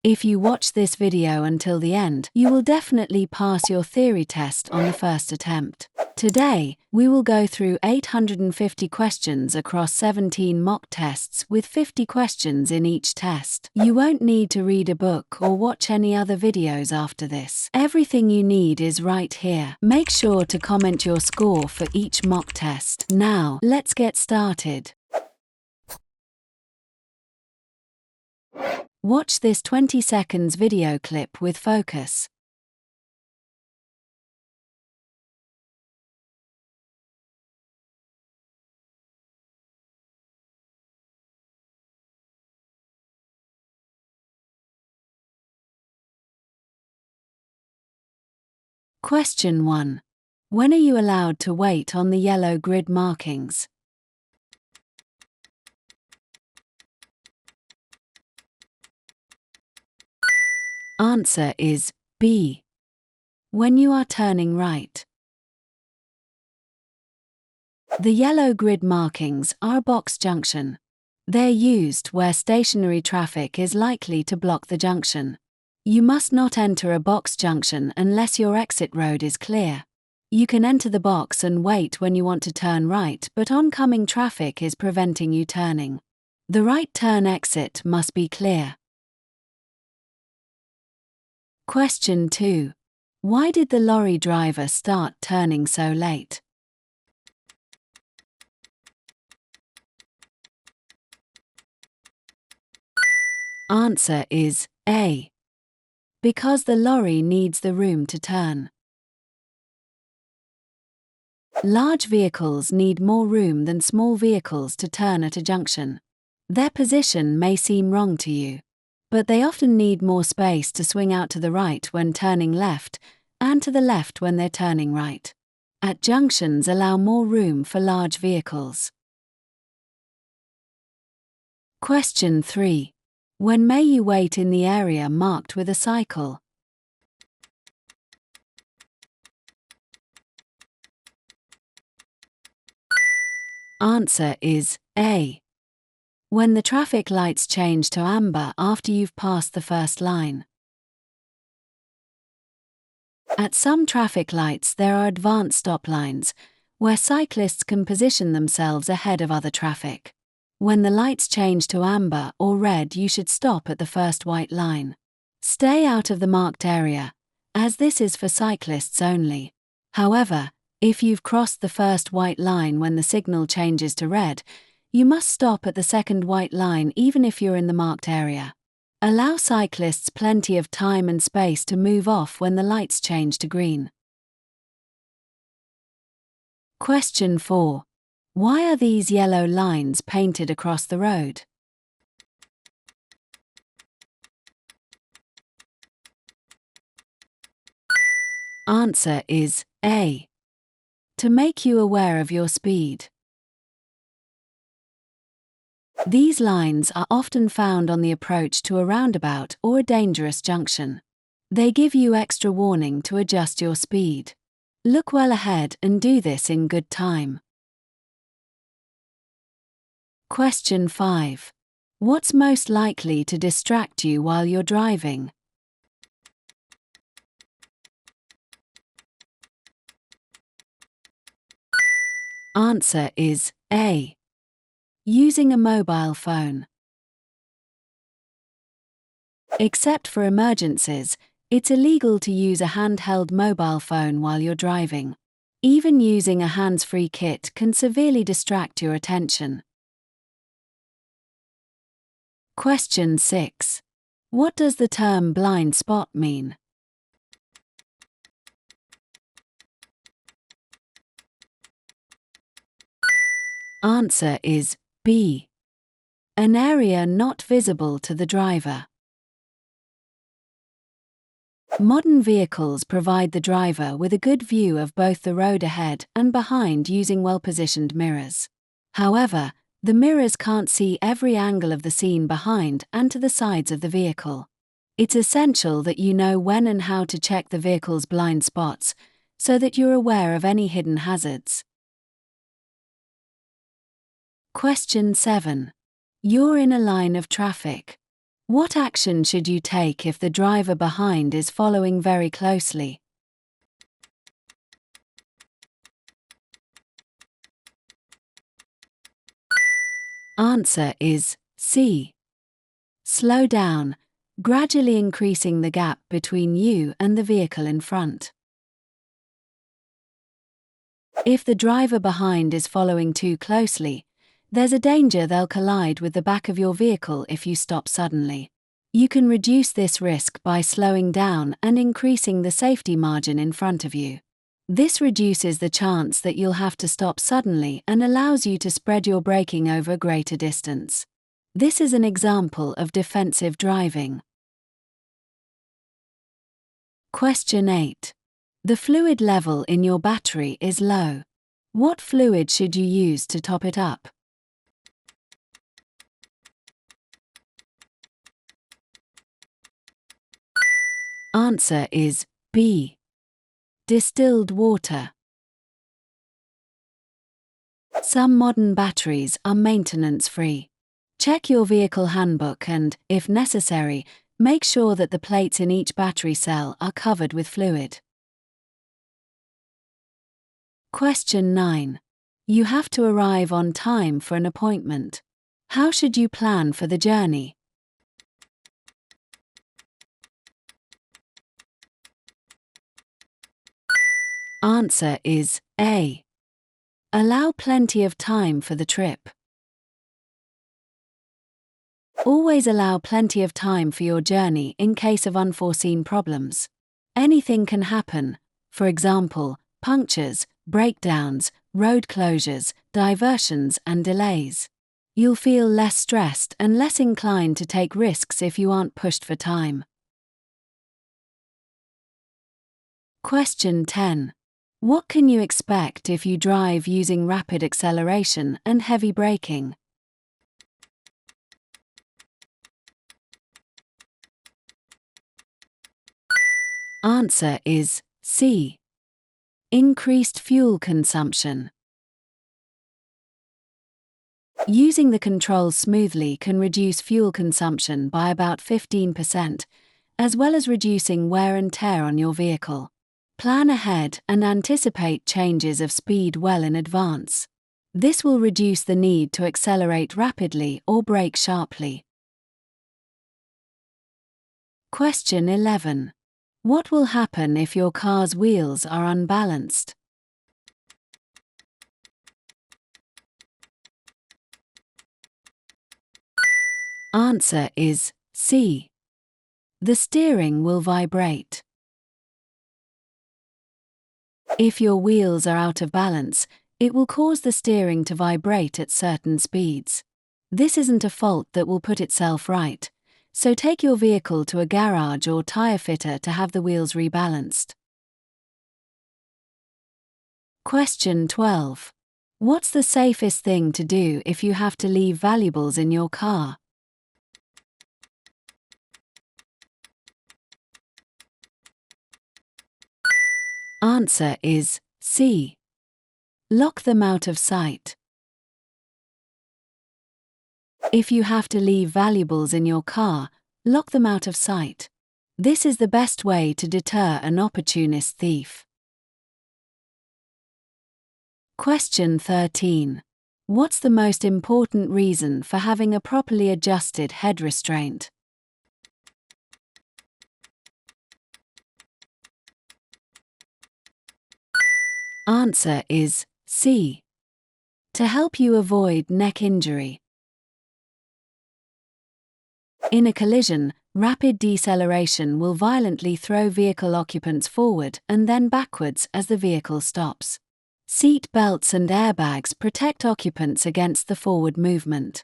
If you watch this video until the end, you will definitely pass your theory test on the first attempt. Today, we will go through 850 questions across 17 mock tests with 50 questions in each test. You won't need to read a book or watch any other videos after this. Everything you need is right here. Make sure to comment your score for each mock test. Now, let's get started. Watch this 20 seconds video clip with focus. Question 1. When are you allowed to wait on the yellow grid markings? Answer is B. When you are turning right. The yellow grid markings are a box junction. They're used where stationary traffic is likely to block the junction. You must not enter a box junction unless your exit road is clear. You can enter the box and wait when you want to turn right, but oncoming traffic is preventing you turning. The right turn exit must be clear. Question 2. Why did the lorry driver start turning so late? Answer is A. Because the lorry needs the room to turn. Large vehicles need more room than small vehicles to turn at a junction. Their position may seem wrong to you, but they often need more space to swing out to the right when turning left and to the left when they're turning right. At junctions, allow more room for large vehicles. Question 3. When may you wait in the area marked with a cycle? Answer is A. When the traffic lights change to amber after you've passed the first line. At some traffic lights there are advanced stop lines, where cyclists can position themselves ahead of other traffic. When the lights change to amber or red, you should stop at the first white line. Stay out of the marked area, as this is for cyclists only. However, if you've crossed the first white line when the signal changes to red, you must stop at the second white line even if you're in the marked area. Allow cyclists plenty of time and space to move off when the lights change to green. Question 4. Why are these yellow lines painted across the road? Answer is A. To make you aware of your speed. These lines are often found on the approach to a roundabout or a dangerous junction. They give you extra warning to adjust your speed. Look well ahead and do this in good time. Question 5. What's most likely to distract you while you're driving? Answer is A. Using a mobile phone. Except for emergencies, it's illegal to use a handheld mobile phone while you're driving. Even using a hands-free kit can severely distract your attention. Question 6. What does the term blind spot mean? Answer is B. An area not visible to the driver. Modern vehicles provide the driver with a good view of both the road ahead and behind using well-positioned mirrors. However, the mirrors can't see every angle of the scene behind and to the sides of the vehicle. It's essential that you know when and how to check the vehicle's blind spots so that you're aware of any hidden hazards. Question 7. You're in a line of traffic. What action should you take if the driver behind is following very closely? Answer is C. Slow down, gradually increasing the gap between you and the vehicle in front. If the driver behind is following too closely, there's a danger they'll collide with the back of your vehicle if you stop suddenly. You can reduce this risk by slowing down and increasing the safety margin in front of you. This reduces the chance that you'll have to stop suddenly and allows you to spread your braking over a greater distance. This is an example of defensive driving. Question 8. The fluid level in your battery is low. What fluid should you use to top it up? Answer is B. Distilled water. Some modern batteries are maintenance-free. Check your vehicle handbook and, if necessary, make sure that the plates in each battery cell are covered with fluid. Question 9. You have to arrive on time for an appointment. How should you plan for the journey? Answer is A. Allow plenty of time for the trip. Always allow plenty of time for your journey in case of unforeseen problems. Anything can happen, for example, punctures, breakdowns, road closures, diversions and delays. You'll feel less stressed and less inclined to take risks if you aren't pushed for time. Question 10. What can you expect if you drive using rapid acceleration and heavy braking? Answer is C. Increased fuel consumption. Using the controls smoothly can reduce fuel consumption by about 15%, as well as reducing wear and tear on your vehicle. Plan ahead and anticipate changes of speed well in advance. This will reduce the need to accelerate rapidly or brake sharply. Question 11. What will happen if your car's wheels are unbalanced? Answer is C. The steering will vibrate. If your wheels are out of balance, it will cause the steering to vibrate at certain speeds. This isn't a fault that will put itself right, so take your vehicle to a garage or tire fitter to have the wheels rebalanced. Question 12. What's the safest thing to do if you have to leave valuables in your car? Answer is C. Lock them out of sight. If you have to leave valuables in your car, lock them out of sight. This is the best way to deter an opportunist thief. Question 13. What's the most important reason for having a properly adjusted head restraint? Answer is C. To help you avoid neck injury. In a collision, rapid deceleration will violently throw vehicle occupants forward and then backwards as the vehicle stops. Seat belts and airbags protect occupants against the forward movement.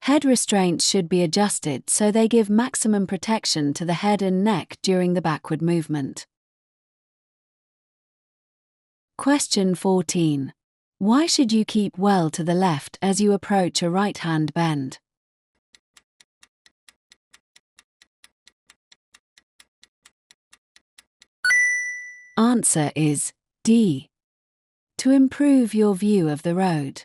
Head restraints should be adjusted so they give maximum protection to the head and neck during the backward movement. Question 14. Why should you keep well to the left as you approach a right-hand bend? Answer is D. To improve your view of the road.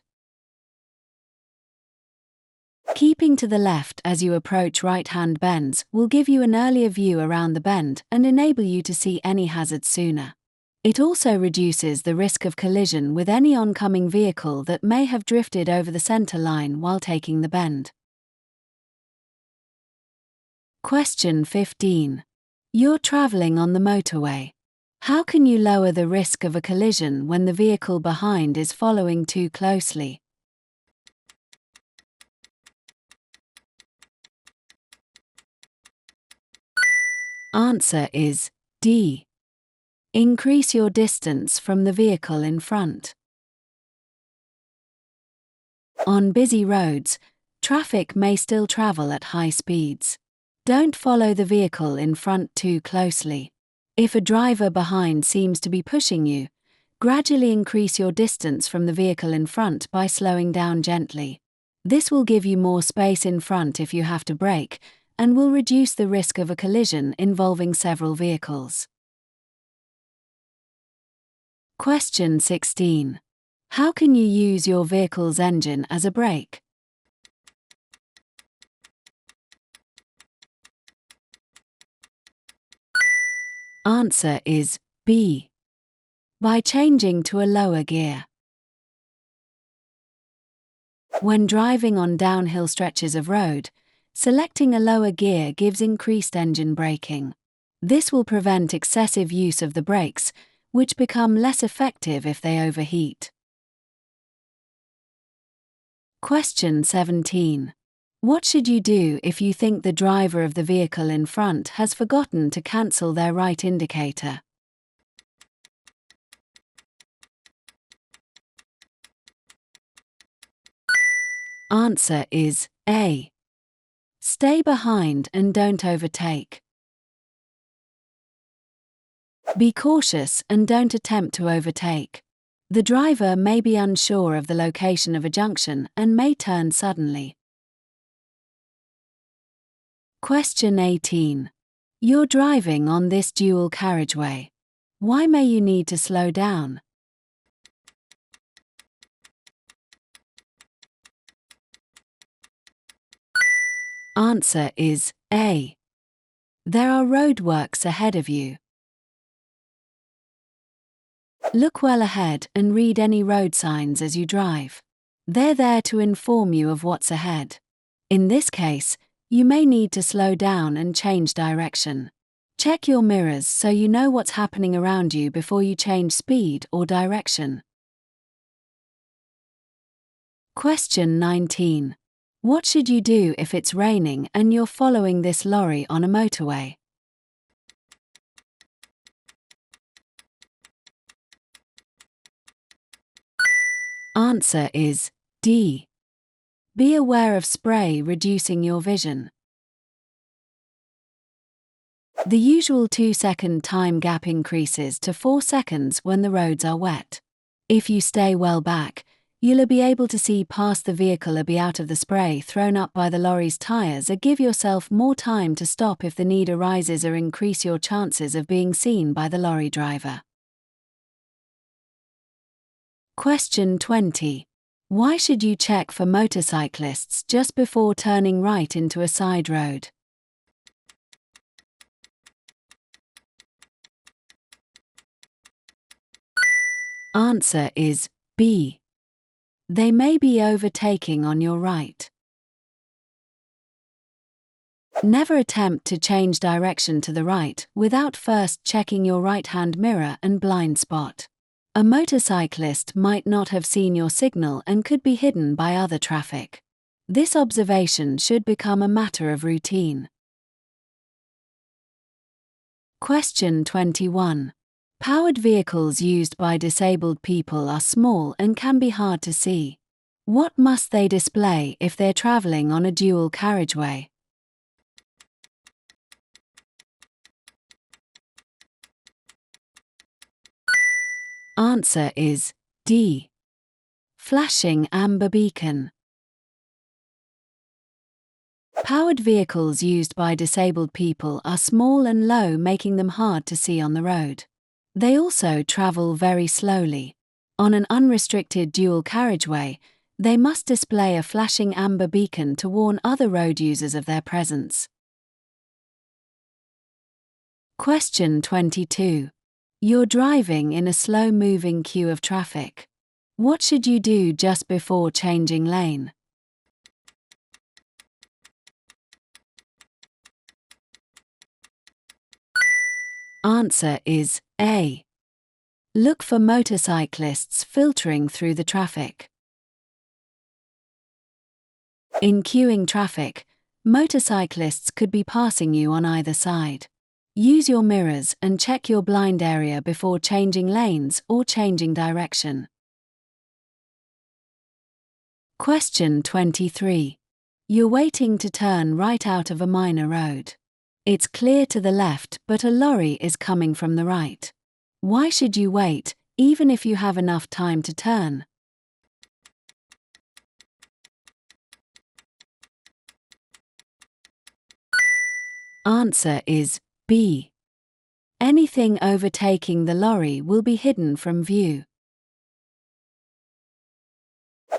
Keeping to the left as you approach right-hand bends will give you an earlier view around the bend and enable you to see any hazards sooner. It also reduces the risk of collision with any oncoming vehicle that may have drifted over the center line while taking the bend. Question 15. You're traveling on the motorway. How can you lower the risk of a collision when the vehicle behind is following too closely? Answer is D. Increase your distance from the vehicle in front. On busy roads, traffic may still travel at high speeds. Don't follow the vehicle in front too closely. If a driver behind seems to be pushing you, gradually increase your distance from the vehicle in front by slowing down gently. This will give you more space in front if you have to brake, and will reduce the risk of a collision involving several vehicles. Question 16. How can you use your vehicle's engine as a brake? Answer is B. By changing to a lower gear. When driving on downhill stretches of road, selecting a lower gear gives increased engine braking. This will prevent excessive use of the brakes, which become less effective if they overheat. Question 17. What should you do if you think the driver of the vehicle in front has forgotten to cancel their right indicator? Answer is A. Stay behind and don't overtake. Be cautious and don't attempt to overtake. The driver may be unsure of the location of a junction and may turn suddenly. Question 18. You're driving on this dual carriageway. Why may you need to slow down? Answer is A. There are roadworks ahead of you. Look well ahead and read any road signs as you drive. They're there to inform you of what's ahead. In this case, you may need to slow down and change direction. Check your mirrors so you know what's happening around you before you change speed or direction. Question 19. What should you do if it's raining and you're following this lorry on a motorway? Answer is D. Be aware of spray reducing your vision. The usual 2-second time gap increases to 4 seconds when the roads are wet. If you stay well back, you'll be able to see past the vehicle or be out of the spray thrown up by the lorry's tires, or give yourself more time to stop if the need arises, or increase your chances of being seen by the lorry driver. Question 20. Why should you check for motorcyclists just before turning right into a side road? Answer is B. They may be overtaking on your right. Never attempt to change direction to the right without first checking your right-hand mirror and blind spot. A motorcyclist might not have seen your signal and could be hidden by other traffic. This observation should become a matter of routine. Question 21. Powered vehicles used by disabled people are small and can be hard to see. What must they display if they're traveling on a dual carriageway? Answer is D. Flashing amber beacon. Powered vehicles used by disabled people are small and low, making them hard to see on the road. They also travel very slowly. On an unrestricted dual carriageway, They must display a flashing amber beacon to warn other road users of their presence. Question 22. You're driving in a slow-moving queue of traffic. What should you do just before changing lane? Answer is A. Look for motorcyclists filtering through the traffic. In queuing traffic, motorcyclists could be passing you on either side. Use your mirrors and check your blind area before changing lanes or changing direction. Question 23. You're waiting to turn right out of a minor road. It's clear to the left, but a lorry is coming from the right. Why should you wait, even if you have enough time to turn? Answer is B. Anything overtaking the lorry will be hidden from view.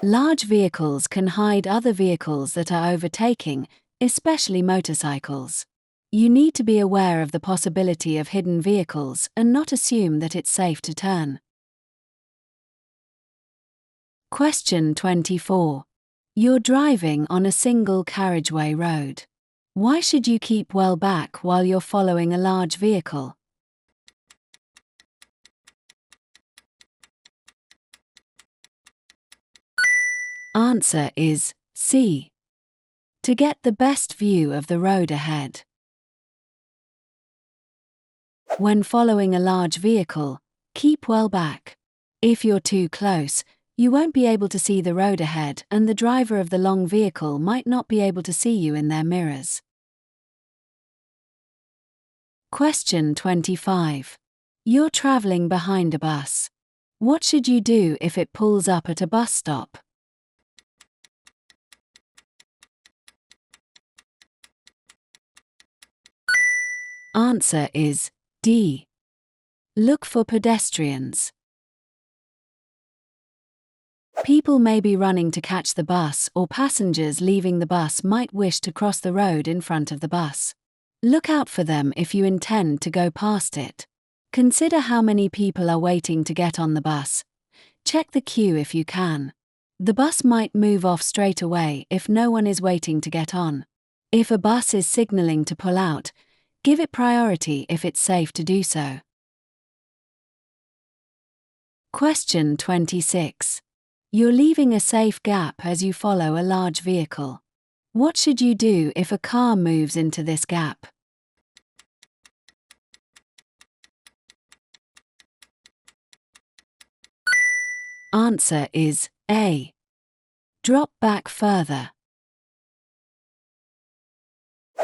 Large vehicles can hide other vehicles that are overtaking, especially motorcycles. You need to be aware of the possibility of hidden vehicles and not assume that it's safe to turn. Question 24. You're driving on a single carriageway road. Why should you keep well back while you're following a large vehicle? Answer is C. To get the best view of the road ahead. When following a large vehicle, keep well back. If you're too close, you won't be able to see the road ahead, and the driver of the long vehicle might not be able to see you in their mirrors. Question 25. You're traveling behind a bus. What should you do if it pulls up at a bus stop? Answer is D. Look for pedestrians. People may be running to catch the bus, or passengers leaving the bus might wish to cross the road in front of the bus. Look out for them if you intend to go past it. Consider how many people are waiting to get on the bus. Check the queue if you can. The bus might move off straight away if no one is waiting to get on. If a bus is signaling to pull out, give it priority if it's safe to do so. Question 26. You're leaving a safe gap as you follow a large vehicle. What should you do if a car moves into this gap? Answer is A. Drop back further.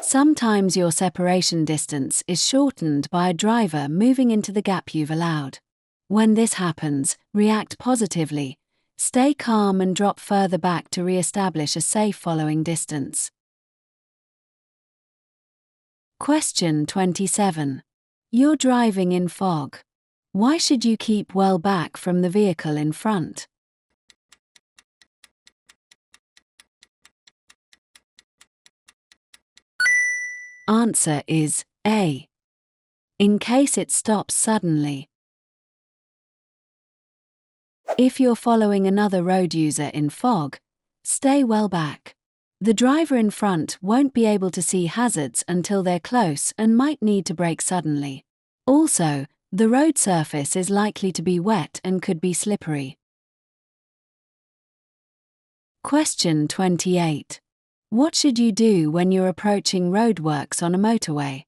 Sometimes your separation distance is shortened by a driver moving into the gap you've allowed. When this happens, react positively. Stay calm and drop further back to re-establish a safe following distance. Question 27. You're driving in fog. Why should you keep well back from the vehicle in front? Answer is A. In case it stops suddenly. If you're following another road user in fog, stay well back. The driver in front won't be able to see hazards until they're close and might need to brake suddenly. Also, the road surface is likely to be wet and could be slippery. Question 28. What should you do when you're approaching roadworks on a motorway?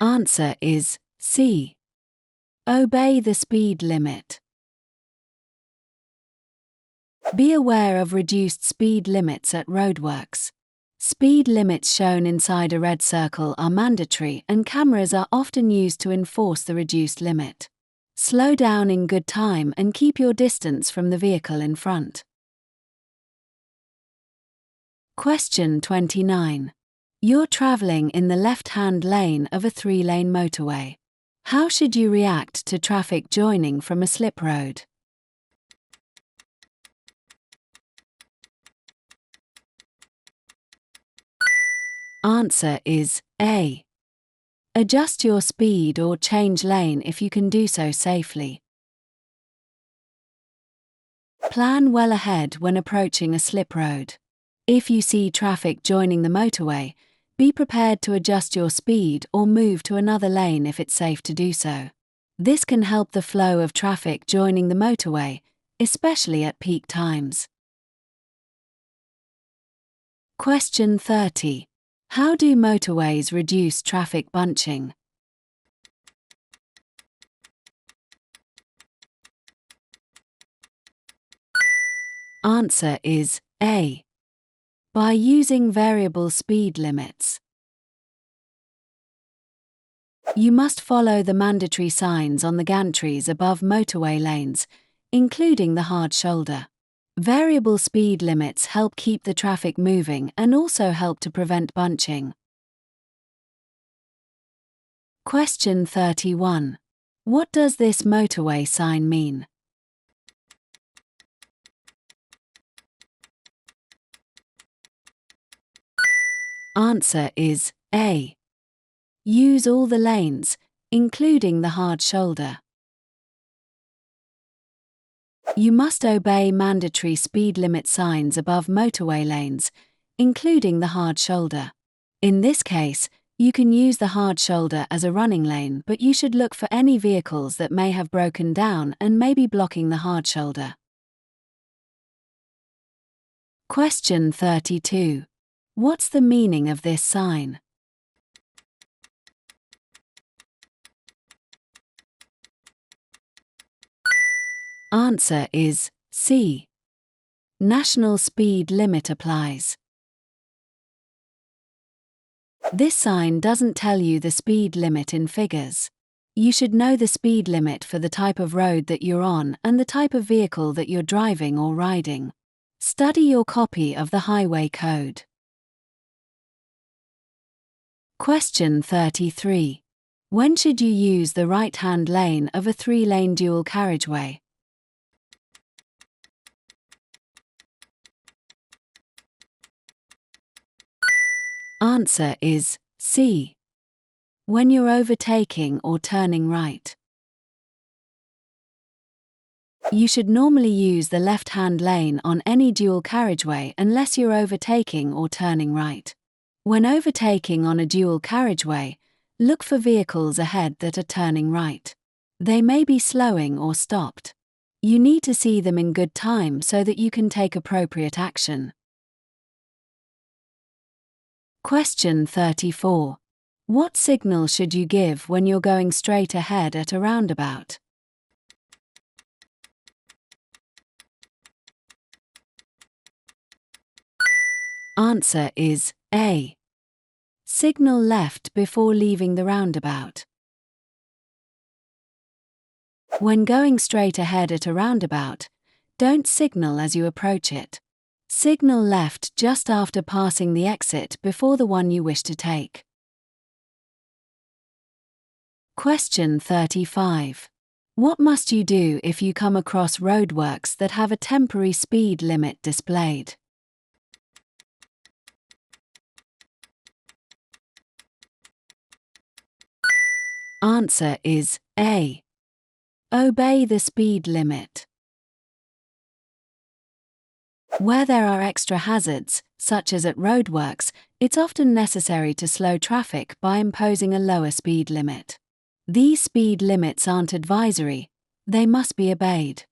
Answer is C. Obey the speed limit. Be aware of reduced speed limits at roadworks. Speed limits shown inside a red circle are mandatory, and cameras are often used to enforce the reduced limit. Slow down in good time and keep your distance from the vehicle in front. Question 29. You're traveling in the left-hand lane of a 3-lane motorway. How should you react to traffic joining from a slip road? Answer is A. Adjust your speed or change lane if you can do so safely. Plan well ahead when approaching a slip road. If you see traffic joining the motorway, be prepared to adjust your speed or move to another lane if it's safe to do so. This can help the flow of traffic joining the motorway, especially at peak times. Question 30. How do motorways reduce traffic bunching? Answer is A. By using variable speed limits. You must follow the mandatory signs on the gantries above motorway lanes, including the hard shoulder. Variable speed limits help keep the traffic moving and also help to prevent bunching. Question 31. What does this motorway sign mean? Answer is A. Use all the lanes, including the hard shoulder. You must obey mandatory speed limit signs above motorway lanes, including the hard shoulder. In this case, you can use the hard shoulder as a running lane, but you should look for any vehicles that may have broken down and may be blocking the hard shoulder. Question 32. What's the meaning of this sign? Answer is C. National speed limit applies. This sign doesn't tell you the speed limit in figures. You should know the speed limit for the type of road that you're on and the type of vehicle that you're driving or riding. Study your copy of the highway code. Question 33. When should you use the right-hand lane of a 3-lane dual carriageway? Answer is C. When you're overtaking or turning right. You should normally use the left-hand lane on any dual carriageway unless you're overtaking or turning right. When overtaking on a dual carriageway, look for vehicles ahead that are turning right. They may be slowing or stopped. You need to see them in good time so that you can take appropriate action. Question 34. What signal should you give when you're going straight ahead at a roundabout? Answer is A. Signal left before leaving the roundabout. When going straight ahead at a roundabout, don't signal as you approach it. Signal left just after passing the exit before the one you wish to take. Question 35. What must you do if you come across roadworks that have a temporary speed limit displayed? Answer is A. Obey the speed limit. Where there are extra hazards, such as at roadworks, it's often necessary to slow traffic by imposing a lower speed limit. These speed limits aren't advisory, they must be obeyed.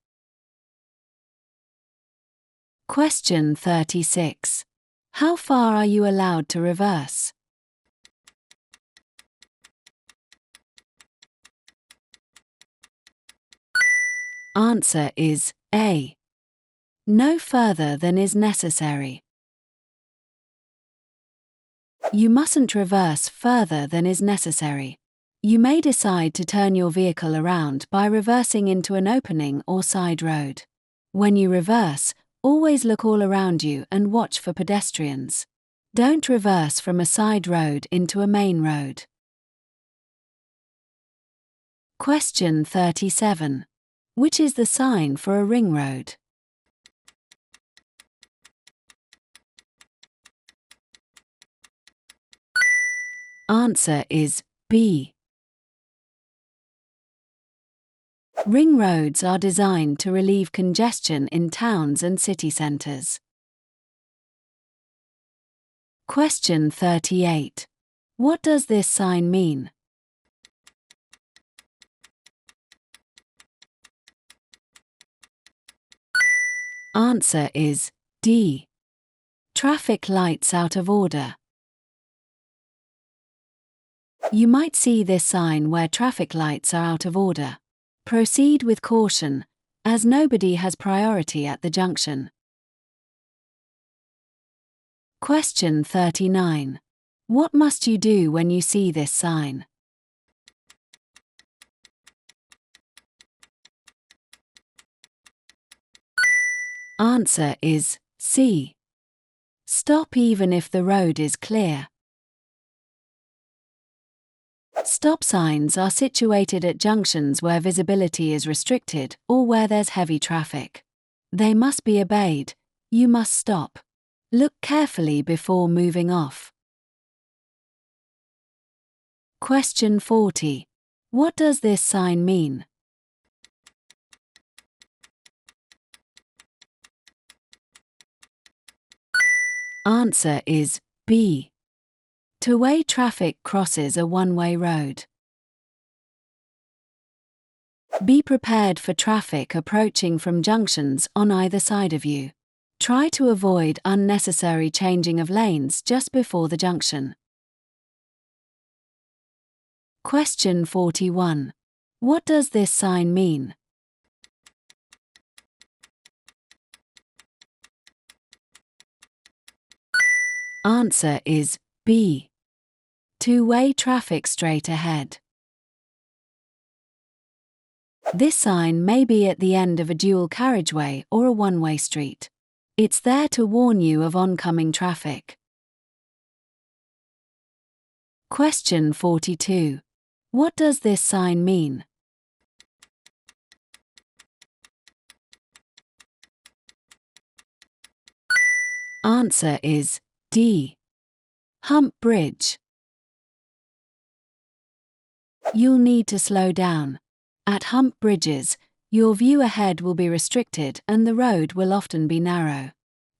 Question 36. How far are you allowed to reverse? Answer is A. No further than is necessary. You mustn't reverse further than is necessary. You may decide to turn your vehicle around by reversing into an opening or side road. When you reverse, always look all around you and watch for pedestrians. Don't reverse from a side road into a main road. Question 37. Which is the sign for a ring road? Answer is B. Ring roads are designed to relieve congestion in towns and city centres. Question 38. What does this sign mean? Answer is D. Traffic lights out of order. You might see this sign where traffic lights are out of order. Proceed with caution, as nobody has priority at the junction. Question 39. What must you do when you see this sign? Answer is C. Stop even if the road is clear. Stop signs are situated at junctions where visibility is restricted or where there's heavy traffic. They must be obeyed. You must stop. Look carefully before moving off. Question 40. What does this sign mean? Answer is B. Two-way traffic crosses a one-way road. Be prepared for traffic approaching from junctions on either side of you. Try to avoid unnecessary changing of lanes just before the junction. Question 41. What does this sign mean? Answer is B. Two-way traffic straight ahead. This sign may be at the end of a dual carriageway or a one-way street. It's there to warn you of oncoming traffic. Question 42. What does this sign mean? Answer is D. Hump bridge. You'll need to slow down. At hump bridges, your view ahead will be restricted and the road will often be narrow.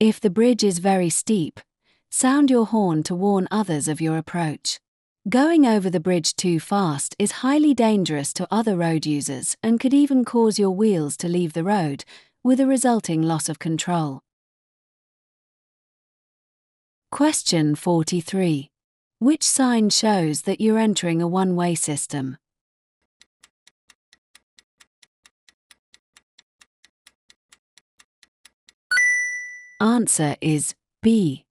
If the bridge is very steep, sound your horn to warn others of your approach. Going over the bridge too fast is highly dangerous to other road users and could even cause your wheels to leave the road, with a resulting loss of control. Question 43. Which sign shows that you're entering a one-way system? Answer is B.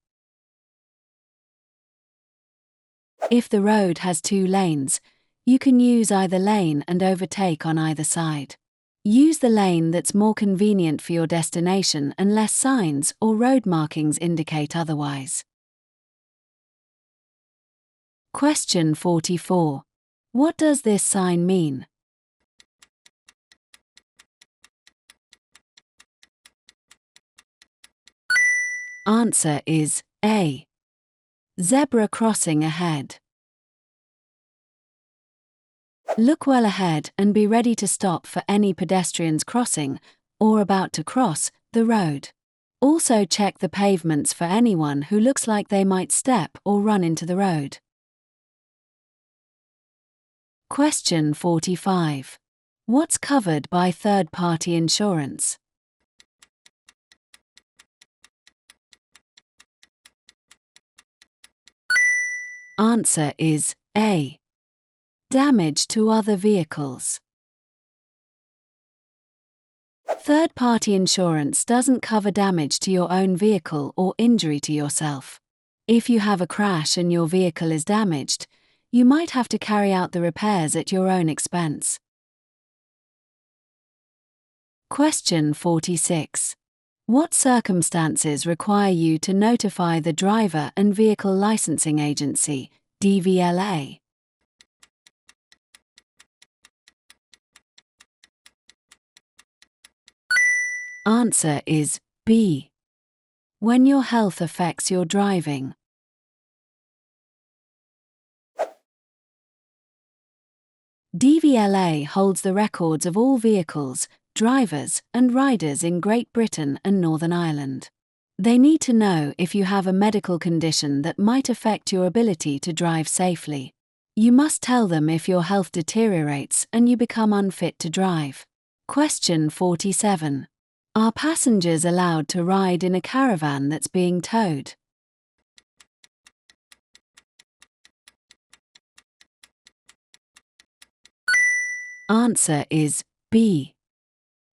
If the road has two lanes, you can use either lane and overtake on either side. Use the lane that's more convenient for your destination unless signs or road markings indicate otherwise. Question 44. What does this sign mean? Answer is A. Zebra crossing ahead. Look well ahead and be ready to stop for any pedestrians crossing or about to cross the road. Also check the pavements for anyone who looks like they might step or run into the road. Question 45. What's covered by third-party insurance? Answer is A. Damage to other vehicles. Third-party insurance doesn't cover damage to your own vehicle or injury to yourself. If you have a crash and your vehicle is damaged, you might have to carry out the repairs at your own expense. Question 46. What circumstances require you to notify the Driver and Vehicle Licensing Agency, DVLA? Answer is B. When your health affects your driving. DVLA holds the records of all vehicles, drivers, and riders in Great Britain and Northern Ireland. They need to know if you have a medical condition that might affect your ability to drive safely. You must tell them if your health deteriorates and you become unfit to drive. Question 47. Are passengers allowed to ride in a caravan that's being towed? Answer is B.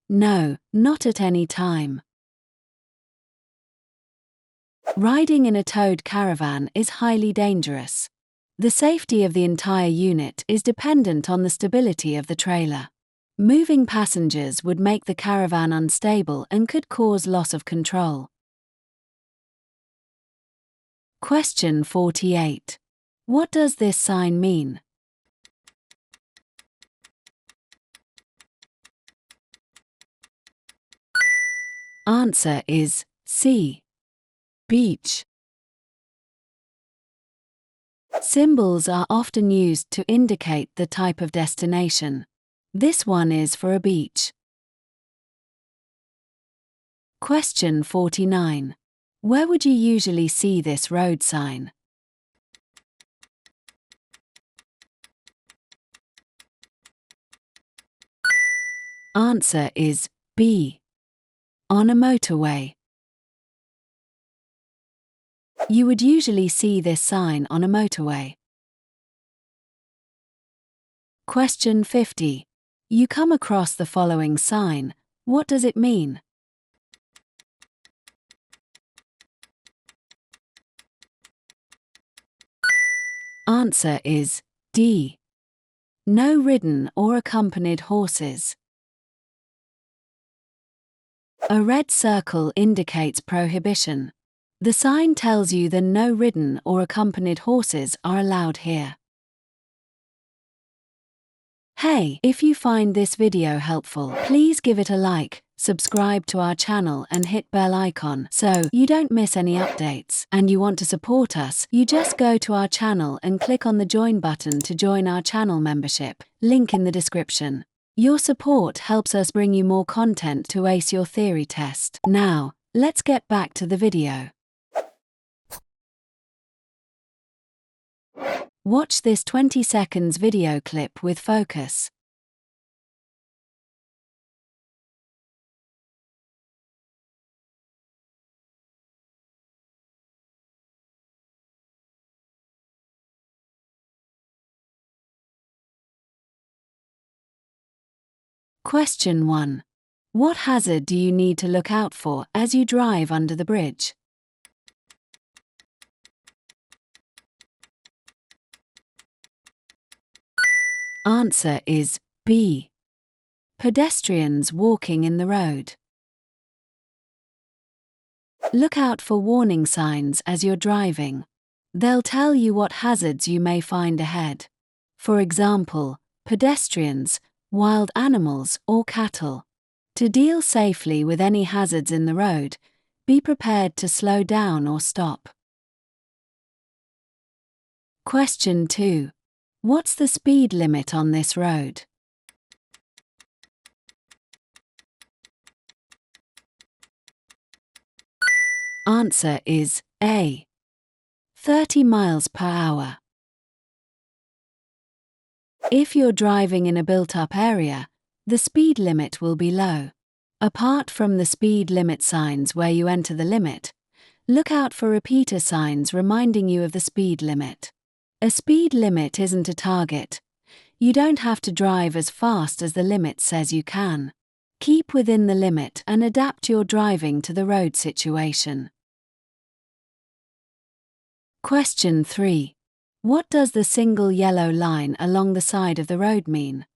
No, not at any time. Riding in a towed caravan is highly dangerous. The safety of the entire unit is dependent on the stability of the trailer. Moving passengers would make the caravan unstable and could cause loss of control. Question 48. What does this sign mean? Answer is C. Beach. Symbols are often used to indicate the type of destination. This one is for a beach. Question 49. Where would you usually see this road sign? Answer is B. On a motorway. You would usually see this sign on a motorway. Question 50. You come across the following sign. What does it mean? Answer is D. No ridden or accompanied horses. A red circle indicates prohibition. The sign tells you that no ridden or accompanied horses are allowed here. Hey, if you find this video helpful, please give it a like, subscribe to our channel and hit bell icon so you don't miss any updates. And you want to support us, you just go to our channel and click on the join button to join our channel membership, link in the description. Your support helps us bring you more content to ace your theory test. Now, let's get back to the video. Watch this 20 seconds video clip with focus. Question 1. What hazard do you need to look out for as you drive under the bridge? Answer is B. Pedestrians walking in the road. Look out for warning signs as you're driving. They'll tell you what hazards you may find ahead. For example, pedestrians, wild animals, or cattle. To deal safely with any hazards in the road, be prepared to slow down or stop. Question 2. What's the speed limit on this road? Answer is A. 30 miles per hour. If you're driving in a built-up area, the speed limit will be low. Apart from the speed limit signs where you enter the limit, look out for repeater signs reminding you of the speed limit. A speed limit isn't a target. You don't have to drive as fast as the limit says you can. Keep within the limit and adapt your driving to the road situation. Question 3. What does the single yellow line along the side of the road mean?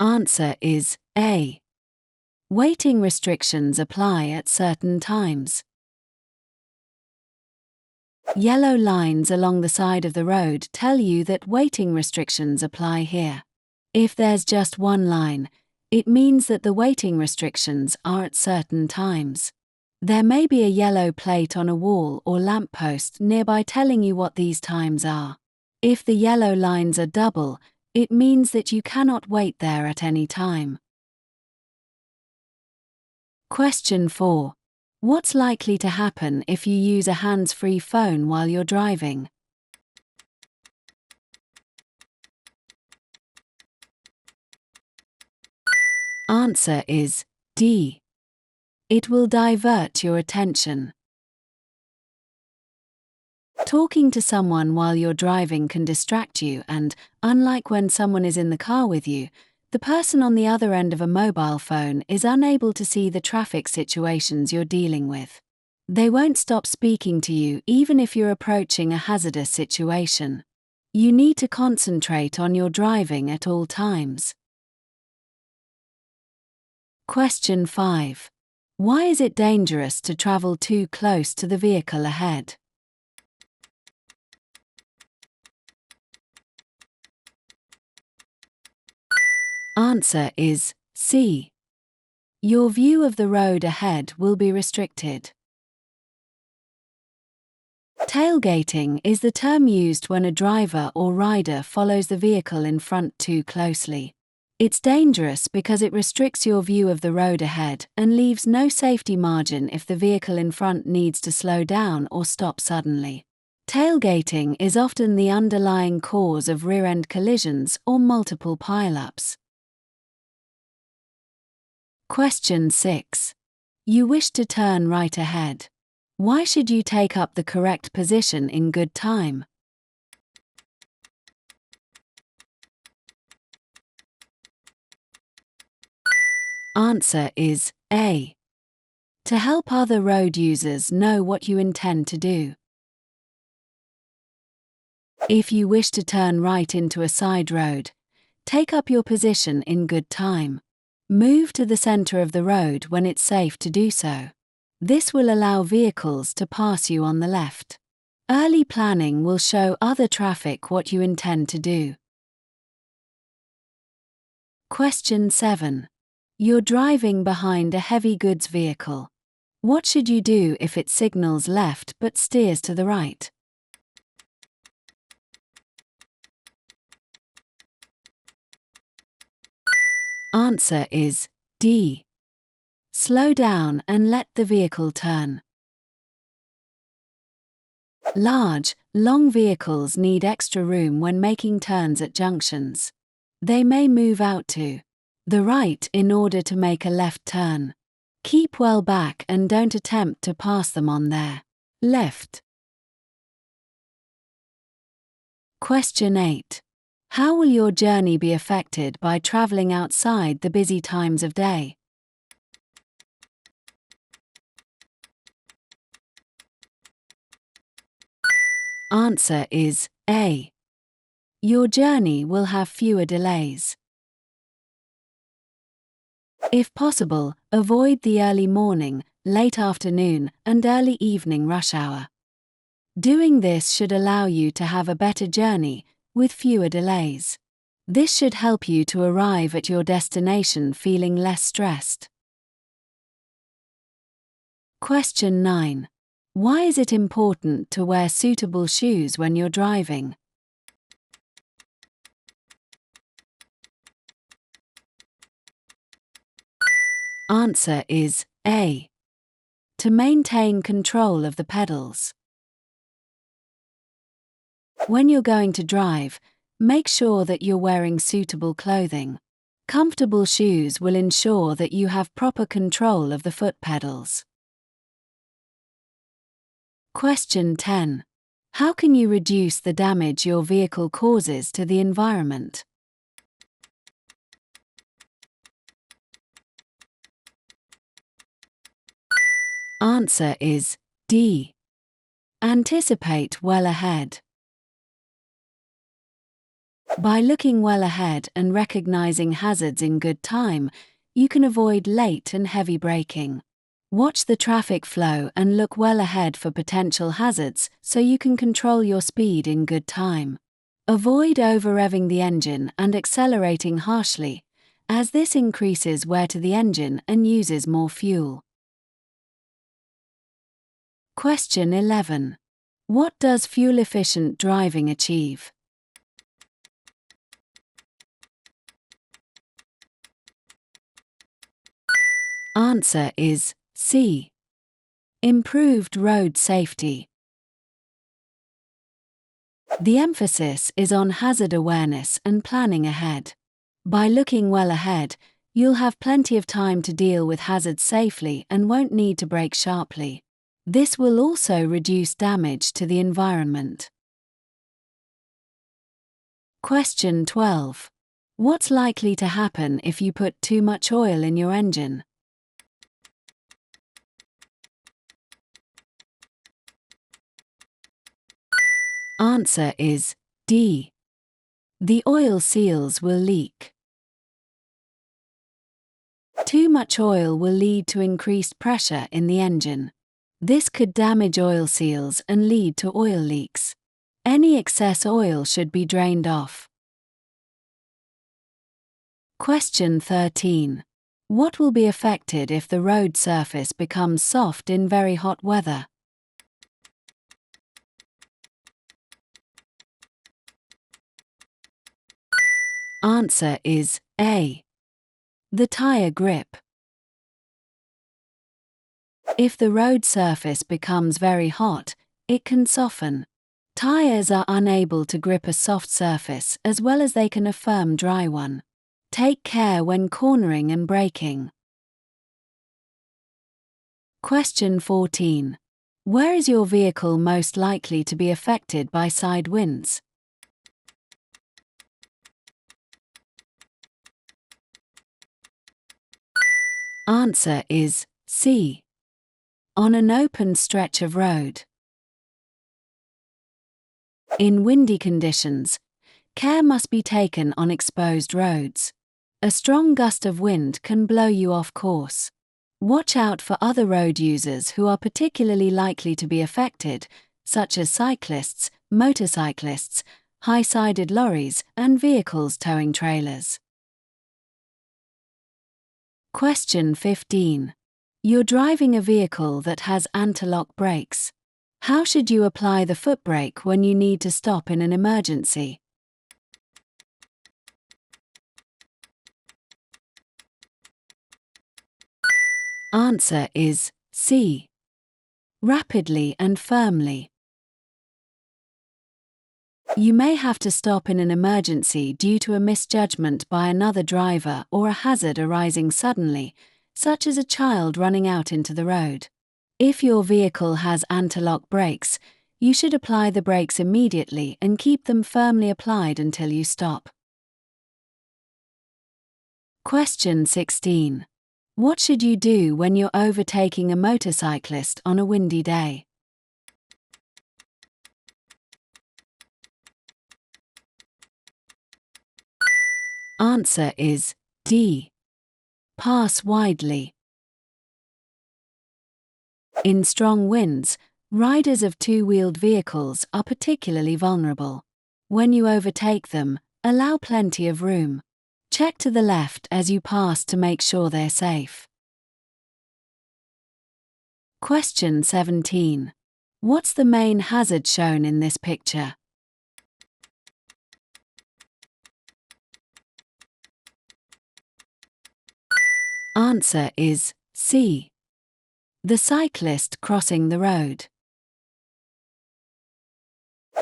Answer is A. Waiting restrictions apply at certain times. Yellow lines along the side of the road tell you that waiting restrictions apply here. If there's just one line, it means that the waiting restrictions are at certain times. There may be a yellow plate on a wall or lamppost nearby telling you what these times are. If the yellow lines are double, it means that you cannot wait there at any time. Question 4. What's likely to happen if you use a hands-free phone while you're driving? Answer is D. It will divert your attention. Talking to someone while you're driving can distract you and, unlike when someone is in the car with you, the person on the other end of a mobile phone is unable to see the traffic situations you're dealing with. They won't stop speaking to you even if you're approaching a hazardous situation. You need to concentrate on your driving at all times. Question 5. Why is it dangerous to travel too close to the vehicle ahead? Answer is C. Your view of the road ahead will be restricted. Tailgating is the term used when a driver or rider follows the vehicle in front too closely. It's dangerous because it restricts your view of the road ahead and leaves no safety margin if the vehicle in front needs to slow down or stop suddenly. Tailgating is often the underlying cause of rear-end collisions or multiple pile-ups. Question 6. You wish to turn right ahead. Why should you take up the correct position in good time? Answer is A. To help other road users know what you intend to do. If you wish to turn right into a side road, take up your position in good time. Move to the center of the road when it's safe to do so. This will allow vehicles to pass you on the left. Early planning will show other traffic what you intend to do. Question 7. You're driving behind a heavy goods vehicle. What should you do if it signals left but steers to the right? Answer is D. Slow down and let the vehicle turn. Large, long vehicles need extra room when making turns at junctions. They may move out to the right in order to make a left turn. Keep well back and don't attempt to pass them on their left. Question 8. How will your journey be affected by traveling outside the busy times of day? Answer is A. Your journey will have fewer delays. If possible, avoid the early morning, late afternoon, and early evening rush hour. Doing this should allow you to have a better journey, with fewer delays. This should help you to arrive at your destination feeling less stressed. Question 9. Why is it important to wear suitable shoes when you're driving? Answer is A. To maintain control of the pedals. When you're going to drive, make sure that you're wearing suitable clothing. Comfortable shoes will ensure that you have proper control of the foot pedals. Question 10. How can you reduce the damage your vehicle causes to the environment? Answer is D. Anticipate well ahead. By looking well ahead and recognizing hazards in good time, you can avoid late and heavy braking. Watch the traffic flow and look well ahead for potential hazards so you can control your speed in good time. Avoid over-revving the engine and accelerating harshly, as this increases wear to the engine and uses more fuel. Question 11. What does fuel-efficient driving achieve? Answer is C. Improved road safety. The emphasis is on hazard awareness and planning ahead. By looking well ahead, you'll have plenty of time to deal with hazards safely and won't need to brake sharply. This will also reduce damage to the environment. Question 12. What's likely to happen if you put too much oil in your engine? Answer is D. The oil seals will leak. Too much oil will lead to increased pressure in the engine. This could damage oil seals and lead to oil leaks. Any excess oil should be drained off. Question 13. What will be affected if the road surface becomes soft in very hot weather? Answer is A. The tire grip. If the road surface becomes very hot, it can soften. Tires are unable to grip a soft surface as well as they can a firm dry one. Take care when cornering and braking. Question 14. Where is your vehicle most likely to be affected by side winds? Answer is C. On an open stretch of road. In windy conditions, care must be taken on exposed roads. A strong gust of wind can blow you off course. Watch out for other road users who are particularly likely to be affected, such as cyclists, motorcyclists, high-sided lorries, and vehicles towing trailers. Question 15. You're driving a vehicle that has anti-lock brakes. How should you apply the foot brake when you need to stop in an emergency? Answer is C. Rapidly and firmly. You may have to stop in an emergency due to a misjudgment by another driver or a hazard arising suddenly, such as a child running out into the road. If your vehicle has anti-lock brakes, you should apply the brakes immediately and keep them firmly applied until you stop. Question 16. What should you do when you're overtaking a motorcyclist on a windy day? Answer is D. Pass widely. In strong winds, riders of two-wheeled vehicles are particularly vulnerable. When you overtake them, allow plenty of room. Check to the left as you pass to make sure they're safe. Question 17. What's the main hazard shown in this picture? Answer is C. The cyclist crossing the road.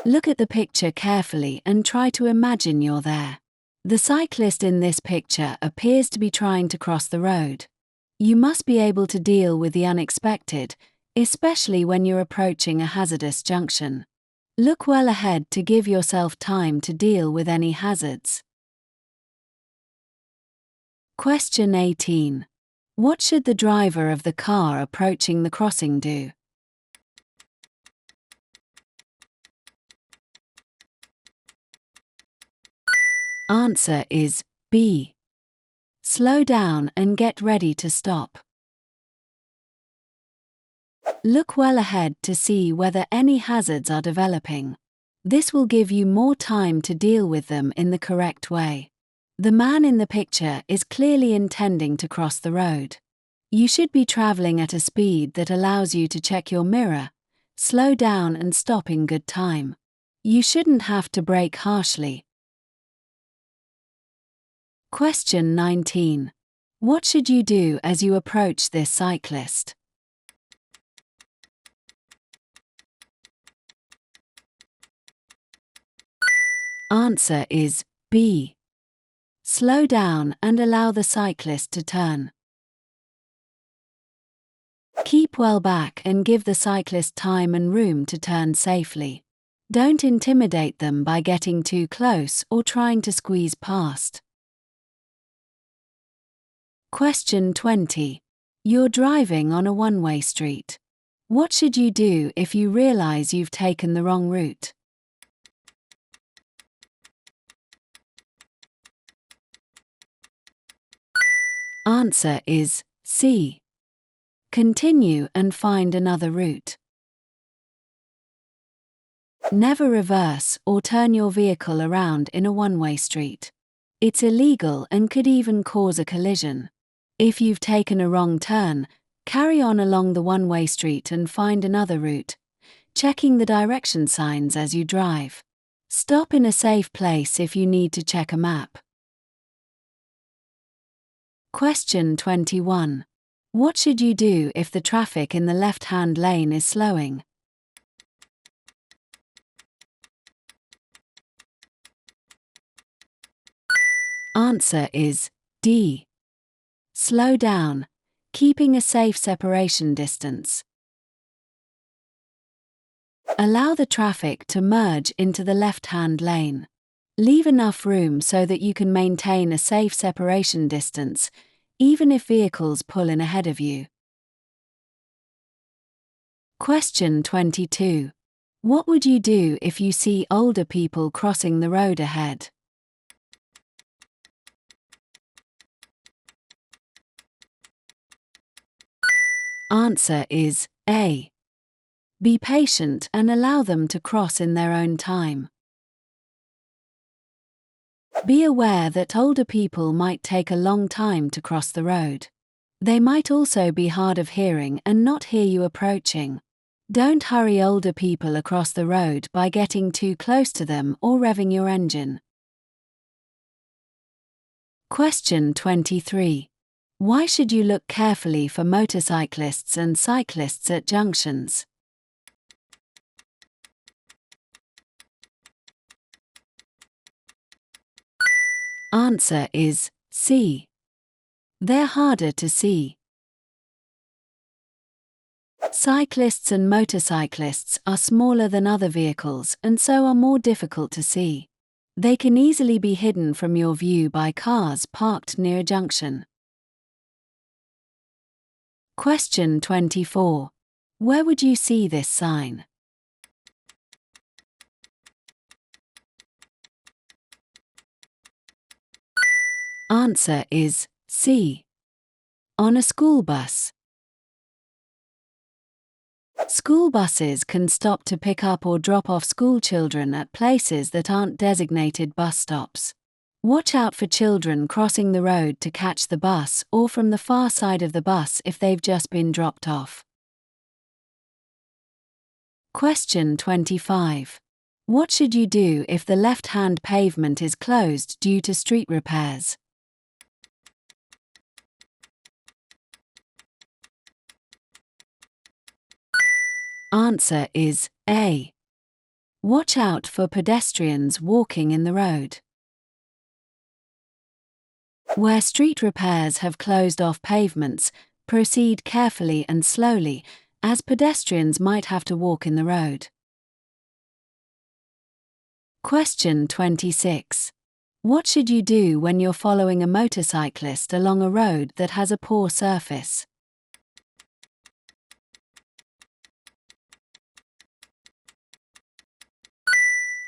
Look at the picture carefully and try to imagine you're there. The cyclist in this picture appears to be trying to cross the road. You must be able to deal with the unexpected, especially when you're approaching a hazardous junction. Look well ahead to give yourself time to deal with any hazards. Question 18. What should the driver of the car approaching the crossing do? Answer is B. Slow down and get ready to stop. Look well ahead to see whether any hazards are developing. This will give you more time to deal with them in the correct way. The man in the picture is clearly intending to cross the road. You should be traveling at a speed that allows you to check your mirror, slow down and stop in good time. You shouldn't have to brake harshly. Question 19. What should you do as you approach this cyclist? Answer is B. Slow down and allow the cyclist to turn. Keep well back and give the cyclist time and room to turn safely. Don't intimidate them by getting too close or trying to squeeze past. Question 20. You're driving on a one-way street. What should you do if you realize you've taken the wrong route? Answer is C. Continue and find another route. Never reverse or turn your vehicle around in a one-way street. It's illegal and could even cause a collision. If you've taken a wrong turn, carry on along the one-way street and find another route, checking the direction signs as you drive. Stop in a safe place if you need to check a map. Question 21. What should you do if the traffic in the left-hand lane is slowing? Answer is D. Slow down, keeping a safe separation distance. Allow the traffic to merge into the left-hand lane. Leave enough room so that you can maintain a safe separation distance, even if vehicles pull in ahead of you. Question 22. What would you do if you see older people crossing the road ahead? Answer is A. Be patient and allow them to cross in their own time. Be aware that older people might take a long time to cross the road. They might also be hard of hearing and not hear you approaching. Don't hurry older people across the road by getting too close to them or revving your engine. Question 23. Why should you look carefully for motorcyclists and cyclists at junctions? Answer is C. They're harder to see. Cyclists and motorcyclists are smaller than other vehicles and so are more difficult to see. They can easily be hidden from your view by cars parked near a junction. Question 24. Where would you see this sign? Answer is C. On a school bus. School buses can stop to pick up or drop off school children at places that aren't designated bus stops. Watch out for children crossing the road to catch the bus or from the far side of the bus if they've just been dropped off. Question 25. What should you do if the left-hand pavement is closed due to street repairs? Answer is A. Watch out for pedestrians walking in the road. Where street repairs have closed off pavements, proceed carefully and slowly, as pedestrians might have to walk in the road. Question 26. What should you do when you're following a motorcyclist along a road that has a poor surface?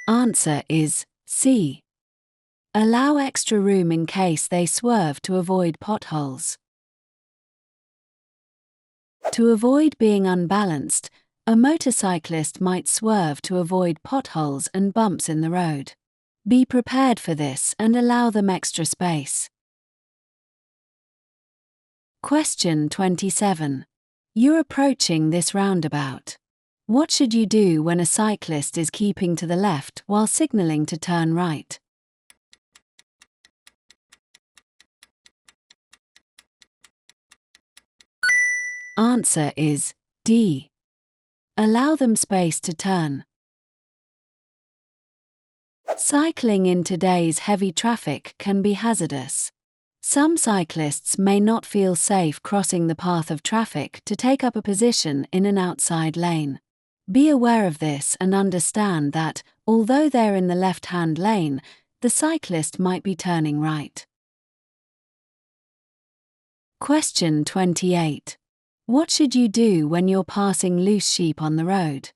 Answer is C. Allow extra room in case they swerve to avoid potholes. To avoid being unbalanced, a motorcyclist might swerve to avoid potholes and bumps in the road. Be prepared for this and allow them extra space. Question 27. You're approaching this roundabout. What should you do when a cyclist is keeping to the left while signaling to turn right? Answer is D. Allow them space to turn. Cycling in today's heavy traffic can be hazardous. Some cyclists may not feel safe crossing the path of traffic to take up a position in an outside lane. Be aware of this and understand that, although they're in the left-hand lane, the cyclist might be turning right. Question 28. What should you do when you're passing loose sheep on the road?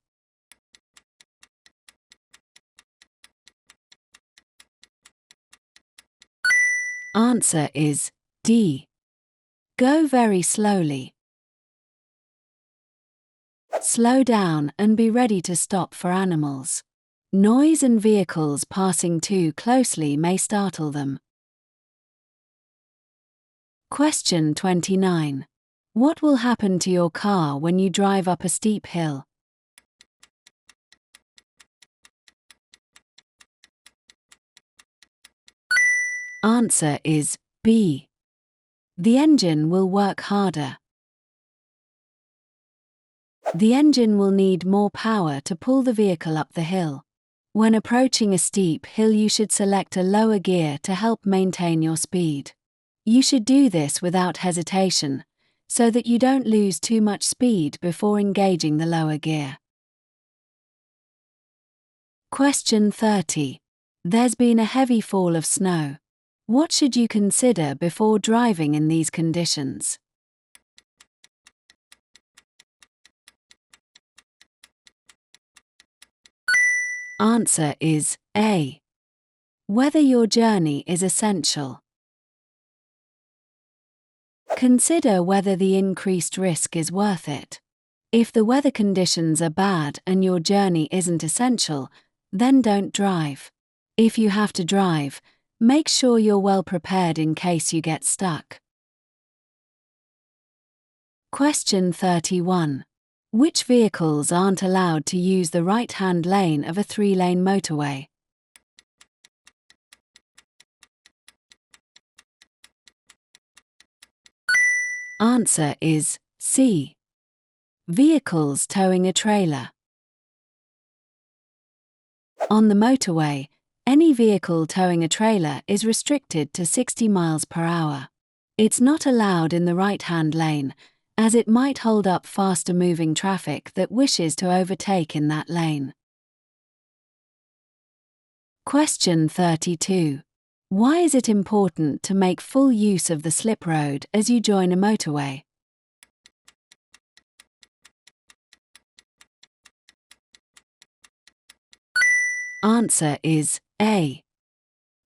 Answer is D. Go very slowly. Slow down and be ready to stop for animals. Noise and vehicles passing too closely may startle them. Question 29. What will happen to your car when you drive up a steep hill? Answer is B. The engine will work harder. The engine will need more power to pull the vehicle up the hill. When approaching a steep hill, you should select a lower gear to help maintain your speed. You should do this without hesitation, so that you don't lose too much speed before engaging the lower gear. Question 30. There's been a heavy fall of snow. What should you consider before driving in these conditions? Answer is A. Whether your journey is essential. Consider whether the increased risk is worth it. If the weather conditions are bad and your journey isn't essential, then don't drive. If you have to drive, make sure you're well prepared in case you get stuck. Question 31. Which vehicles aren't allowed to use the right-hand lane of a 3-lane motorway? Answer is C. Vehicles towing a trailer. On the motorway, any vehicle towing a trailer is restricted to 60 miles per hour. It's not allowed in the right-hand lane, as it might hold up faster-moving traffic that wishes to overtake in that lane. Question 32. Why is it important to make full use of the slip road as you join a motorway? Answer is A.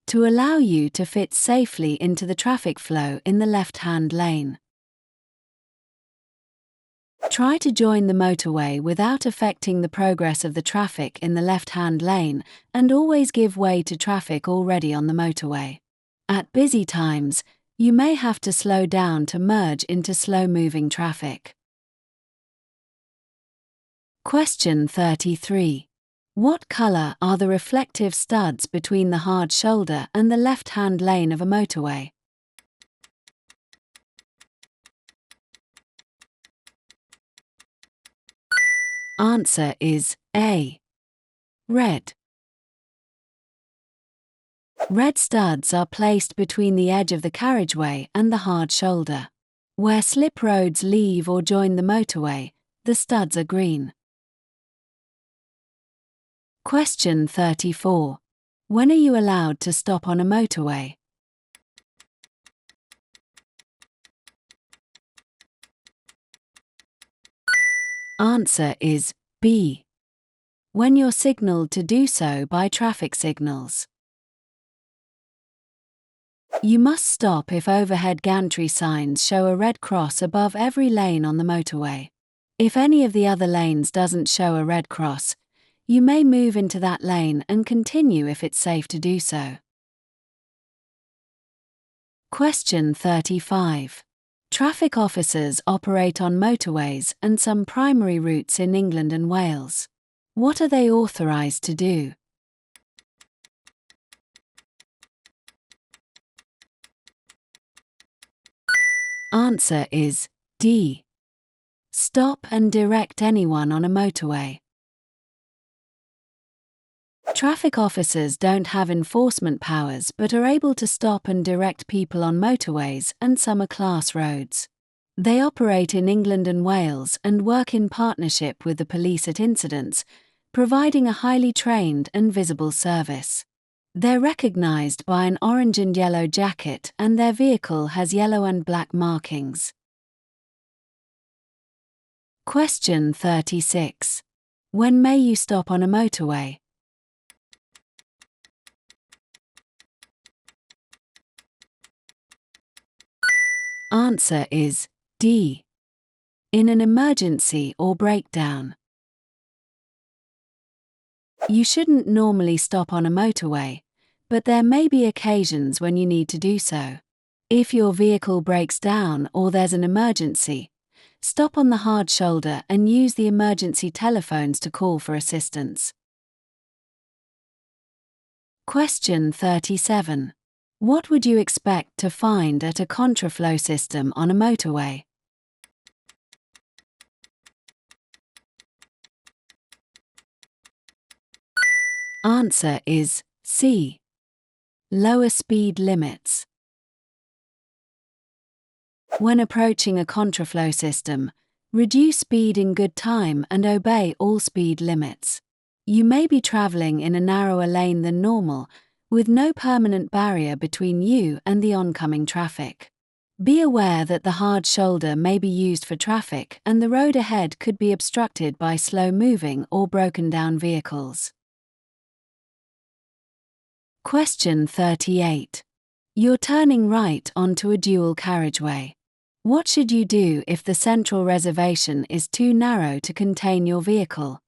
To allow you to fit safely into the traffic flow in the left-hand lane. Try to join the motorway without affecting the progress of the traffic in the left-hand lane, and always give way to traffic already on the motorway. At busy times, you may have to slow down to merge into slow-moving traffic. Question 33. What color are the reflective studs between the hard shoulder and the left-hand lane of a motorway? Answer is A. Red. Red studs are placed between the edge of the carriageway and the hard shoulder. Where slip roads leave or join the motorway, the studs are green. Question 34. When are you allowed to stop on a motorway? Answer is B. When you're signaled to do so by traffic signals. You must stop if overhead gantry signs show a red cross above every lane on the motorway. If any of the other lanes doesn't show a red cross, you may move into that lane and continue if it's safe to do so. Question 35. Traffic officers operate on motorways and some primary routes in England and Wales. What are they authorised to do? Answer is D. Stop and direct anyone on a motorway. Traffic officers don't have enforcement powers but are able to stop and direct people on motorways and summer class roads. They operate in England and Wales and work in partnership with the police at incidents, providing a highly trained and visible service. They're recognised by an orange and yellow jacket and their vehicle has yellow and black markings. Question 36. When may you stop on a motorway? Answer is D. In an emergency or breakdown. You shouldn't normally stop on a motorway, but there may be occasions when you need to do so. If your vehicle breaks down or there's an emergency, stop on the hard shoulder and use the emergency telephones to call for assistance. Question 37. What would you expect to find at a contraflow system on a motorway? Answer is C. Lower speed limits. When approaching a contraflow system, reduce speed in good time and obey all speed limits. You may be traveling in a narrower lane than normal, with no permanent barrier between you and the oncoming traffic. Be aware that the hard shoulder may be used for traffic and the road ahead could be obstructed by slow-moving or broken-down vehicles. Question 38. You're turning right onto a dual carriageway. What should you do if the central reservation is too narrow to contain your vehicle?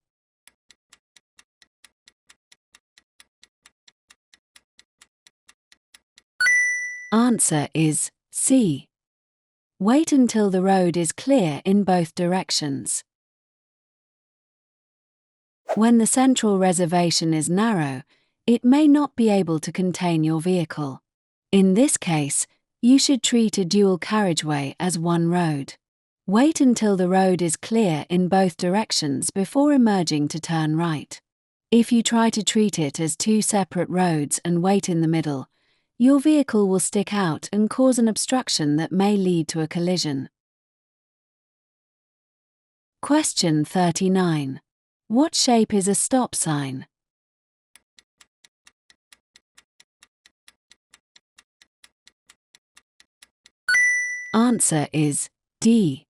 Answer is C. Wait until the road is clear in both directions. When the central reservation is narrow, it may not be able to contain your vehicle. In this case, you should treat a dual carriageway as one road. Wait until the road is clear in both directions before emerging to turn right. If you try to treat it as two separate roads and wait in the middle, your vehicle will stick out and cause an obstruction that may lead to a collision. Question 39. What shape is a stop sign? Answer is D.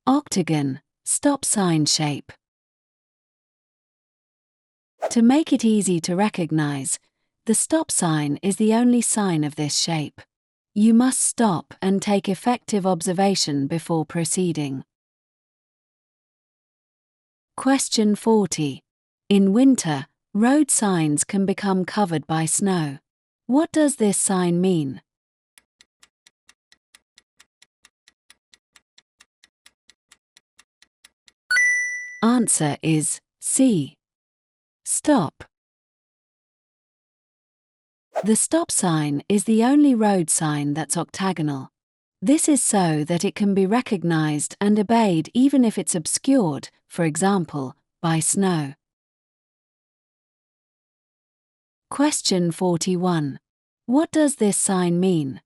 Octagon, stop sign shape. To make it easy to recognize, the stop sign is the only sign of this shape. You must stop and take effective observation before proceeding. Question 40. In winter, road signs can become covered by snow. What does this sign mean? Answer is C. Stop. The stop sign is the only road sign that's octagonal. This is so that it can be recognized and obeyed even if it's obscured, for example, by snow. Question 41. What does this sign mean?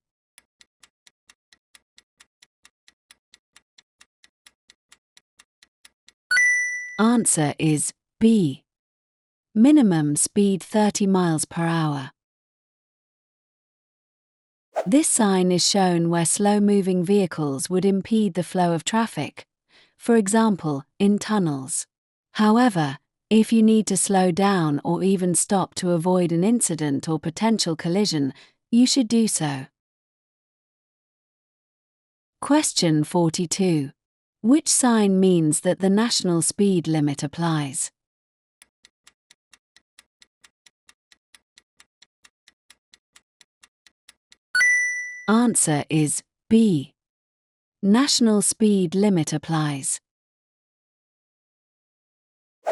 Answer is B. Minimum speed 30 miles per hour. This sign is shown where slow-moving vehicles would impede the flow of traffic, for example, in tunnels. However, if you need to slow down or even stop to avoid an incident or potential collision, you should do so. Question 42. Which sign means that the national speed limit applies? Answer is B. National speed limit applies.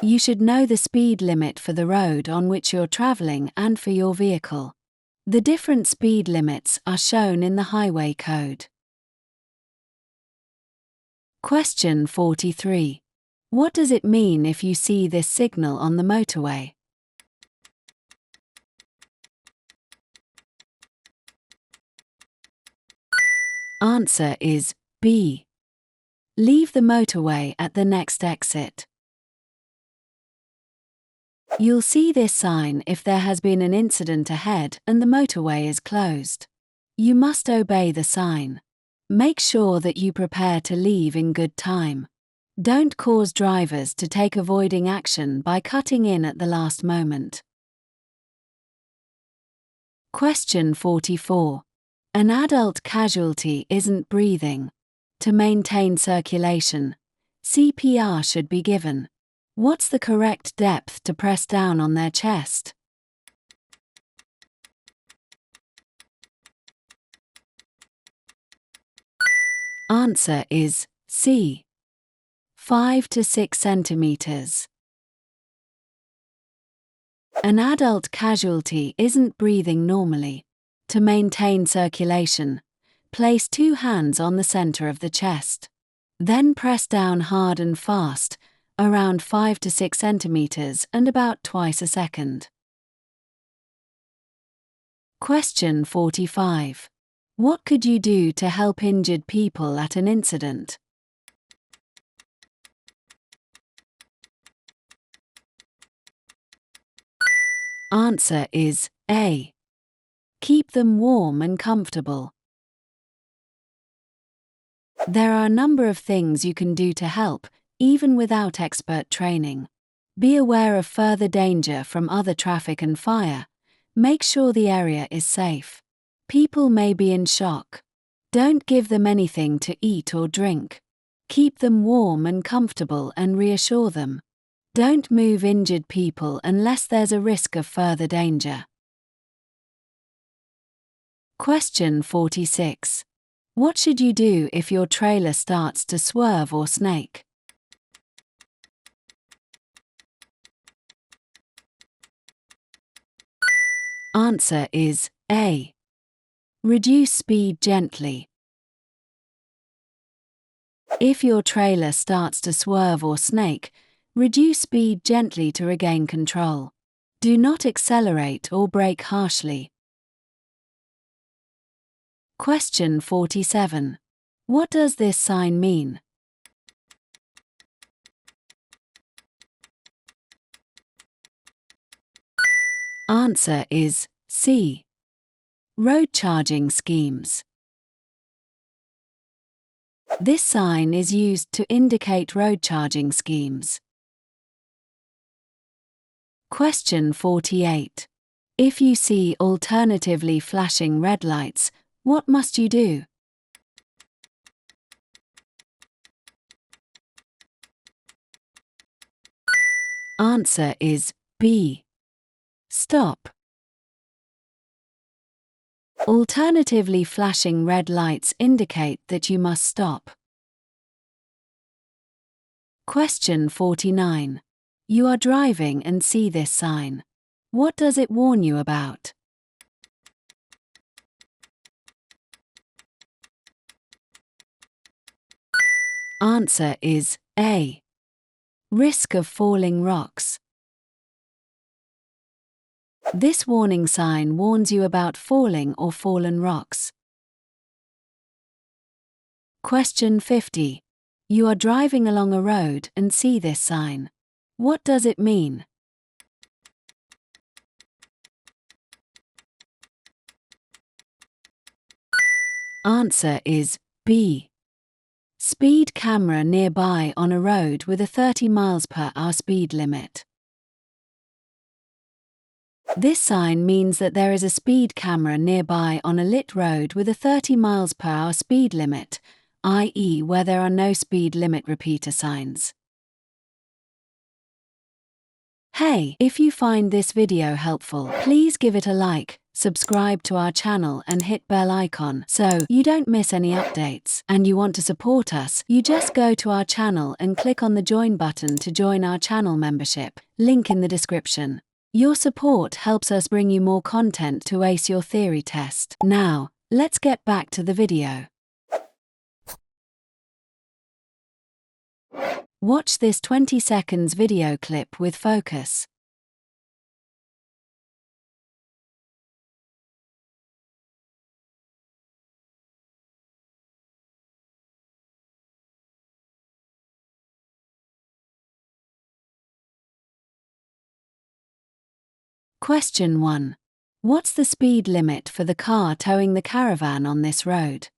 You should know the speed limit for the road on which you're traveling and for your vehicle. The different speed limits are shown in the highway code. Question 43. What does it mean if you see this signal on the motorway? Answer is B. Leave the motorway at the next exit. You'll see this sign if there has been an incident ahead and the motorway is closed. You must obey the sign. Make sure that you prepare to leave in good time. Don't cause drivers to take avoiding action by cutting in at the last moment. Question 44. An adult casualty isn't breathing. To maintain circulation, CPR should be given. What's the correct depth to press down on their chest? Answer is C. 5 to 6 centimeters. An adult casualty isn't breathing normally. To maintain circulation, place 2 hands on the center of the chest. Then press down hard and fast, around 5 to 6 centimeters and about twice a second. Question 45. What could you do to help injured people at an incident? Answer is A. Keep them warm and comfortable. There are a number of things you can do to help, even without expert training. Be aware of further danger from other traffic and fire. Make sure the area is safe. People may be in shock. Don't give them anything to eat or drink. Keep them warm and comfortable and reassure them. Don't move injured people unless there's a risk of further danger. Question 46. What should you do if your trailer starts to swerve or snake? Answer is A. Reduce speed gently. If your trailer starts to swerve or snake, reduce speed gently to regain control. Do not accelerate or brake harshly. Question 47. What does this sign mean? Answer is C. Road charging schemes. This sign is used to indicate road charging schemes. Question 48. If you see alternatively flashing red lights, what must you do? Answer is B. Stop. Alternatively flashing red lights indicate that you must stop. Question 49. You are driving and see this sign. What does it warn you about? Answer is A. Risk of falling rocks. This warning sign warns you about falling or fallen rocks. Question 50. You are driving along a road and see this sign. What does it mean? Answer is B. Speed camera nearby on a road with a 30 mph speed limit. This sign means that there is a speed camera nearby on a lit road with a 30 mph speed limit, i.e., where there are no speed limit repeater signs. Hey, if you find this video helpful, please give it a like, subscribe to our channel and hit bell icon so you don't miss any updates. And you want to support us, you just go to our channel and click on the join button to join our channel membership, link in the description. Your support helps us bring you more content to ace your theory test. Now, let's get back to the video. Watch this 20 seconds video clip with focus. Question 1. What's the speed limit for the car towing the caravan on this road?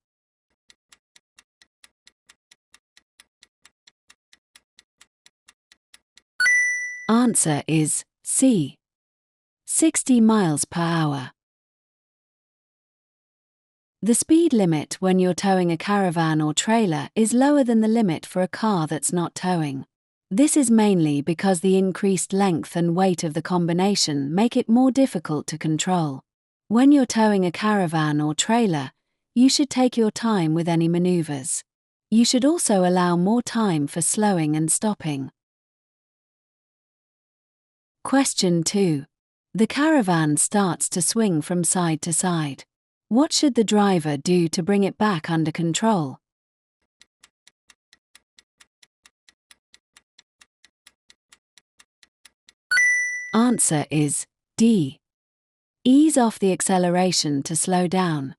Answer is C. 60 miles per hour. The speed limit when you're towing a caravan or trailer is lower than the limit for a car that's not towing. This is mainly because the increased length and weight of the combination make it more difficult to control. When you're towing a caravan or trailer, you should take your time with any maneuvers. You should also allow more time for slowing and stopping. Question 2. The caravan starts to swing from side to side. What should the driver do to bring it back under control? Answer is D. Ease off the acceleration to slow down.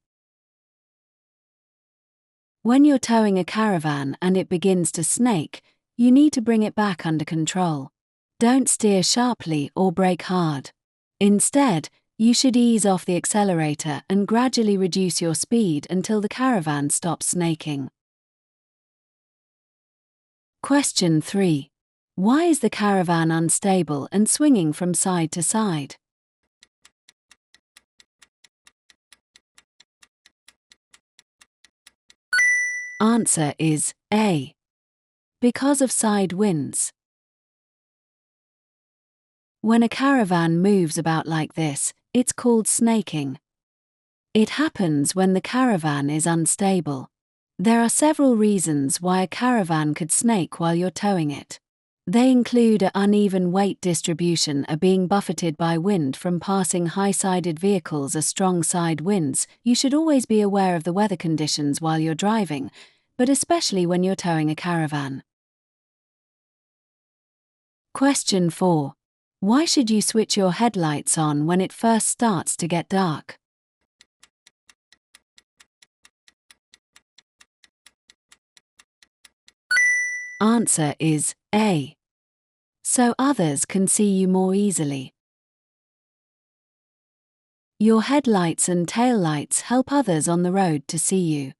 When you're towing a caravan and it begins to snake, you need to bring it back under control. Don't steer sharply or brake hard. Instead, you should ease off the accelerator and gradually reduce your speed until the caravan stops snaking. Question 3. Why is the caravan unstable and swinging from side to side? Answer is A. Because of side winds. When a caravan moves about like this, it's called snaking. It happens when the caravan is unstable. There are several reasons why a caravan could snake while you're towing it. They include an uneven weight distribution, a being buffeted by wind from passing high-sided vehicles, a strong side winds. You should always be aware of the weather conditions while you're driving, but especially when you're towing a caravan. Question 4. Why should you switch your headlights on when it first starts to get dark? Answer is A. So others can see you more easily. Your headlights and taillights help others on the road to see you.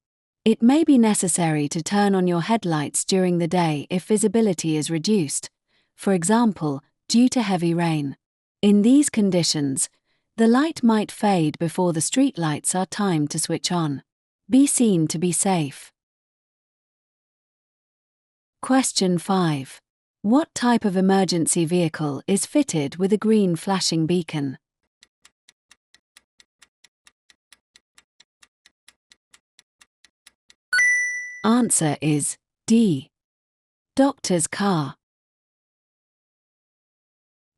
It may be necessary to turn on your headlights during the day if visibility is reduced, for example, due to heavy rain. In these conditions, the light might fade before the streetlights are timed to switch on. Be seen to be safe. Question 5. What type of emergency vehicle is fitted with a green flashing beacon? Answer is D. Doctor's car.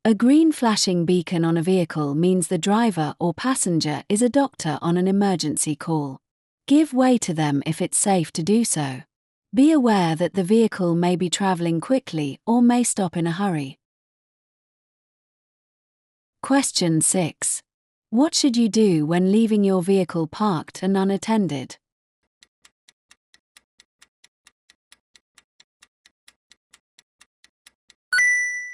A green flashing beacon on a vehicle means the driver or passenger is a doctor on an emergency call. Give way to them if it's safe to do so. Be aware that the vehicle may be traveling quickly or may stop in a hurry. Question 6. What should you do when leaving your vehicle parked and unattended?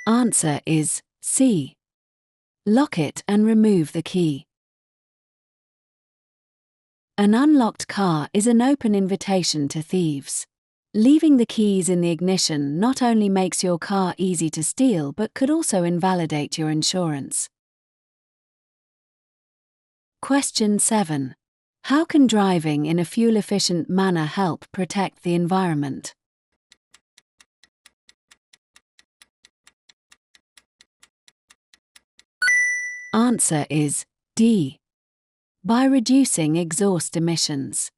Answer is C. Lock it and remove the key. An unlocked car is an open invitation to thieves. Leaving the keys in the ignition not only makes your car easy to steal but could also invalidate your insurance. Question 7. How can driving in a fuel-efficient manner help protect the environment? Answer is D. By reducing exhaust emissions.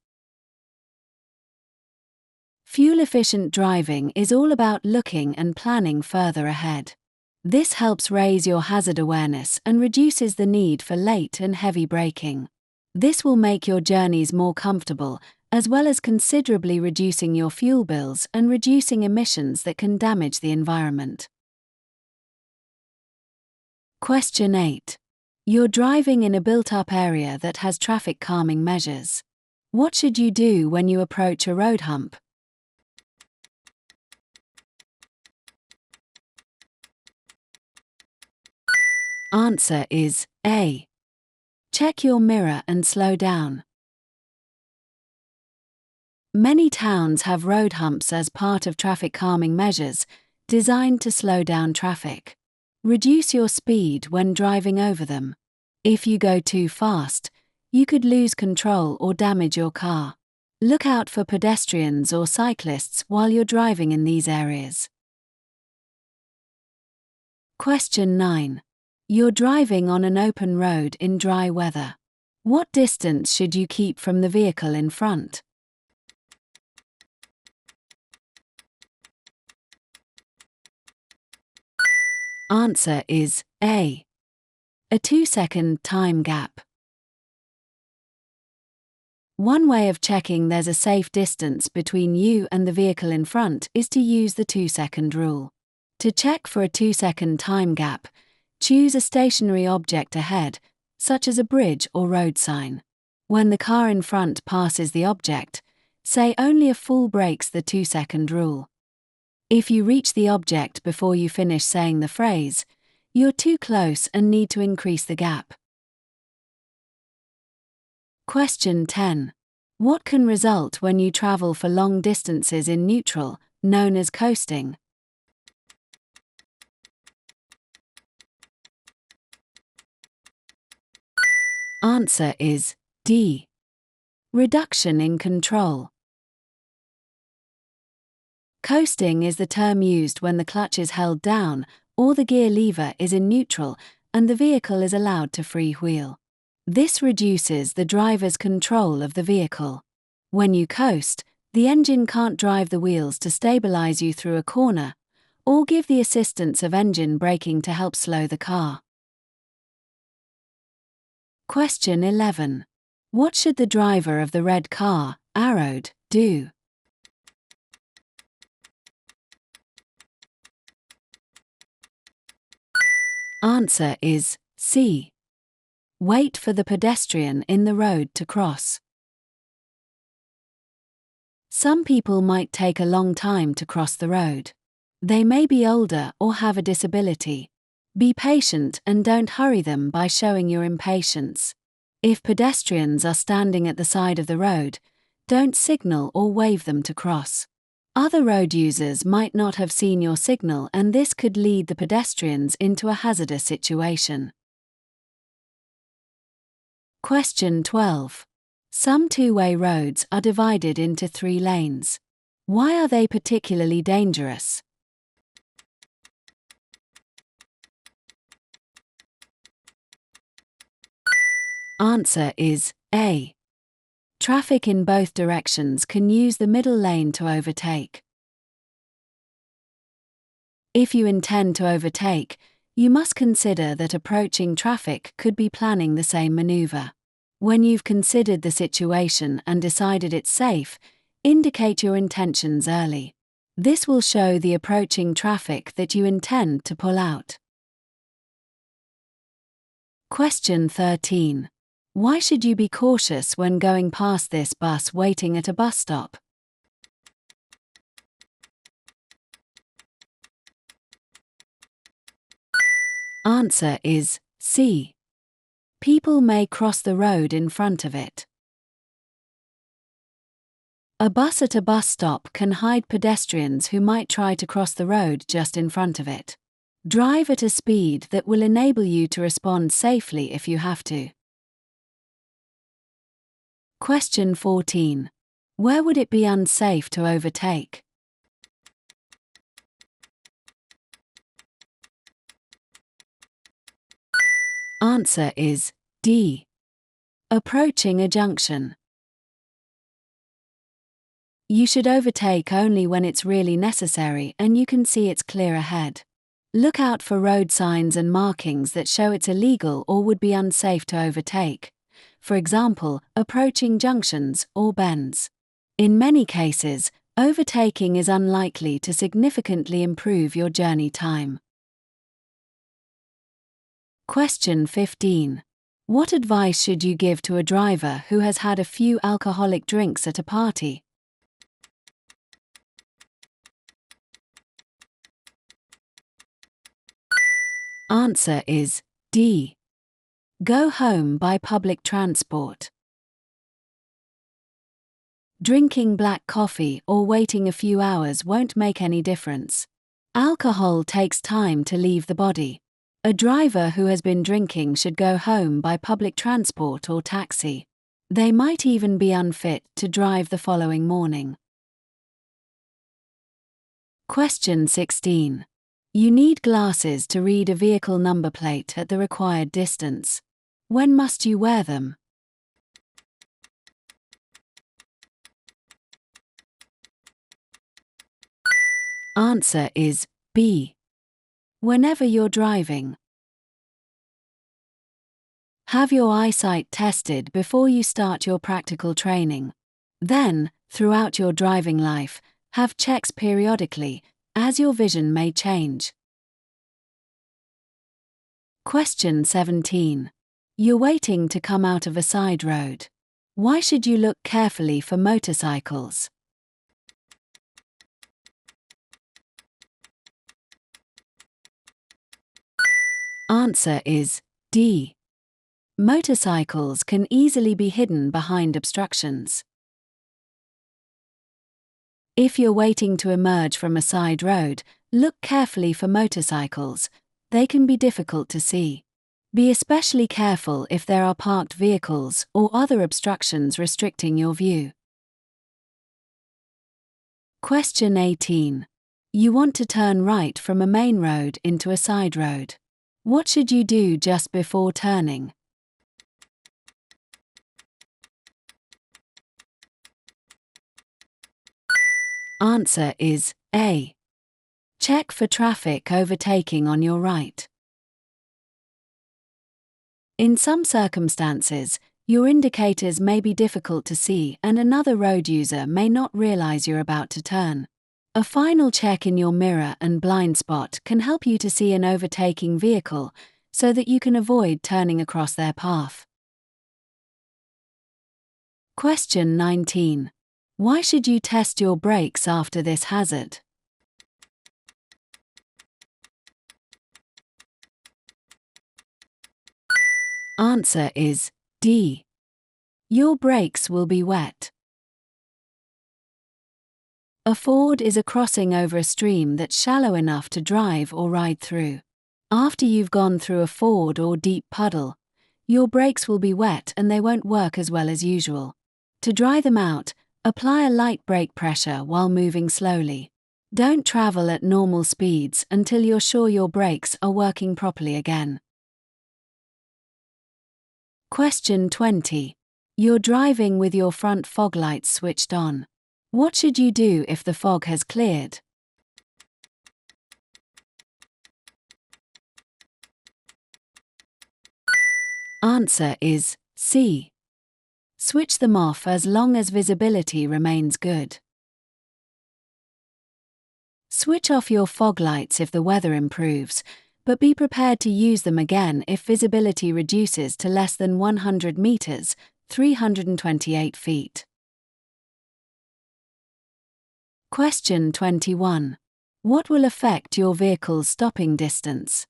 Fuel-efficient driving is all about looking and planning further ahead. This helps raise your hazard awareness and reduces the need for late and heavy braking. This will make your journeys more comfortable, as well as considerably reducing your fuel bills and reducing emissions that can damage the environment. Question 8. You're driving in a built-up area that has traffic calming measures. What should you do when you approach a road hump? Answer is A. Check your mirror and slow down. Many towns have road humps as part of traffic calming measures designed to slow down traffic. Reduce your speed when driving over them. If you go too fast, you could lose control or damage your car. Look out for pedestrians or cyclists while you're driving in these areas. Question 9. You're driving on an open road in dry weather. What distance should you keep from the vehicle in front? Answer is A. A 2-second time gap. One way of checking there's a safe distance between you and the vehicle in front is to use the 2-second rule. To check for a 2-second time gap, choose a stationary object ahead, such as a bridge or road sign. When the car in front passes the object, say only a fool breaks the 2-second rule. If you reach the object before you finish saying the phrase, you're too close and need to increase the gap. Question 10. What can result when you travel for long distances in neutral, known as coasting? Answer is D. Reduction in control. Coasting is the term used when the clutch is held down or the gear lever is in neutral and the vehicle is allowed to freewheel. This reduces the driver's control of the vehicle. When you coast, the engine can't drive the wheels to stabilize you through a corner or give the assistance of engine braking to help slow the car. Question 11. What should the driver of the red car, arrowed, do? Answer is C. Wait for the pedestrian in the road to cross. Some people might take a long time to cross the road. They may be older or have a disability. Be patient and don't hurry them by showing your impatience. If pedestrians are standing at the side of the road, don't signal or wave them to cross. Other road users might not have seen your signal and this could lead the pedestrians into a hazardous situation. Question 12. Some two-way roads are divided into 3 lanes. Why are they particularly dangerous? Answer is A. Traffic in both directions can use the middle lane to overtake. If you intend to overtake, you must consider that approaching traffic could be planning the same maneuver. When you've considered the situation and decided it's safe, indicate your intentions early. This will show the approaching traffic that you intend to pull out. Question 13. Why should you be cautious when going past this bus waiting at a bus stop? Answer is C. People may cross the road in front of it. A bus at a bus stop can hide pedestrians who might try to cross the road just in front of it. Drive at a speed that will enable you to respond safely if you have to. Question 14. Where would it be unsafe to overtake? Answer is D. Approaching a junction. You should overtake only when it's really necessary and you can see it's clear ahead. Look out for road signs and markings that show it's illegal or would be unsafe to overtake. For example, approaching junctions or bends. In many cases, overtaking is unlikely to significantly improve your journey time. Question 15. What advice should you give to a driver who has had a few alcoholic drinks at a party? Answer is D. Go home by public transport. Drinking black coffee or waiting a few hours won't make any difference. Alcohol takes time to leave the body. A driver who has been drinking should go home by public transport or taxi. They might even be unfit to drive the following morning. Question 16. You need glasses to read a vehicle number plate at the required distance. When must you wear them? Answer is B. Whenever you're driving. Have your eyesight tested before you start your practical training. Then, throughout your driving life, have checks periodically, as your vision may change. Question 17. You're waiting to come out of a side road. Why should you look carefully for motorcycles? Answer is D. Motorcycles can easily be hidden behind obstructions. If you're waiting to emerge from a side road, look carefully for motorcycles. They can be difficult to see. Be especially careful if there are parked vehicles or other obstructions restricting your view. Question 18. You want to turn right from a main road into a side road. What should you do just before turning? Answer is A. Check for traffic overtaking on your right. In some circumstances, your indicators may be difficult to see and another road user may not realize you're about to turn. A final check in your mirror and blind spot can help you to see an overtaking vehicle so that you can avoid turning across their path. Question 19. Why should you test your brakes after this hazard? Answer is D. Your brakes will be wet. A ford is a crossing over a stream that's shallow enough to drive or ride through. After you've gone through a ford or deep puddle, your brakes will be wet and they won't work as well as usual. To dry them out, apply a light brake pressure while moving slowly. Don't travel at normal speeds until you're sure your brakes are working properly again. Question 20. You're driving with your front fog lights switched on. What should you do if the fog has cleared? Answer is C. Switch them off as long as visibility remains good. Switch off your fog lights if the weather improves, but be prepared to use them again if visibility reduces to less than 100 meters, 328 feet. Question 21. What will affect your vehicle's stopping distance?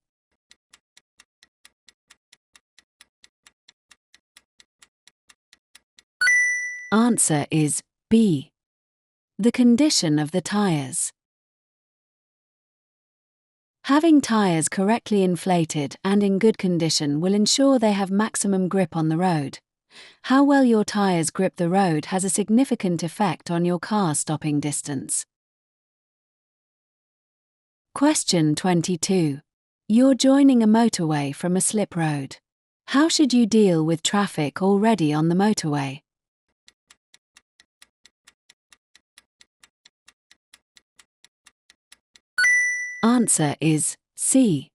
Answer is B. The condition of the tires. Having tires correctly inflated and in good condition will ensure they have maximum grip on the road. How well your tires grip the road has a significant effect on your car's stopping distance. Question 22. You're joining a motorway from a slip road. How should you deal with traffic already on the motorway? Answer is C.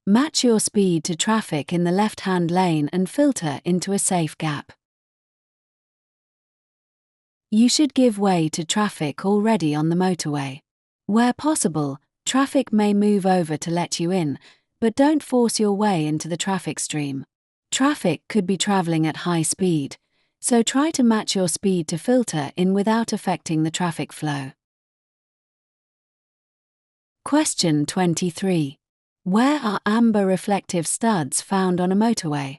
Match your speed to traffic in the left-hand lane and filter into a safe gap. You should give way to traffic already on the motorway. Where possible, traffic may move over to let you in, but don't force your way into the traffic stream. Traffic could be traveling at high speed, so try to match your speed to filter in without affecting the traffic flow. Question 23. Where are amber reflective studs found on a motorway?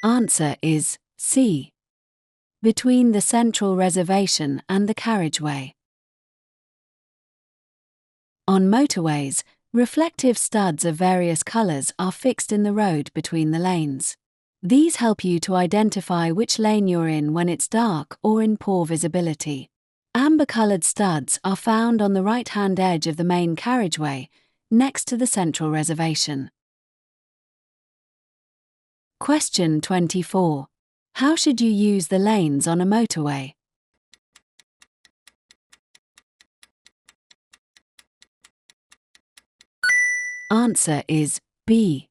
Answer is C. Between the central reservation and the carriageway. On motorways, reflective studs of various colors are fixed in the road between the lanes. These help you to identify which lane you're in when it's dark or in poor visibility. Amber-colored studs are found on the right-hand edge of the main carriageway, next to the central reservation. Question 24. How should you use the lanes on a motorway? Answer is B.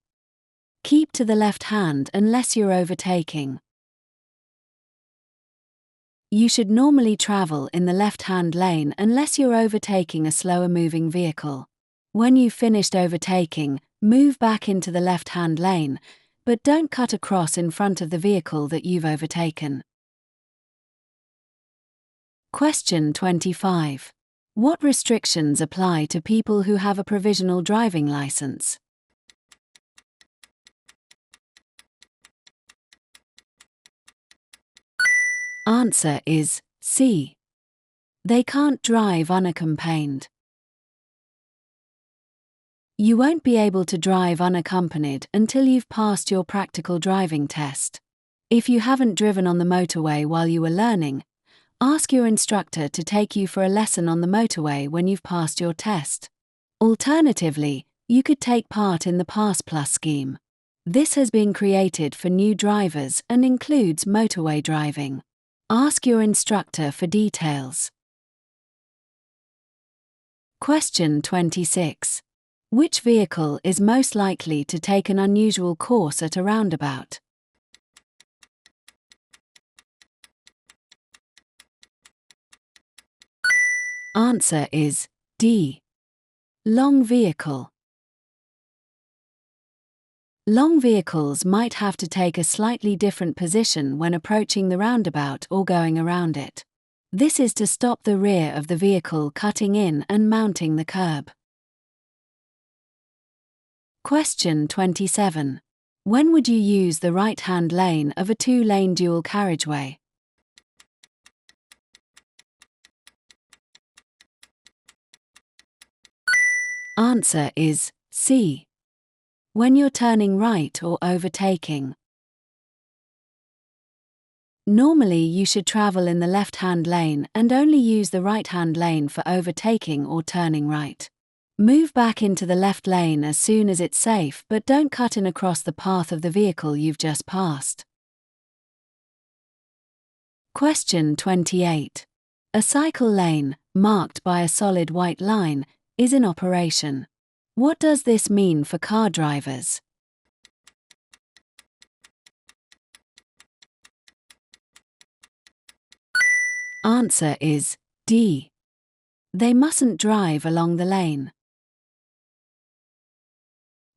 Keep to the left hand unless you're overtaking. You should normally travel in the left-hand lane unless you're overtaking a slower-moving vehicle. When you've finished overtaking, move back into the left-hand lane, but don't cut across in front of the vehicle that you've overtaken. Question 25. What restrictions apply to people who have a provisional driving license? Answer is C. They can't drive unaccompanied. You won't be able to drive unaccompanied until you've passed your practical driving test. If you haven't driven on the motorway while you were learning, ask your instructor to take you for a lesson on the motorway when you've passed your test. Alternatively, you could take part in the Pass Plus scheme. This has been created for new drivers and includes motorway driving. Ask your instructor for details. Question 26. Which vehicle is most likely to take an unusual course at a roundabout? Answer is D. Long vehicle. Long vehicles might have to take a slightly different position when approaching the roundabout or going around it. This is to stop the rear of the vehicle cutting in and mounting the curb. Question 27. When would you use the right-hand lane of a two-lane dual carriageway? Answer is C. When you're turning right or overtaking. Normally you should travel in the left-hand lane and only use the right-hand lane for overtaking or turning right. Move back into the left lane as soon as it's safe, but don't cut in across the path of the vehicle you've just passed. Question 28. A cycle lane, marked by a solid white line, is in operation. What does this mean for car drivers? Answer is D. They mustn't drive along the lane.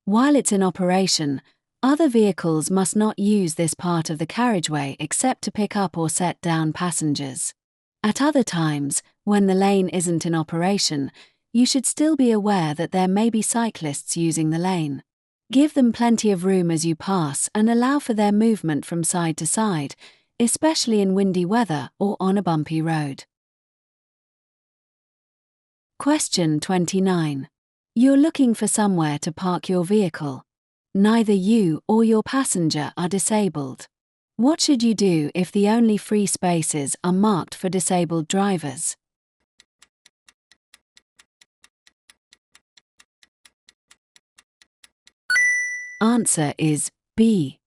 While it's in operation, other vehicles must not use this part of the carriageway except to pick up or set down passengers. At other times, when the lane isn't in operation, you should still be aware that there may be cyclists using the lane. Give them plenty of room as you pass and allow for their movement from side to side, especially in windy weather or on a bumpy road. Question 29. You're looking for somewhere to park your vehicle. Neither you or your passenger are disabled. What should you do if the only free spaces are marked for disabled drivers? Answer is B.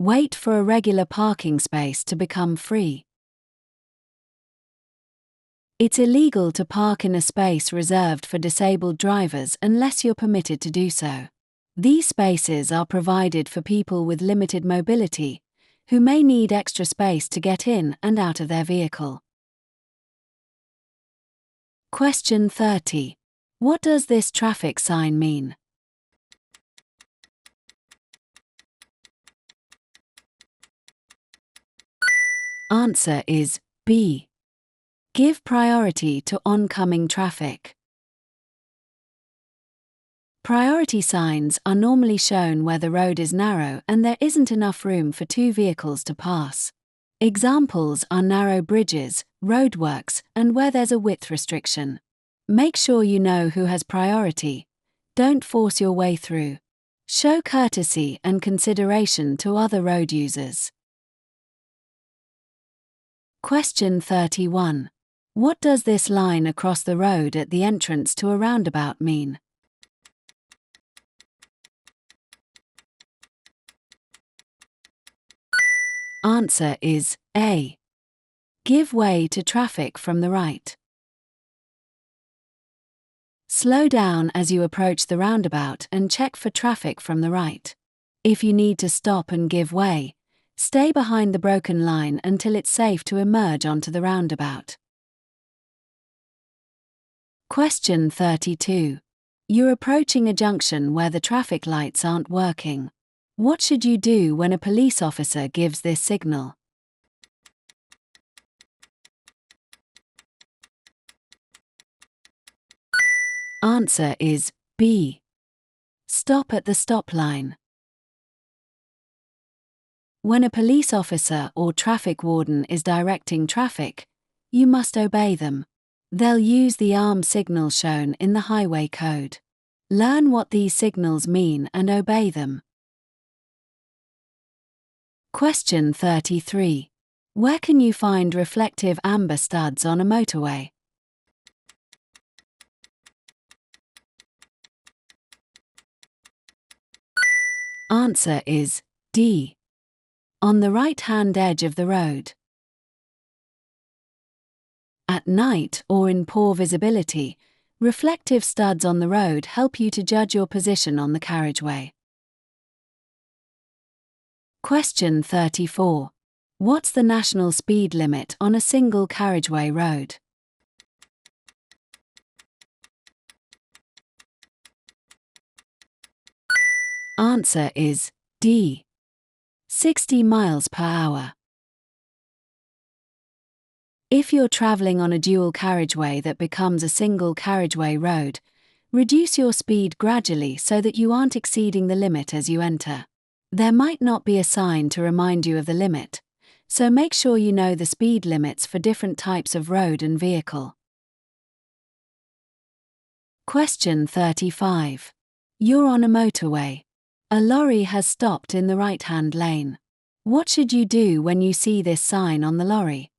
Wait for a regular parking space to become free. It's illegal to park in a space reserved for disabled drivers unless you're permitted to do so. These spaces are provided for people with limited mobility, who may need extra space to get in and out of their vehicle. Question 30. What does this traffic sign mean? Answer is B. Give priority to oncoming traffic. Priority signs are normally shown where the road is narrow and there isn't enough room for two vehicles to pass. Examples are narrow bridges, roadworks, and where there's a width restriction. Make sure you know who has priority. Don't force your way through. Show courtesy and consideration to other road users. Question 31. What does this line across the road at the entrance to a roundabout mean? Answer is A. Give way to traffic from the right. Slow down as you approach the roundabout and check for traffic from the right. If you need to stop and give way, stay behind the broken line until it's safe to emerge onto the roundabout. Question 32. You're approaching a junction where the traffic lights aren't working. What should you do when a police officer gives this signal? Answer is B. Stop at the stop line. When a police officer or traffic warden is directing traffic, you must obey them. They'll use the arm signal shown in the highway code. Learn what these signals mean and obey them. Question 33. Where can you find reflective amber studs on a motorway? Answer is D. On the right-hand edge of the road. At night or in poor visibility, reflective studs on the road help you to judge your position on the carriageway. Question 34. What's the national speed limit on a single carriageway road? Answer is D. 60 miles per hour. If you're traveling on a dual carriageway that becomes a single carriageway road, reduce your speed gradually so that you aren't exceeding the limit as you enter. There might not be a sign to remind you of the limit, so make sure you know the speed limits for different types of road and vehicle. Question 35. You're on a motorway. A lorry has stopped in the right-hand lane. What should you do when you see this sign on the lorry?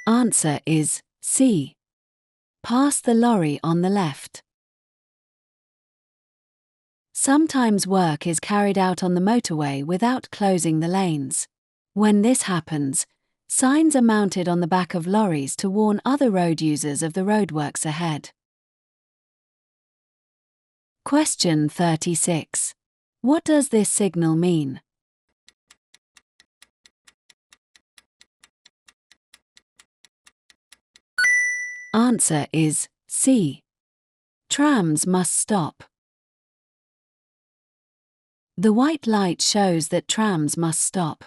Answer is C. Pass the lorry on the left. Sometimes work is carried out on the motorway without closing the lanes. When this happens, signs are mounted on the back of lorries to warn other road users of the roadworks ahead. Question 36. What does this signal mean? Answer is C. Trams must stop. The white light shows that trams must stop.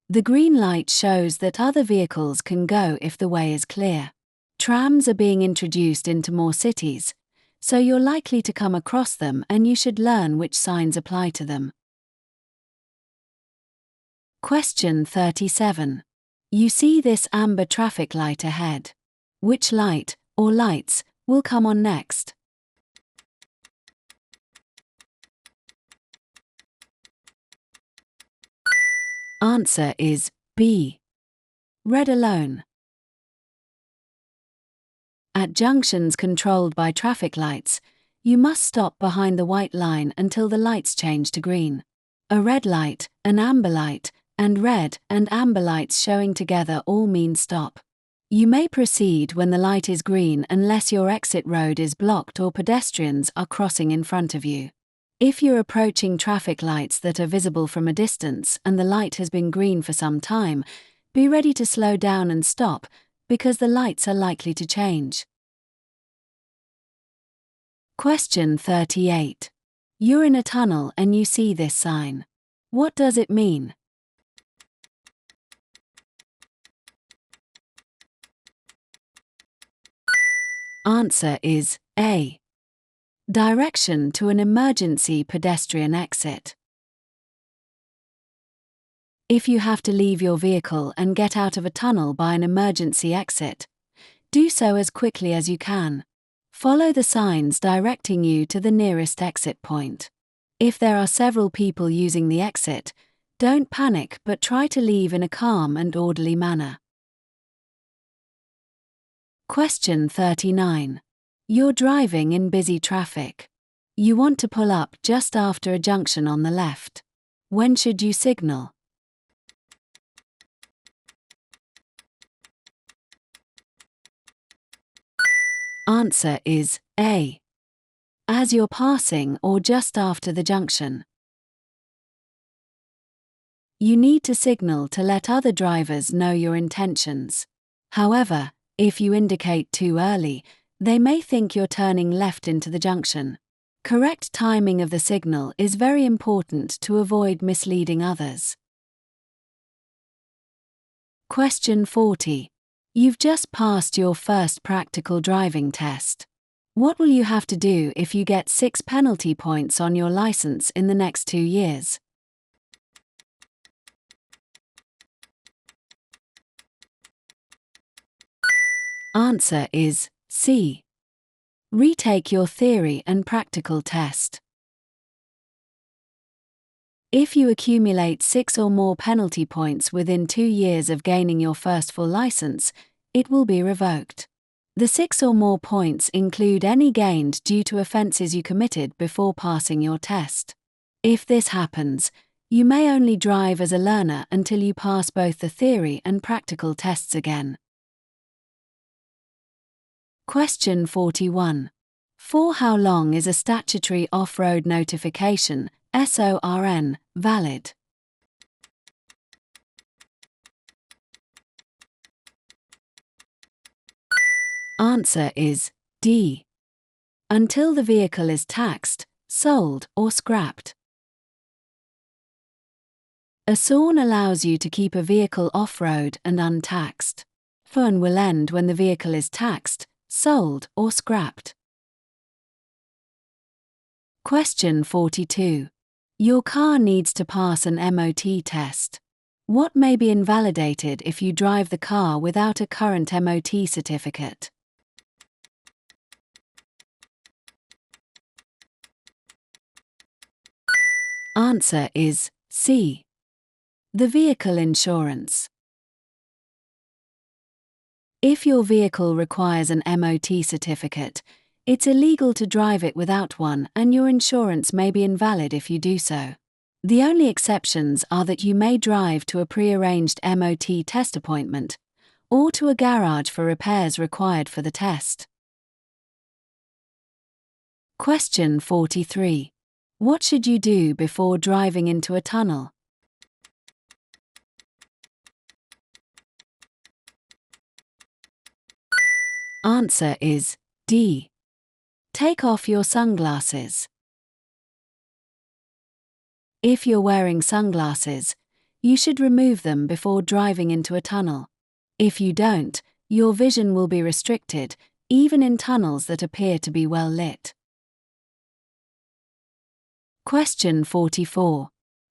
The green light shows that other vehicles can go if the way is clear. Trams are being introduced into more cities, so you're likely to come across them and you should learn which signs apply to them. Question 37. You see this amber traffic light ahead. Which light, or lights, will come on next? Answer is B. Red alone. At junctions controlled by traffic lights, you must stop behind the white line until the lights change to green. A red light, an amber light, and red and amber lights showing together all mean stop. You may proceed when the light is green unless your exit road is blocked or pedestrians are crossing in front of you. If you're approaching traffic lights that are visible from a distance and the light has been green for some time, be ready to slow down and stop, because the lights are likely to change. Question 38. You're in a tunnel and you see this sign. What does it mean? Answer is A. Direction to an emergency pedestrian exit. If you have to leave your vehicle and get out of a tunnel by an emergency exit, do so as quickly as you can. Follow the signs directing you to the nearest exit point. If there are several people using the exit, don't panic but try to leave in a calm and orderly manner. Question 39. You're driving in busy traffic. You want to pull up just after a junction on the left. When should you signal? Answer is A. As you're passing or just after the junction. You need to signal to let other drivers know your intentions. However, if you indicate too early, they may think you're turning left into the junction. Correct timing of the signal is very important to avoid misleading others. Question 40. You've just passed your first practical driving test. What will you have to do if you get 6 penalty points on your license in the next 2 years? Answer is C. Retake your theory and practical test. If you accumulate 6 or more penalty points within 2 years of gaining your first full license, it will be revoked. The 6 or more points include any gained due to offences you committed before passing your test. If this happens, you may only drive as a learner until you pass both the theory and practical tests again. Question 41. For how long is a statutory off-road notification, SORN, valid? Answer is D. Until the vehicle is taxed, sold, or scrapped. A SORN allows you to keep a vehicle off-road and untaxed. SORN will end when the vehicle is taxed, sold, or scrapped. Question 42. Your car needs to pass an MOT test. What may be invalidated if you drive the car without a current MOT certificate? Answer is C. The vehicle insurance. If your vehicle requires an MOT certificate, it's illegal to drive it without one, and your insurance may be invalid if you do so. The only exceptions are that you may drive to a pre-arranged MOT test appointment, or to a garage for repairs required for the test. Question 43. What should you do before driving into a tunnel? Answer is D. Take off your sunglasses. If you're wearing sunglasses, you should remove them before driving into a tunnel. If you don't, your vision will be restricted, even in tunnels that appear to be well lit. Question 44.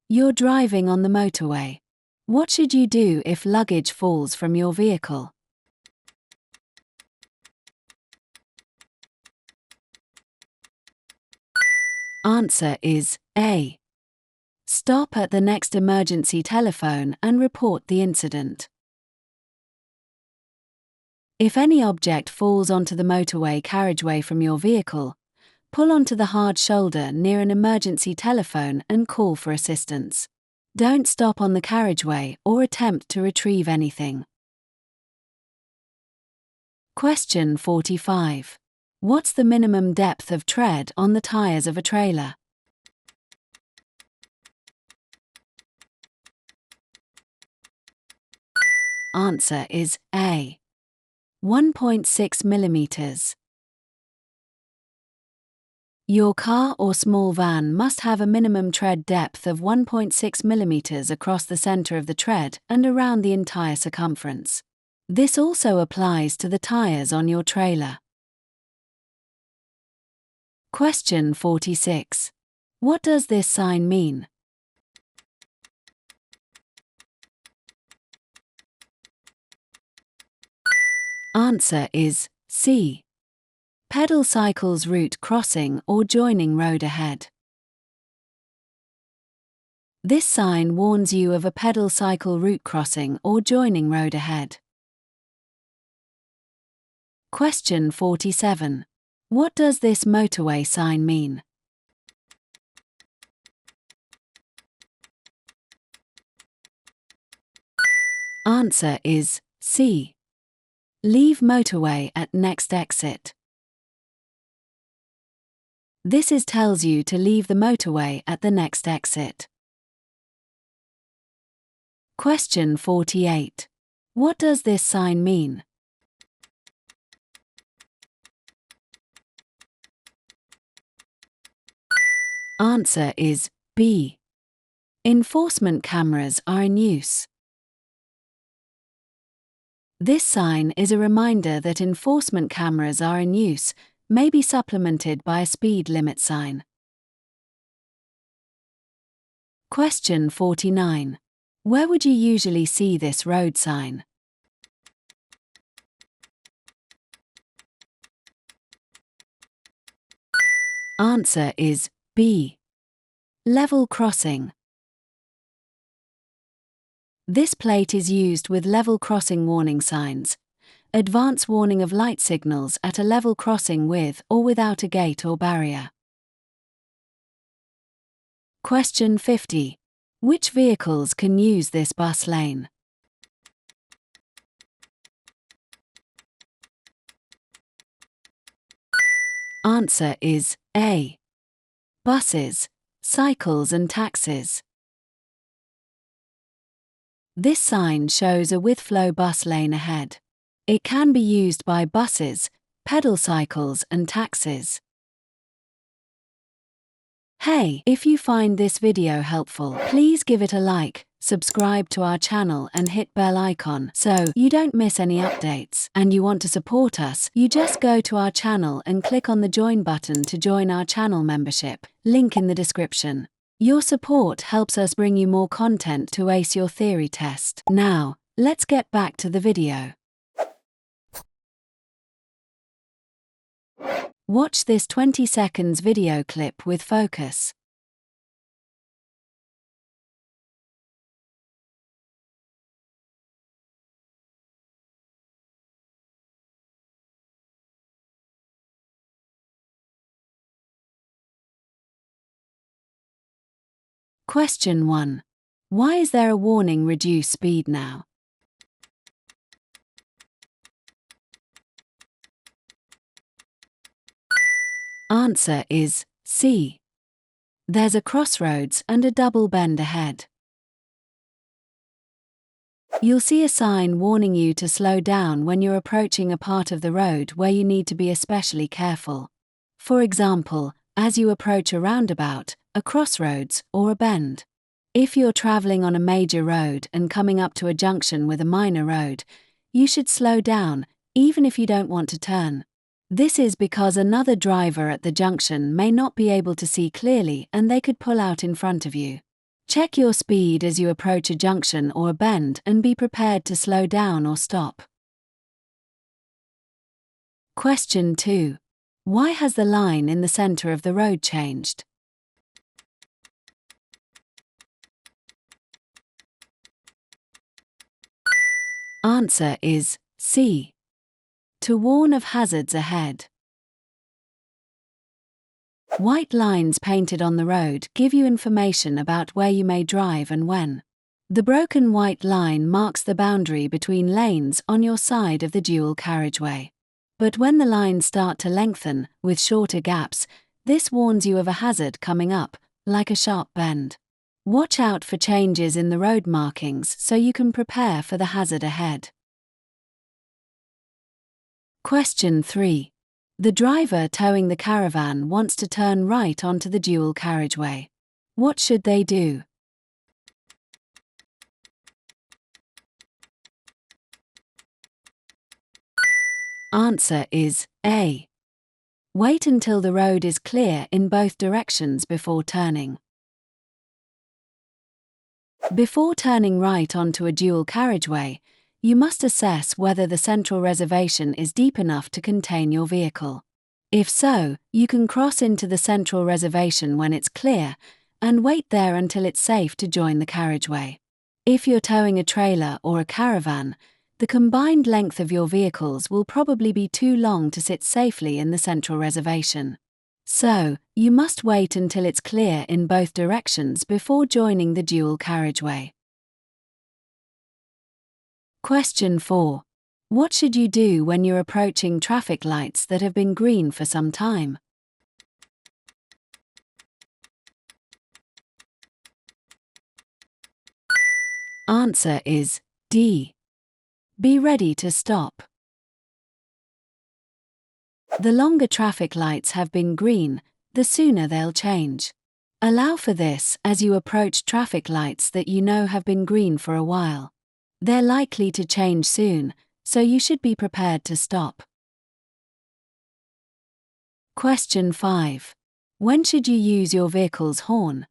You're driving on the motorway. What should you do if luggage falls from your vehicle? Answer is A. Stop at the next emergency telephone and report the incident. If any object falls onto the motorway carriageway from your vehicle, pull onto the hard shoulder near an emergency telephone and call for assistance. Don't stop on the carriageway or attempt to retrieve anything. Question 45. What's the minimum depth of tread on the tires of a trailer? Answer is A. 1.6 millimeters. Your car or small van must have a minimum tread depth of 1.6 millimeters across the center of the tread and around the entire circumference. This also applies to the tires on your trailer. Question 46. What does this sign mean? Answer is C. Pedal cycles route crossing or joining road ahead. This sign warns you of a pedal cycle route crossing or joining road ahead. Question 47. What does this motorway sign mean? Answer is C. Leave motorway at next exit. This tells you to leave the motorway at the next exit. Question 48. What does this sign mean? Answer is B. Enforcement cameras are in use. This sign is a reminder that enforcement cameras are in use, may be supplemented by a speed limit sign. Question 49. Where would you usually see this road sign? Answer is B. Level crossing. This plate is used with level crossing warning signs, advance warning of light signals at a level crossing with or without a gate or barrier. Question 50. Which vehicles can use this bus lane? Answer is A. Buses, cycles and taxis. This sign shows a with-flow bus lane ahead. It can be used by buses, pedal cycles and taxis. Hey, if you find this video helpful, please give it a like, subscribe to our channel and hit bell icon so you don't miss any updates. And you want to support us, you just go to our channel and click on the join button to join our channel membership, link in the description. Your support helps us bring you more content to ace your theory test. Now, let's get back to the video. Watch this 20 seconds video clip with focus. Question 1. Why is there a warning reduce speed now? Answer is C. There's a crossroads and a double bend ahead. You'll see a sign warning you to slow down when you're approaching a part of the road where you need to be especially careful. For example, as you approach a roundabout, a crossroads, or a bend. If you're traveling on a major road and coming up to a junction with a minor road, you should slow down, even if you don't want to turn. This is because another driver at the junction may not be able to see clearly and they could pull out in front of you. Check your speed as you approach a junction or a bend and be prepared to slow down or stop. Question 2. Why has the line in the center of the road changed? Answer is C. To warn of hazards ahead. White lines painted on the road give you information about where you may drive and when. The broken white line marks the boundary between lanes on your side of the dual carriageway. But when the lines start to lengthen, with shorter gaps, this warns you of a hazard coming up, like a sharp bend. Watch out for changes in the road markings so you can prepare for the hazard ahead. Question 3. The driver towing the caravan wants to turn right onto the dual carriageway. What should they do? Answer is A. Wait until the road is clear in both directions before turning. Before turning right onto a dual carriageway, you must assess whether the central reservation is deep enough to contain your vehicle. If so, you can cross into the central reservation when it's clear and wait there until it's safe to join the carriageway. If you're towing a trailer or a caravan, the combined length of your vehicles will probably be too long to sit safely in the central reservation. So, you must wait until it's clear in both directions before joining the dual carriageway. Question 4. What should you do when you're approaching traffic lights that have been green for some time? Answer is D. Be ready to stop. The longer traffic lights have been green, the sooner they'll change. Allow for this as you approach traffic lights that you know have been green for a while. They're likely to change soon, so you should be prepared to stop. Question 5. When should you use your vehicle's horn?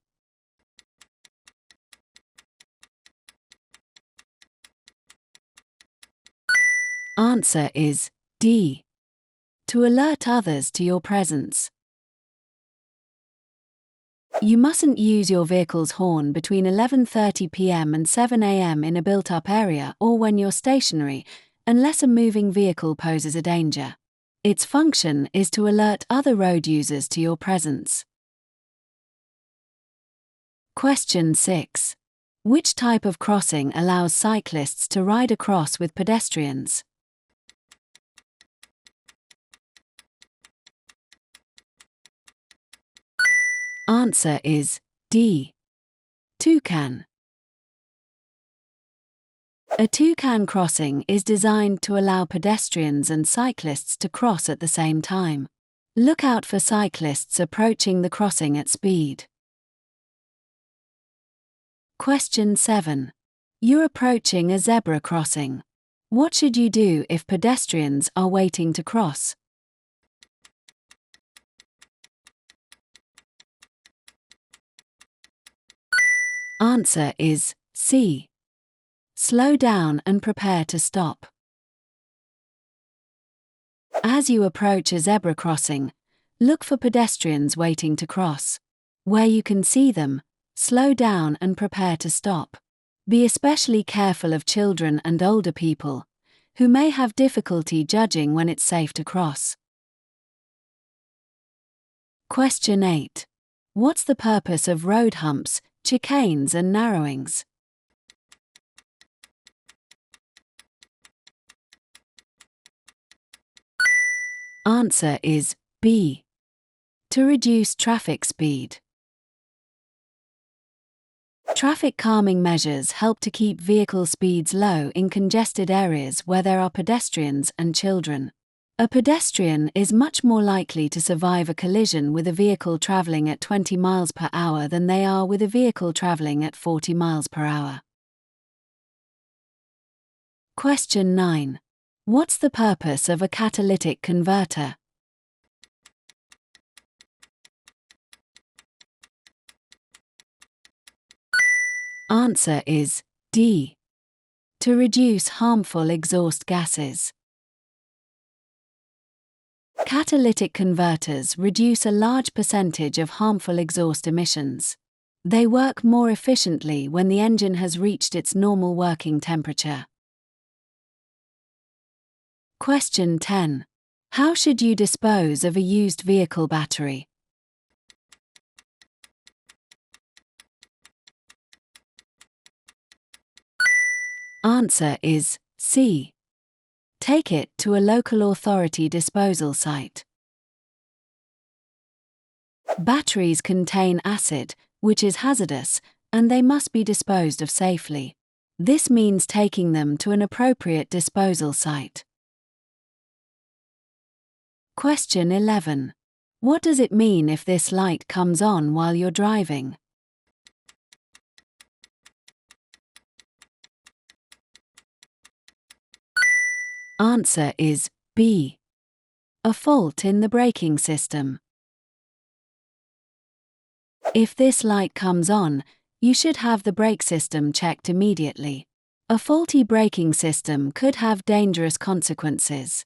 Answer is D. To alert others to your presence. You mustn't use your vehicle's horn between 11:30 p.m. and 7 a.m. in a built-up area or when you're stationary, unless a moving vehicle poses a danger. Its function is to alert other road users to your presence. Question 6. Which type of crossing allows cyclists to ride across with pedestrians? Answer is D. Toucan. A toucan crossing is designed to allow pedestrians and cyclists to cross at the same time. Look out for cyclists approaching the crossing at speed. Question 7. You're approaching a zebra crossing. What should you do if pedestrians are waiting to cross? Answer is C. Slow down and prepare to stop. As you approach a zebra crossing, look for pedestrians waiting to cross. Where you can see them, slow down and prepare to stop. Be especially careful of children and older people, who may have difficulty judging when it's safe to cross. Question 8. What's the purpose of road humps, chicanes and narrowings? Answer is B. To reduce traffic speed. Traffic calming measures help to keep vehicle speeds low in congested areas where there are pedestrians and children. A pedestrian is much more likely to survive a collision with a vehicle traveling at 20 miles per hour than they are with a vehicle traveling at 40 miles per hour. Question 9. What's the purpose of a catalytic converter? Answer is D. To reduce harmful exhaust gases. Catalytic converters reduce a large percentage of harmful exhaust emissions. They work more efficiently when the engine has reached its normal working temperature. Question 10. How should you dispose of a used vehicle battery? Answer is C. Take it to a local authority disposal site. Batteries contain acid, which is hazardous, and they must be disposed of safely. This means taking them to an appropriate disposal site. Question 11. What does it mean if this light comes on while you're driving? Answer is B. A fault in the braking system. If this light comes on, you should have the brake system checked immediately. A faulty braking system could have dangerous consequences.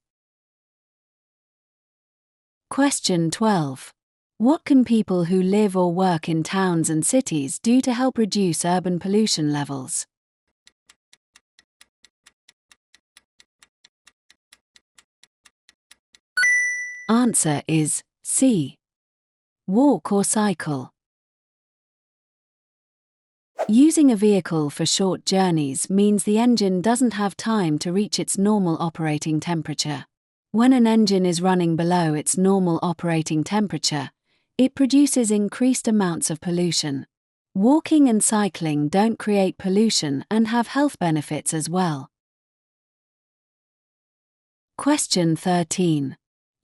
Question 12. What can people who live or work in towns and cities do to help reduce urban pollution levels? Answer is C. Walk or cycle. Using a vehicle for short journeys means the engine doesn't have time to reach its normal operating temperature. When an engine is running below its normal operating temperature, it produces increased amounts of pollution. Walking and cycling don't create pollution and have health benefits as well. Question 13.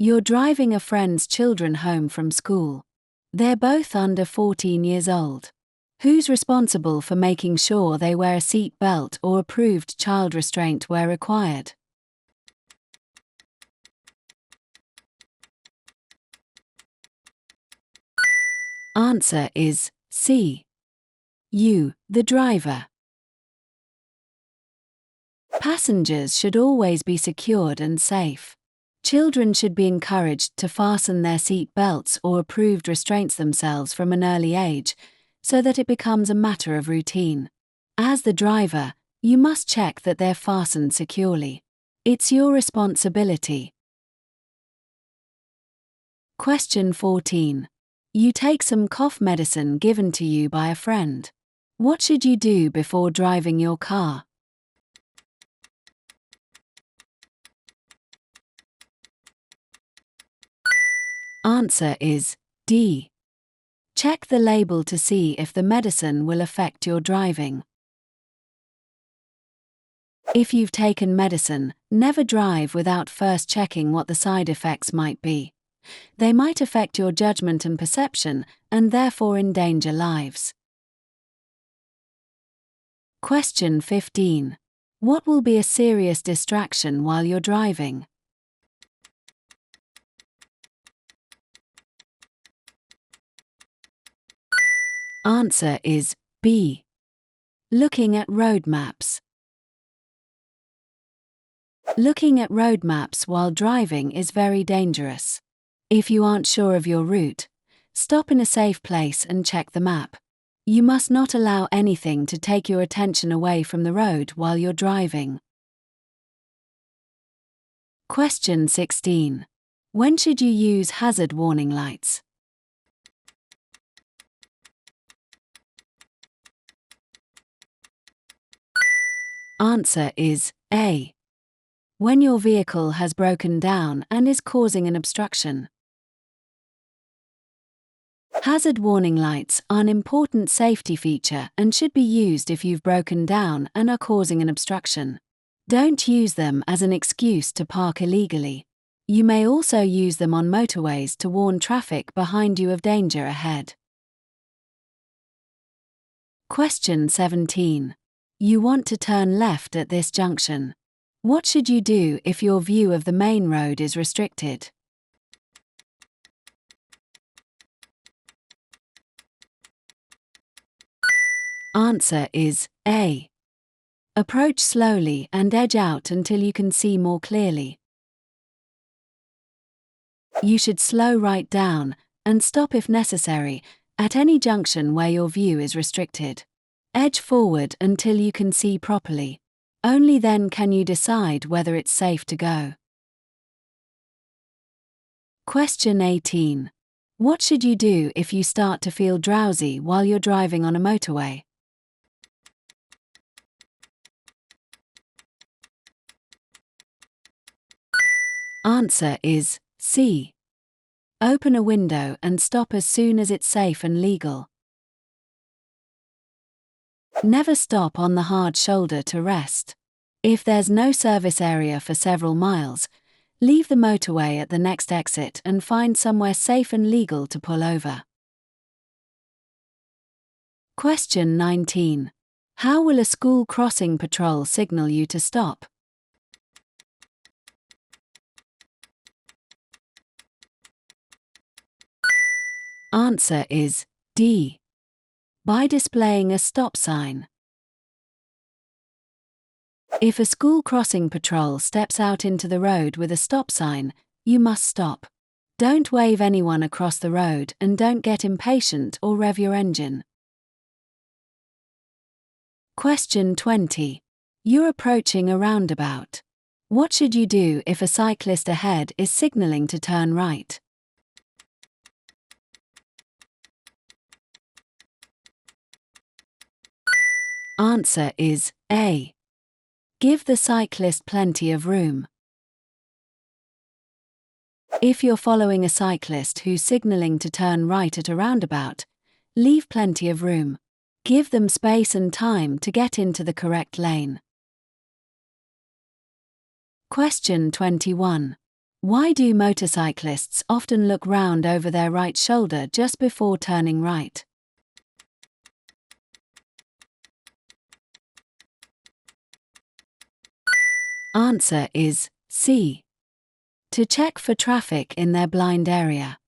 You're driving a friend's children home from school. They're both under 14 years old. Who's responsible for making sure they wear a seat belt or approved child restraint where required? Answer is C. You, the driver. Passengers should always be secured and safe. Children should be encouraged to fasten their seat belts or approved restraints themselves from an early age, so that it becomes a matter of routine. As the driver, you must check that they're fastened securely. It's your responsibility. Question 14. You take some cough medicine given to you by a friend. What should you do before driving your car? Answer is D. Check the label to see if the medicine will affect your driving. If you've taken medicine, never drive without first checking what the side effects might be. They might affect your judgment and perception, and therefore endanger lives. Question 15. What will be a serious distraction while you're driving? Answer is B. Looking at road maps. Looking at road maps while driving is very dangerous. If you aren't sure of your route, stop in a safe place and check the map. You must not allow anything to take your attention away from the road while you're driving. Question 16. When should you use hazard warning lights? Answer is A. When your vehicle has broken down and is causing an obstruction. Hazard warning lights are an important safety feature and should be used if you've broken down and are causing an obstruction. Don't use them as an excuse to park illegally. You may also use them on motorways to warn traffic behind you of danger ahead. Question 17. You want to turn left at this junction. What should you do if your view of the main road is restricted? Answer is A. Approach slowly and edge out until you can see more clearly. You should slow right down and stop if necessary at any junction where your view is restricted. Edge forward until you can see properly. Only then can you decide whether it's safe to go. Question 18. What should you do if you start to feel drowsy while you're driving on a motorway? Answer is C. Open a window and stop as soon as it's safe and legal. Never stop on the hard shoulder to rest. If there's no service area for several miles, leave the motorway at the next exit and find somewhere safe and legal to pull over. Question 19. How will a school crossing patrol signal you to stop? Answer is D. By displaying a stop sign. If a school crossing patrol steps out into the road with a stop sign, you must stop. Don't wave anyone across the road and don't get impatient or rev your engine. Question 20. You're approaching a roundabout. What should you do if a cyclist ahead is signaling to turn right? Answer is A. Give the cyclist plenty of room. If you're following a cyclist who's signaling to turn right at a roundabout, leave plenty of room. Give them space and time to get into the correct lane. Question 21. Why do motorcyclists often look round over their right shoulder just before turning right? Answer is C. To check for traffic in their blind area.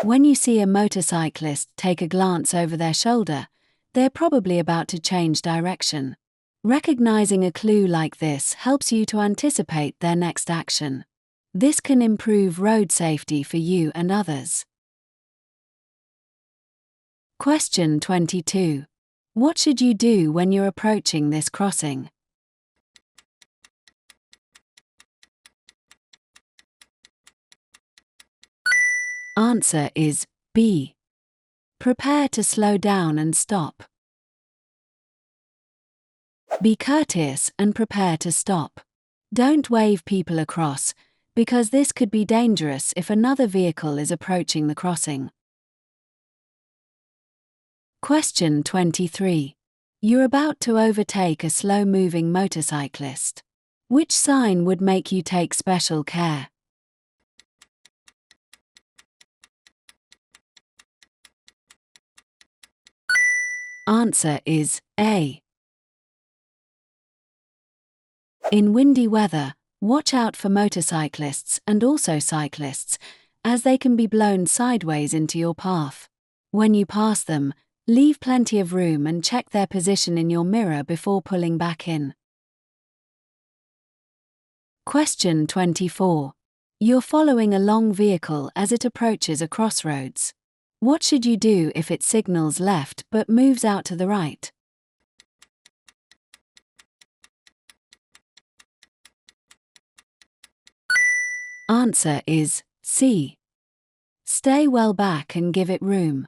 When you see a motorcyclist take a glance over their shoulder, they're probably about to change direction. Recognizing a clue like this helps you to anticipate their next action. This can improve road safety for you and others. Question 22. What should you do when you're approaching this crossing? Answer is B. Prepare to slow down and stop. Be courteous and prepare to stop. Don't wave people across, because this could be dangerous if another vehicle is approaching the crossing. Question 23. You're about to overtake a slow-moving motorcyclist. Which sign would make you take special care? Answer is A. In windy weather, watch out for motorcyclists and also cyclists, as they can be blown sideways into your path. When you pass them, leave plenty of room and check their position in your mirror before pulling back in. Question 24. You're following a long vehicle as it approaches a crossroads. What should you do if it signals left but moves out to the right? Answer is C. Stay well back and give it room.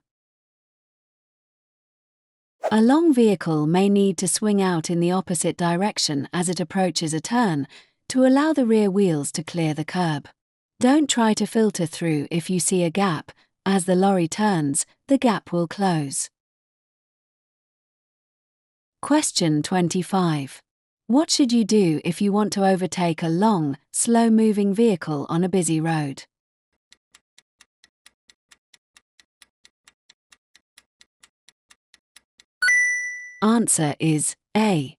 A long vehicle may need to swing out in the opposite direction as it approaches a turn to allow the rear wheels to clear the curb. Don't try to filter through if you see a gap. As the lorry turns, the gap will close. Question 25. What should you do if you want to overtake a long, slow-moving vehicle on a busy road? Answer is A.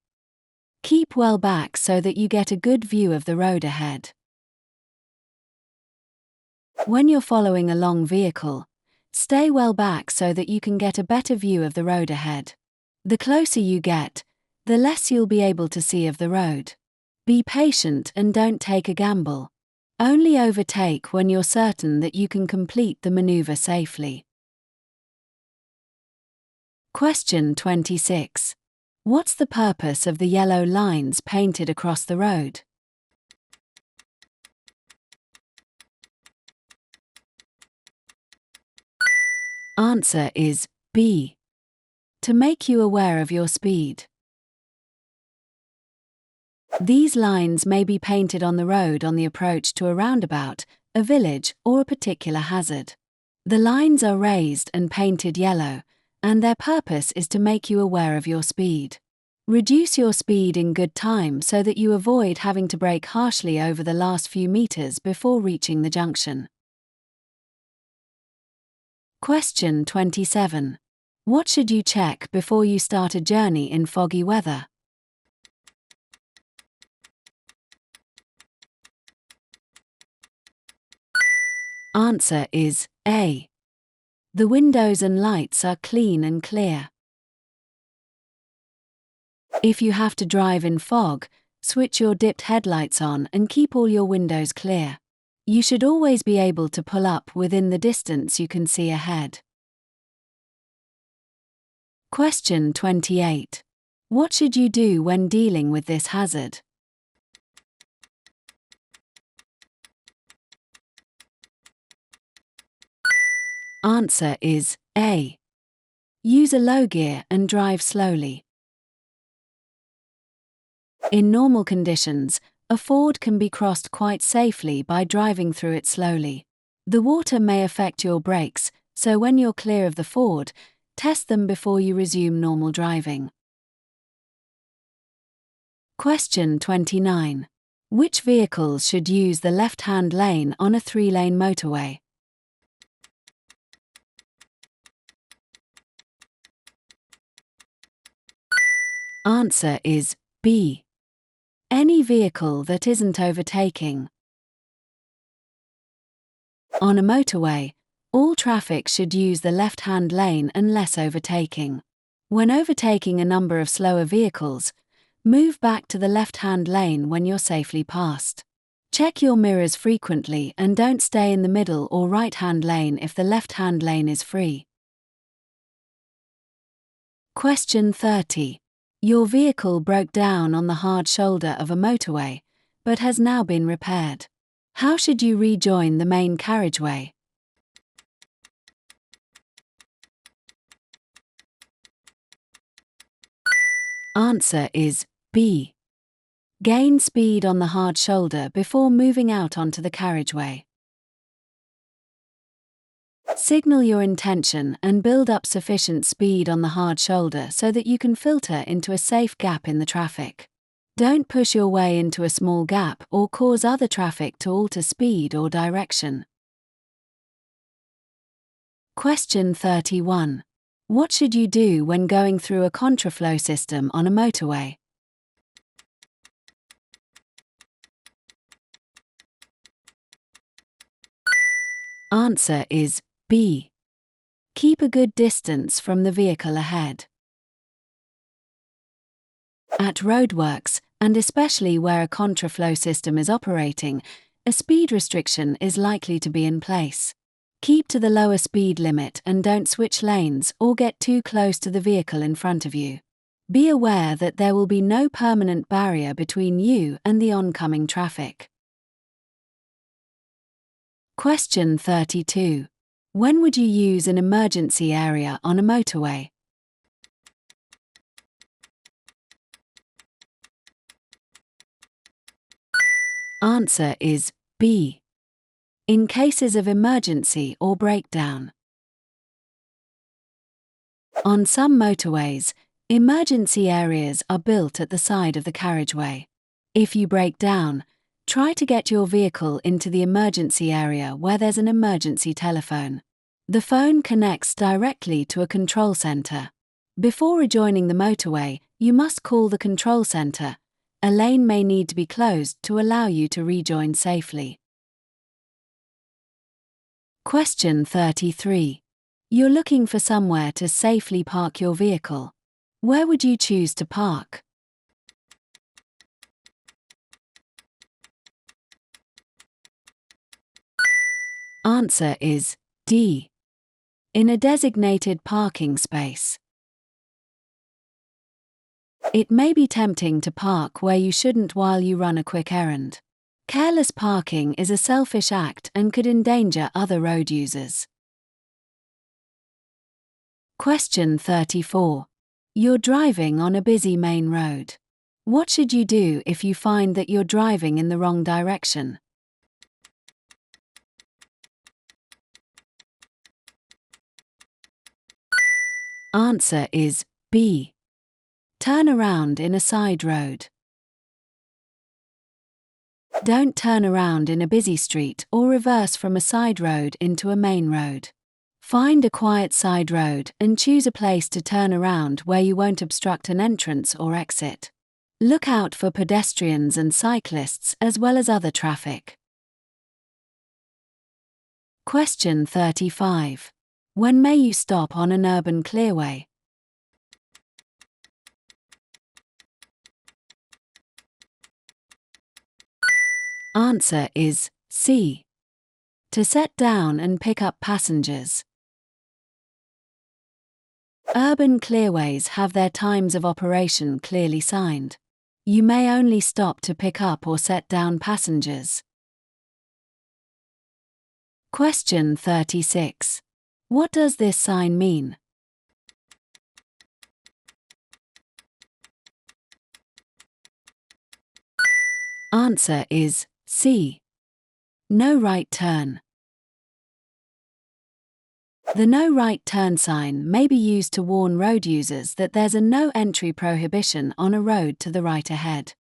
Keep well back so that you get a good view of the road ahead. When you're following a long vehicle, Stay well back so that you can get a better view of the road ahead. The closer you get, the less you'll be able to see of the road. Be patient and don't take a gamble. Only overtake when you're certain that you can complete the maneuver safely. Question 26. What's the purpose of the yellow lines painted across the road? Answer is B. To make you aware of your speed. These lines may be painted on the road on the approach to a roundabout, a village, or a particular hazard. The lines are raised and painted yellow, and their purpose is to make you aware of your speed. Reduce your speed in good time so that you avoid having to brake harshly over the last few meters before reaching the junction. Question 27. What should you check before you start a journey in foggy weather? Answer is A. The windows and lights are clean and clear. If you have to drive in fog, switch your dipped headlights on and keep all your windows clear. You should always be able to pull up within the distance you can see ahead. Question 28. What should you do when dealing with this hazard? Answer is A. Use a low gear and drive slowly. In normal conditions, a ford can be crossed quite safely by driving through it slowly. The water may affect your brakes, so when you're clear of the ford, test them before you resume normal driving. Question 29. Which vehicles should use the left-hand lane on a 3-lane motorway? Answer is B. Any vehicle that isn't overtaking. On a motorway, all traffic should use the left-hand lane unless overtaking. When overtaking a number of slower vehicles, move back to the left-hand lane when you're safely passed. Check your mirrors frequently and don't stay in the middle or right-hand lane if the left-hand lane is free. Question 30. Your vehicle broke down on the hard shoulder of a motorway, but has now been repaired. How should you rejoin the main carriageway? Answer is B. Gain speed on the hard shoulder before moving out onto the carriageway. Signal your intention and build up sufficient speed on the hard shoulder so that you can filter into a safe gap in the traffic. Don't push your way into a small gap or cause other traffic to alter speed or direction. Question 31. What should you do when going through a contraflow system on a motorway? Answer is B. Keep a good distance from the vehicle ahead. At roadworks, and especially where a contraflow system is operating, a speed restriction is likely to be in place. Keep to the lower speed limit and don't switch lanes or get too close to the vehicle in front of you. Be aware that there will be no permanent barrier between you and the oncoming traffic. Question 32. When would you use an emergency area on a motorway? Answer is B. In cases of emergency or breakdown. On some motorways, emergency areas are built at the side of the carriageway. If you break down, try to get your vehicle into the emergency area where there's an emergency telephone. The phone connects directly to a control center. Before rejoining the motorway, you must call the control center. A lane may need to be closed to allow you to rejoin safely. Question 33. You're looking for somewhere to safely park your vehicle. Where would you choose to park? Answer is D. In a designated parking space. It may be tempting to park where you shouldn't while you run a quick errand. Careless parking is a selfish act and could endanger other road users. Question 34. You're driving on a busy main road. What should you do if you find that you're driving in the wrong direction? Answer is B. Turn around in a side road. Don't turn around in a busy street or reverse from a side road into a main road. Find a quiet side road and choose a place to turn around where you won't obstruct an entrance or exit. Look out for pedestrians and cyclists as well as other traffic. Question 35. When may you stop on an urban clearway? Answer is C. To set down and pick up passengers. Urban clearways have their times of operation clearly signed. You may only stop to pick up or set down passengers. Question 36. What does this sign mean? Answer is C. No right turn. The no right turn sign may be used to warn road users that there's a no entry prohibition on a road to the right ahead.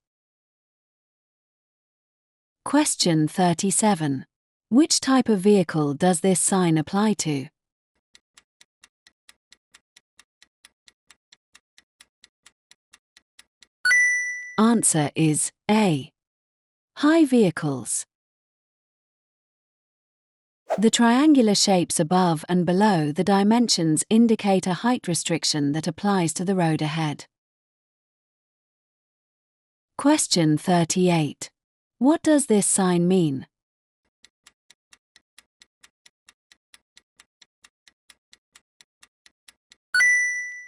Question 37. Which type of vehicle does this sign apply to? Answer is A. High vehicles. The triangular shapes above and below the dimensions indicate a height restriction that applies to the road ahead. Question 38. What does this sign mean?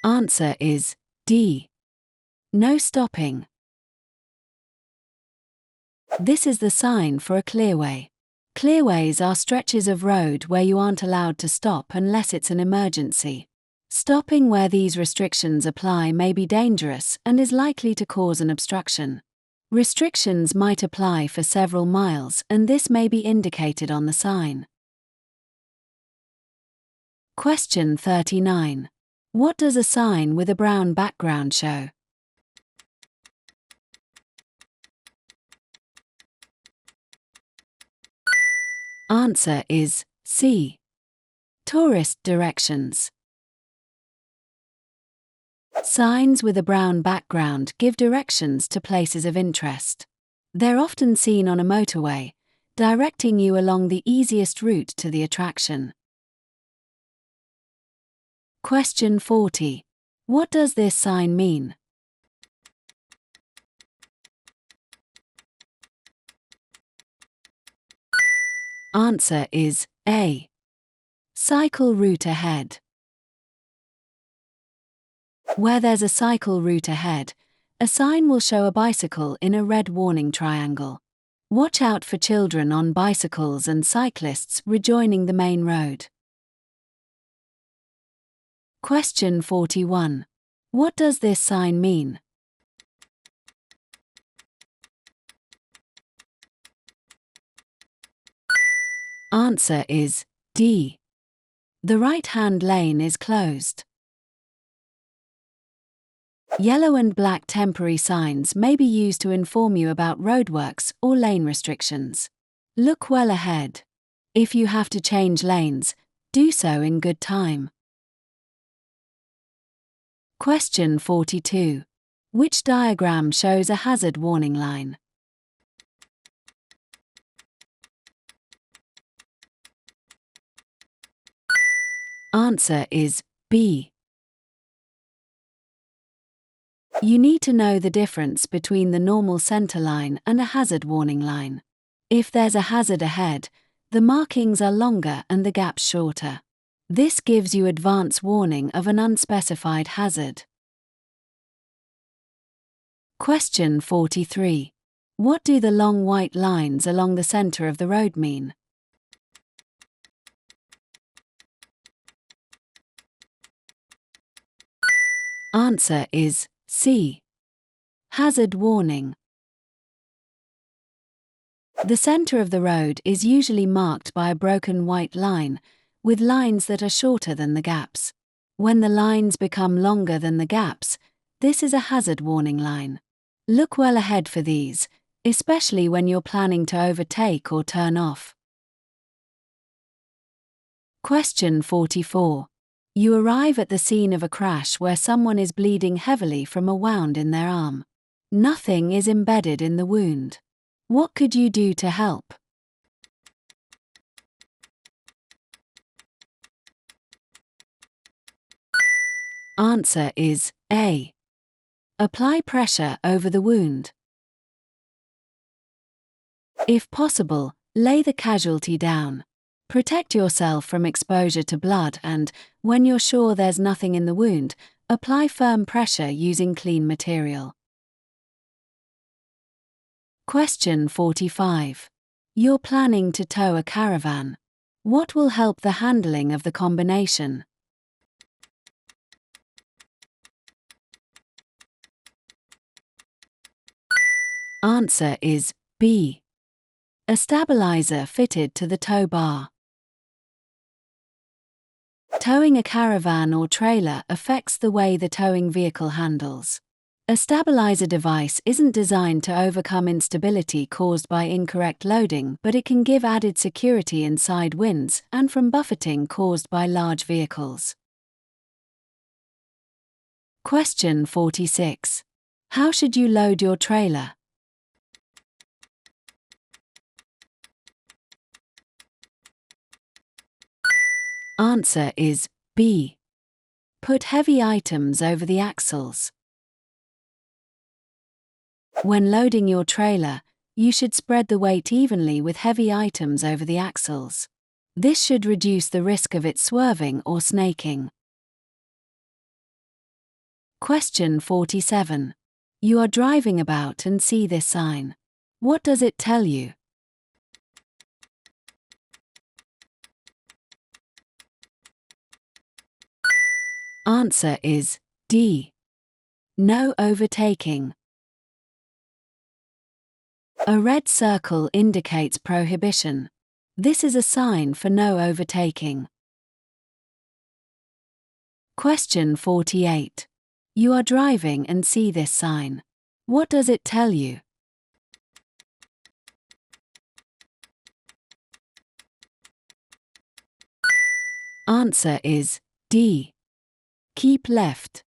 Answer is D. No stopping. This is the sign for a clearway. Clearways are stretches of road where you aren't allowed to stop unless it's an emergency. Stopping where these restrictions apply may be dangerous and is likely to cause an obstruction. Restrictions might apply for several miles, and this may be indicated on the sign. Question 39. What does a sign with a brown background show? Answer is C. Tourist directions. Signs with a brown background give directions to places of interest. They're often seen on a motorway, directing you along the easiest route to the attraction. Question 40. What does this sign mean? Answer is A. Cycle route ahead. Where there's a cycle route ahead, a sign will show a bicycle in a red warning triangle. Watch out for children on bicycles and cyclists rejoining the main road. Question 41. What does this sign mean? Answer is D. The right-hand lane is closed. Yellow and black temporary signs may be used to inform you about roadworks or lane restrictions. Look well ahead. If you have to change lanes, do so in good time. Question 42. Which diagram shows a hazard warning line? Answer is B. You need to know the difference between the normal center line and a hazard warning line. If there's a hazard ahead, the markings are longer and the gaps shorter. This gives you advance warning of an unspecified hazard. Question 43. What do the long white lines along the center of the road mean? Answer is C. Hazard warning. The center of the road is usually marked by a broken white line, with lines that are shorter than the gaps. When the lines become longer than the gaps, this is a hazard warning line. Look well ahead for these, especially when you're planning to overtake or turn off. Question 44. You arrive at the scene of a crash where someone is bleeding heavily from a wound in their arm. Nothing is embedded in the wound. What could you do to help? Answer is A. Apply pressure over the wound. If possible, lay the casualty down. Protect yourself from exposure to blood and, when you're sure there's nothing in the wound, apply firm pressure using clean material. Question 45. You're planning to tow a caravan. What will help the handling of the combination? Answer is B. A stabilizer fitted to the tow bar. Towing a caravan or trailer affects the way the towing vehicle handles. A stabilizer device isn't designed to overcome instability caused by incorrect loading, but it can give added security in side winds and from buffeting caused by large vehicles. Question 46. How should you load your trailer? Answer is B. Put heavy items over the axles. When loading your trailer, you should spread the weight evenly with heavy items over the axles. This should reduce the risk of it swerving or snaking. Question 47. You are driving about and see this sign. What does it tell you? Answer is D. No overtaking. A red circle indicates prohibition. This is a sign for no overtaking. Question 48. You are driving and see this sign. What does it tell you? Answer is D. Keep left.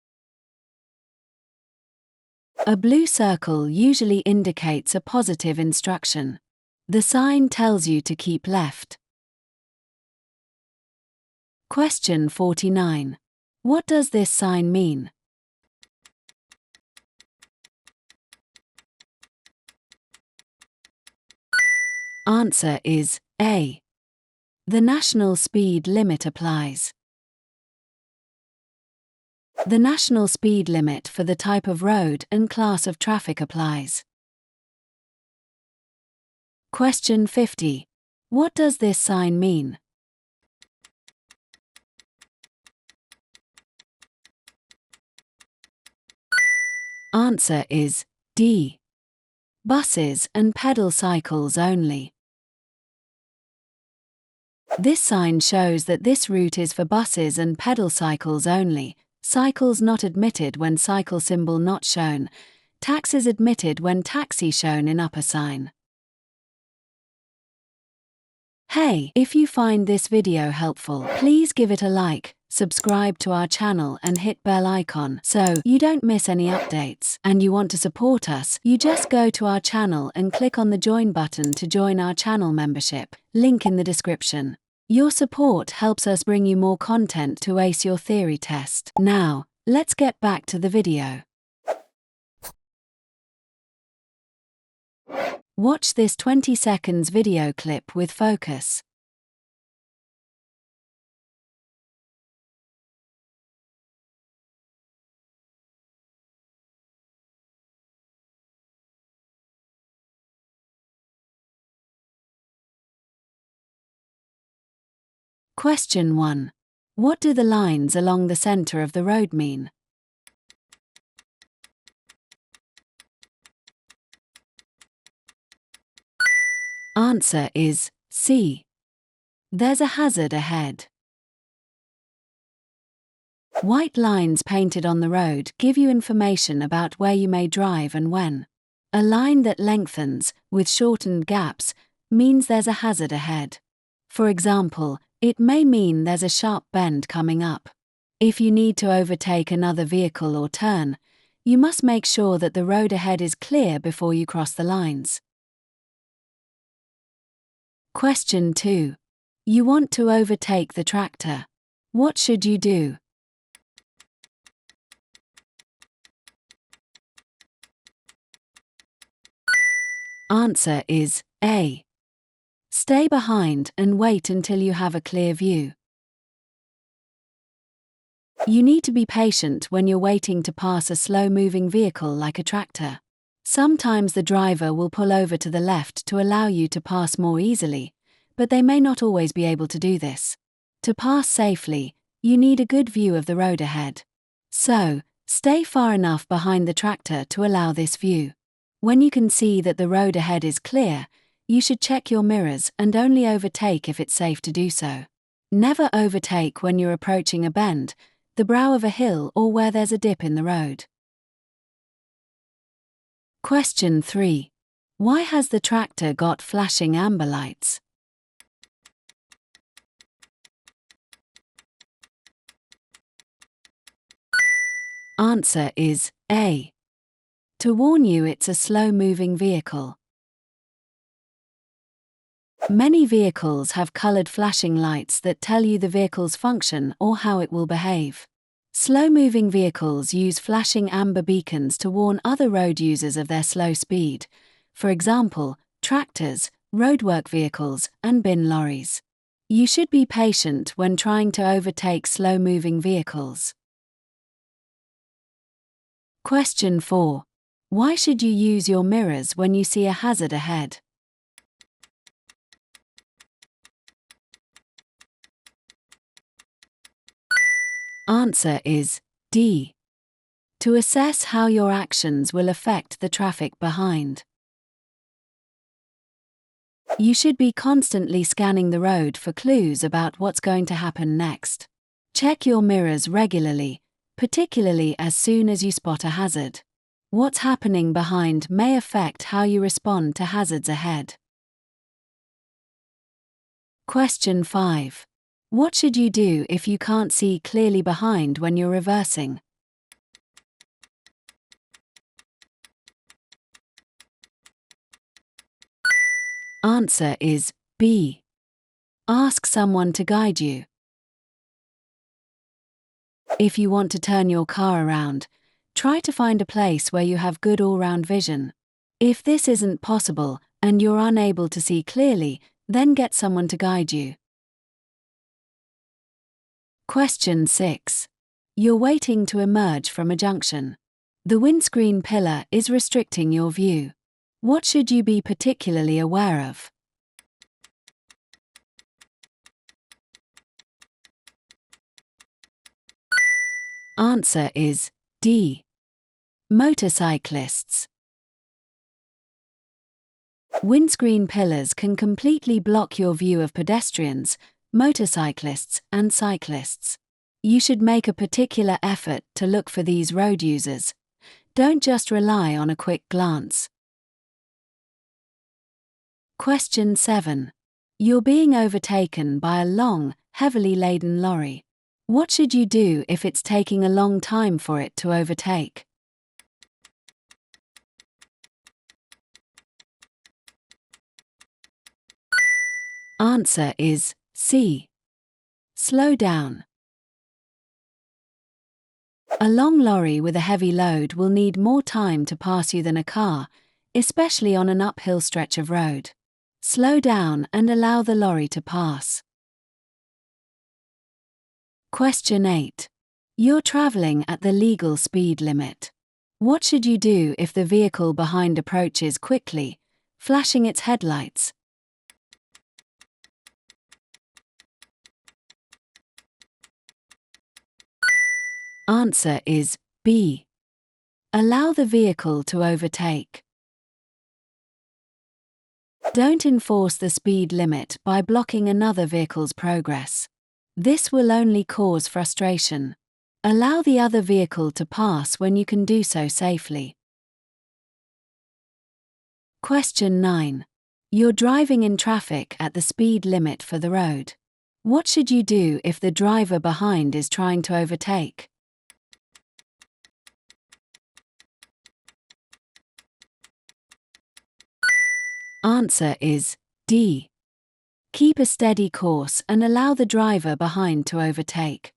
A blue circle usually indicates a positive instruction. The sign tells you to keep left. Question 49. What does this sign mean? Answer is A. The national speed limit applies. The national speed limit for the type of road and class of traffic applies. Question 50. What does this sign mean? Answer is D. Buses and pedal cycles only. This sign shows that this route is for buses and pedal cycles only. Cycles not admitted when cycle symbol not shown. Taxis admitted when taxi shown in upper sign. Hey, if you find this video helpful, please give it a like, subscribe to our channel and hit bell icon so you don't miss any updates. And you want to support us, you just go to our channel and click on the join button to join our channel membership, link in the description. Your support helps us bring you more content to ace your theory test. Now, let's get back to the video. Watch this 20 seconds video clip with focus. Question 1. What do the lines along the center of the road mean? Answer is C. There's a hazard ahead. White lines painted on the road give you information about where you may drive and when. A line that lengthens, with shortened gaps, means there's a hazard ahead. For example, it may mean there's a sharp bend coming up. If you need to overtake another vehicle or turn, you must make sure that the road ahead is clear before you cross the lines. Question 2. You want to overtake the tractor. What should you do? Answer is A. Stay behind and wait until you have a clear view. You need to be patient when you're waiting to pass a slow-moving vehicle like a tractor. Sometimes the driver will pull over to the left to allow you to pass more easily, but they may not always be able to do this. To pass safely, you need a good view of the road ahead. So, stay far enough behind the tractor to allow this view. When you can see that the road ahead is clear, you should check your mirrors and only overtake if it's safe to do so. Never overtake when you're approaching a bend, the brow of a hill, or where there's a dip in the road. Question 3. Why has the tractor got flashing amber lights? Answer is A. To warn you it's a slow-moving vehicle. Many vehicles have colored flashing lights that tell you the vehicle's function or how it will behave. Slow-moving vehicles use flashing amber beacons to warn other road users of their slow speed. For example, tractors, roadwork vehicles, and bin lorries. You should be patient when trying to overtake slow-moving vehicles. Question 4. Why should you use your mirrors when you see a hazard ahead? Answer is D. To assess how your actions will affect the traffic behind. You should be constantly scanning the road for clues about what's going to happen next. Check your mirrors regularly, particularly as soon as you spot a hazard. What's happening behind may affect how you respond to hazards ahead. Question 5. What should you do if you can't see clearly behind when you're reversing? Answer is B. Ask someone to guide you. If you want to turn your car around, try to find a place where you have good all-round vision. If this isn't possible and you're unable to see clearly, then get someone to guide you. Question 6. You're waiting to emerge from a junction. The windscreen pillar is restricting your view. What should you be particularly aware of? Answer is D. Motorcyclists. Windscreen pillars can completely block your view of pedestrians, motorcyclists, and cyclists. You should make a particular effort to look for these road users. Don't just rely on a quick glance. Question 7. You're being overtaken by a long, heavily laden lorry. What should you do if it's taking a long time for it to overtake? Answer is C. Slow down. A long lorry with a heavy load will need more time to pass you than a car, especially on an uphill stretch of road. Slow down and allow the lorry to pass. Question 8. You're traveling at the legal speed limit. What should you do if the vehicle behind approaches quickly, flashing its headlights? Answer is B. Allow the vehicle to overtake. Don't enforce the speed limit by blocking another vehicle's progress. This will only cause frustration. Allow the other vehicle to pass when you can do so safely. Question 9. You're driving in traffic at the speed limit for the road. What should you do if the driver behind is trying to overtake? Answer is D. Keep a steady course and allow the driver behind to overtake.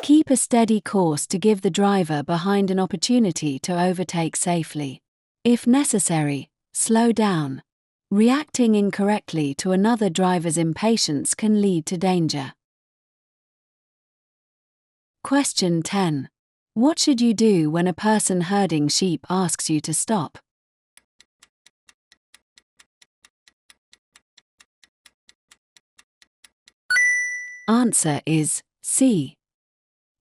Keep a steady course to give the driver behind an opportunity to overtake safely. If necessary, slow down. Reacting incorrectly to another driver's impatience can lead to danger. Question 10. What should you do when a person herding sheep asks you to stop? Answer is C.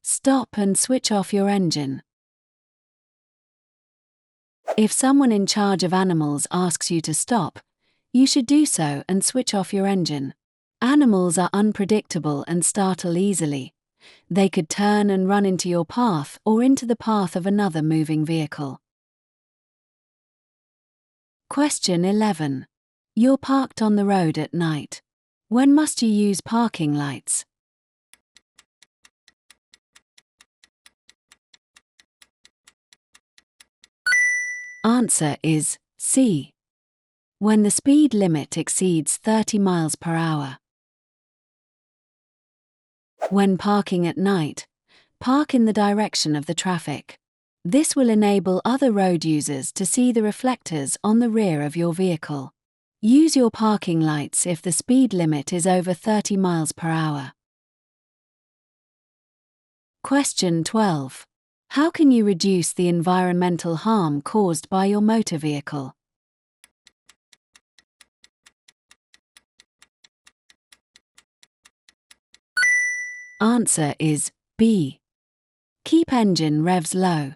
Stop and switch off your engine. If someone in charge of animals asks you to stop, you should do so and switch off your engine. Animals are unpredictable and startle easily. They could turn and run into your path or into the path of another moving vehicle. Question 11. You're parked on the road at night. When must you use parking lights? Answer is C. When the speed limit exceeds 30 miles per hour. When parking at night, park in the direction of the traffic. This will enable other road users to see the reflectors on the rear of your vehicle. Use your parking lights if the speed limit is over 30 miles per hour. Question 12. How can you reduce the environmental harm caused by your motor vehicle? Answer is B. Keep engine revs low.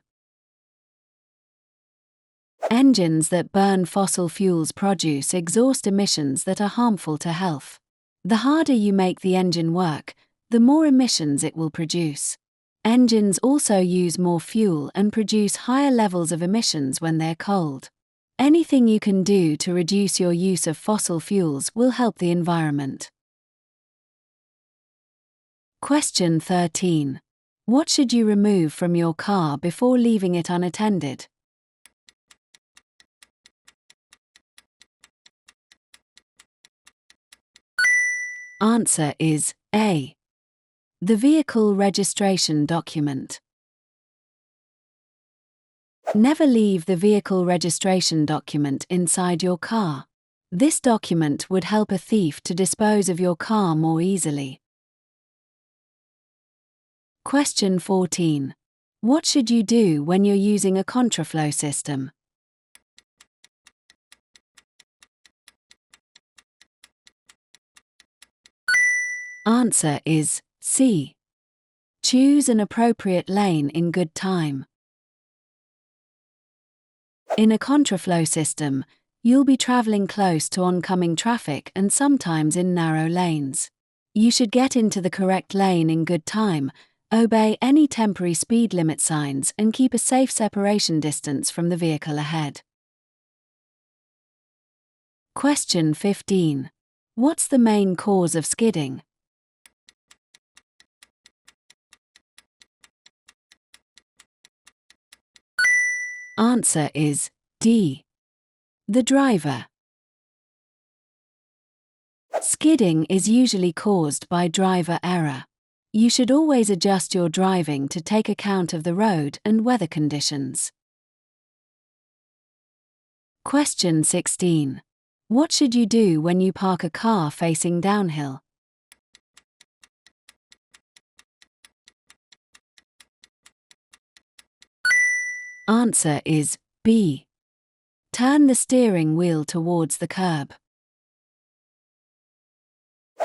Engines that burn fossil fuels produce exhaust emissions that are harmful to health. The harder you make the engine work, the more emissions it will produce. Engines also use more fuel and produce higher levels of emissions when they're cold. Anything you can do to reduce your use of fossil fuels will help the environment. Question 13. What should you remove from your car before leaving it unattended? Answer is A. The vehicle registration document. Never leave the vehicle registration document inside your car. This document would help a thief to dispose of your car more easily. Question 14. What should you do when you're using a contraflow system? Answer is C. Choose an appropriate lane in good time. In a contraflow system, you'll be traveling close to oncoming traffic and sometimes in narrow lanes. You should get into the correct lane in good time, obey any temporary speed limit signs and keep a safe separation distance from the vehicle ahead. Question 15. What's the main cause of skidding? Answer is D. The driver. Skidding is usually caused by driver error. You should always adjust your driving to take account of the road and weather conditions. Question 16. What should you do when you park a car facing downhill? Answer is B. Turn the steering wheel towards the curb.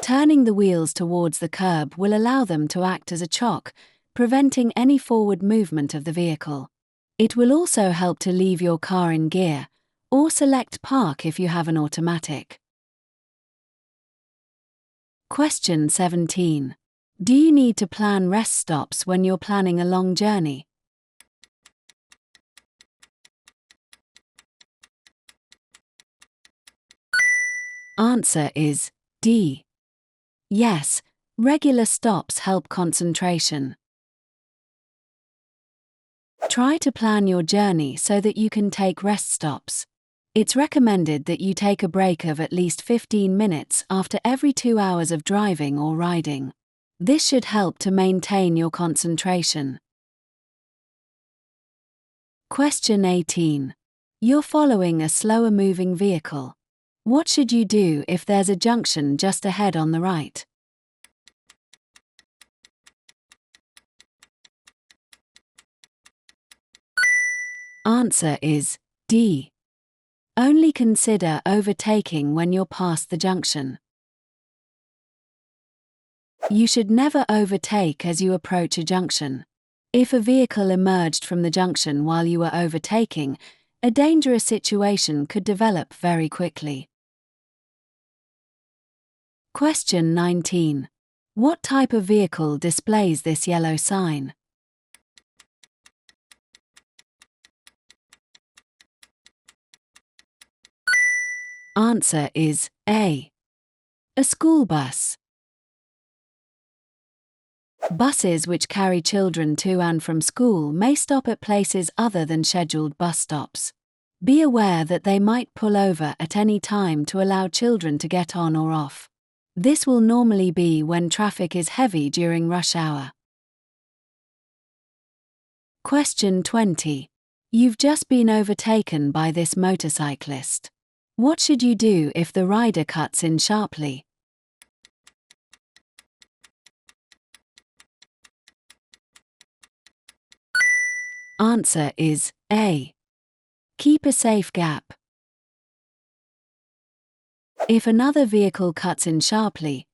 Turning the wheels towards the curb will allow them to act as a chock, preventing any forward movement of the vehicle. It will also help to leave your car in gear, or select park if you have an automatic. Question 17. Do you need to plan rest stops when you're planning a long journey? Answer is D. Yes, regular stops help concentration. Try to plan your journey so that you can take rest stops. It's recommended that you take a break of at least 15 minutes after every 2 hours of driving or riding. This should help to maintain your concentration. Question 18. You're following a slower moving vehicle. What should you do if there's a junction just ahead on the right? Answer is D. Only consider overtaking when you're past the junction. You should never overtake as you approach a junction. If a vehicle emerged from the junction while you were overtaking, a dangerous situation could develop very quickly. Question 19. What type of vehicle displays this yellow sign? Answer is A. A school bus. Buses which carry children to and from school may stop at places other than scheduled bus stops. Be aware that they might pull over at any time to allow children to get on or off. This will normally be when traffic is heavy during rush hour. Question 20. You've just been overtaken by this motorcyclist. What should you do if the rider cuts in sharply? Answer is A. Keep a safe gap. If another vehicle cuts in sharply,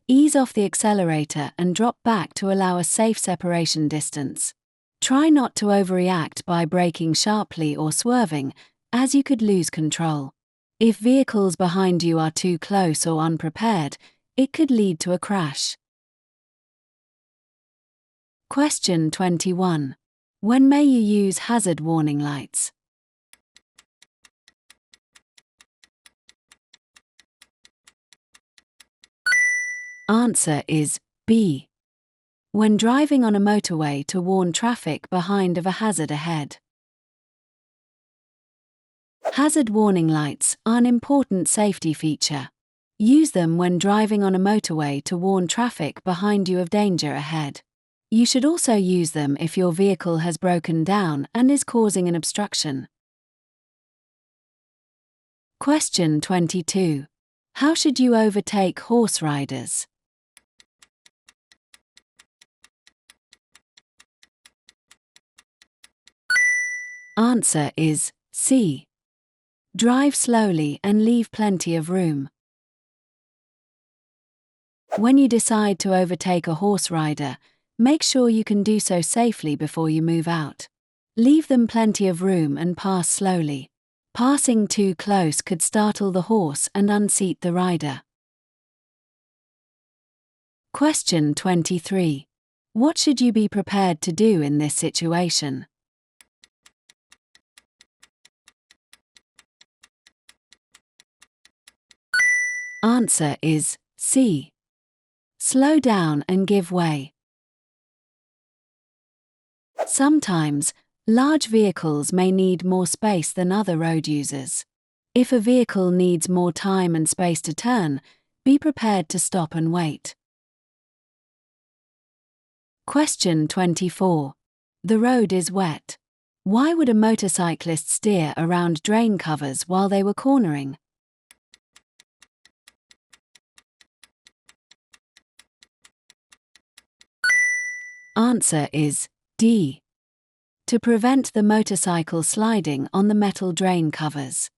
ease off the accelerator and drop back to allow a safe separation distance. Try not to overreact by braking sharply or swerving, as you could lose control. If vehicles behind you are too close or unprepared, it could lead to a crash. Question 21. When may you use hazard warning lights? Answer is B. When driving on a motorway to warn traffic behind of a hazard ahead. Hazard warning lights are an important safety feature. Use them when driving on a motorway to warn traffic behind you of danger ahead. You should also use them if your vehicle has broken down and is causing an obstruction. Question 22. How should you overtake horse riders? Answer is C. Drive slowly and leave plenty of room. When you decide to overtake a horse rider, make sure you can do so safely before you move out. Leave them plenty of room and pass slowly. Passing too close could startle the horse and unseat the rider. Question 23. What should you be prepared to do in this situation? Answer is C. Slow down and give way. Sometimes, large vehicles may need more space than other road users. If a vehicle needs more time and space to turn, Be prepared to stop and wait. Question 24. The road is wet. Why would a motorcyclist steer around drain covers while they were cornering? Answer is D. To prevent the motorcycle sliding on the metal drain covers.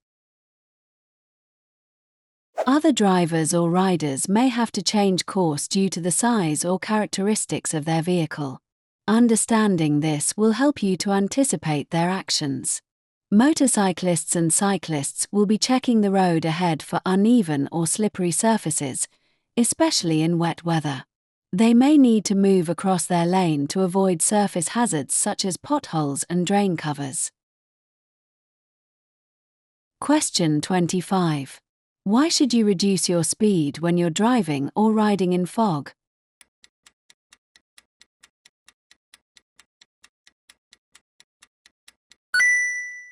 Other drivers or riders may have to change course due to the size or characteristics of their vehicle. Understanding this will help you to anticipate their actions. Motorcyclists and cyclists will be checking the road ahead for uneven or slippery surfaces, especially in wet weather. They may need to move across their lane to avoid surface hazards such as potholes and drain covers. Question 25. Why should you reduce your speed when you're driving or riding in fog?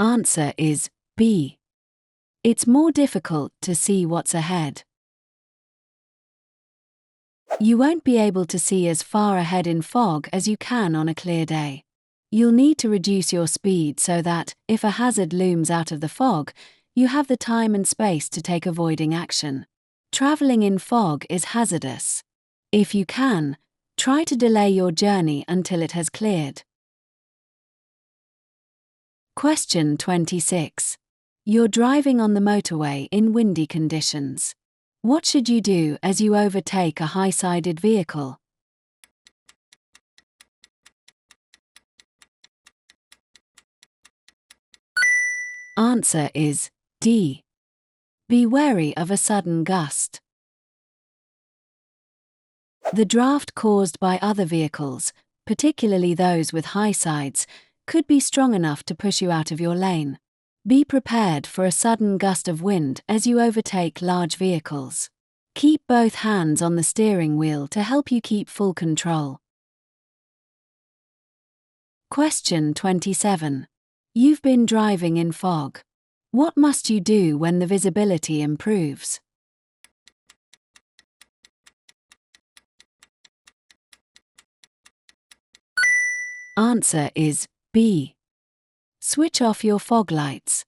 Answer is B. It's more difficult to see what's ahead. You won't be able to see as far ahead in fog as you can on a clear day. You'll need to reduce your speed so that, if a hazard looms out of the fog, you have the time and space to take avoiding action. Traveling in fog is hazardous. If you can, try to delay your journey until it has cleared. Question 26. You're driving on the motorway in windy conditions. What should you do as you overtake a high-sided vehicle? Answer is D. Be wary of a sudden gust. The draft caused by other vehicles, particularly those with high sides, could be strong enough to push you out of your lane. Be prepared for a sudden gust of wind as you overtake large vehicles. Keep both hands on the steering wheel to help you keep full control. Question 27. You've been driving in fog. What must you do when the visibility improves? Answer is B. Switch off your fog lights.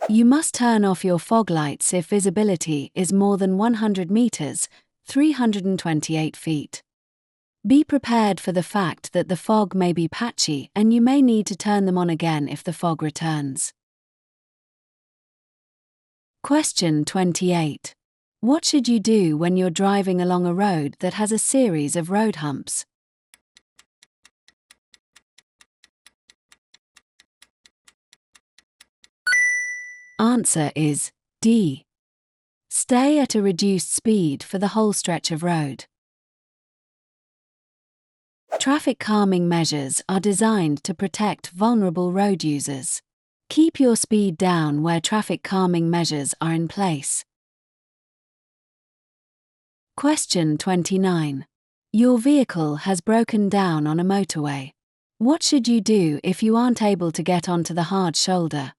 You must turn off your fog lights if visibility is more than 100 meters, 328 feet. Be prepared for the fact that the fog may be patchy and you may need to turn them on again if the fog returns. Question 28. What should you do when you're driving along a road that has a series of road humps? Answer is D. Stay at a reduced speed for the whole stretch of road. Traffic calming measures are designed to protect vulnerable road users. Keep your speed down where traffic calming measures are in place. Question 29. Your vehicle has broken down on a motorway. What should you do if you aren't able to get onto the hard shoulder?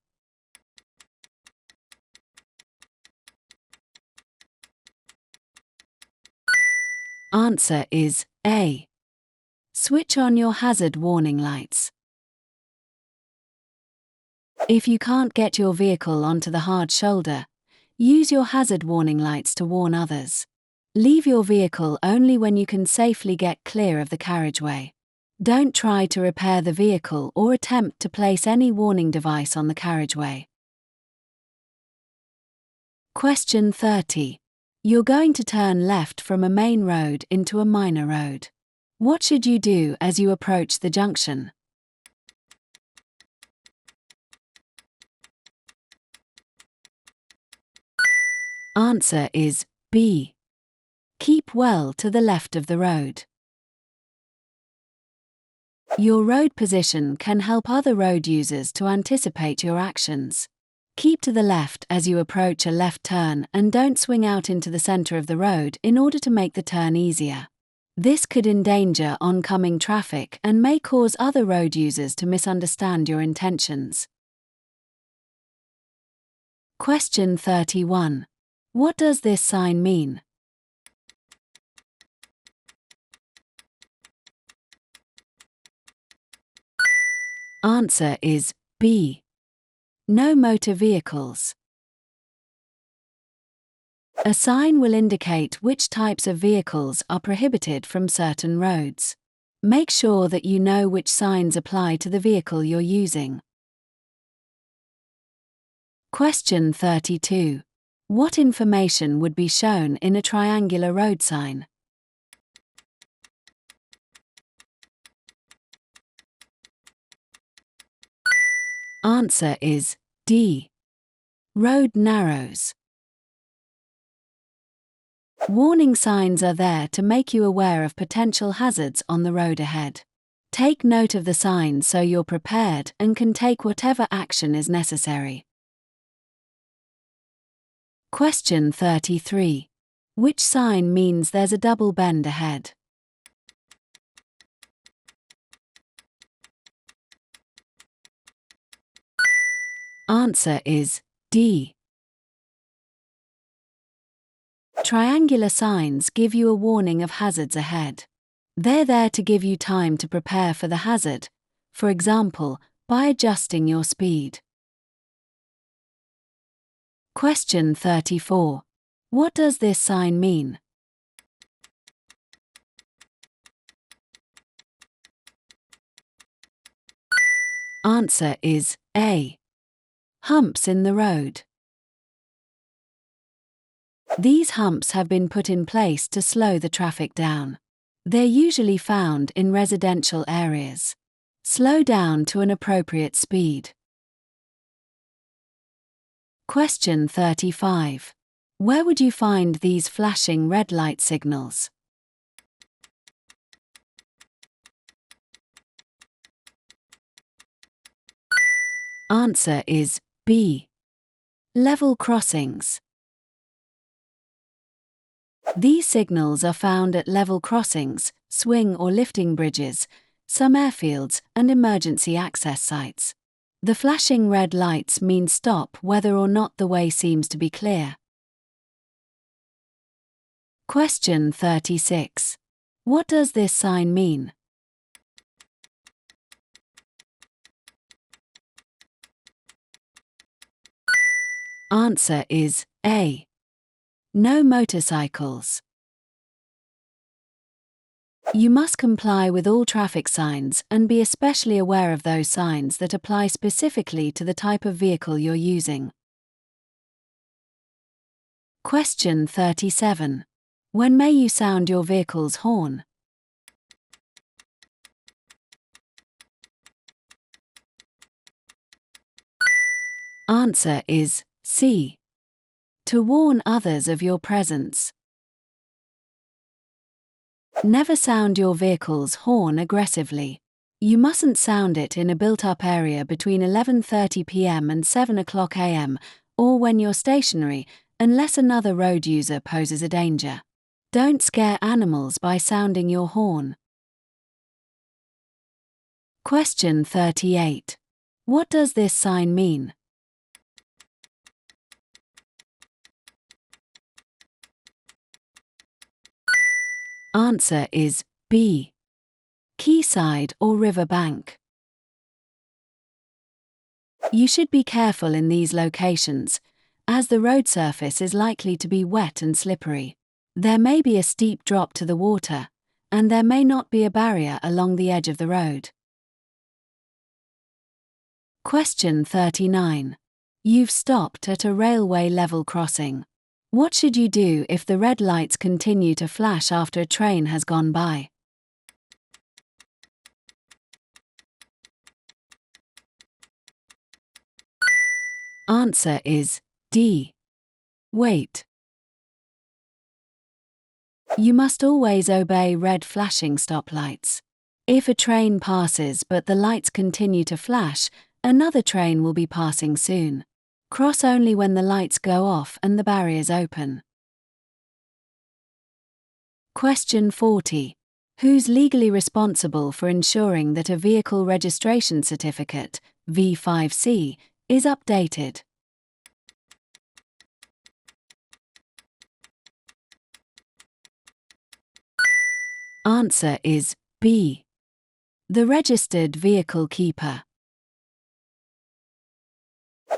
Answer is A. Switch on your hazard warning lights. If you can't get your vehicle onto the hard shoulder, use your hazard warning lights to warn others. Leave your vehicle only when you can safely get clear of the carriageway. Don't try to repair the vehicle or attempt to place any warning device on the carriageway. Question 30. You're going to turn left from a main road into a minor road. What should you do as you approach the junction? Answer is B. Keep well to the left of the road. Your road position can help other road users to anticipate your actions. Keep to the left as you approach a left turn and don't swing out into the center of the road in order to make the turn easier. This could endanger oncoming traffic and may cause other road users to misunderstand your intentions. Question 31. What does this sign mean? Answer is B. No motor vehicles. A sign will indicate which types of vehicles are prohibited from certain roads. Make sure that you know which signs apply to the vehicle you're using. Question 32. What information would be shown in a triangular road sign? Answer is D. Road narrows. Warning signs are there to make you aware of potential hazards on the road ahead. Take note of the signs so you're prepared and can take whatever action is necessary. Question 33. Which sign means there's a double bend ahead? Answer is D. Triangular signs give you a warning of hazards ahead. They're there to give you time to prepare for the hazard, for example, by adjusting your speed. Question 34. What does this sign mean? Answer is A. Humps in the road. These humps have been put in place to slow the traffic down. They're usually found in residential areas. Slow down to an appropriate speed. Question 35. Where would you find these flashing red light signals? Answer is B. Level crossings. These signals are found at level crossings, swing or lifting bridges, some airfields, and emergency access sites. The flashing red lights mean stop whether or not the way seems to be clear. Question 36. What does this sign mean? Answer is A. No motorcycles. You must comply with all traffic signs and be especially aware of those signs that apply specifically to the type of vehicle you're using. Question 37. When may you sound your vehicle's horn? Answer is C. To warn others of your presence. Never sound your vehicle's horn aggressively. You mustn't sound it in a built-up area between 11:30 p.m. and 7 o'clock a.m. or when you're stationary, unless another road user poses a danger. Don't scare animals by sounding your horn. Question 38. What does this sign mean? Answer is B. Quayside or riverbank. You should be careful in these locations, as the road surface is likely to be wet and slippery. There may be a steep drop to the water, and there may not be a barrier along the edge of the road. Question 39. You've stopped at a railway level crossing. What should you do if the red lights continue to flash after a train has gone by? Answer is D. Wait. You must always obey red flashing stoplights. If a train passes but the lights continue to flash, another train will be passing soon. Cross only when the lights go off and the barriers open. Question 40. Who's legally responsible for ensuring that a vehicle registration certificate, V5C, is updated? Answer is B. The registered vehicle keeper.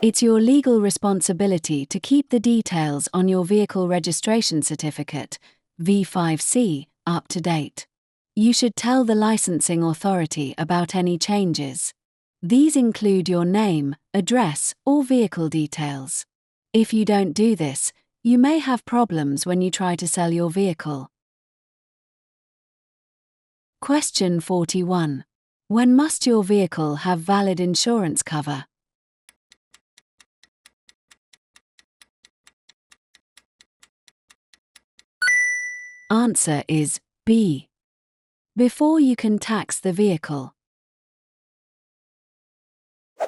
It's your legal responsibility to keep the details on your vehicle registration certificate, V5C, up to date. You should tell the licensing authority about any changes. These include your name, address, or vehicle details. If you don't do this, you may have problems when you try to sell your vehicle. Question 41. When must your vehicle have valid insurance cover? Answer is B. Before you can tax the vehicle.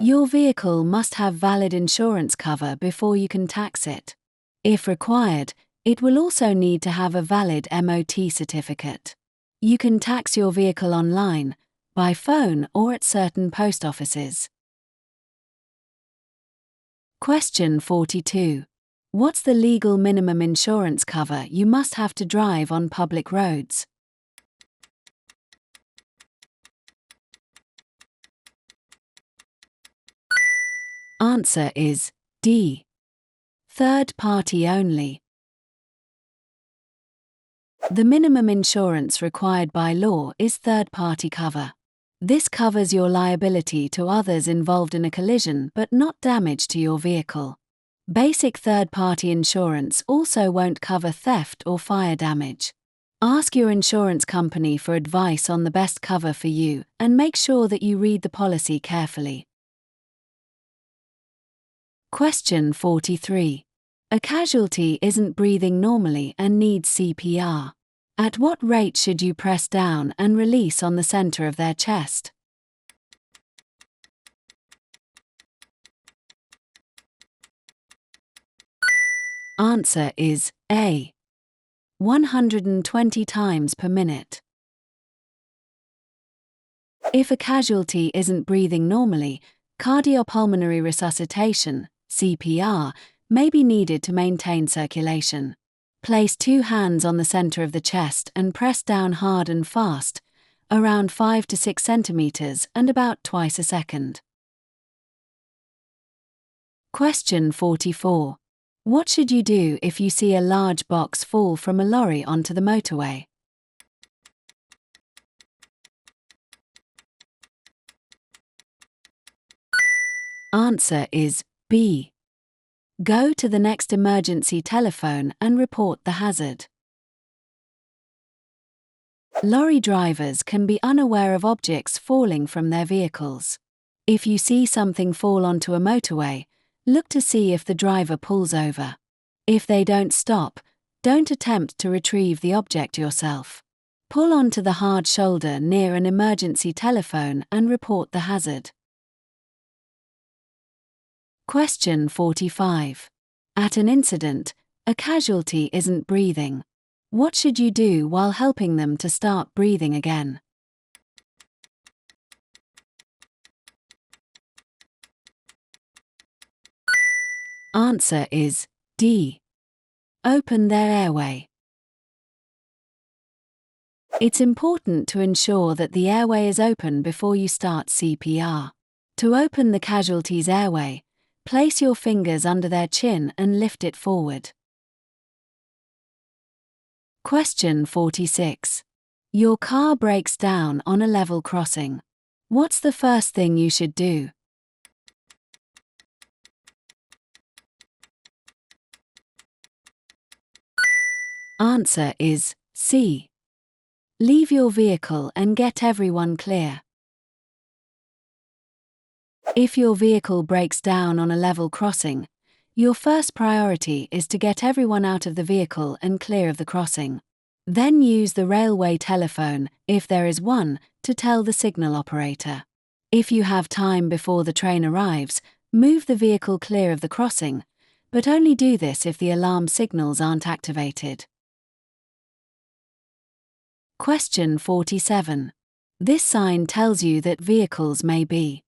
Your vehicle must have valid insurance cover before you can tax it. If required, it will also need to have a valid MOT certificate. You can tax your vehicle online, by phone, or at certain post offices. Question 42. What's the legal minimum insurance cover you must have to drive on public roads? Answer is D. Third party only. The minimum insurance required by law is third-party cover. This covers your liability to others involved in a collision but not damage to your vehicle. Basic third-party insurance also won't cover theft or fire damage. Ask your insurance company for advice on the best cover for you and make sure that you read the policy carefully. Question 43. A casualty isn't breathing normally and needs CPR. At what rate should you press down and release on the center of their chest? Answer is A. 120 times per minute. If a casualty isn't breathing normally, cardiopulmonary resuscitation, CPR, may be needed to maintain circulation. Place 2 hands on the center of the chest and press down hard and fast, around 5 to 6 centimeters and about twice a second. Question 44. What should you do if you see a large box fall from a lorry onto the motorway? Answer is B. Go to the next emergency telephone and report the hazard. Lorry drivers can be unaware of objects falling from their vehicles. If you see something fall onto a motorway, look to see if the driver pulls over. If they don't stop, don't attempt to retrieve the object yourself. Pull onto the hard shoulder near an emergency telephone and report the hazard. Question 45. At an incident, a casualty isn't breathing. What should you do while helping them to start breathing again? Answer is D. Open their airway. It's important to ensure that the airway is open before you start CPR. To open the casualty's airway, place your fingers under their chin and lift it forward. Question 46. Your car breaks down on a level crossing. What's the first thing you should do? Answer is C. Leave your vehicle and get everyone clear. If your vehicle breaks down on a level crossing, your first priority is to get everyone out of the vehicle and clear of the crossing. Then use the railway telephone, if there is one, to tell the signal operator. If you have time before the train arrives, move the vehicle clear of the crossing, but only do this if the alarm signals aren't activated. Question 47. This sign tells you that vehicles may be.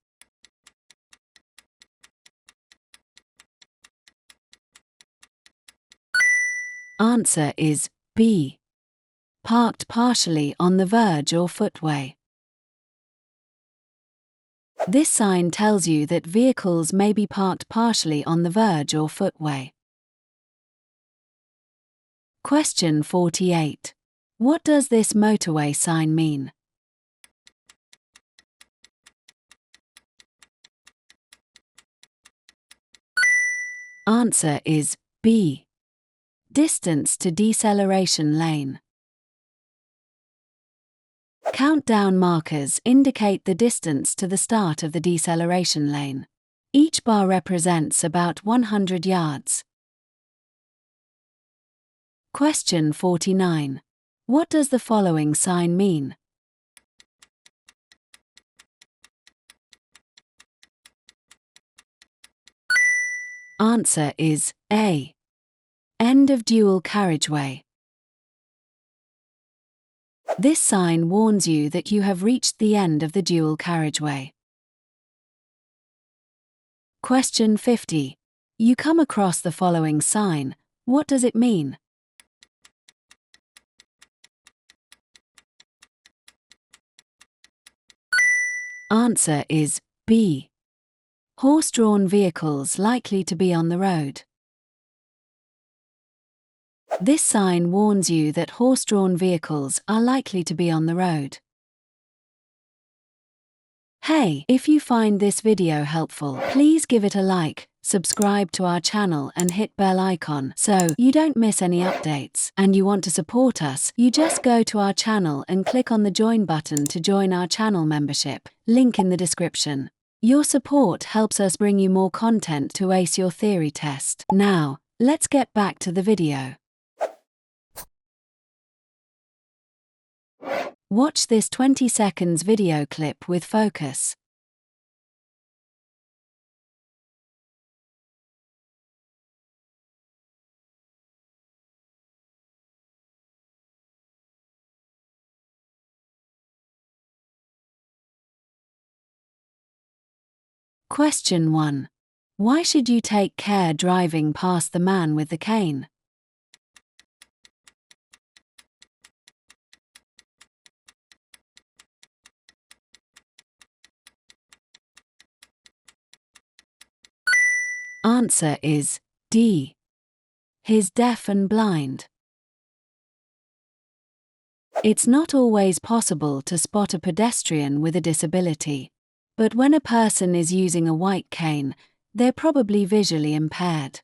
Answer is B. Parked partially on the verge or footway. This sign tells you that vehicles may be parked partially on the verge or footway. Question 48. What does this motorway sign mean? Answer is B. Distance to deceleration lane. Countdown markers indicate the distance to the start of the deceleration lane. Each bar represents about 100 yards. Question 49. What does the following sign mean? Answer is A. End of dual carriageway. This sign warns you that you have reached the end of the dual carriageway. Question 50. You come across the following sign. What does it mean? Answer is B. Horse-drawn vehicles likely to be on the road. This sign warns you that horse-drawn vehicles are likely to be on the road. Hey, if you find this video helpful, please give it a like, subscribe to our channel and hit bell icon so you don't miss any updates. And you want to support us, you just go to our channel and click on the join button to join our channel membership, link in the description. Your support helps us bring you more content to ace your theory test. Now, let's get back to the video. Watch this 20 seconds video clip with focus. Question 1. Why should you take care driving past the man with the cane? Answer is D. He's deaf and blind. It's not always possible to spot a pedestrian with a disability. But when a person is using a white cane, they're probably visually impaired.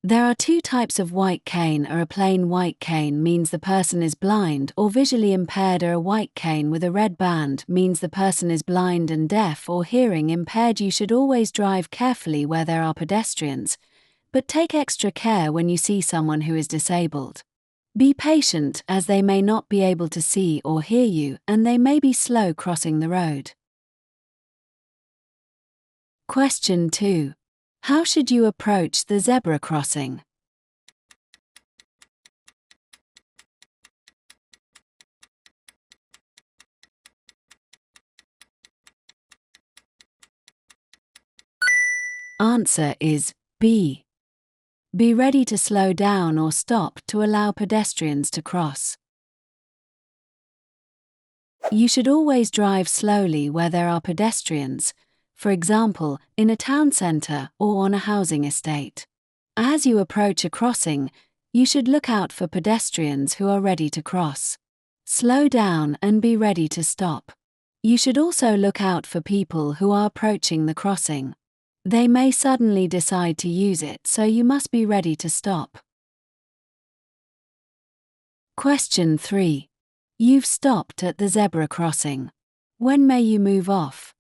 There are two types of white cane. A plain white cane means the person is blind or visually impaired. A white cane with a red band means the person is blind and deaf or hearing impaired. You should always drive carefully where there are pedestrians, but take extra care when you see someone who is disabled. Be patient as they may not be able to see or hear you and they may be slow crossing the road. Question 2. How should you approach the zebra crossing? Answer is B. Be ready to slow down or stop to allow pedestrians to cross. You should always drive slowly where there are pedestrians, for example, in a town centre or on a housing estate. As you approach a crossing, you should look out for pedestrians who are ready to cross. Slow down and be ready to stop. You should also look out for people who are approaching the crossing. They may suddenly decide to use it, so you must be ready to stop. Question 3. You've stopped at the zebra crossing. When may you move off?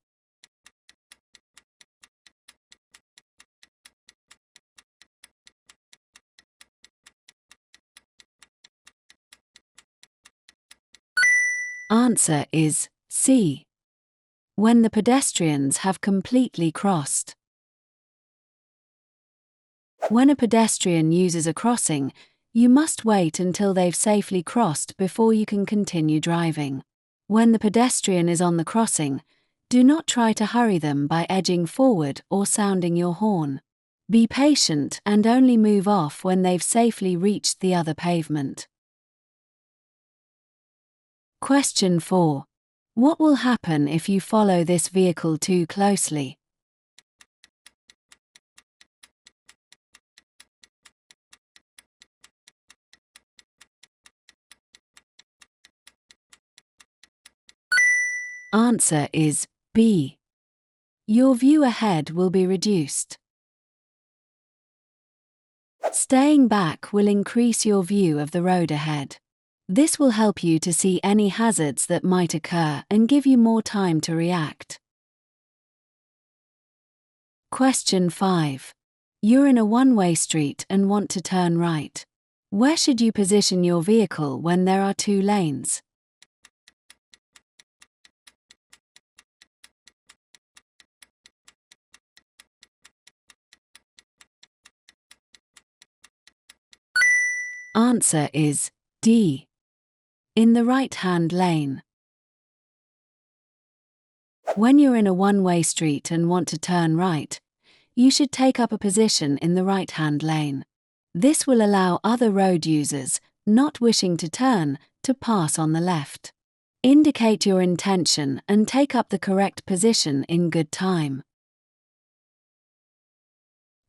Answer is C. When the pedestrians have completely crossed. When a pedestrian uses a crossing, you must wait until they've safely crossed before you can continue driving. When the pedestrian is on the crossing, do not try to hurry them by edging forward or sounding your horn. Be patient and only move off when they've safely reached the other pavement. Question 4. What will happen if you follow this vehicle too closely? Answer is B. Your view ahead will be reduced. Staying back will increase your view of the road ahead. This will help you to see any hazards that might occur and give you more time to react. Question 5. You're in a one-way street and want to turn right. Where should you position your vehicle when there are two lanes? Answer is D. In the right-hand lane. When you're in a one-way street and want to turn right, you should take up a position in the right-hand lane. This will allow other road users, not wishing to turn, to pass on the left. Indicate your intention and take up the correct position in good time.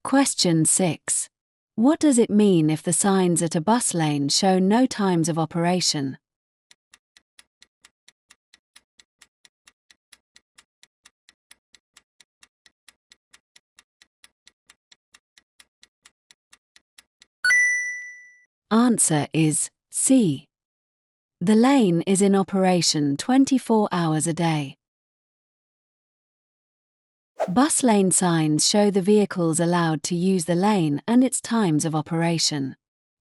Question 6. What does it mean if the signs at a bus lane show no times of operation? Answer is C. The lane is in operation 24 hours a day. Bus lane signs show the vehicles allowed to use the lane and its times of operation.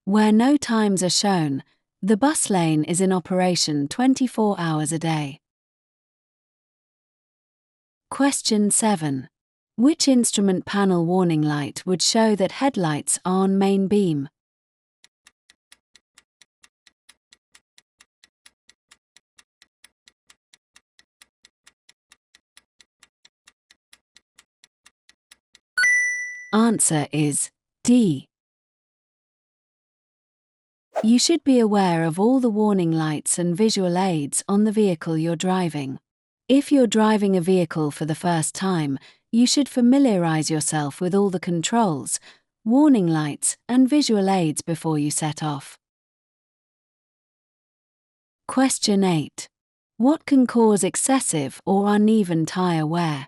Where no times are shown, the bus lane is in operation 24 hours a day. Question 7. Which instrument panel warning light would show that headlights are on main beam? Answer is D. You should be aware of all the warning lights and visual aids on the vehicle you're driving. If you're driving a vehicle for the first time, you should familiarize yourself with all the controls, warning lights, and visual aids before you set off. Question 8. What can cause excessive or uneven tire wear?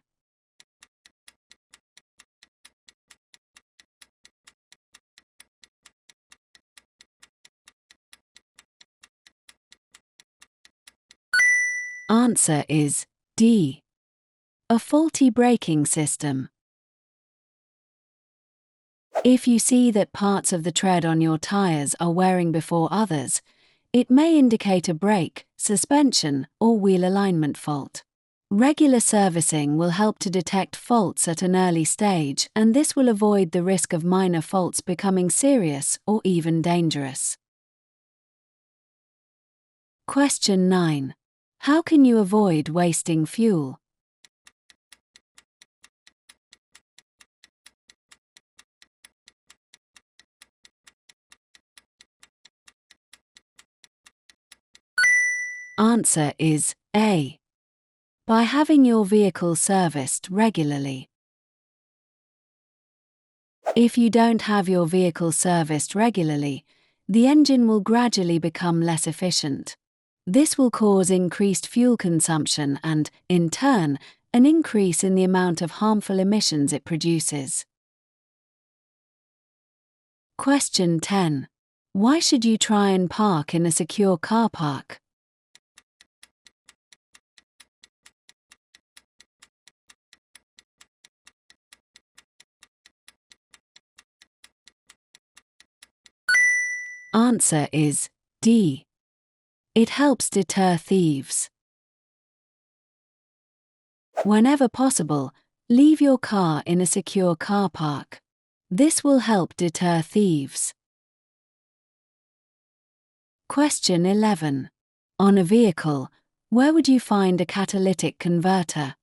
Answer is D. A faulty braking system. If you see that parts of the tread on your tires are wearing before others, it may indicate a brake, suspension, or wheel alignment fault. Regular servicing will help to detect faults at an early stage, and this will avoid the risk of minor faults becoming serious or even dangerous. Question 9. How can you avoid wasting fuel? Answer is A. By having your vehicle serviced regularly. If you don't have your vehicle serviced regularly, the engine will gradually become less efficient. This will cause increased fuel consumption and, in turn, an increase in the amount of harmful emissions it produces. Question 10. Why should you try and park in a secure car park? Answer is D. It helps deter thieves. Whenever possible, leave your car in a secure car park. This will help deter thieves. Question 11. On a vehicle, where would you find a catalytic converter?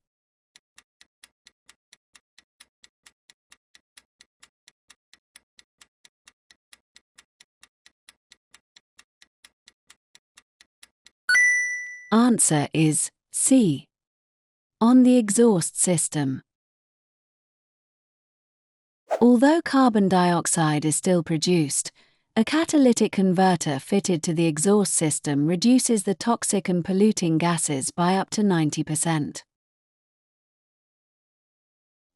Answer is C. On the exhaust system. Although carbon dioxide is still produced, a catalytic converter fitted to the exhaust system reduces the toxic and polluting gases by up to 90%.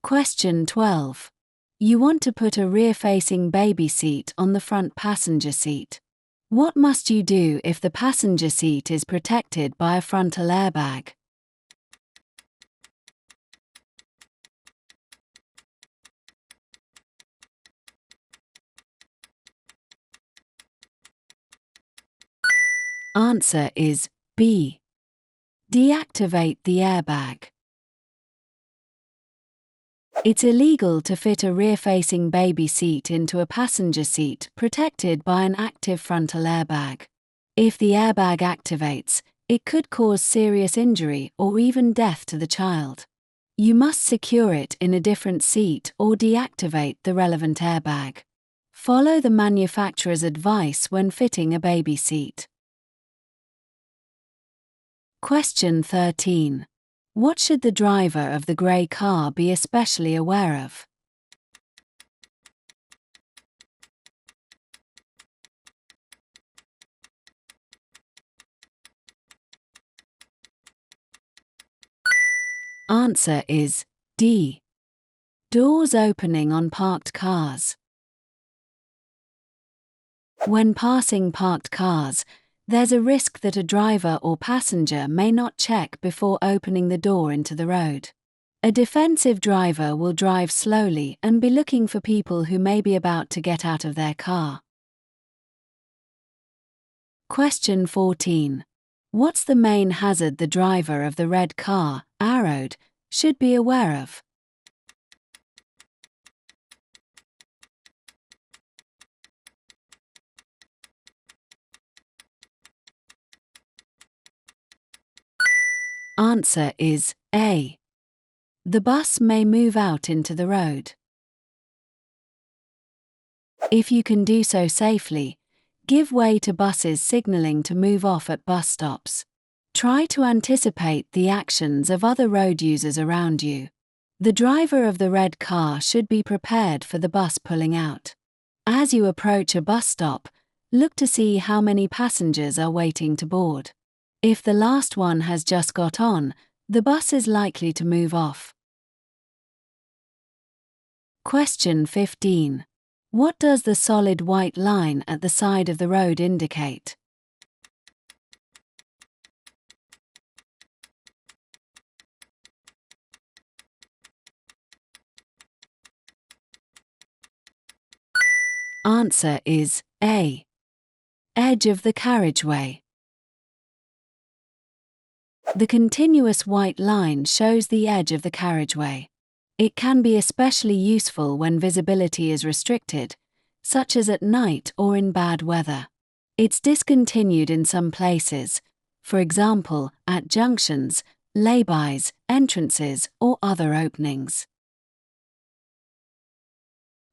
Question 12. You want to put a rear-facing baby seat on the front passenger seat. What must you do if the passenger seat is protected by a frontal airbag? Answer is B. Deactivate the airbag. It's illegal to fit a rear-facing baby seat into a passenger seat protected by an active frontal airbag. If the airbag activates, it could cause serious injury or even death to the child. You must secure it in a different seat or deactivate the relevant airbag. Follow the manufacturer's advice when fitting a baby seat. Question 13. What should the driver of the grey car be especially aware of? Answer is D. Doors opening on parked cars. When passing parked cars, there's a risk that a driver or passenger may not check before opening the door into the road. A defensive driver will drive slowly and be looking for people who may be about to get out of their car. Question 14. What's the main hazard the driver of the red car, arrowed, should be aware of? Answer is A. The bus may move out into the road. If you can do so safely, give way to buses signalling to move off at bus stops. Try to anticipate the actions of other road users around you. The driver of the red car should be prepared for the bus pulling out. As you approach a bus stop, look to see how many passengers are waiting to board. If the last one has just got on, the bus is likely to move off. Question 15. What does the solid white line at the side of the road indicate? Answer is A. Edge of the carriageway. The continuous white line shows the edge of the carriageway. It can be especially useful when visibility is restricted, such as at night or in bad weather. It's discontinued in some places, for example, at junctions, lay-bys, entrances, or other openings.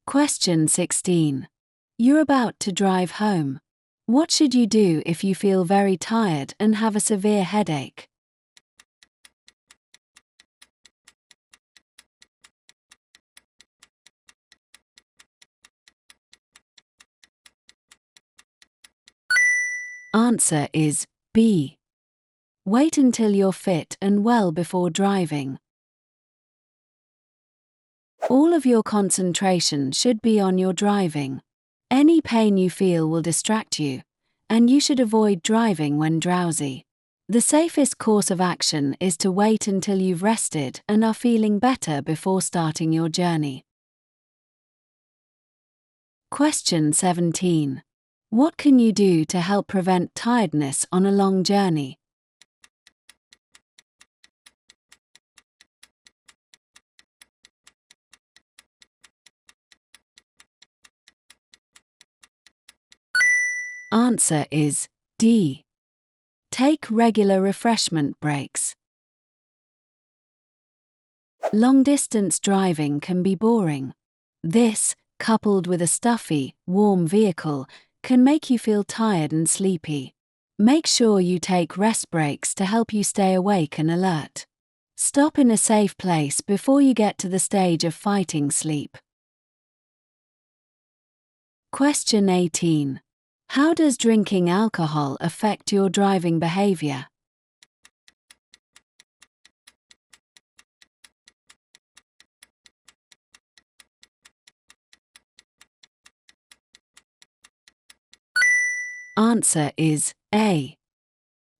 Question 16. You're about to drive home. What should you do if you feel very tired and have a severe headache? Answer is B. Wait until you're fit and well before driving. All of your concentration should be on your driving. Any pain you feel will distract you, and you should avoid driving when drowsy. The safest course of action is to wait until you've rested and are feeling better before starting your journey. Question 17. What can you do to help prevent tiredness on a long journey? Answer is D. Take regular refreshment breaks. Long-distance driving can be boring. This, coupled with a stuffy, warm vehicle, can make you feel tired and sleepy. Make sure you take rest breaks to help you stay awake and alert. Stop in a safe place before you get to the stage of fighting sleep. Question 18. How does drinking alcohol affect your driving behavior? Answer is A.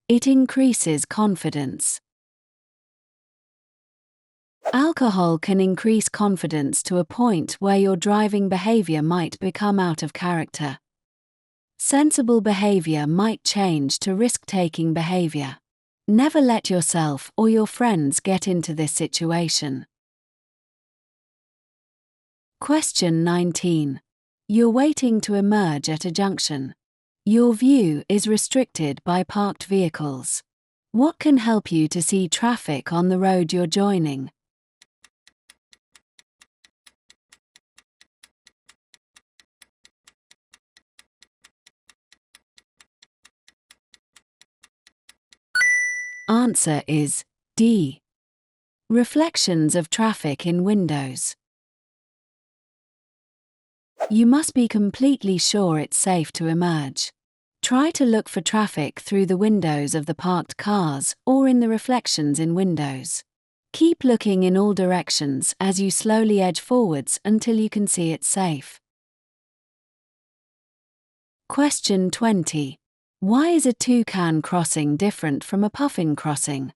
It increases confidence. Alcohol can increase confidence to a point where your driving behavior might become out of character. Sensible behavior might change to risk-taking behavior. Never let yourself or your friends get into this situation. Question 19. You're waiting to emerge at a junction. Your view is restricted by parked vehicles. What can help you to see traffic on the road you're joining? Answer is D. Reflections of traffic in windows. You must be completely sure it's safe to emerge. Try to look for traffic through the windows of the parked cars or in the reflections in windows. Keep looking in all directions as you slowly edge forwards until you can see it's safe. Question 20. Why is a toucan crossing different from a puffin crossing?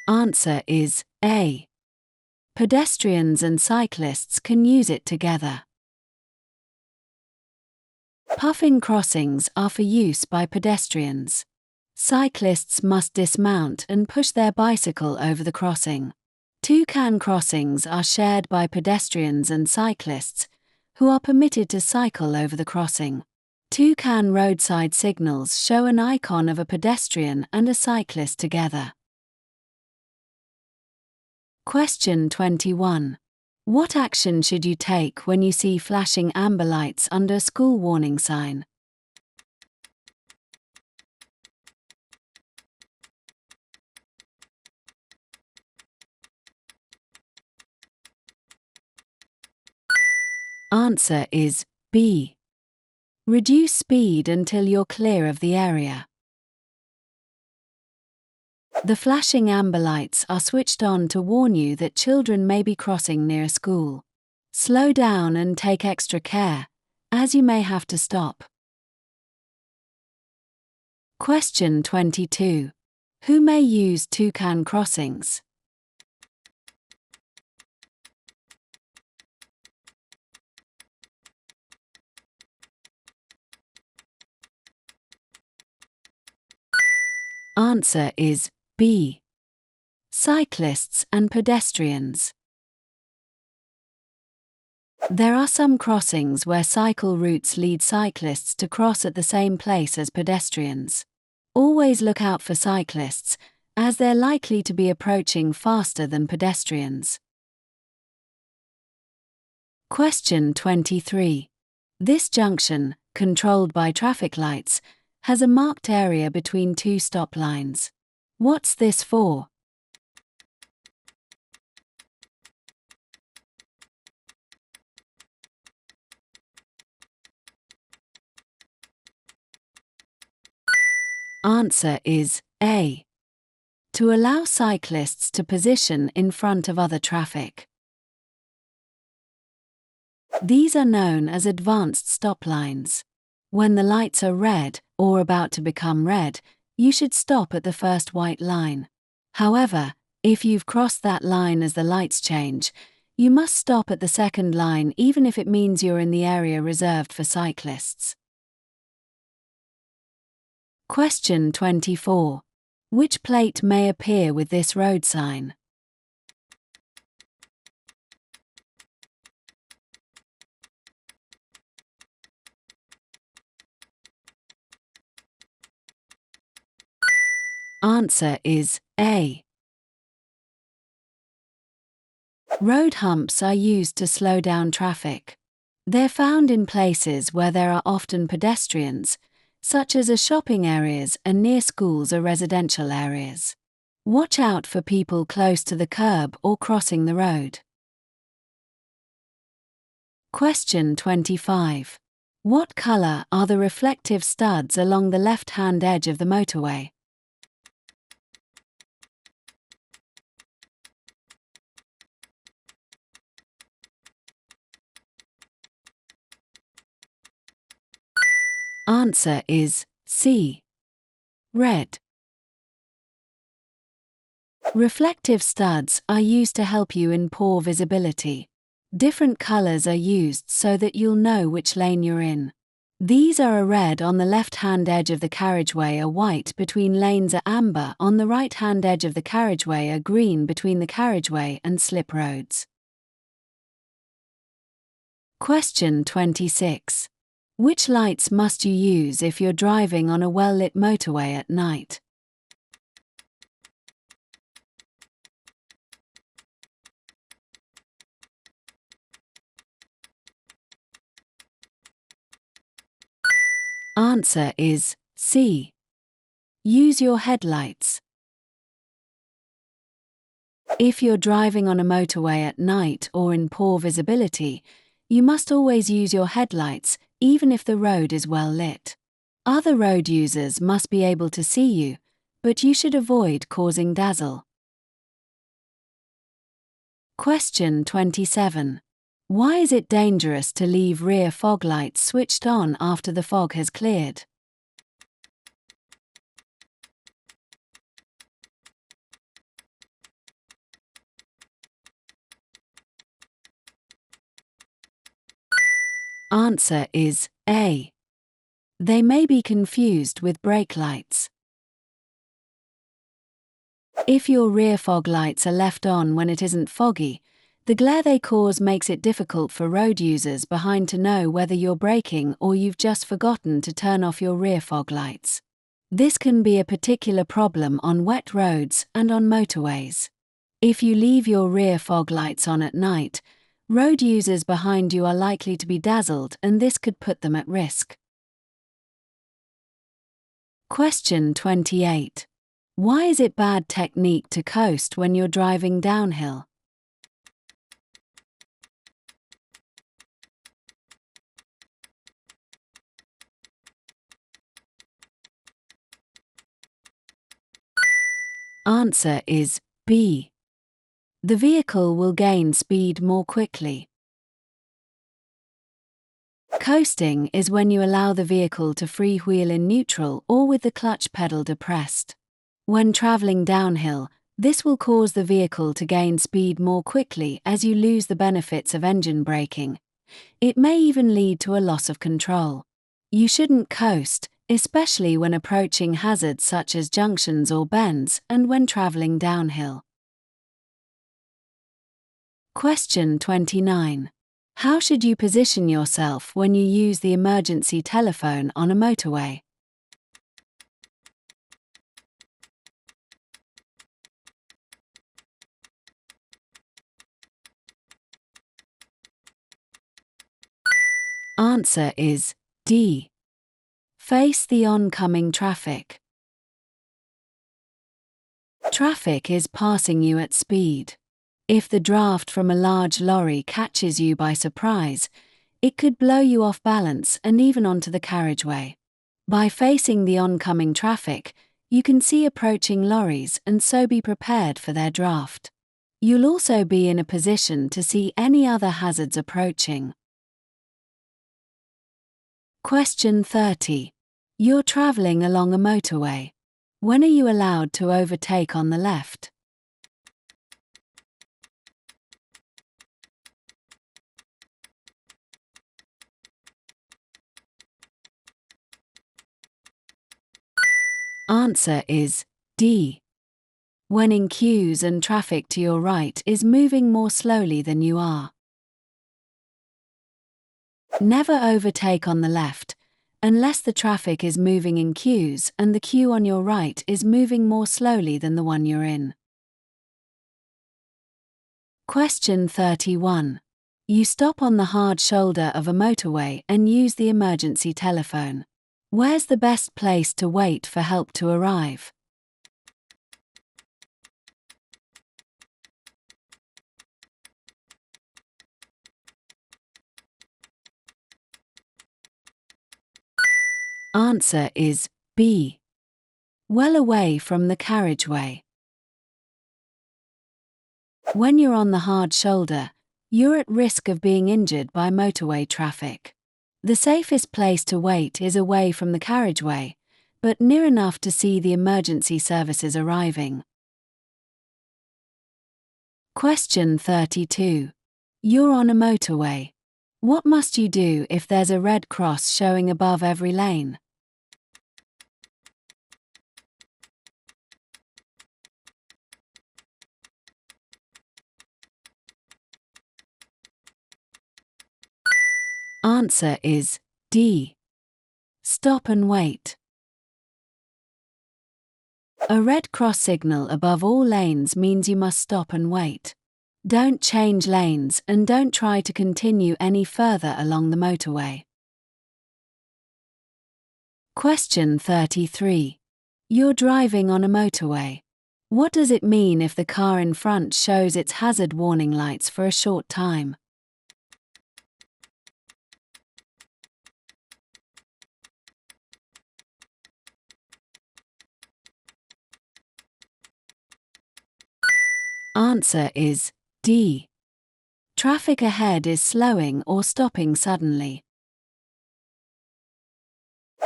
Answer is A. Pedestrians and cyclists can use it together. Puffin crossings are for use by pedestrians. Cyclists must dismount and push their bicycle over the crossing. Toucan crossings are shared by pedestrians and cyclists, who are permitted to cycle over the crossing. Toucan roadside signals show an icon of a pedestrian and a cyclist together. Question 21. What action should you take when you see flashing amber lights under a school warning sign? Answer is B. Reduce speed until you're clear of the area. The flashing amber lights are switched on to warn you that children may be crossing near a school. Slow down and take extra care, as you may have to stop. Question 22. Who may use toucan crossings? Answer is B. Cyclists and pedestrians. There are some crossings where cycle routes lead cyclists to cross at the same place as pedestrians. Always look out for cyclists, as they're likely to be approaching faster than pedestrians. Question 23. This junction, controlled by traffic lights, has a marked area between two stop lines. What's this for? Answer is A. To allow cyclists to position in front of other traffic. These are known as advanced stop lines. When the lights are red, or about to become red, you should stop at the first white line. However, if you've crossed that line as the lights change, you must stop at the second line even if it means you're in the area reserved for cyclists. Question 24. Which plate may appear with this road sign? Answer is A. Road humps are used to slow down traffic. They're found in places where there are often pedestrians, such as shopping areas and near schools or residential areas. Watch out for people close to the curb or crossing the road. Question 25. What color are the reflective studs along the left-hand edge of the motorway? Answer is C. Red. Reflective studs are used to help you in poor visibility. Different colors are used so that you'll know which lane you're in. These are a red on the left-hand edge of the carriageway, a white between lanes, a amber on the right-hand edge of the carriageway, a green between the carriageway and slip roads. Question 26. Which lights must you use if you're driving on a well-lit motorway at night? Answer is C. Use your headlights. If you're driving on a motorway at night or in poor visibility, you must always use your headlights, even if the road is well lit. Other road users must be able to see you, but you should avoid causing dazzle. Question 27. Why is it dangerous to leave rear fog lights switched on after the fog has cleared? Answer is A. They may be confused with brake lights. If your rear fog lights are left on when it isn't foggy, the glare they cause makes it difficult for road users behind to know whether you're braking or you've just forgotten to turn off your rear fog lights. This can be a particular problem on wet roads and on motorways. If you leave your rear fog lights on at night, road users behind you are likely to be dazzled, and this could put them at risk. Question 28. Why is it bad technique to coast when you're driving downhill? Answer is B. The vehicle will gain speed more quickly. Coasting is when you allow the vehicle to freewheel in neutral or with the clutch pedal depressed. When traveling downhill, this will cause the vehicle to gain speed more quickly as you lose the benefits of engine braking. It may even lead to a loss of control. You shouldn't coast, especially when approaching hazards such as junctions or bends and when traveling downhill. Question 29. How should you position yourself when you use the emergency telephone on a motorway? Answer is D. Face the oncoming traffic. Traffic is passing you at speed. If the draft from a large lorry catches you by surprise, it could blow you off balance and even onto the carriageway. By facing the oncoming traffic, you can see approaching lorries and so be prepared for their draft. You'll also be in a position to see any other hazards approaching. Question 30. You're traveling along a motorway. When are you allowed to overtake on the left? Answer is D. When in queues and traffic to your right is moving more slowly than you are. Never overtake on the left, unless the traffic is moving in queues and the queue on your right is moving more slowly than the one you're in. Question 31. You stop on the hard shoulder of a motorway and use the emergency telephone. Where's the best place to wait for help to arrive? Answer is B. Well away from the carriageway. When you're on the hard shoulder, you're at risk of being injured by motorway traffic. The safest place to wait is away from the carriageway, but near enough to see the emergency services arriving. Question 32. You're on a motorway. What must you do if there's a red cross showing above every lane? Answer is D. Stop and wait. A red cross signal above all lanes means you must stop and wait. Don't change lanes and don't try to continue any further along the motorway. Question 33. You're driving on a motorway. What does it mean if the car in front shows its hazard warning lights for a short time? Answer is D. Traffic ahead is slowing or stopping suddenly.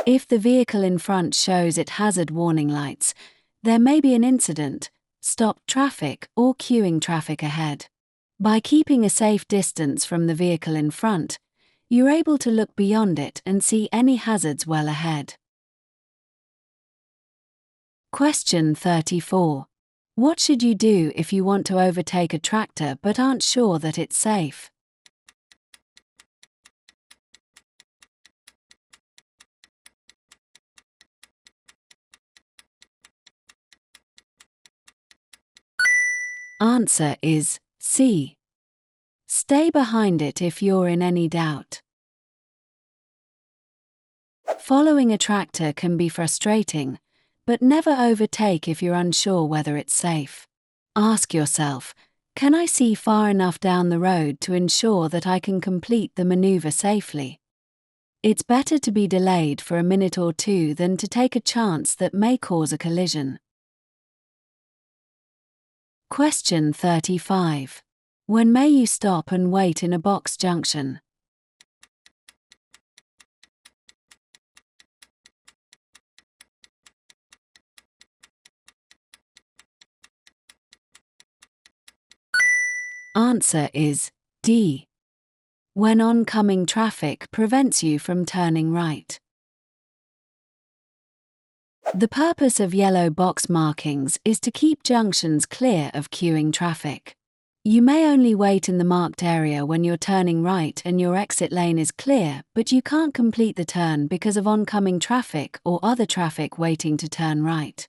If the vehicle in front shows its hazard warning lights, there may be an incident, stopped traffic, or queuing traffic ahead. By keeping a safe distance from the vehicle in front, you're able to look beyond it and see any hazards well ahead. Question 34. What should you do if you want to overtake a tractor but aren't sure that it's safe? Answer is C. Stay behind it if you're in any doubt. Following a tractor can be frustrating, but never overtake if you're unsure whether it's safe. Ask yourself, can I see far enough down the road to ensure that I can complete the maneuver safely? It's better to be delayed for a minute or two than to take a chance that may cause a collision. Question 35. When may you stop and wait in a box junction? Answer is D. When oncoming traffic prevents you from turning right. The purpose of yellow box markings is to keep junctions clear of queuing traffic. You may only wait in the marked area when you're turning right and your exit lane is clear, but you can't complete the turn because of oncoming traffic or other traffic waiting to turn right.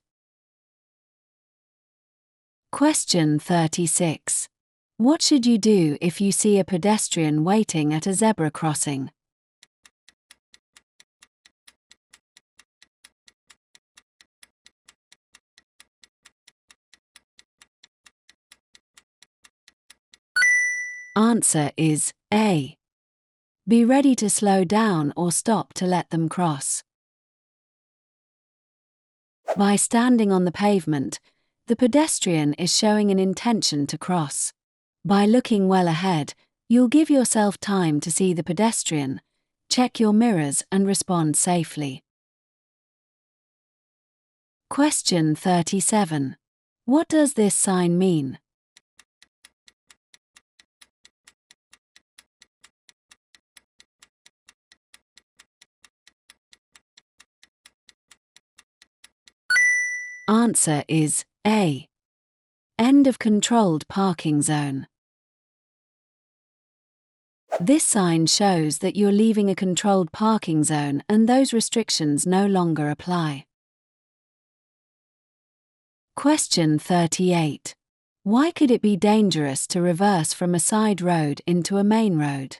Question 36. What should you do if you see a pedestrian waiting at a zebra crossing? Answer is A. Be ready to slow down or stop to let them cross. By standing on the pavement, the pedestrian is showing an intention to cross. By looking well ahead, you'll give yourself time to see the pedestrian, check your mirrors and respond safely. Question 37. What does this sign mean? Answer is A. End of controlled parking zone. This sign shows that you're leaving a controlled parking zone and those restrictions no longer apply. Question 38. Why could it be dangerous to reverse from a side road into a main road?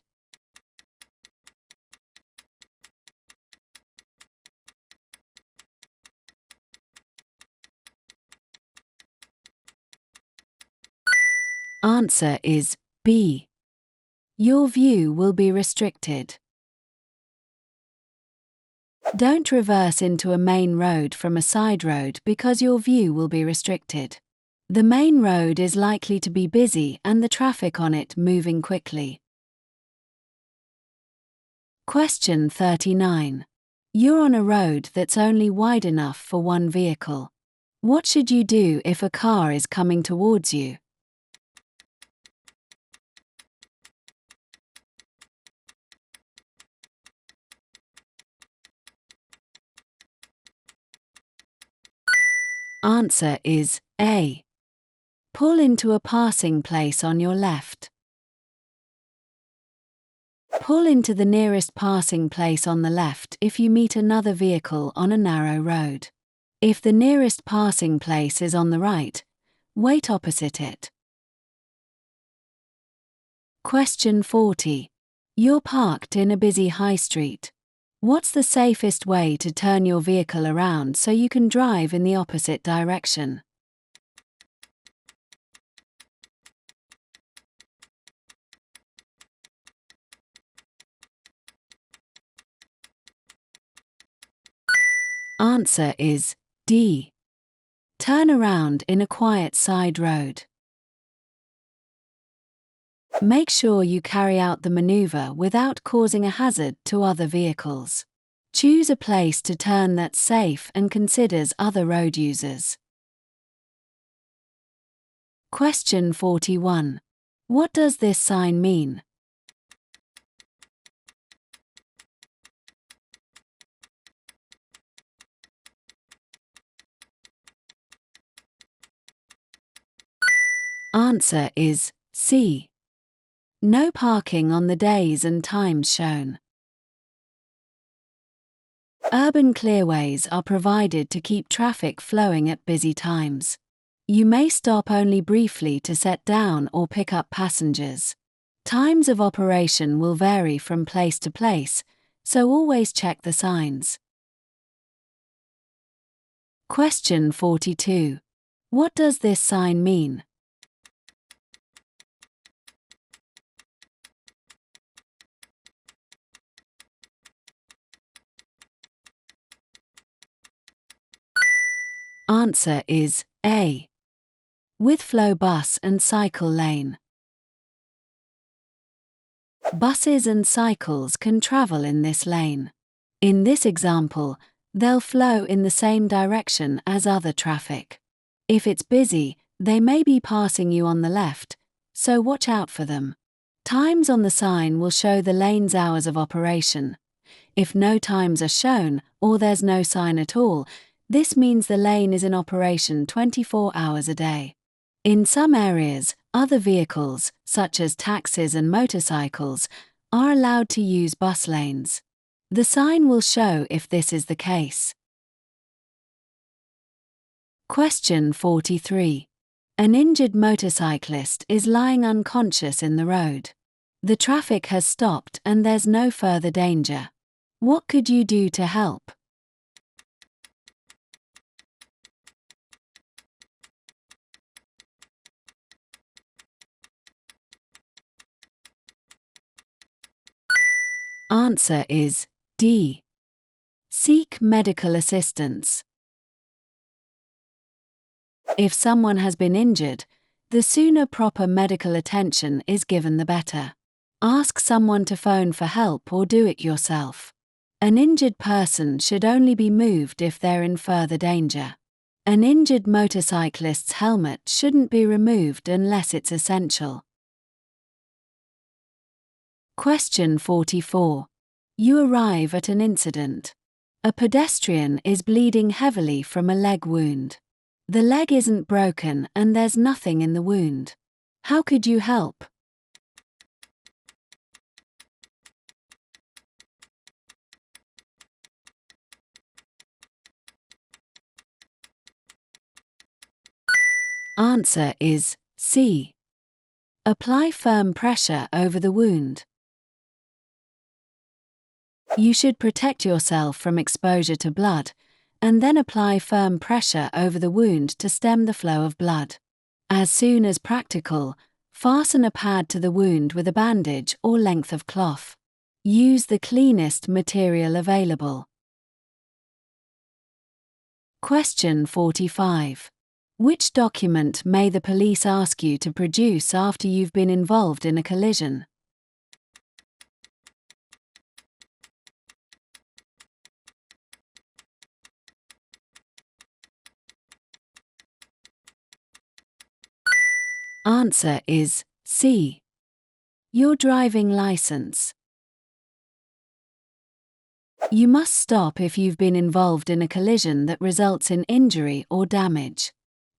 Answer is B. Your view will be restricted. Don't reverse into a main road from a side road because your view will be restricted. The main road is likely to be busy and the traffic on it moving quickly. Question 39. You're on a road that's only wide enough for one vehicle. What should you do if a car is coming towards you? Answer is A. Pull into a passing place on your left. Pull into the nearest passing place on the left if you meet another vehicle on a narrow road. If the nearest passing place is on the right, wait opposite it. Question 40. You're parked in a busy high street. What's the safest way to turn your vehicle around so you can drive in the opposite direction? Answer is D. Turn around in a quiet side road. Make sure you carry out the maneuver without causing a hazard to other vehicles. Choose a place to turn that's safe and considers other road users. Question 41. What does this sign mean? Answer is C. No parking on the days and times shown. Urban clearways are provided to keep traffic flowing at busy times. You may stop only briefly to set down or pick up passengers. Times of operation will vary from place to place, so always check the signs. Question 42. What does this sign mean? Answer is A. With flow bus and cycle lane. Buses and cycles can travel in this lane. In this example, they'll flow in the same direction as other traffic. If it's busy, they may be passing you on the left, so watch out for them. Times on the sign will show the lane's hours of operation. If no times are shown, or there's no sign at all, this means the lane is in operation 24 hours a day. In some areas, other vehicles, such as taxis and motorcycles, are allowed to use bus lanes. The sign will show if this is the case. Question 43. An injured motorcyclist is lying unconscious in the road. The traffic has stopped and there's no further danger. What could you do to help? Answer is D. Seek medical assistance. If someone has been injured, the sooner proper medical attention is given the better. Ask someone to phone for help or do it yourself. An injured person should only be moved if they're in further danger. An injured motorcyclist's helmet shouldn't be removed unless it's essential. Question 44. You arrive at an incident. A pedestrian is bleeding heavily from a leg wound. The leg isn't broken and there's nothing in the wound. How could you help? Answer is C. Apply firm pressure over the wound. You should protect yourself from exposure to blood, and then apply firm pressure over the wound to stem the flow of blood. As soon as practical, fasten a pad to the wound with a bandage or length of cloth. Use the cleanest material available. Question 45. Which document may the police ask you to produce after you've been involved in a collision? Answer is C. Your driving license. You must stop if you've been involved in a collision that results in injury or damage.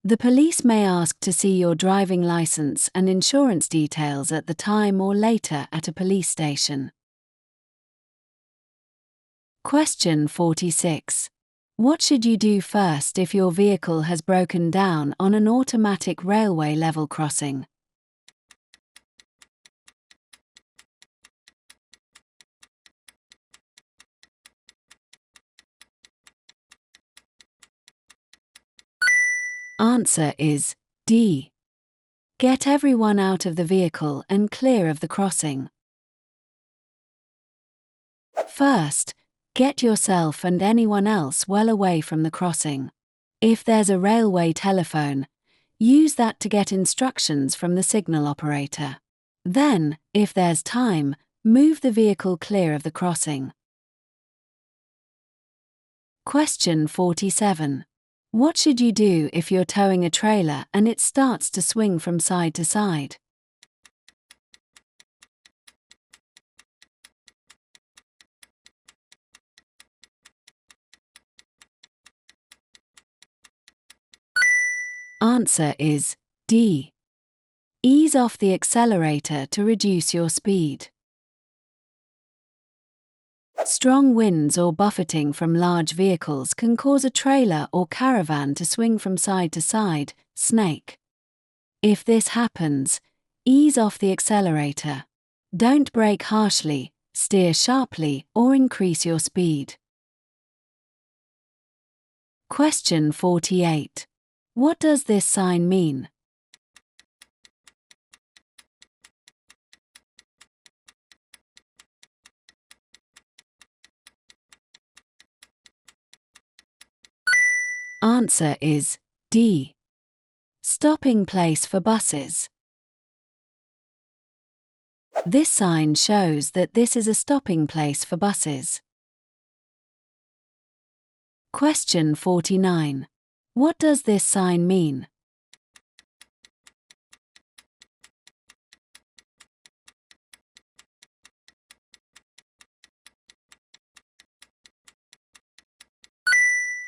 The police may ask to see your driving license and insurance details at the time or later at a police station. Question 46. What should you do first if your vehicle has broken down on an automatic railway level crossing? Answer is D. Get everyone out of the vehicle and clear of the crossing. First, get yourself and anyone else well away from the crossing. If there's a railway telephone, use that to get instructions from the signal operator. Then, if there's time, move the vehicle clear of the crossing. Question 47. What should you do if you're towing a trailer and it starts to swing from side to side? Answer is D. Ease off the accelerator to reduce your speed. Strong winds or buffeting from large vehicles can cause a trailer or caravan to swing from side to side, snake. If this happens, ease off the accelerator. Don't brake harshly, steer sharply, or increase your speed. Question 48. What does this sign mean? Answer is D. Stopping place for buses. This sign shows that this is a stopping place for buses. Question 49. What does this sign mean?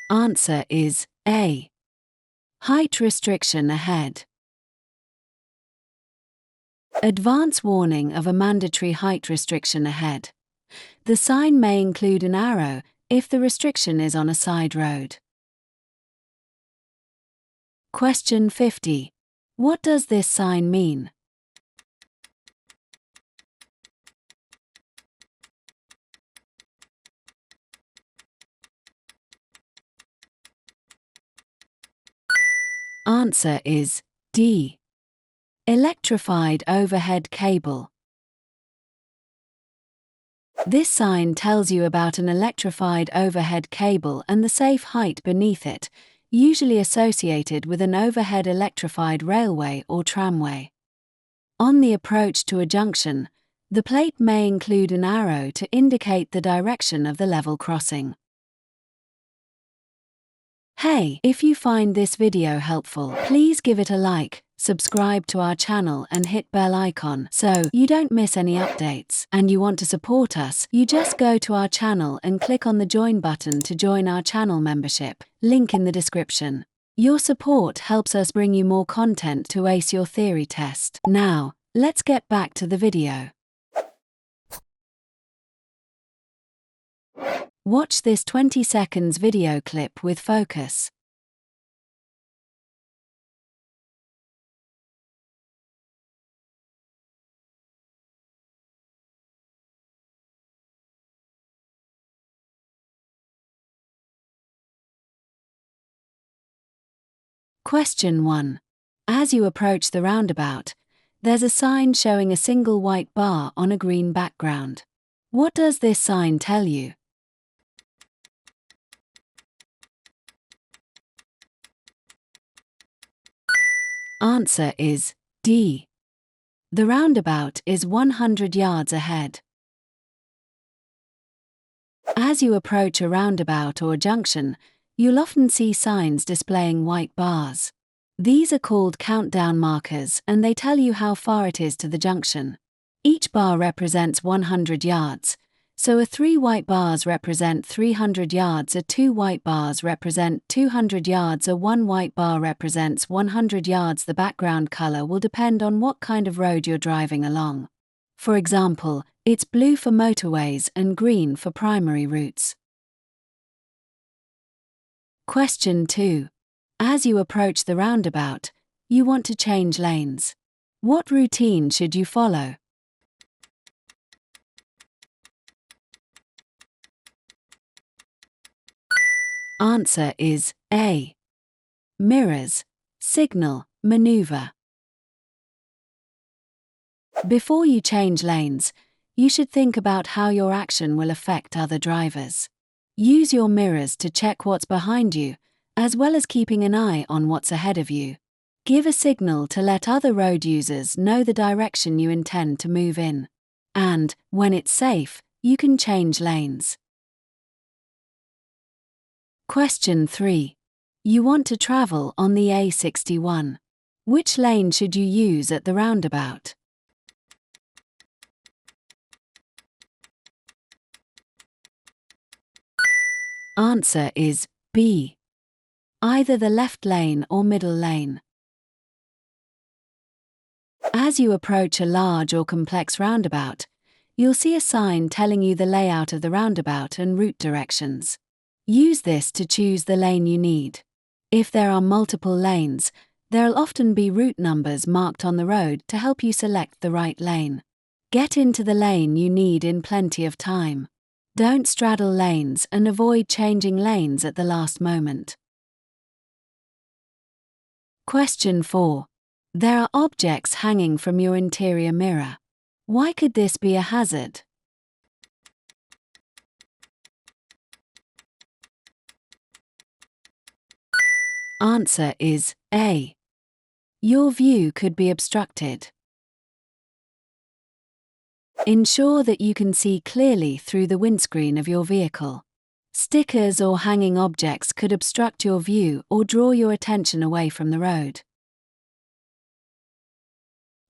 Answer is A. Height restriction ahead. Advance warning of a mandatory height restriction ahead. The sign may include an arrow if the restriction is on a side road. Question 50. What does this sign mean? Answer is D. Electrified overhead cable. This sign tells you about an electrified overhead cable and the safe height beneath it, usually associated with an overhead electrified railway or tramway. On the approach to a junction, the plate may include an arrow to indicate the direction of the level crossing. Hey, if you find this video helpful, please give it a like, subscribe to our channel and hit bell icon so you don't miss any updates. And you want to support us, you just go to our channel and click on the join button to join our channel membership, link in the description. Your support helps us bring you more content to ace your theory test. Now, let's get back to the video. Watch this 20 seconds video clip with focus. Question 1. As you approach the roundabout, there's a sign showing a single white bar on a green background. What does this sign tell you? Answer is D. The roundabout is 100 yards ahead. As you approach a roundabout or junction, you'll often see signs displaying white bars. These are called countdown markers and they tell you how far it is to the junction. Each bar represents 100 yards, so 3 white bars represent 300 yards, 2 white bars represent 200 yards, 1 white bar represents 100 yards. The background color will depend on what kind of road you're driving along. For example, it's blue for motorways and green for primary routes. Question 2. As you approach the roundabout, you want to change lanes. What routine should you follow? Answer is A. Mirrors, signal, maneuver. Before you change lanes, you should think about how your action will affect other drivers. Use your mirrors to check what's behind you, as well as keeping an eye on what's ahead of you. Give a signal to let other road users know the direction you intend to move in. And, when it's safe, you can change lanes. Question 3. You want to travel on the A61. Which lane should you use at the roundabout? Answer is B. Either the left lane or middle lane. As you approach a large or complex roundabout, you'll see a sign telling you the layout of the roundabout and route directions. Use this to choose the lane you need. If there are multiple lanes, there'll often be route numbers marked on the road to help you select the right lane. Get into the lane you need in plenty of time. Don't straddle lanes and avoid changing lanes at the last moment. Question 4. There are objects hanging from your interior mirror. Why could this be a hazard? Answer is A. Your view could be obstructed. Ensure that you can see clearly through the windscreen of your vehicle. Stickers or hanging objects could obstruct your view or draw your attention away from the road.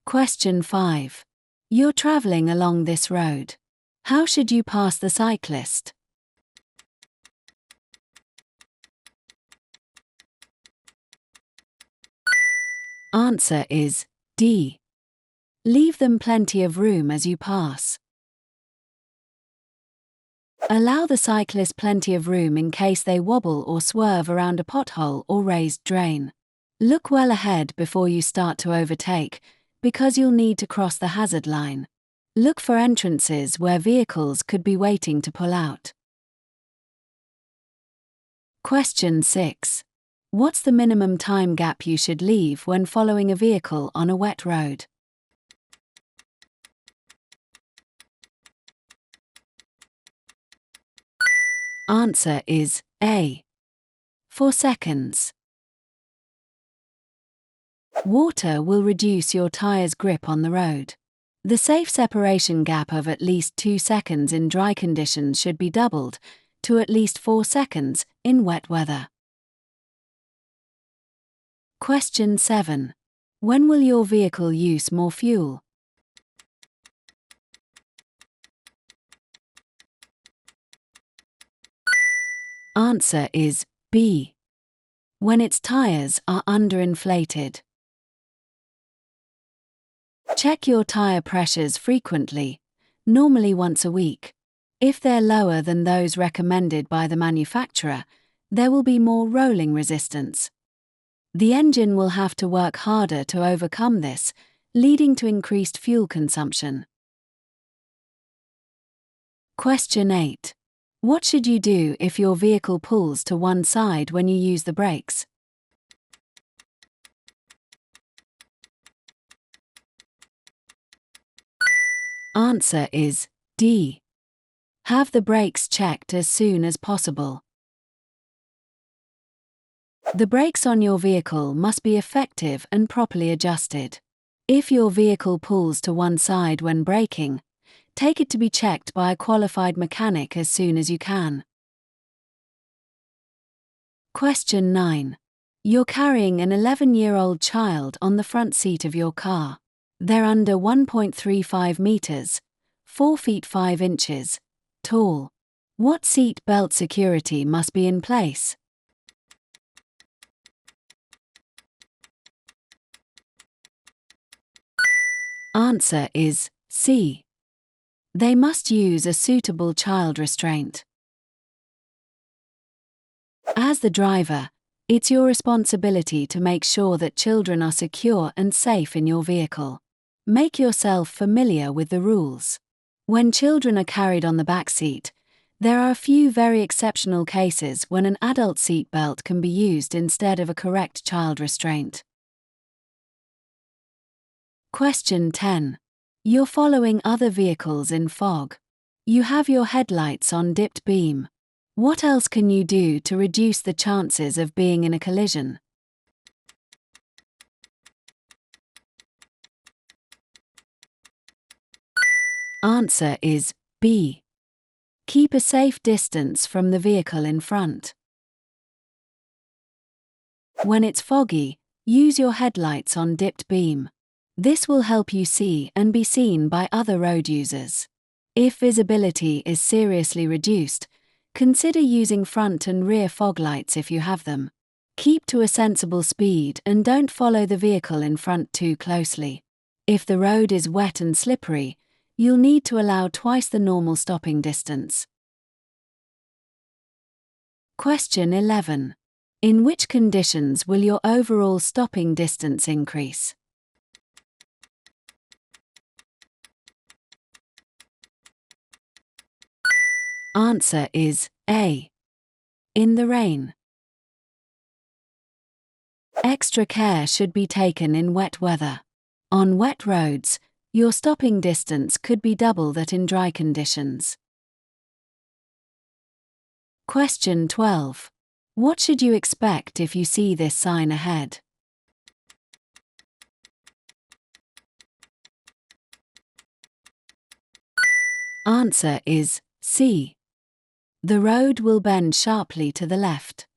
Question 5. You're traveling along this road. How should you pass the cyclist? Answer is D. Leave them plenty of room as you pass. Allow the cyclist plenty of room in case they wobble or swerve around a pothole or raised drain. Look well ahead before you start to overtake, because you'll need to cross the hazard line. Look for entrances where vehicles could be waiting to pull out. Question 6. What's the minimum time gap you should leave when following a vehicle on a wet road? Answer is A. 4 seconds. Water will reduce your tire's grip on the road. The safe separation gap of at least 2 seconds in dry conditions should be doubled to at least 4 seconds in wet weather. Question 7. When will your vehicle use more fuel? Answer is B. When its tires are underinflated. Check your tire pressures frequently, normally once a week. If they're lower than those recommended by the manufacturer, there will be more rolling resistance. The engine will have to work harder to overcome this, leading to increased fuel consumption. Question 8. What should you do if your vehicle pulls to one side when you use the brakes? Answer is D. Have the brakes checked as soon as possible. The brakes on your vehicle must be effective and properly adjusted. If your vehicle pulls to one side when braking, take it to be checked by a qualified mechanic as soon as you can. Question 9. You're carrying an 11-year-old child on the front seat of your car. They're under 1.35 meters, 4 feet 5 inches, tall. What seat belt security must be in place? Answer is C. They must use a suitable child restraint. As the driver, it's your responsibility to make sure that children are secure and safe in your vehicle. Make yourself familiar with the rules. When children are carried on the back seat, there are a few very exceptional cases when an adult seat belt can be used instead of a correct child restraint. Question 10. You're following other vehicles in fog. You have your headlights on dipped beam. What else can you do to reduce the chances of being in a collision? Answer is B. Keep a safe distance from the vehicle in front. When it's foggy, use your headlights on dipped beam. This will help you see and be seen by other road users. If visibility is seriously reduced, consider using front and rear fog lights if you have them. Keep to a sensible speed and don't follow the vehicle in front too closely. If the road is wet and slippery, you'll need to allow twice the normal stopping distance. Question 11. In which conditions will your overall stopping distance increase? Answer is A. In the rain. Extra care should be taken in wet weather. On wet roads, your stopping distance could be double that in dry conditions. Question 12. What should you expect if you see this sign ahead? Answer is C. The road will bend sharply to the left.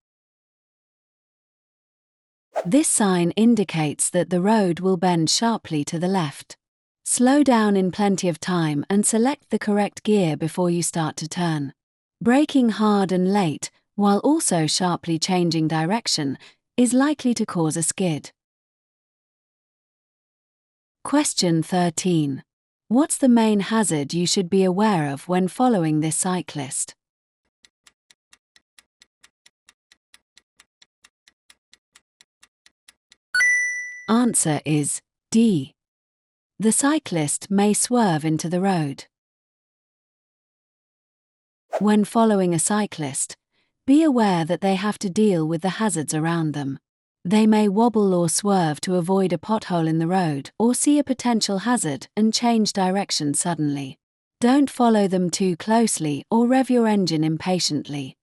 This sign indicates that the road will bend sharply to the left. Slow down in plenty of time and select the correct gear before you start to turn. Braking hard and late, while also sharply changing direction, is likely to cause a skid. Question 13. What's the main hazard you should be aware of when following this cyclist? Answer is D. The cyclist may swerve into the road. When following a cyclist, be aware that they have to deal with the hazards around them. They may wobble or swerve to avoid a pothole in the road or see a potential hazard and change direction suddenly. Don't follow them too closely or rev your engine impatiently.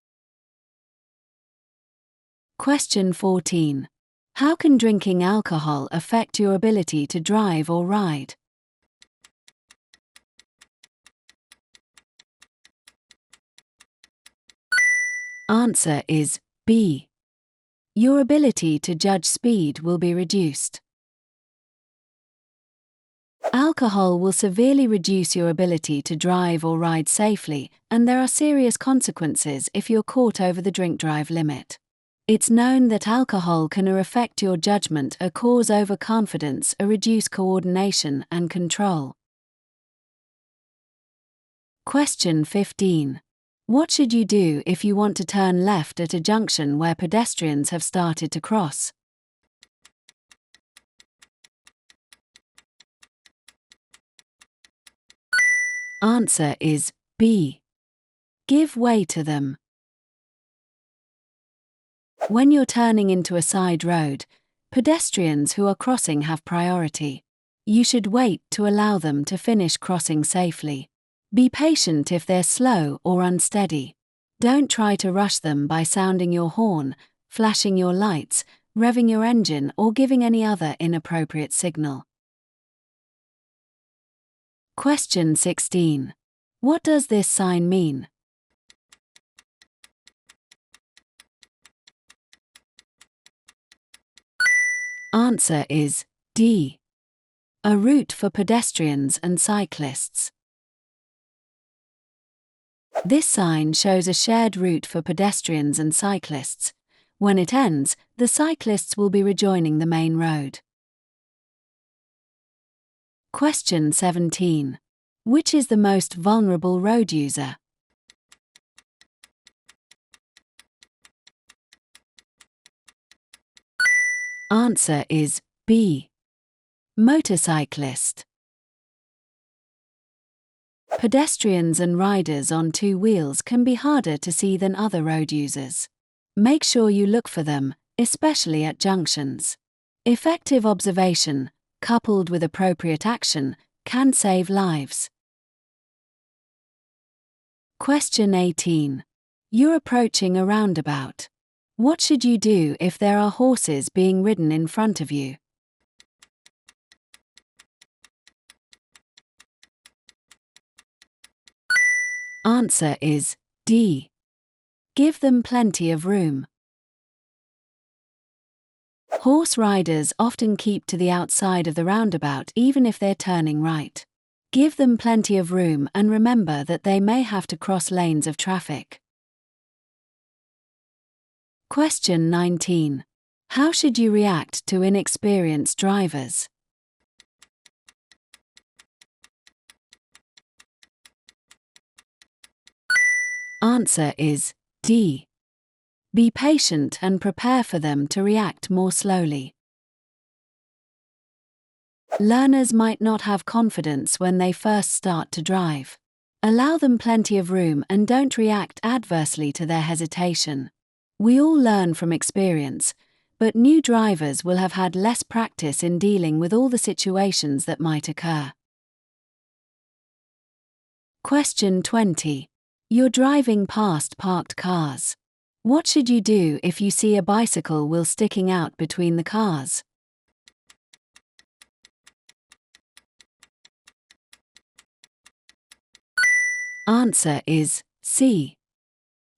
Question 14. How can drinking alcohol affect your ability to drive or ride? Answer is B. Your ability to judge speed will be reduced. Alcohol will severely reduce your ability to drive or ride safely, and there are serious consequences if you're caught over the drink-drive limit. It's known that alcohol can affect your judgment, cause overconfidence, reduce coordination and control. Question 15. What should you do if you want to turn left at a junction where pedestrians have started to cross? Answer is B. Give way to them. When you're turning into a side road, pedestrians who are crossing have priority. You should wait to allow them to finish crossing safely. Be patient if they're slow or unsteady. Don't try to rush them by sounding your horn, flashing your lights, revving your engine, or giving any other inappropriate signal. Question 16. What does this sign mean? Answer is D. A route for pedestrians and cyclists. This sign shows a shared route for pedestrians and cyclists. When it ends, the cyclists will be rejoining the main road. Question 17. Which is the most vulnerable road user? Answer is B. Motorcyclist. Pedestrians and riders on two wheels can be harder to see than other road users. Make sure you look for them, especially at junctions. Effective observation, coupled with appropriate action, can save lives. Question 18. You're approaching a roundabout. What should you do if there are horses being ridden in front of you? Answer is D. Give them plenty of room. Horse riders often keep to the outside of the roundabout even if they're turning right. Give them plenty of room and remember that they may have to cross lanes of traffic. Question 19. How should you react to inexperienced drivers? Answer is D. Be patient and prepare for them to react more slowly. Learners might not have confidence when they first start to drive. Allow them plenty of room and don't react adversely to their hesitation. We all learn from experience, but new drivers will have had less practice in dealing with all the situations that might occur. Question 20. You're driving past parked cars. What should you do if you see a bicycle wheel sticking out between the cars? Answer is C.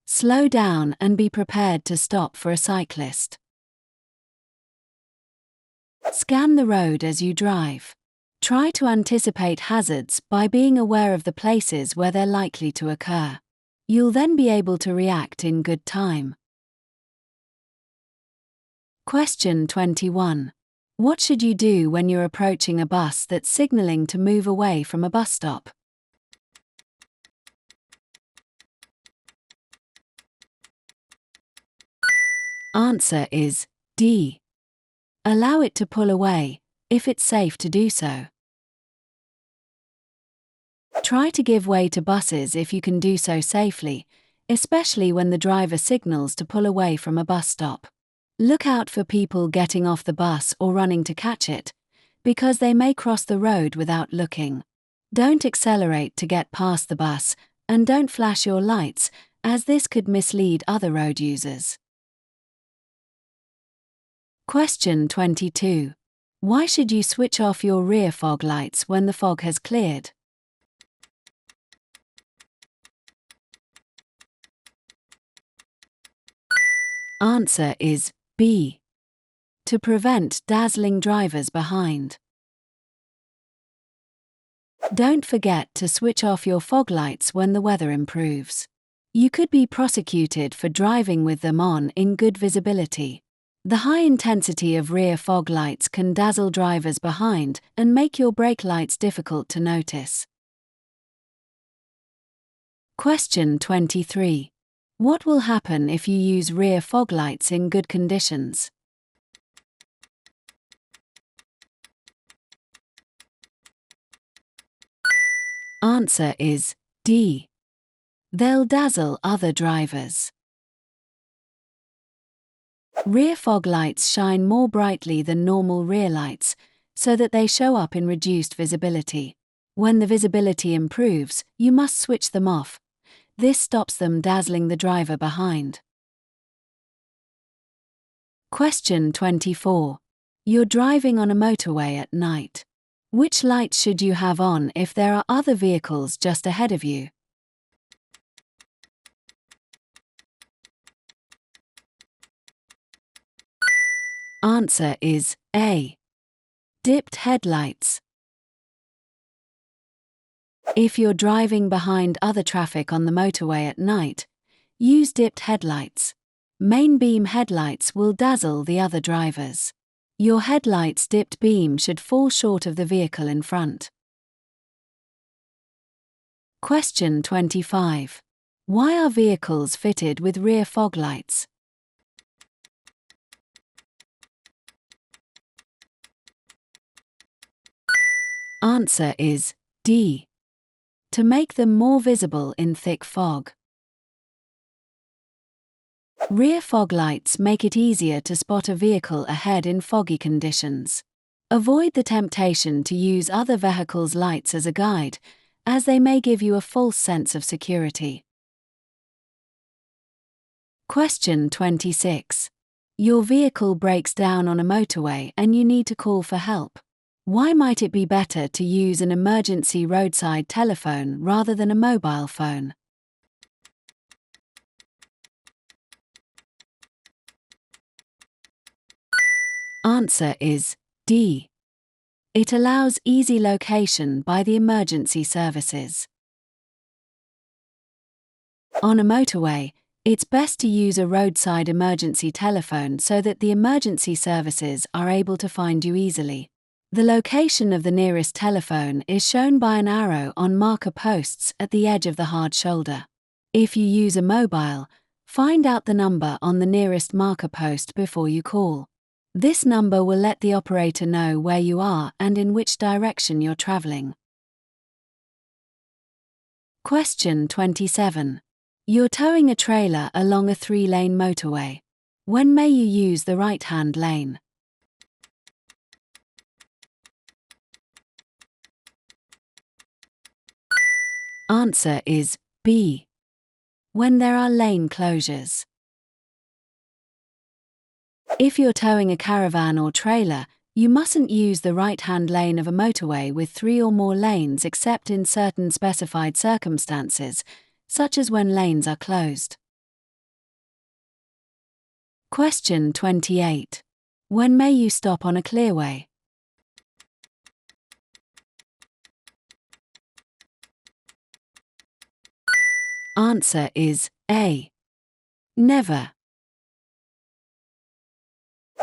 Slow down and be prepared to stop for a cyclist. Scan the road as you drive. Try to anticipate hazards by being aware of the places where they're likely to occur. You'll then be able to react in good time. Question 21. What should you do when you're approaching a bus that's signaling to move away from a bus stop? Answer is D. Allow it to pull away, if it's safe to do so. Try to give way to buses if you can do so safely, especially when the driver signals to pull away from a bus stop. Look out for people getting off the bus or running to catch it, because they may cross the road without looking. Don't accelerate to get past the bus, and don't flash your lights, as this could mislead other road users. Question 22. Why should you switch off your rear fog lights when the fog has cleared? Answer is B. To prevent dazzling drivers behind. Don't forget to switch off your fog lights when the weather improves. You could be prosecuted for driving with them on in good visibility. The high intensity of rear fog lights can dazzle drivers behind and make your brake lights difficult to notice. Question 23. What will happen if you use rear fog lights in good conditions? Answer is D. They'll dazzle other drivers. Rear fog lights shine more brightly than normal rear lights, so that they show up in reduced visibility. When the visibility improves, you must switch them off. This stops them dazzling the driver behind. Question 24. You're driving on a motorway at night. Which lights should you have on if there are other vehicles just ahead of you? Answer is A. Dipped headlights. If you're driving behind other traffic on the motorway at night, use dipped headlights. Main beam headlights will dazzle the other drivers. Your headlight's dipped beam should fall short of the vehicle in front. Question 25. Why are vehicles fitted with rear fog lights? Answer is D. To make them more visible in thick fog. Rear fog lights make it easier to spot a vehicle ahead in foggy conditions. Avoid the temptation to use other vehicles' lights as a guide, as they may give you a false sense of security. Question 26. Your vehicle breaks down on a motorway and you need to call for help. Why might it be better to use an emergency roadside telephone rather than a mobile phone? Answer is D. It allows easy location by the emergency services. On a motorway, it's best to use a roadside emergency telephone so that the emergency services are able to find you easily. The location of the nearest telephone is shown by an arrow on marker posts at the edge of the hard shoulder. If you use a mobile, find out the number on the nearest marker post before you call. This number will let the operator know where you are and in which direction you're traveling. Question 27. You're towing a trailer along a 3-lane motorway. When may you use the right-hand lane? Answer is B. When there are lane closures. If you're towing a caravan or trailer, you mustn't use the right-hand lane of a motorway with 3 or more lanes except in certain specified circumstances, such as when lanes are closed. Question 28. When may you stop on a clearway? Answer is A. Never.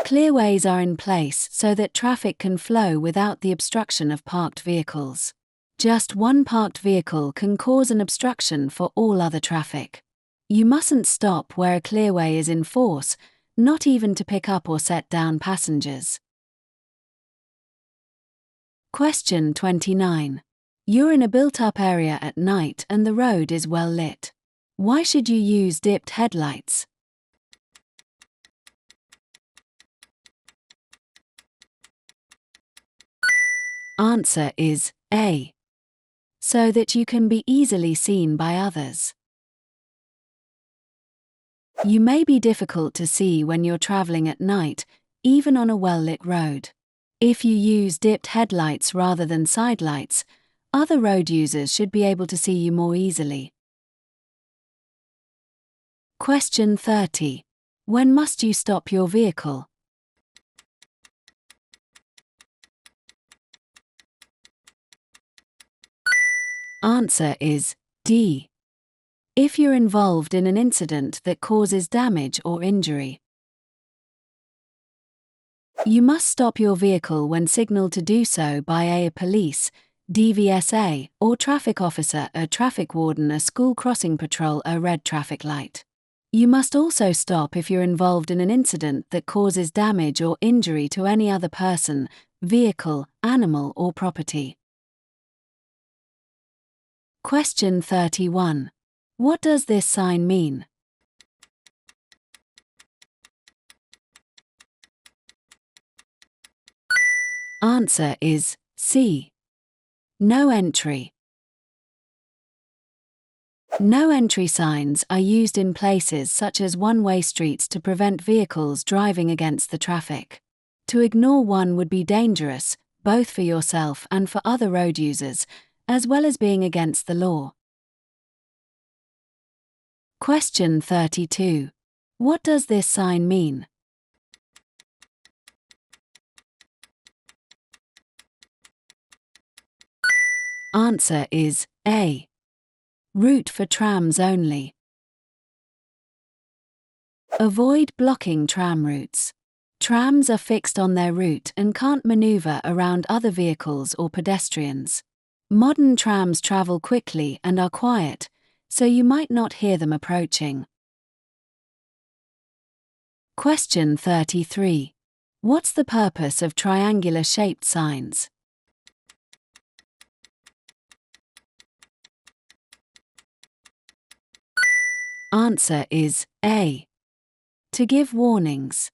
Clearways are in place so that traffic can flow without the obstruction of parked vehicles. Just one parked vehicle can cause an obstruction for all other traffic. You mustn't stop where a clearway is in force, not even to pick up or set down passengers. Question 29. You're in a built-up area at night and the road is well lit. Why should you use dipped headlights? Answer is A. So that you can be easily seen by others. You may be difficult to see when you're traveling at night, even on a well-lit road. If you use dipped headlights rather than sidelights, other road users should be able to see you more easily. Question 30. When must you stop your vehicle? Answer is D. If you're involved in an incident that causes damage or injury. You must stop your vehicle when signaled to do so by a police, DVSA, or traffic officer, a traffic warden, a school crossing patrol, a red traffic light. You must also stop if you're involved in an incident that causes damage or injury to any other person, vehicle, animal, or property. Question 31. What does this sign mean? Answer is C. No entry. No entry signs are used in places such as one-way streets to prevent vehicles driving against the traffic. To ignore one would be dangerous, both for yourself and for other road users, as well as being against the law. Question 32. What does this sign mean? Answer is A. Route for trams only. Avoid blocking tram routes. Trams are fixed on their route and can't maneuver around other vehicles or pedestrians. Modern trams travel quickly and are quiet, so you might not hear them approaching. Question 33. What's the purpose of triangular-shaped signs? Answer is A. To give warnings.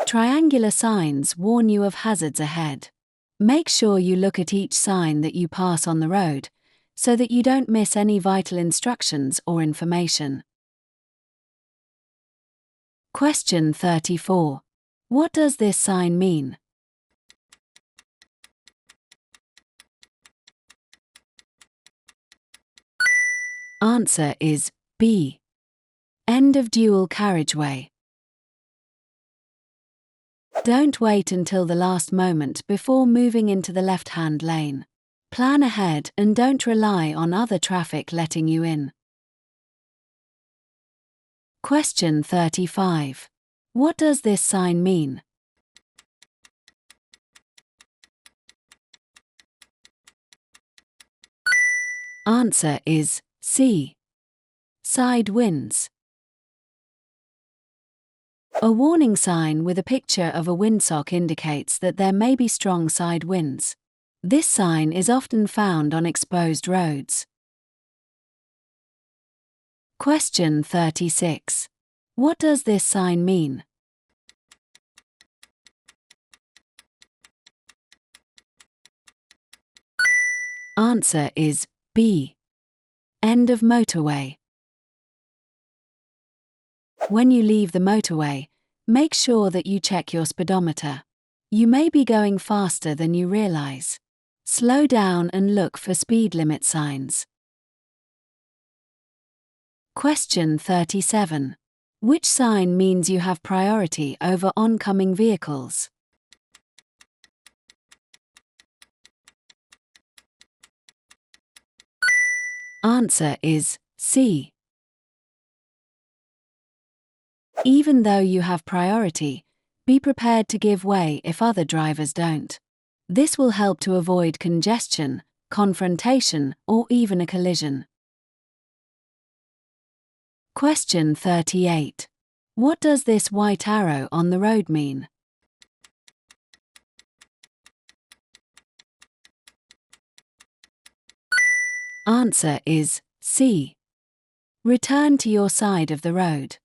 Triangular signs warn you of hazards ahead. Make sure you look at each sign that you pass on the road, so that you don't miss any vital instructions or information. Question 34. What does this sign mean? Answer is B. End of dual carriageway. Don't wait until the last moment before moving into the left-hand lane. Plan ahead and don't rely on other traffic letting you in. Question 35. What does this sign mean? Answer is C. Side winds. A warning sign with a picture of a windsock indicates that there may be strong side winds. This sign is often found on exposed roads. Question 36. What does this sign mean? Answer is B. End of motorway. When you leave the motorway, make sure that you check your speedometer. You may be going faster than you realize. Slow down and look for speed limit signs. Question 37. Which sign means you have priority over oncoming vehicles? Answer is C. Even though you have priority, be prepared to give way if other drivers don't. This will help to avoid congestion, confrontation, or even a collision. Question 38. What does this white arrow on the road mean? Answer is C. Return to your side of the road.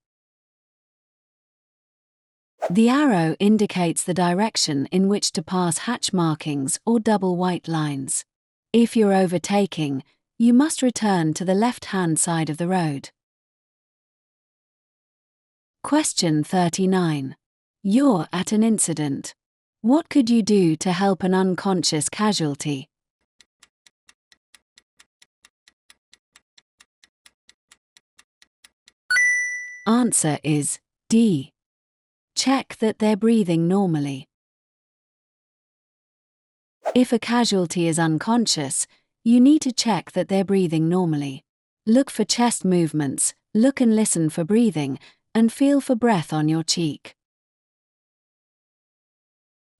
The arrow indicates the direction in which to pass hatch markings or double white lines. If you're overtaking, you must return to the left-hand side of the road. Question 39. You're at an incident. What could you do to help an unconscious casualty? Answer is D. Check that they're breathing normally. If a casualty is unconscious, you need to check that they're breathing normally. Look for chest movements, look and listen for breathing, and feel for breath on your cheek.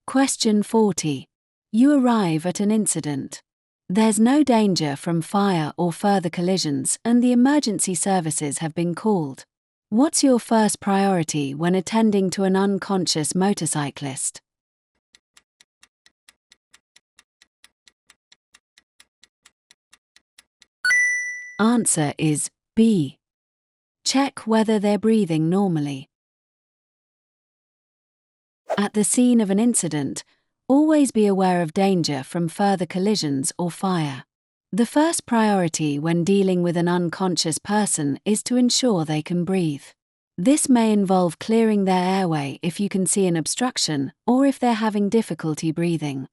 Question 40. You arrive at an incident. There's no danger from fire or further collisions and the emergency services have been called. What's your first priority when attending to an unconscious motorcyclist? Answer is B. Check whether they're breathing normally. At the scene of an incident, always be aware of danger from further collisions or fire. The first priority when dealing with an unconscious person is to ensure they can breathe. This may involve clearing their airway if you can see an obstruction or if they're having difficulty breathing.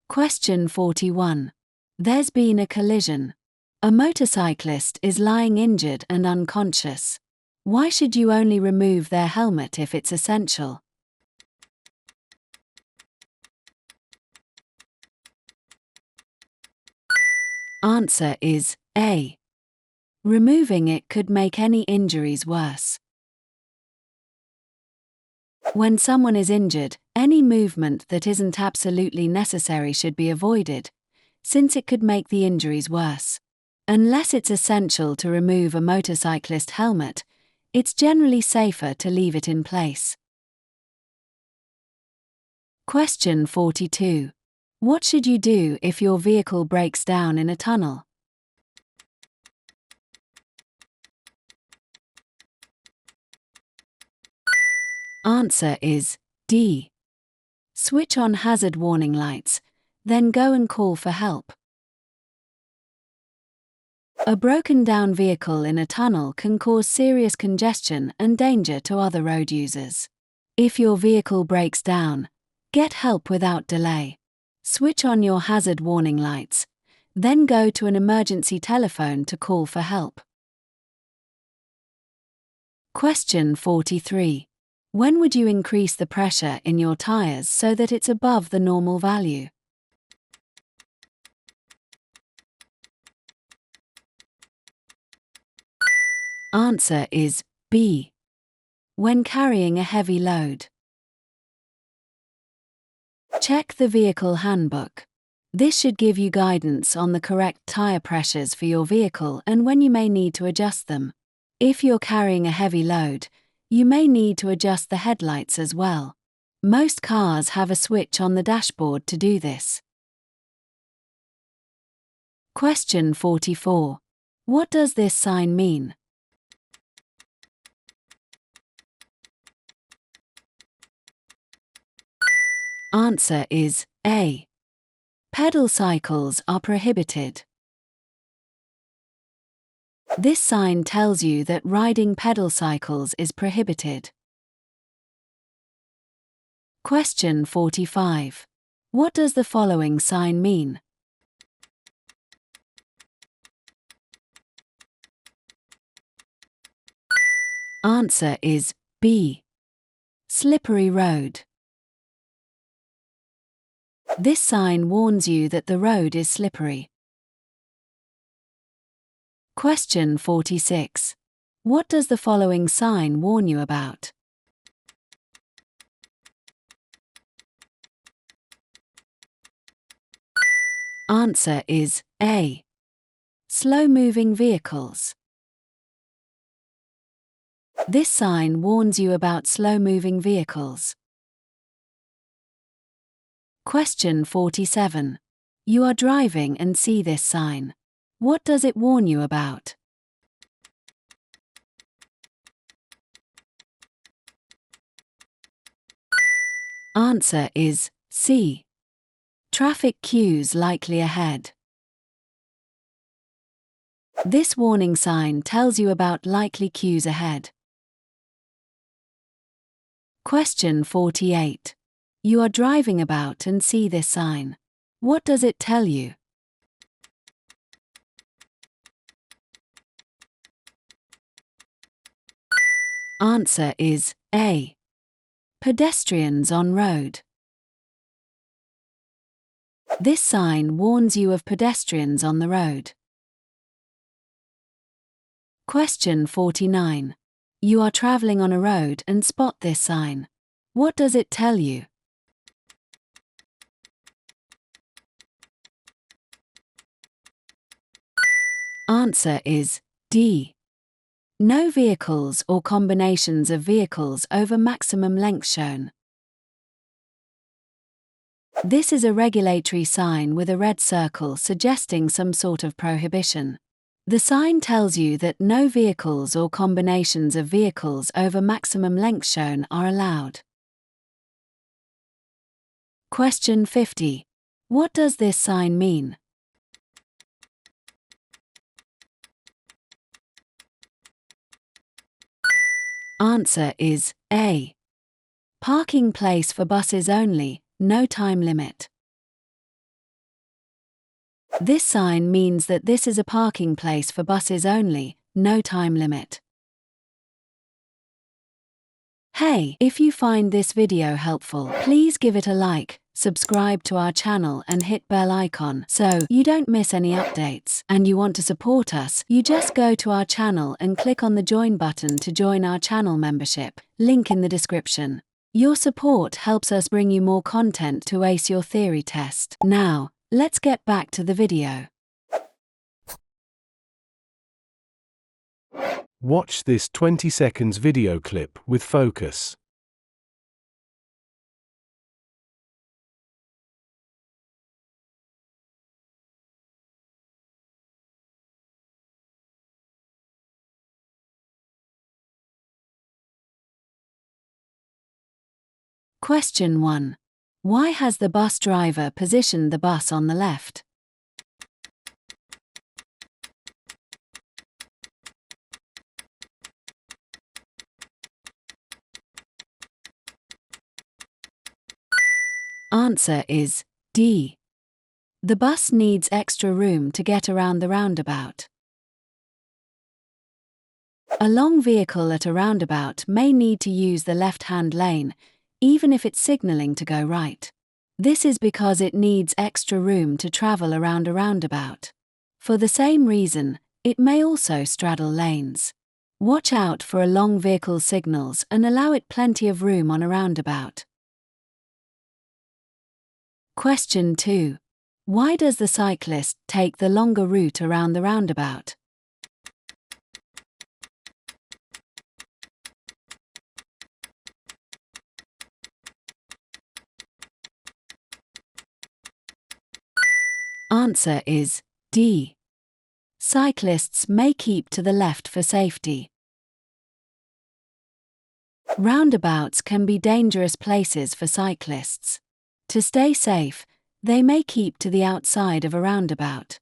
Question 41. There's been a collision. A motorcyclist is lying injured and unconscious. Why should you only remove their helmet if it's essential? Answer is A. Removing it could make any injuries worse. When someone is injured, any movement that isn't absolutely necessary should be avoided, since it could make the injuries worse. Unless it's essential to remove a motorcyclist helmet, it's generally safer to leave it in place. Question 42. What should you do if your vehicle breaks down in a tunnel? Answer is D. Switch on hazard warning lights, then go and call for help. A broken down vehicle in a tunnel can cause serious congestion and danger to other road users. If your vehicle breaks down, get help without delay. Switch on your hazard warning lights, then go to an emergency telephone to call for help. Question 43. When would you increase the pressure in your tires so that it's above the normal value? Answer is B. When carrying a heavy load. Check the vehicle handbook. This should give you guidance on the correct tire pressures for your vehicle and when you may need to adjust them. If you're carrying a heavy load, you may need to adjust the headlights as well. Most cars have a switch on the dashboard to do this. Question 44. What does this sign mean? Answer is A. Pedal cycles are prohibited. This sign tells you that riding pedal cycles is prohibited. Question 45. What does the following sign mean? Answer is B. Slippery road. This sign warns you that the road is slippery. Question 46. What does the following sign warn you about? Answer is A. Slow-moving vehicles. This sign warns you about slow-moving vehicles. Question 47. You are driving and see this sign. What does it warn you about? Answer is C. Traffic queues likely ahead. This warning sign tells you about likely queues ahead. Question 48. You are driving about and see this sign. What does it tell you? Answer is A. Pedestrians on road. This sign warns you of pedestrians on the road. Question 49. You are traveling on a road and spot this sign. What does it tell you? Answer is D. No vehicles or combinations of vehicles over maximum length shown. This is a regulatory sign with a red circle suggesting some sort of prohibition. The sign tells you that no vehicles or combinations of vehicles over maximum length shown are allowed. Question 50. What does this sign mean? Answer is A. Parking place for buses only, no time limit. This sign means that this is a parking place for buses only, no time limit. Hey, if you find this video helpful, please give it a like, subscribe to our channel and hit bell icon so you don't miss any updates. And you want to support us, you just go to our channel and click on the join button to join our channel membership, link in the description. Your support helps us bring you more content to ace your theory test. Now, let's get back to the video. Watch this 20 seconds video clip with focus. Question 1. Why has the bus driver positioned the bus on the left? Answer is D. The bus needs extra room to get around the roundabout. A long vehicle at a roundabout may need to use the left-hand lane, even if it's signaling to go right. This is because it needs extra room to travel around a roundabout. For the same reason, it may also straddle lanes. Watch out for a long vehicle signals and allow it plenty of room on a roundabout. Question 2. Why does the cyclist take the longer route around the roundabout? Answer is D. Cyclists may keep to the left for safety. Roundabouts can be dangerous places for cyclists. To stay safe, they may keep to the outside of a roundabout.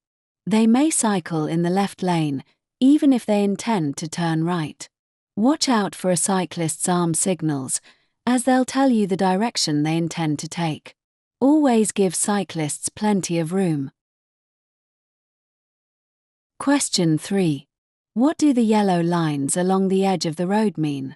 They may cycle in the left lane, even if they intend to turn right. Watch out for a cyclist's arm signals, as they'll tell you the direction they intend to take. Always give cyclists plenty of room. Question 3. What do the yellow lines along the edge of the road mean?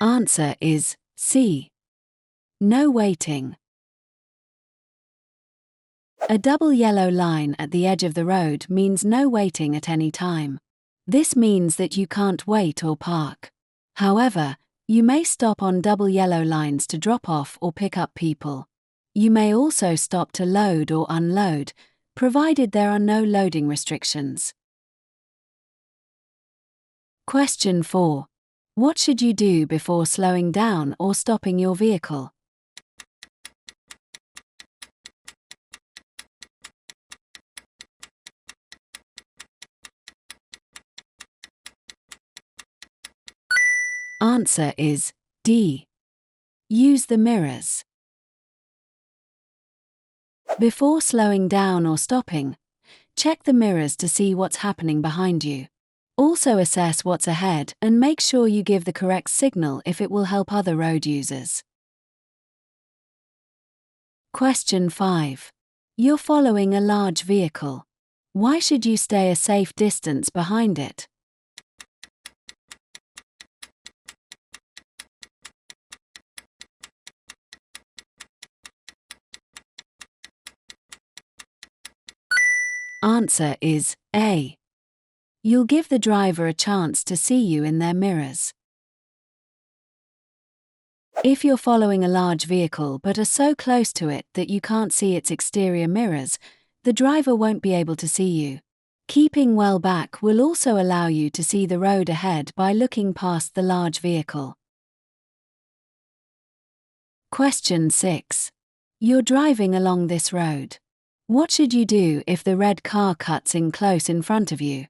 Answer is C. No waiting. A double yellow line at the edge of the road means no waiting at any time. This means that you can't wait or park. However, you may stop on double yellow lines to drop off or pick up people. You may also stop to load or unload, provided there are no loading restrictions. Question 4. What should you do before slowing down or stopping your vehicle? Answer is D. Use the mirrors. Before slowing down or stopping, check the mirrors to see what's happening behind you. Also assess what's ahead and make sure you give the correct signal if it will help other road users. Question 5. You're following a large vehicle. Why should you stay a safe distance behind it? Answer is A. You'll give the driver a chance to see you in their mirrors. If you're following a large vehicle but are so close to it that you can't see its exterior mirrors, the driver won't be able to see you. Keeping well back will also allow you to see the road ahead by looking past the large vehicle. Question 6. You're driving along this road. What should you do if the red car cuts in close in front of you?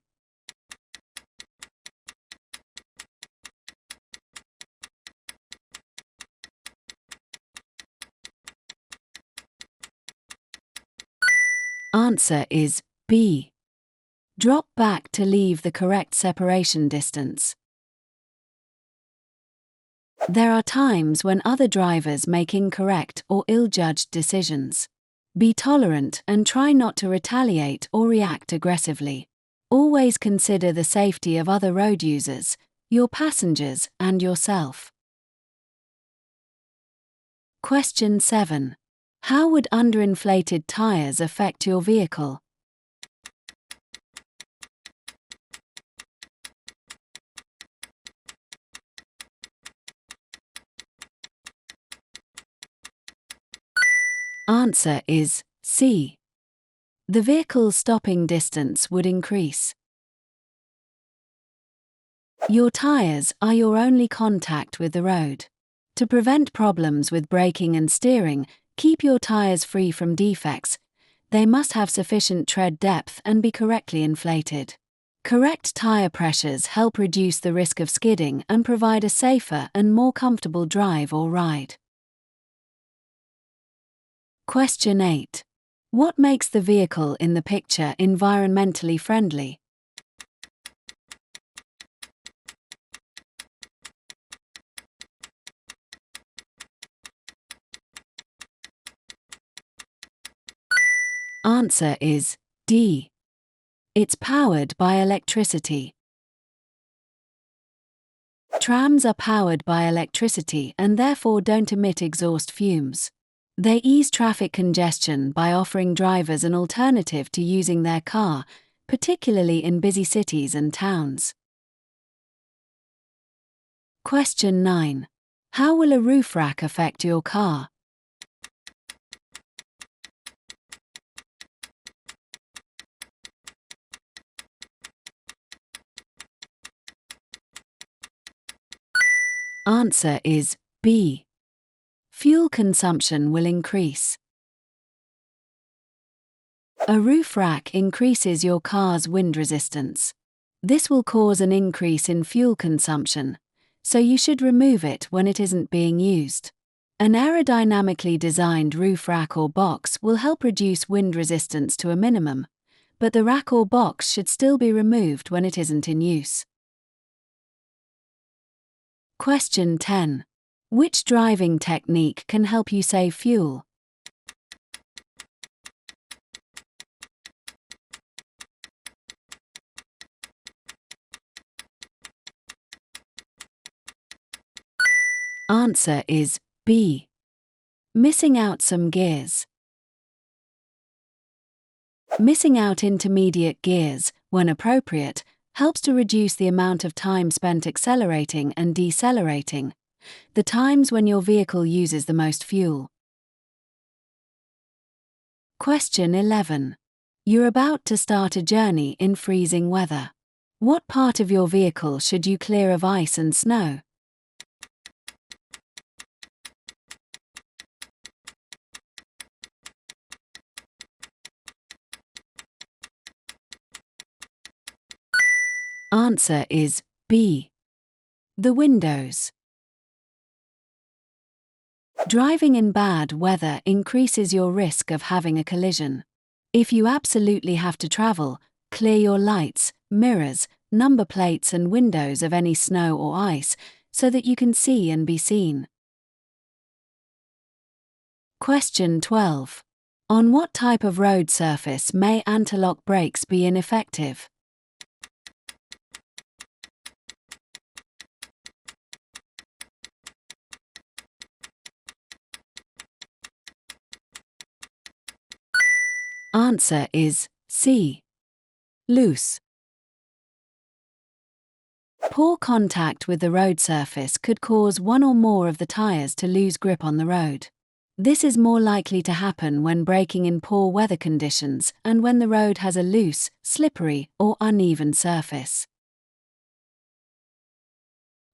Answer is B. Drop back to leave the correct separation distance. There are times when other drivers make incorrect or ill-judged decisions. Be tolerant and try not to retaliate or react aggressively. Always consider the safety of other road users, your passengers, and yourself. Question 7. How would underinflated tires affect your vehicle? Answer is C. The vehicle's stopping distance would increase. Your tires are your only contact with the road. To prevent problems with braking and steering, keep your tires free from defects. They must have sufficient tread depth and be correctly inflated. Correct tire pressures help reduce the risk of skidding and provide a safer and more comfortable drive or ride. Question 8. What makes the vehicle in the picture environmentally friendly? Answer is D. It's powered by electricity. Trams are powered by electricity and therefore don't emit exhaust fumes. They ease traffic congestion by offering drivers an alternative to using their car, particularly in busy cities and towns. Question 9. How will a roof rack affect your car? Answer is B. Fuel consumption will increase. A roof rack increases your car's wind resistance. This will cause an increase in fuel consumption, so you should remove it when it isn't being used. An aerodynamically designed roof rack or box will help reduce wind resistance to a minimum, but the rack or box should still be removed when it isn't in use. Question 10. Which driving technique can help you save fuel? Answer is B. Missing out some gears. Missing out intermediate gears, when appropriate, helps to reduce the amount of time spent accelerating and decelerating, the times when your vehicle uses the most fuel. Question 11. You're about to start a journey in freezing weather. What part of your vehicle should you clear of ice and snow? Answer is B. The windows. Driving in bad weather increases your risk of having a collision. If you absolutely have to travel, clear your lights, mirrors, number plates and windows of any snow or ice so that you can see and be seen. Question 12. On what type of road surface may anti-lock brakes be ineffective? Answer is C. Loose. Poor contact with the road surface could cause one or more of the tires to lose grip on the road. This is more likely to happen when braking in poor weather conditions and when the road has a loose, slippery, or uneven surface.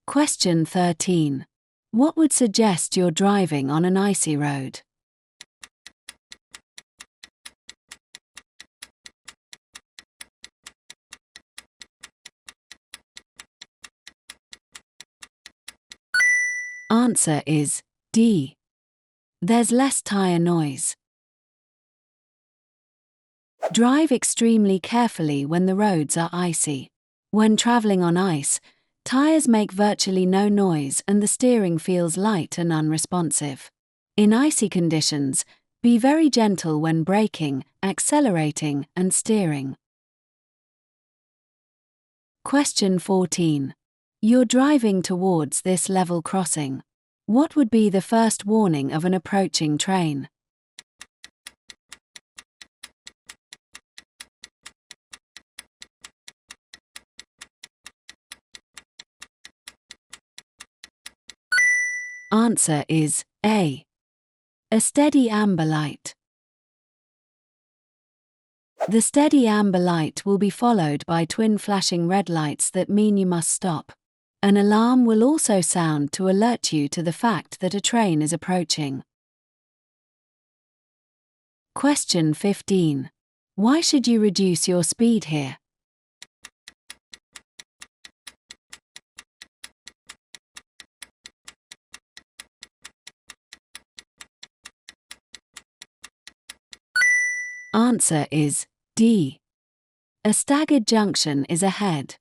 Question 13. What would suggest you're driving on an icy road? Answer is D. There's less tire noise. Drive extremely carefully when the roads are icy. When traveling on ice, tires make virtually no noise and the steering feels light and unresponsive. In icy conditions, be very gentle when braking, accelerating, and steering. Question 14. You're driving towards this level crossing. What would be the first warning of an approaching train? Answer is A. A steady amber light. The steady amber light will be followed by twin flashing red lights that mean you must stop. An alarm will also sound to alert you to the fact that a train is approaching. Question 15. Why should you reduce your speed here? Answer is D. A staggered junction is ahead.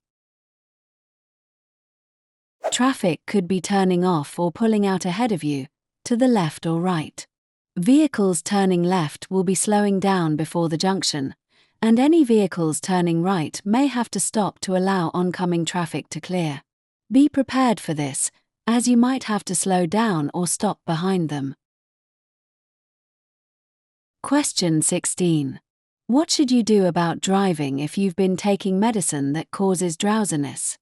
Traffic could be turning off or pulling out ahead of you, to the left or right. Vehicles turning left will be slowing down before the junction, and any vehicles turning right may have to stop to allow oncoming traffic to clear. Be prepared for this, as you might have to slow down or stop behind them. Question 16. What should you do about driving if you've been taking medicine that causes drowsiness?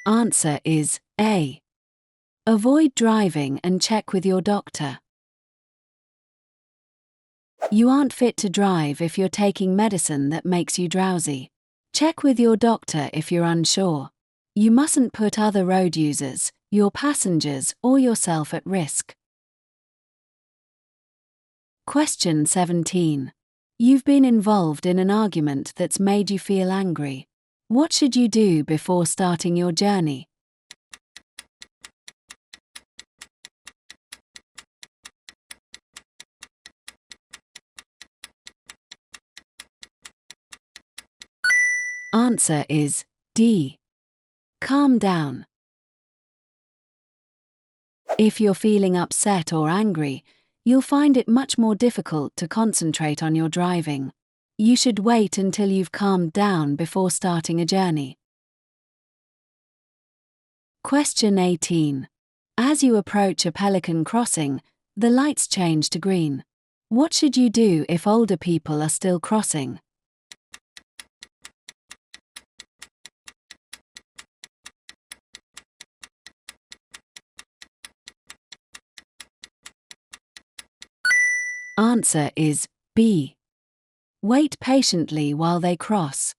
Answer is A. Avoid driving and check with your doctor. You aren't fit to drive if you're taking medicine that makes you drowsy. Check with your doctor if you're unsure. You mustn't put other road users, your passengers, or yourself at risk. Question 17. You've been involved in an argument that's made you feel angry. What should you do before starting your journey? Answer is D. Calm down. If you're feeling upset or angry, you'll find it much more difficult to concentrate on your driving. You should wait until you've calmed down before starting a journey. Question 18. As you approach a pelican crossing, the lights change to green. What should you do if older people are still crossing? Answer is B. Wait patiently while they cross.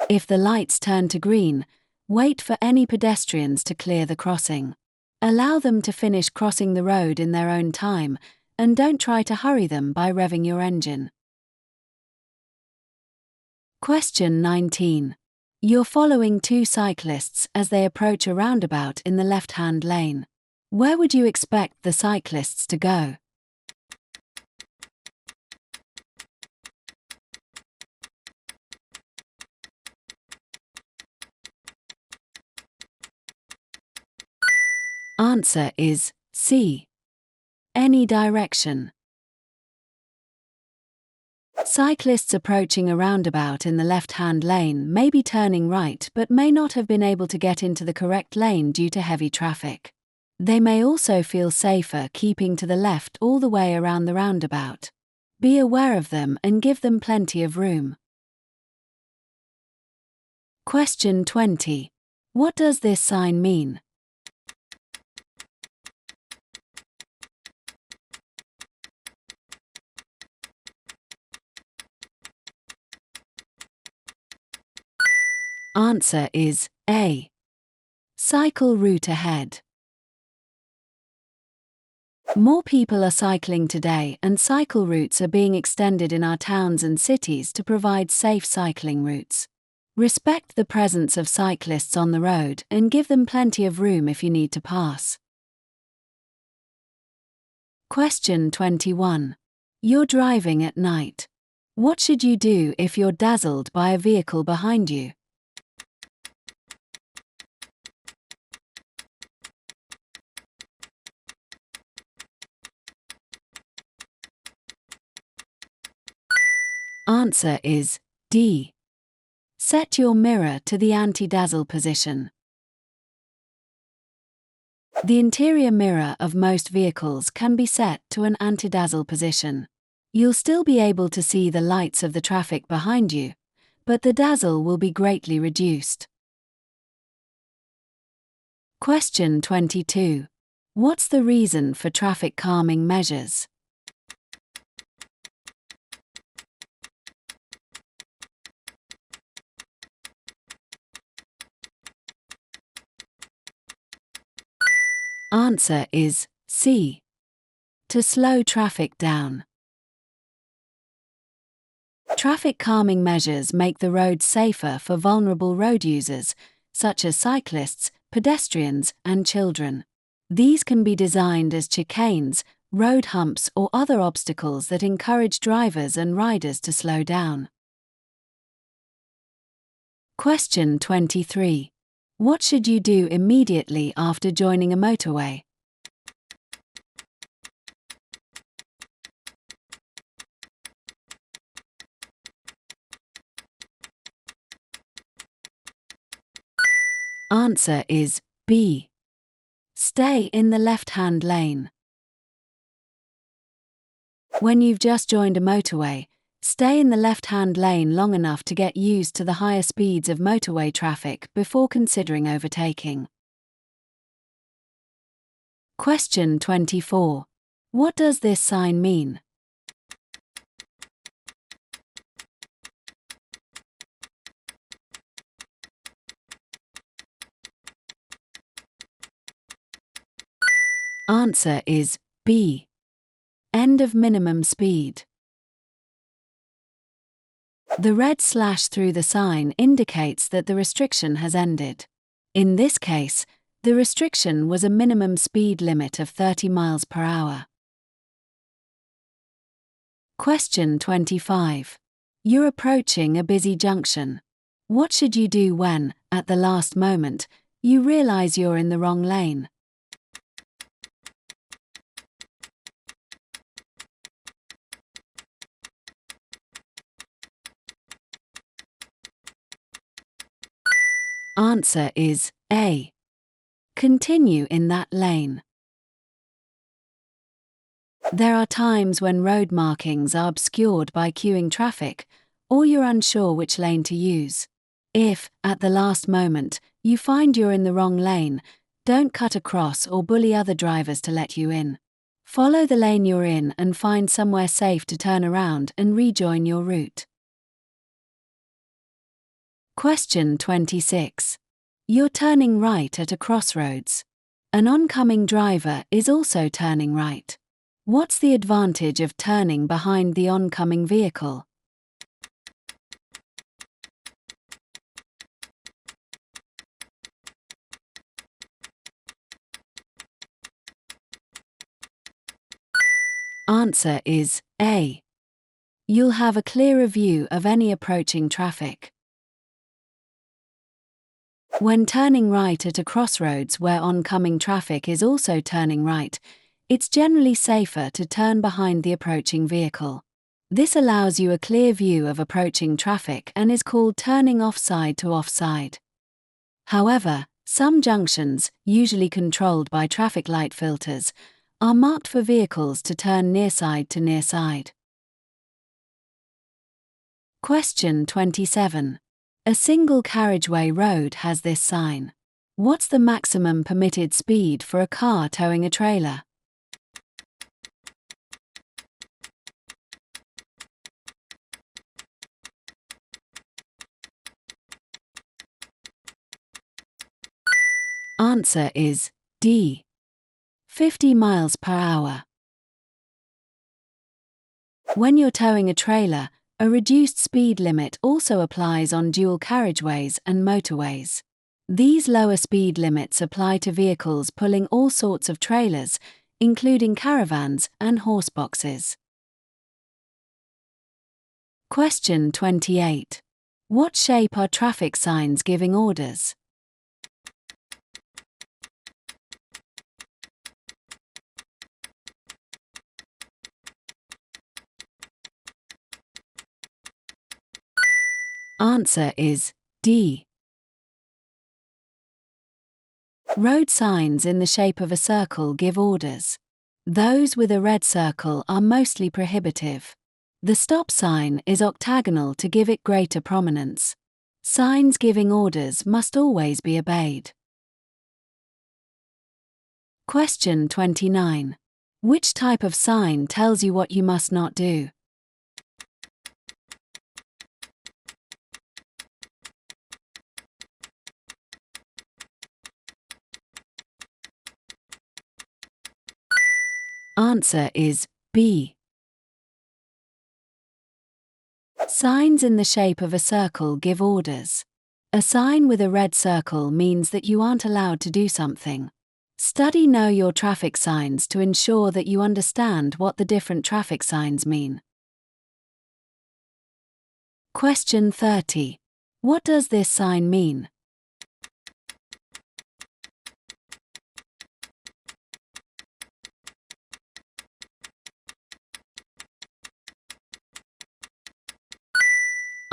If the lights turn to green, wait for any pedestrians to clear the crossing. Allow them to finish crossing the road in their own time, and don't try to hurry them by revving your engine. Question 19. You're following two cyclists as they approach a roundabout in the left-hand lane. Where would you expect the cyclists to go? Answer is C. Any direction. Cyclists approaching a roundabout in the left-hand lane may be turning right but may not have been able to get into the correct lane due to heavy traffic. They may also feel safer keeping to the left all the way around the roundabout. Be aware of them and give them plenty of room. Question 20. What does this sign mean? Answer is A. Cycle route ahead. More people are cycling today, and cycle routes are being extended in our towns and cities to provide safe cycling routes. Respect the presence of cyclists on the road and give them plenty of room if you need to pass. Question 21. You're driving at night. What should you do if you're dazzled by a vehicle behind you? Answer is D. Set your mirror to the anti-dazzle position. The interior mirror of most vehicles can be set to an anti-dazzle position. You'll still be able to see the lights of the traffic behind you, but the dazzle will be greatly reduced. Question 22. What's the reason for traffic calming measures? Answer is C. To slow traffic down. Traffic calming measures make the roads safer for vulnerable road users, such as cyclists, pedestrians, and children. These can be designed as chicanes, road humps, or other obstacles that encourage drivers and riders to slow down. Question 23. What should you do immediately after joining a motorway? Answer is B. Stay in the left-hand lane. When you've just joined a motorway, stay in the left-hand lane long enough to get used to the higher speeds of motorway traffic before considering overtaking. Question 24. What does this sign mean? Answer is B. End of minimum speed. The red slash through the sign indicates that the restriction has ended. In this case, the restriction was a minimum speed limit of 30 miles per hour. Question 25. You're approaching a busy junction. What should you do when, at the last moment, you realize you're in the wrong lane? Answer is A. Continue in that lane. There are times when road markings are obscured by queuing traffic, or you're unsure which lane to use. If, at the last moment, you find you're in the wrong lane, don't cut across or bully other drivers to let you in. Follow the lane you're in and find somewhere safe to turn around and rejoin your route. Question 26. You're turning right at a crossroads. An oncoming driver is also turning right. What's the advantage of turning behind the oncoming vehicle? Answer is A. You'll have a clearer view of any approaching traffic. When turning right at a crossroads where oncoming traffic is also turning right, it's generally safer to turn behind the approaching vehicle. This allows you a clear view of approaching traffic and is called turning offside to offside. However, some junctions, usually controlled by traffic light filters, are marked for vehicles to turn near side to near side. Question 27. A single carriageway road has this sign. What's the maximum permitted speed for a car towing a trailer? Answer is D. 50 miles per hour. When you're towing a trailer, a reduced speed limit also applies on dual carriageways and motorways. These lower speed limits apply to vehicles pulling all sorts of trailers, including caravans and horseboxes. Question 28. What shape are traffic signs giving orders? Answer is D. Road signs in the shape of a circle give orders. Those with a red circle are mostly prohibitive. The stop sign is octagonal to give it greater prominence. Signs giving orders must always be obeyed. Question 29. Which type of sign tells you what you must not do? Answer is B. Signs in the shape of a circle give orders. A sign with a red circle means that you aren't allowed to do something. Study Know Your traffic signs to ensure that you understand what the different traffic signs mean. Question 30. What does this sign mean?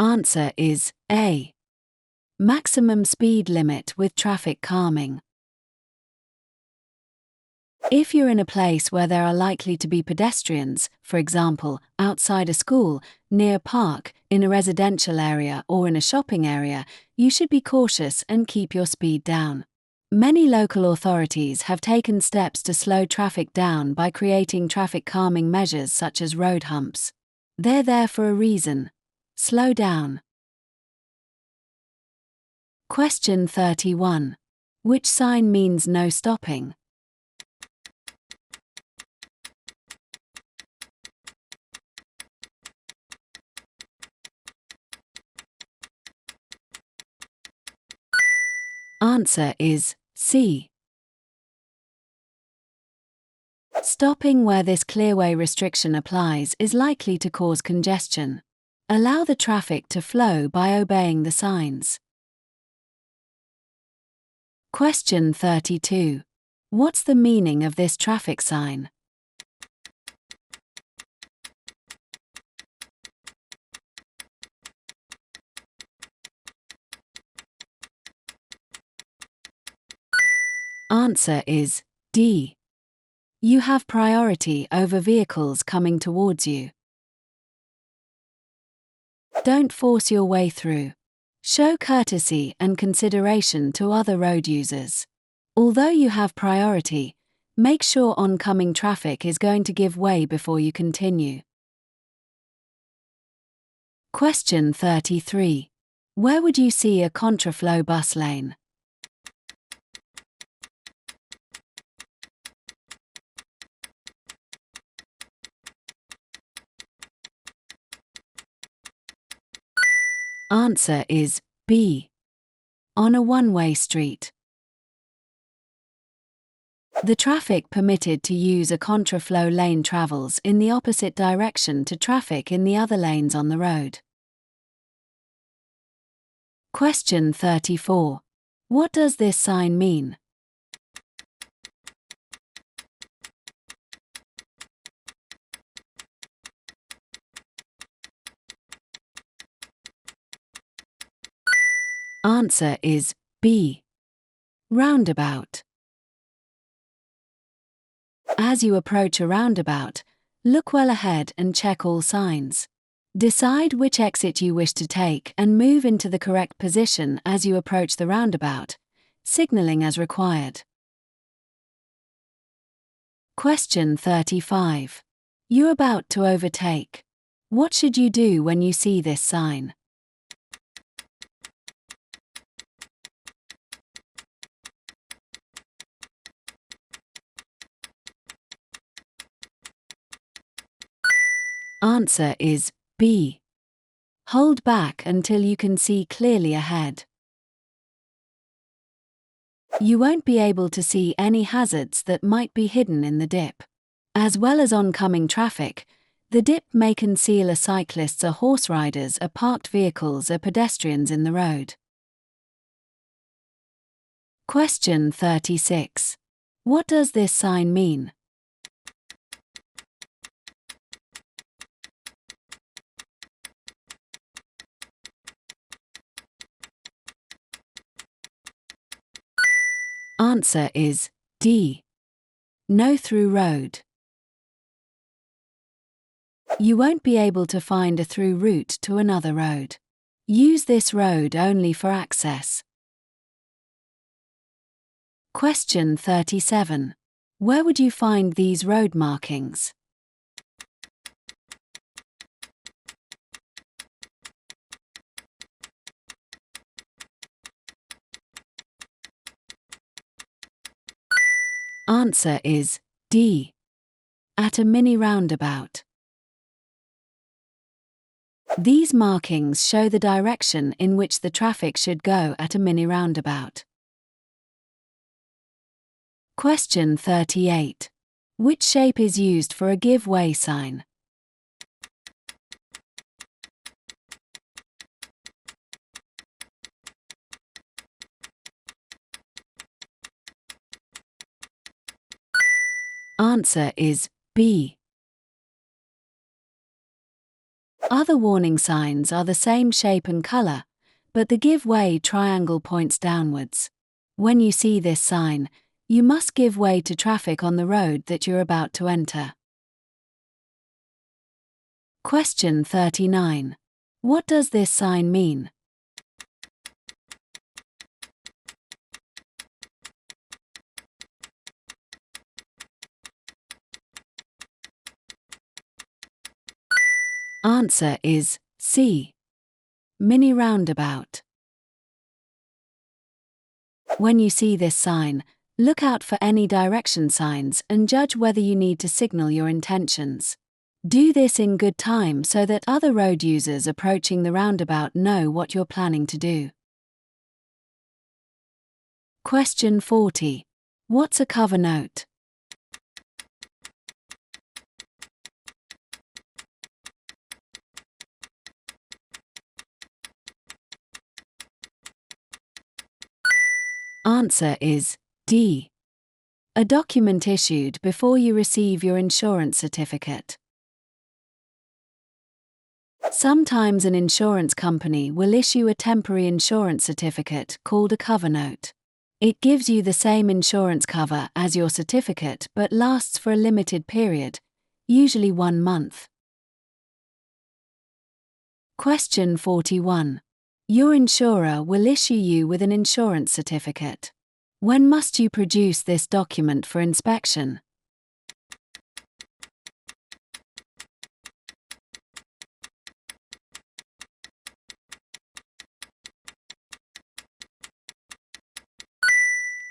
Answer is A. Maximum speed limit with traffic calming. If you're in a place where there are likely to be pedestrians, for example, outside a school, near a park, in a residential area or in a shopping area, you should be cautious and keep your speed down. Many local authorities have taken steps to slow traffic down by creating traffic calming measures such as road humps. They're there for a reason. Slow down. Question 31. Which sign means no stopping? Answer is C. Stopping where this clearway restriction applies is likely to cause congestion. Allow the traffic to flow by obeying the signs. Question 32. What's the meaning of this traffic sign? Answer is D. You have priority over vehicles coming towards you. Don't force your way through. Show courtesy and consideration to other road users. Although you have priority, make sure oncoming traffic is going to give way before you continue. Question 33. Where would you see a contraflow bus lane? Answer is B. On a one-way street. The traffic permitted to use a contraflow lane travels in the opposite direction to traffic in the other lanes on the road. Question 34. What does this sign mean? Answer is B. Roundabout. As you approach a roundabout, look well ahead and check all signs. Decide which exit you wish to take and move into the correct position as you approach the roundabout, signaling as required. Question 35. You're about to overtake. What should you do when you see this sign? Answer is B. Hold back until you can see clearly ahead. You won't be able to see any hazards that might be hidden in the dip. As well as oncoming traffic, the dip may conceal a cyclists or horse riders or parked vehicles or pedestrians in the road. Question 36. What does this sign mean? Answer is D. No through road. You won't be able to find a through route to another road. Use this road only for access. Question 37. Where would you find these road markings? Answer is D. At a mini roundabout. These markings show the direction in which the traffic should go at a mini roundabout. Question 38. Which shape is used for a give way sign? Answer is B. Other warning signs are the same shape and color, but the give way triangle points downwards. When you see this sign, you must give way to traffic on the road that you're about to enter. Question 39. What does this sign mean? Answer is C. Mini roundabout. When you see this sign, look out for any direction signs and judge whether you need to signal your intentions. Do this in good time so that other road users approaching the roundabout know what you're planning to do. Question 40. What's a cover note? Answer is D. A document issued before you receive your insurance certificate. Sometimes an insurance company will issue a temporary insurance certificate called a cover note. It gives you the same insurance cover as your certificate but lasts for a limited period, usually 1 month. Question 41. Your insurer will issue you with an insurance certificate. When must you produce this document for inspection?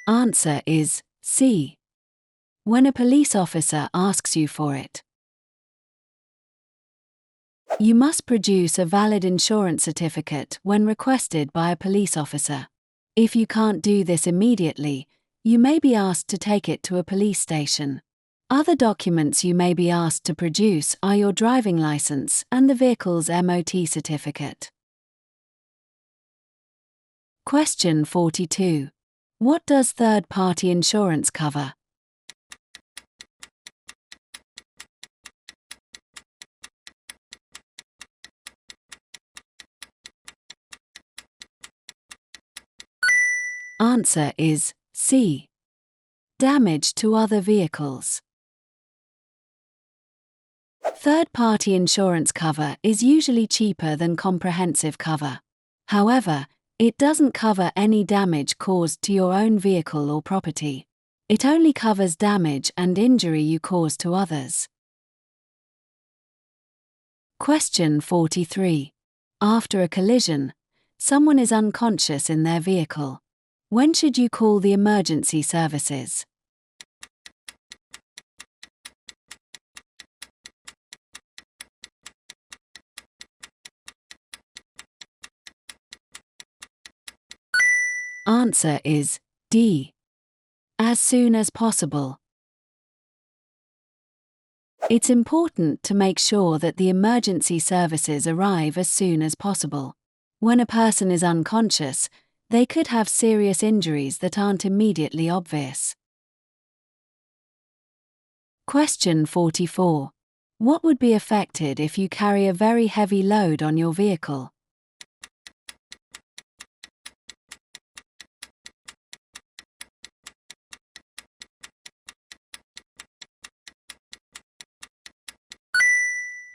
Answer is C. When a police officer asks you for it. You must produce a valid insurance certificate when requested by a police officer. If you can't do this immediately, you may be asked to take it to a police station. Other documents you may be asked to produce are your driving license and the vehicle's MOT certificate. Question 42. What does third-party insurance cover? Answer is C. Damage to other vehicles. Third-party insurance cover is usually cheaper than comprehensive cover. However, it doesn't cover any damage caused to your own vehicle or property. It only covers damage and injury you cause to others. Question 43. After a collision, someone is unconscious in their vehicle. When should you call the emergency services? Answer is D. As soon as possible. It's important to make sure that the emergency services arrive as soon as possible. When a person is unconscious, they could have serious injuries that aren't immediately obvious. Question 44. What would be affected if you carry a very heavy load on your vehicle?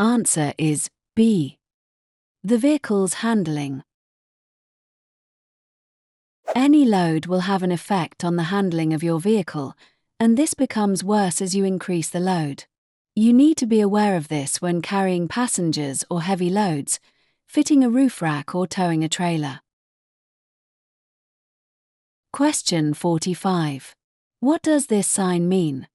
Answer is B. The vehicle's handling. Any load will have an effect on the handling of your vehicle, and this becomes worse as you increase the load. You need to be aware of this when carrying passengers or heavy loads, fitting a roof rack or towing a trailer. Question 45. What does this sign mean?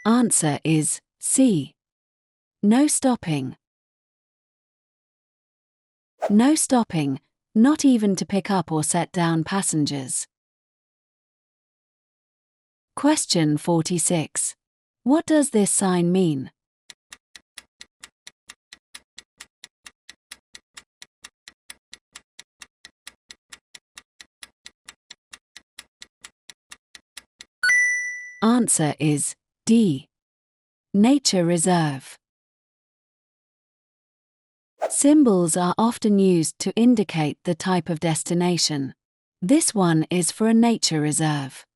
Answer is C. No stopping. No stopping, not even to pick up or set down passengers. Question 46. What does this sign mean? Answer is D. Nature reserve. Symbols are often used to indicate the type of destination. This one is for a nature reserve.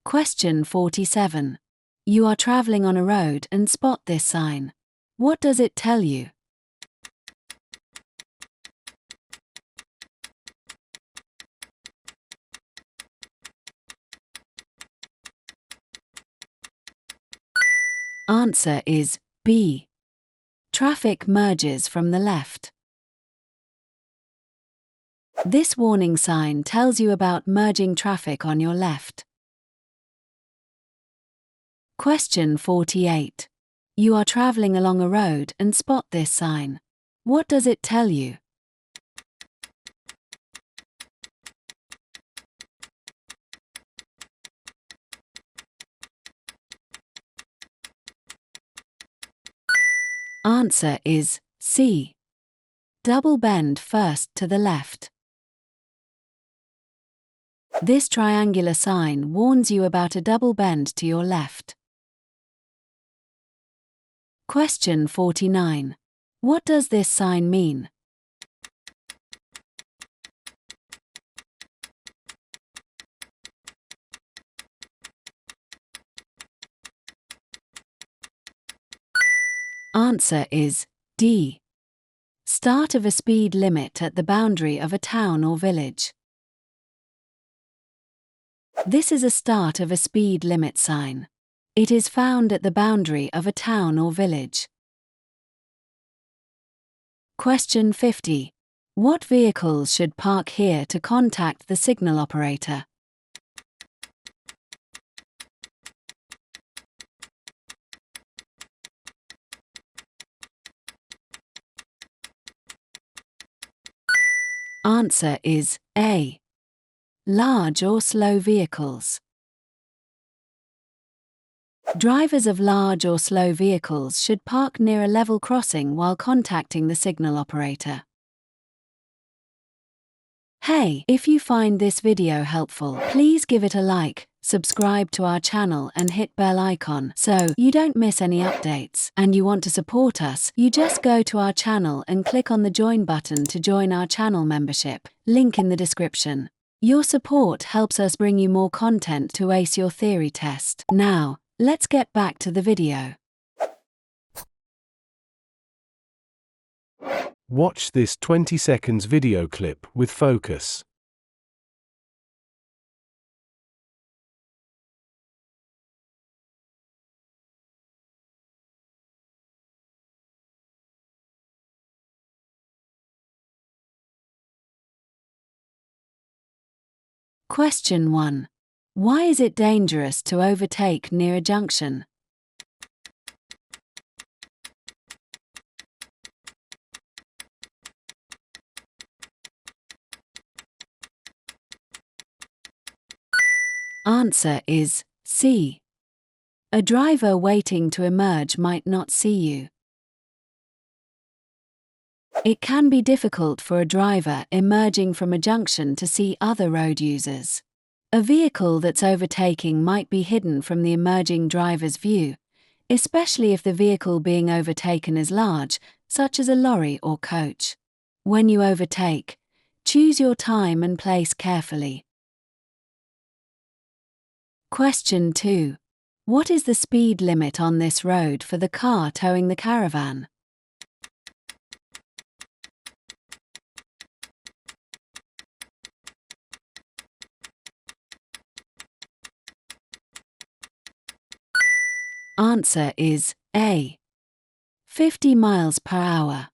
Question 47. You are traveling on a road and spot this sign. What does it tell you? Answer is B. Traffic merges from the left. This warning sign tells you about merging traffic on your left. Question 48. You are traveling along a road and spot this sign. What does it tell you? Answer is C. Double bend first to the left. This triangular sign warns you about a double bend to your left. Question 49. What does this sign mean? Answer is D. Start of a speed limit at the boundary of a town or village. This is a start of a speed limit sign. It is found at the boundary of a town or village. Question 50. What vehicles should park here to contact the signal operator? Answer is A. Large or slow vehicles. Drivers of large or slow vehicles should park near a level crossing while contacting the signal operator. Hey, if you find this video helpful, please give it a like, subscribe to our channel and hit bell icon so you don't miss any updates. And you want to support us, you just go to our channel and click on the join button to join our channel membership, link in the description. Your support helps us bring you more content to ace your theory test. Now, let's get back to the video. Watch this 20 seconds video clip with focus. Question 1. Why is it dangerous to overtake near a junction? Answer is C. A driver waiting to emerge might not see you. It can be difficult for a driver emerging from a junction to see other road users. A vehicle that's overtaking might be hidden from the emerging driver's view, especially if the vehicle being overtaken is large, such as a lorry or coach. When you overtake, choose your time and place carefully. Question 2. What is the speed limit on this road for the car towing the caravan? Answer is A. 50 miles per hour.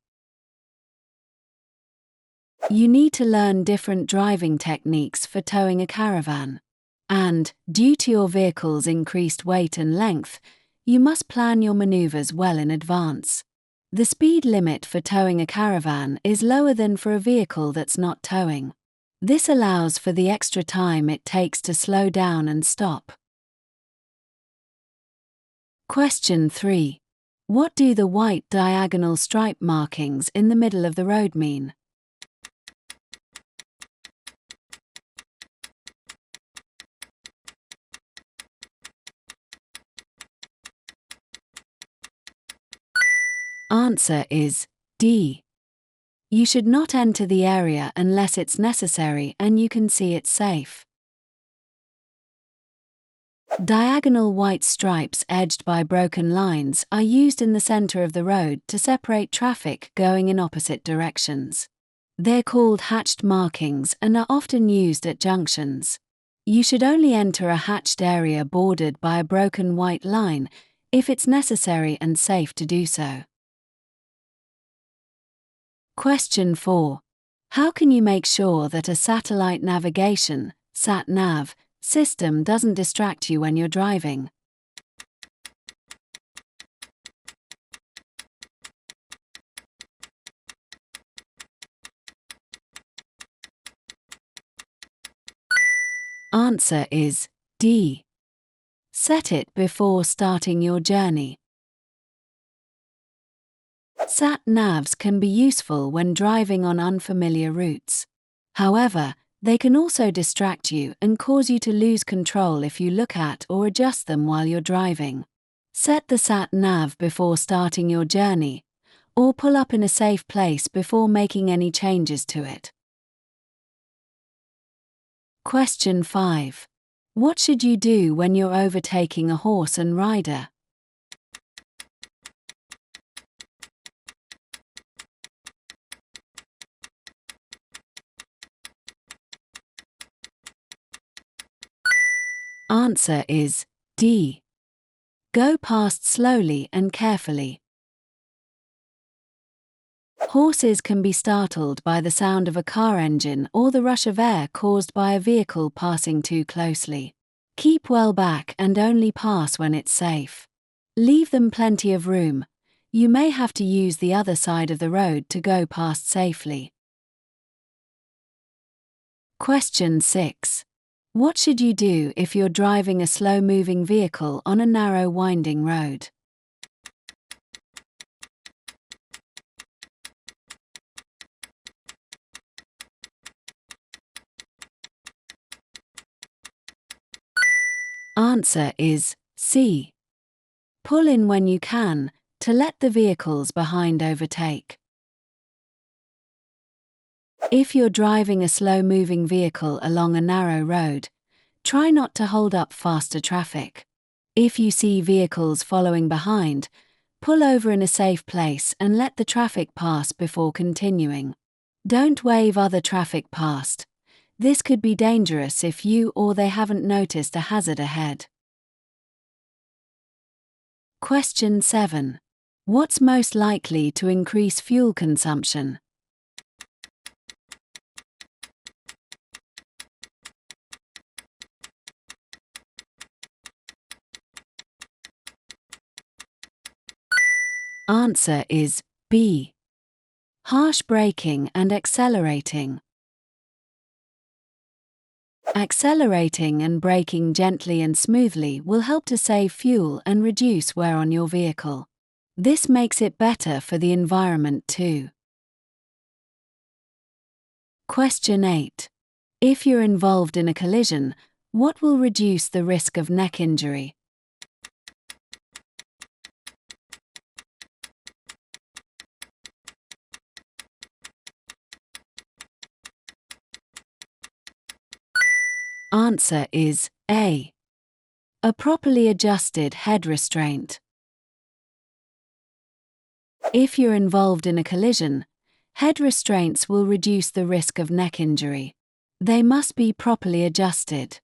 You need to learn different driving techniques for towing a caravan. And, due to your vehicle's increased weight and length, you must plan your maneuvers well in advance. The speed limit for towing a caravan is lower than for a vehicle that's not towing. This allows for the extra time it takes to slow down and stop. Question 3. What do the white diagonal stripe markings in the middle of the road mean? Answer is D. You should not enter the area unless it's necessary and you can see it's safe. Diagonal white stripes edged by broken lines are used in the center of the road to separate traffic going in opposite directions. They're called hatched markings and are often used at junctions. You should only enter a hatched area bordered by a broken white line if it's necessary and safe to do so. Question 4. How can you make sure that a satellite navigation (sat-nav) system doesn't distract you when you're driving? Answer is D. Set it before starting your journey. Sat-navs can be useful when driving on unfamiliar routes. However, they can also distract you and cause you to lose control if you look at or adjust them while you're driving. Set the sat-nav before starting your journey, or pull up in a safe place before making any changes to it. Question 5. What should you do when you're overtaking a horse and rider? Answer is D. Go past slowly and carefully. Horses can be startled by the sound of a car engine or the rush of air caused by a vehicle passing too closely. Keep well back and only pass when it's safe. Leave them plenty of room. You may have to use the other side of the road to go past safely. Question 6. What should you do if you're driving a slow-moving vehicle on a narrow winding road? Answer is C. Pull in when you can, to let the vehicles behind overtake. If you're driving a slow-moving vehicle along a narrow road, try not to hold up faster traffic. If you see vehicles following behind, pull over in a safe place and let the traffic pass before continuing. Don't wave other traffic past. This could be dangerous if you or they haven't noticed a hazard ahead. Question 7. What's most likely to increase fuel consumption? Answer is B. Harsh braking and accelerating. Accelerating and braking gently and smoothly will help to save fuel and reduce wear on your vehicle. This makes it better for the environment too. Question 8. If you're involved in a collision, what will reduce the risk of neck injury? Answer is A. A properly adjusted head restraint. If you're involved in a collision, head restraints will reduce the risk of neck injury. They must be properly adjusted.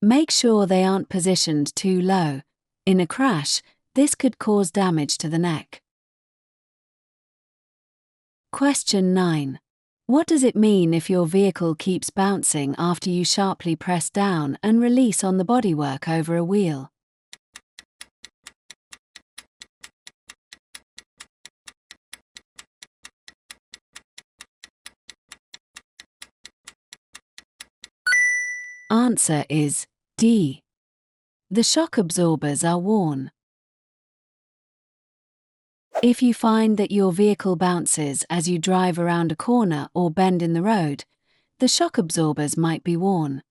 Make sure they aren't positioned too low. In a crash, this could cause damage to the neck. Question 9. What does it mean if your vehicle keeps bouncing after you sharply press down and release on the bodywork over a wheel? Answer is D. The shock absorbers are worn. If you find that your vehicle bounces as you drive around a corner or bend in the road, the shock absorbers might be worn.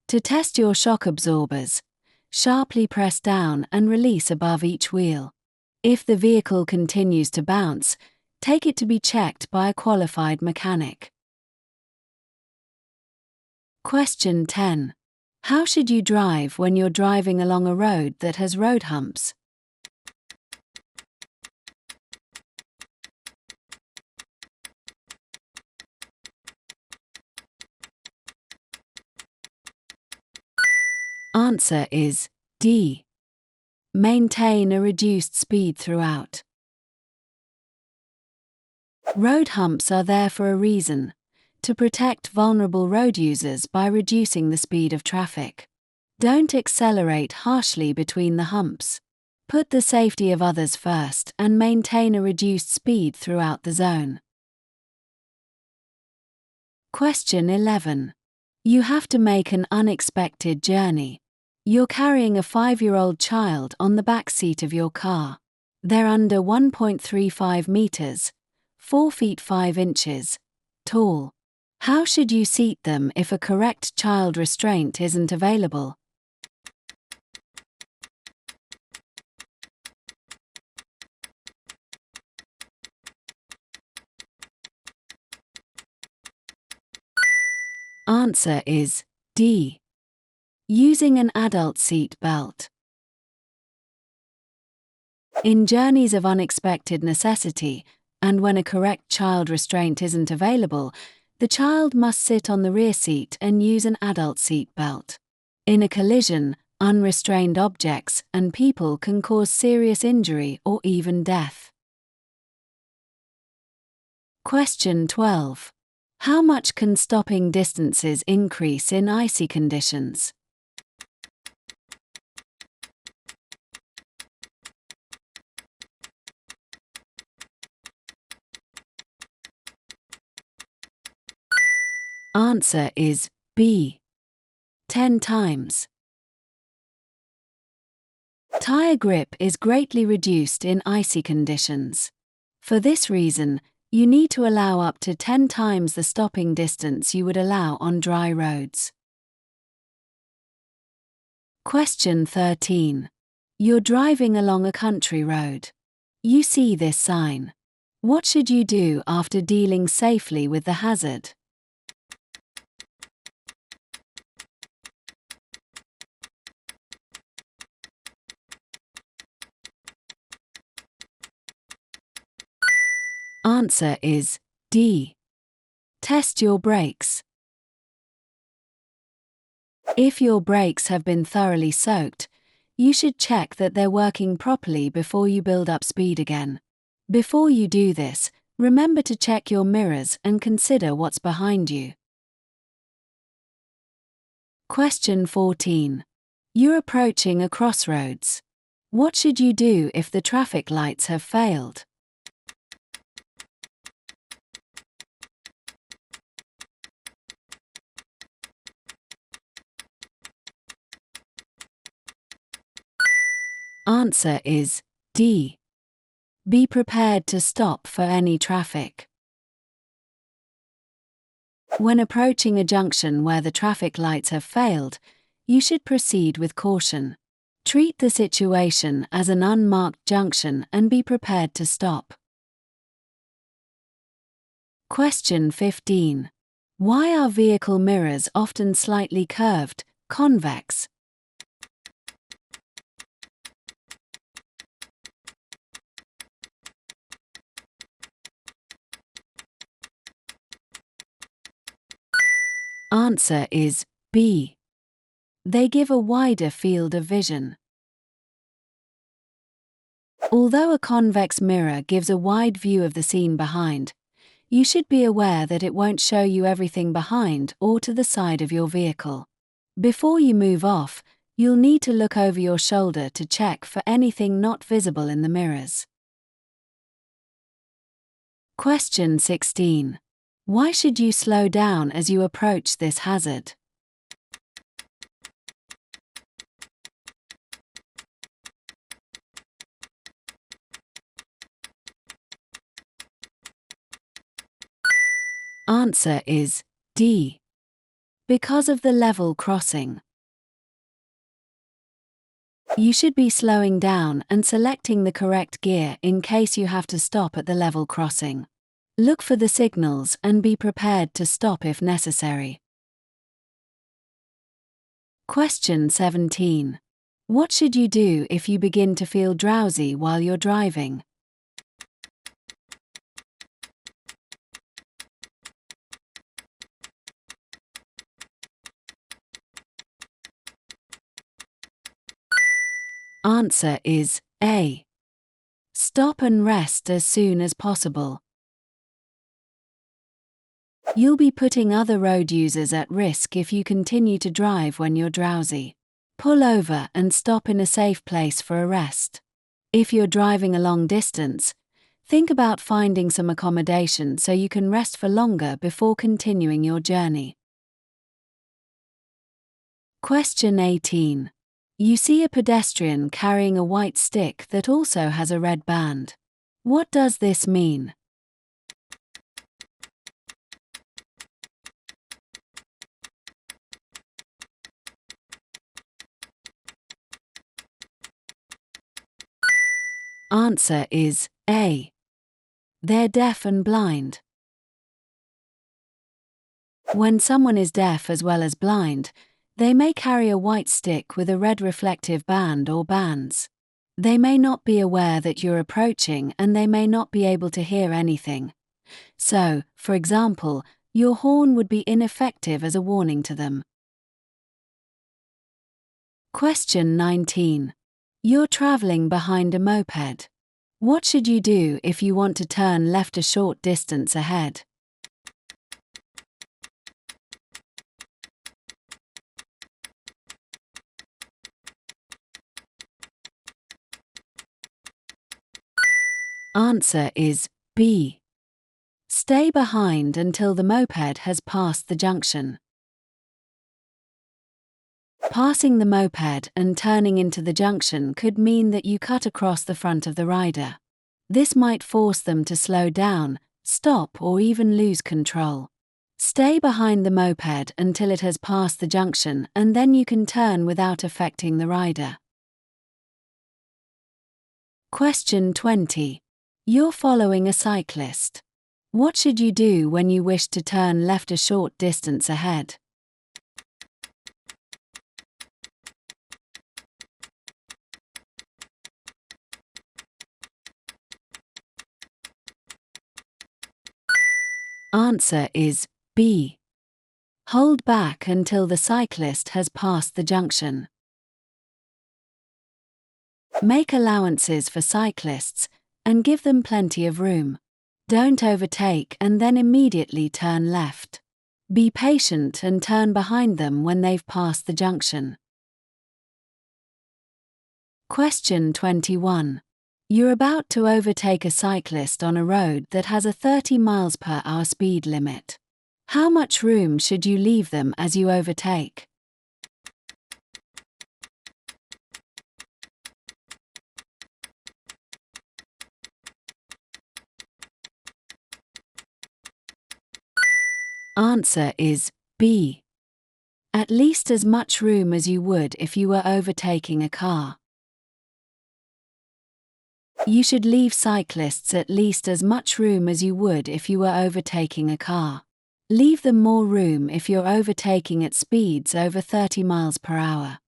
To test your shock absorbers, sharply press down and release above each wheel. If the vehicle continues to bounce, take it to be checked by a qualified mechanic. Question 10. How should you drive when you're driving along a road that has road humps? Answer is D. Maintain a reduced speed throughout. Road humps are there for a reason, to protect vulnerable road users by reducing the speed of traffic. Don't accelerate harshly between the humps. Put the safety of others first and maintain a reduced speed throughout the zone. Question 11. You have to make an unexpected journey. You're carrying a 5-year-old child on the back seat of your car. They're under 1.35 meters, 4 feet 5 inches, tall. How should you seat them if a correct child restraint isn't available? Answer is D. Using an adult seat belt. In journeys of unexpected necessity, and when a correct child restraint isn't available, the child must sit on the rear seat and use an adult seat belt. In a collision, unrestrained objects and people can cause serious injury or even death. Question 12. How much can stopping distances increase in icy conditions? Answer is B. 10 times. Tire grip is greatly reduced in icy conditions. For this reason, you need to allow up to 10 times the stopping distance you would allow on dry roads. Question 13. You're driving along a country road. You see this sign. What should you do after dealing safely with the hazard? Answer is D. Test your brakes. If your brakes have been thoroughly soaked, you should check that they're working properly before you build up speed again. Before you do this, remember to check your mirrors and consider what's behind you. Question 14. You're approaching a crossroads. What should you do if the traffic lights have failed? Answer is D. Be prepared to stop for any traffic. When approaching a junction where the traffic lights have failed, you should proceed with caution. Treat the situation as an unmarked junction and be prepared to stop. Question 15. Why are vehicle mirrors often slightly curved, convex? Answer is B. They give a wider field of vision. Although a convex mirror gives a wide view of the scene behind, you should be aware that it won't show you everything behind or to the side of your vehicle. Before you move off, you'll need to look over your shoulder to check for anything not visible in the mirrors. Question 16. Why should you slow down as you approach this hazard? Answer is D. Because of the level crossing. You should be slowing down and selecting the correct gear in case you have to stop at the level crossing. Look for the signals and be prepared to stop if necessary. Question 17. What should you do if you begin to feel drowsy while you're driving? Answer is A. Stop and rest as soon as possible. You'll be putting other road users at risk if you continue to drive when you're drowsy. Pull over and stop in a safe place for a rest. If you're driving a long distance, think about finding some accommodation so you can rest for longer before continuing your journey. Question 18. You see a pedestrian carrying a white stick that also has a red band. What does this mean? Answer is A. They're deaf and blind. When someone is deaf as well as blind, they may carry a white stick with a red reflective band or bands. They may not be aware that you're approaching and they may not be able to hear anything. So, for example, your horn would be ineffective as a warning to them. Question 19. You're traveling behind a moped. What should you do if you want to turn left a short distance ahead? Answer is B. Stay behind until the moped has passed the junction. Passing the moped and turning into the junction could mean that you cut across the front of the rider. This might force them to slow down, stop, or even lose control. Stay behind the moped until it has passed the junction, and then you can turn without affecting the rider. Question 20. You're following a cyclist. What should you do when you wish to turn left a short distance ahead? Answer is B. Hold back until the cyclist has passed the junction. Make allowances for cyclists and give them plenty of room. Don't overtake and then immediately turn left. Be patient and turn behind them when they've passed the junction. Question 21. You're about to overtake a cyclist on a road that has a 30 miles per hour speed limit. How much room should you leave them as you overtake? Answer is B. At least as much room as you would if you were overtaking a car. You should leave cyclists at least as much room as you would if you were overtaking a car. Leave them more room if you're overtaking at speeds over 30 miles per hour.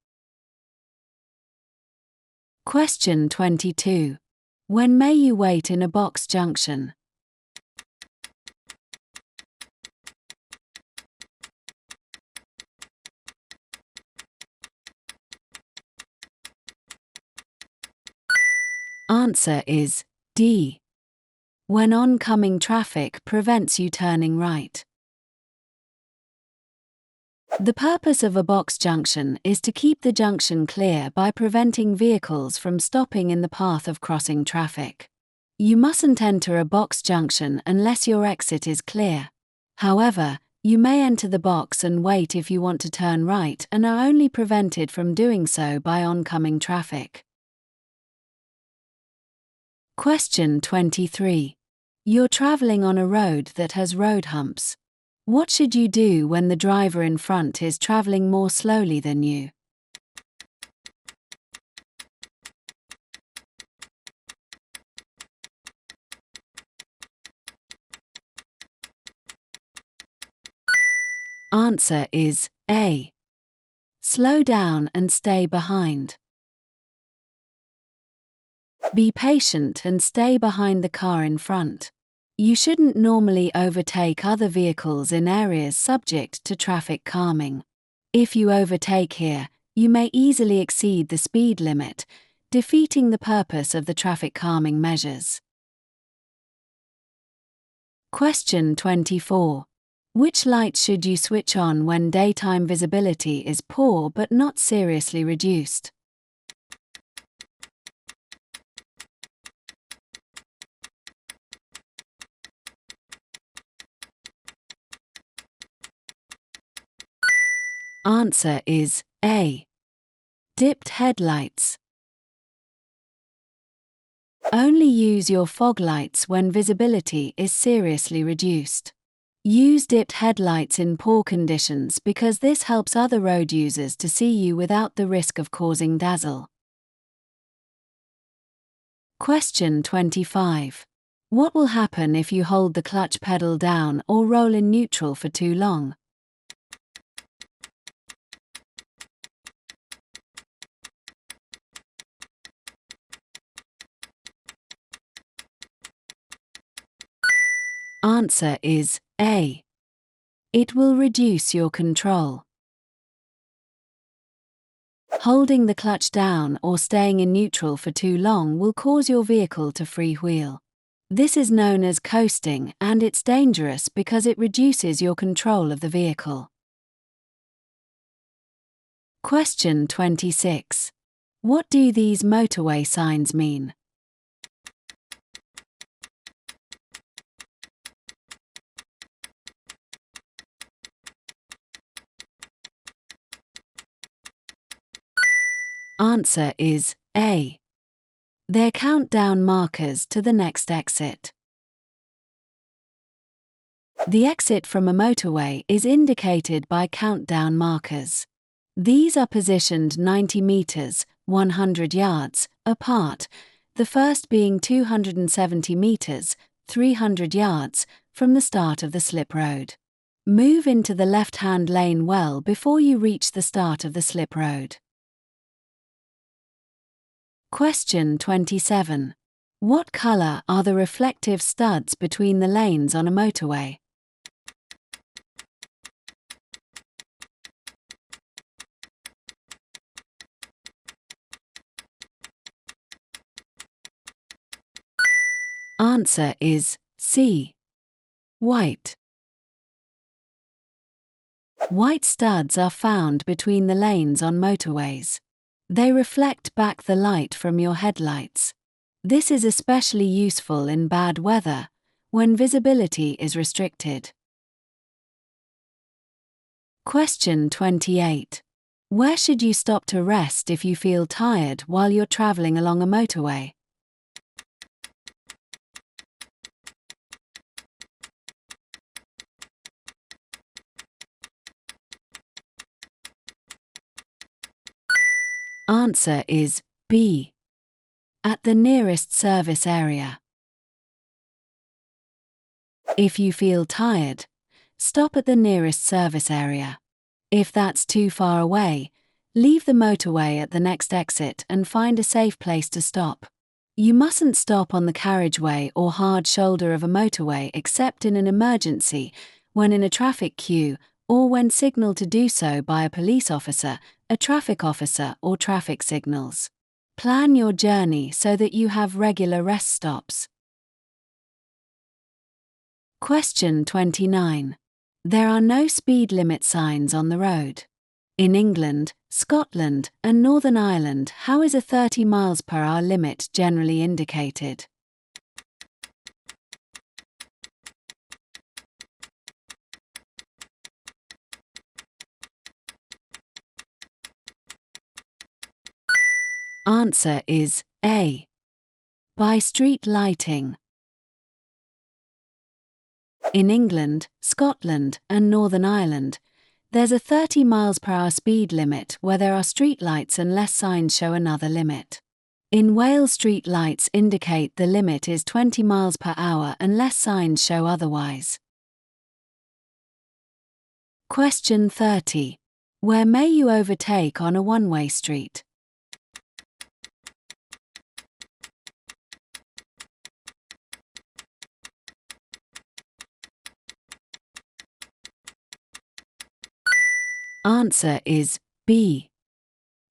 Question 22. When may you wait in a box junction? Answer is D. When oncoming traffic prevents you turning right. The purpose of a box junction is to keep the junction clear by preventing vehicles from stopping in the path of crossing traffic. You mustn't enter a box junction unless your exit is clear. However, you may enter the box and wait if you want to turn right and are only prevented from doing so by oncoming traffic. Question 23. You're traveling on a road that has road humps. What should you do when the driver in front is traveling more slowly than you? Answer is A. Slow down and stay behind. Be patient and stay behind the car in front. You shouldn't normally overtake other vehicles in areas subject to traffic calming. If you overtake here, you may easily exceed the speed limit, defeating the purpose of the traffic calming measures. Question 24. Which light should you switch on when daytime visibility is poor but not seriously reduced? Answer is A. Dipped headlights. Only use your fog lights when visibility is seriously reduced. Use dipped headlights in poor conditions because this helps other road users to see you without the risk of causing dazzle. Question 25. What will happen if you hold the clutch pedal down or roll in neutral for too long? Answer is A. It will reduce your control. Holding the clutch down or staying in neutral for too long will cause your vehicle to freewheel. This is known as coasting, and it's dangerous because it reduces your control of the vehicle. Question 26. What do these motorway signs mean? Answer is A. They're countdown markers to the next exit. The exit from a motorway is indicated by countdown markers. These are positioned 90 meters, 100 yards, apart, the first being 270 meters, 300 yards, from the start of the slip road. Move into the left-hand lane well before you reach the start of the slip road. Question 27. What color are the reflective studs between the lanes on a motorway? Answer is C. White. White studs are found between the lanes on motorways. They reflect back the light from your headlights. This is especially useful in bad weather, when visibility is restricted. Question 28. Where should you stop to rest if you feel tired while you're traveling along a motorway? Answer is B. At the nearest service area. If you feel tired, stop at the nearest service area. If that's too far away, leave the motorway at the next exit and find a safe place to stop. You mustn't stop on the carriageway or hard shoulder of a motorway except in an emergency, when in a traffic queue, or when signaled to do so by a police officer, a traffic officer, or traffic signals. Plan your journey so that you have regular rest stops. Question 29. There are no speed limit signs on the road. In England, Scotland, and Northern Ireland, how is a 30 mph limit generally indicated? Answer is A. By street lighting. In England, Scotland, and Northern Ireland, there's a 30 mph speed limit where there are street lights unless signs show another limit. In Wales, street lights indicate the limit is 20 mph unless signs show otherwise. Question 30. Where may you overtake on a one-way street? Answer is B.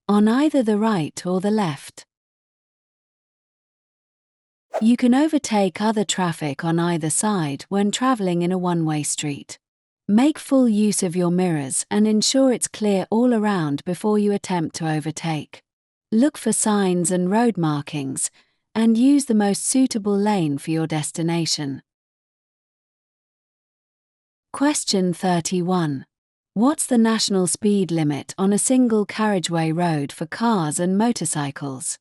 On either the right or the left. You can overtake other traffic on either side when traveling in a one-way street. Make full use of your mirrors and ensure it's clear all around before you attempt to overtake. Look for signs and road markings, and use the most suitable lane for your destination. Question 31. What's the national speed limit on a single carriageway road for cars and motorcycles?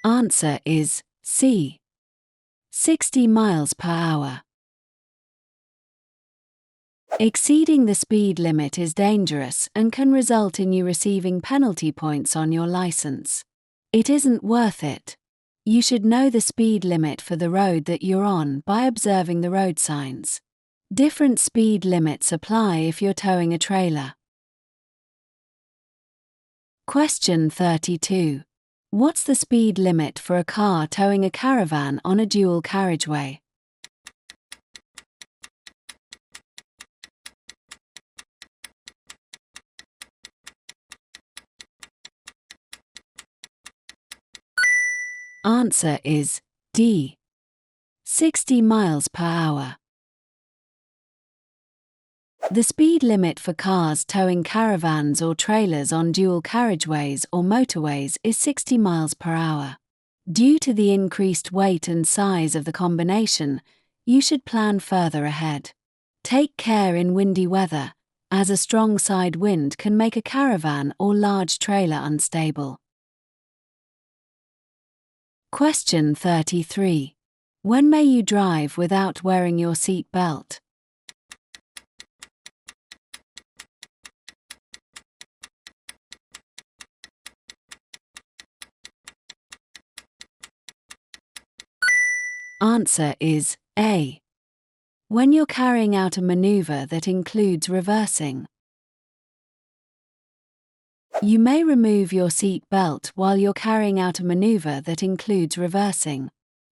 Answer is C. 60 mph. Exceeding the speed limit is dangerous and can result in you receiving penalty points on your license. It isn't worth it. You should know the speed limit for the road that you're on by observing the road signs. Different speed limits apply if you're towing a trailer. Question 32. What's the speed limit for a car towing a caravan on a dual carriageway? Answer is D. 60 mph. The speed limit for cars towing caravans or trailers on dual carriageways or motorways is 60 mph. Due to the increased weight and size of the combination, you should plan further ahead. Take care in windy weather, as a strong side wind can make a caravan or large trailer unstable. Question 33. When may you drive without wearing your seat belt? Answer is A. When you're carrying out a maneuver that includes reversing. You may remove your seat belt while you're carrying out a maneuver that includes reversing.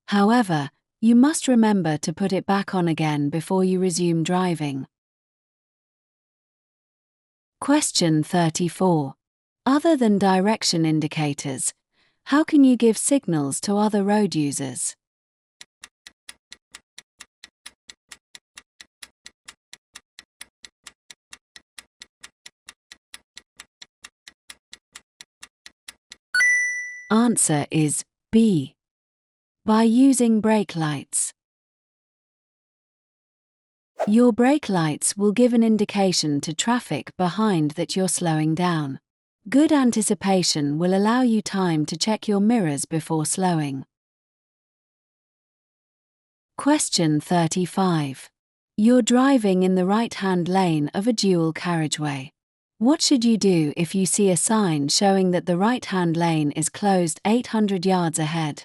However, you must remember to put it back on again before you resume driving. Question 34. Other than direction indicators, how can you give signals to other road users? Answer is B. By using brake lights. Your brake lights will give an indication to traffic behind that you're slowing down. Good anticipation will allow you time to check your mirrors before slowing. Question 35. You're driving in the right-hand lane of a dual carriageway. What should you do if you see a sign showing that the right-hand lane is closed 800 yards ahead?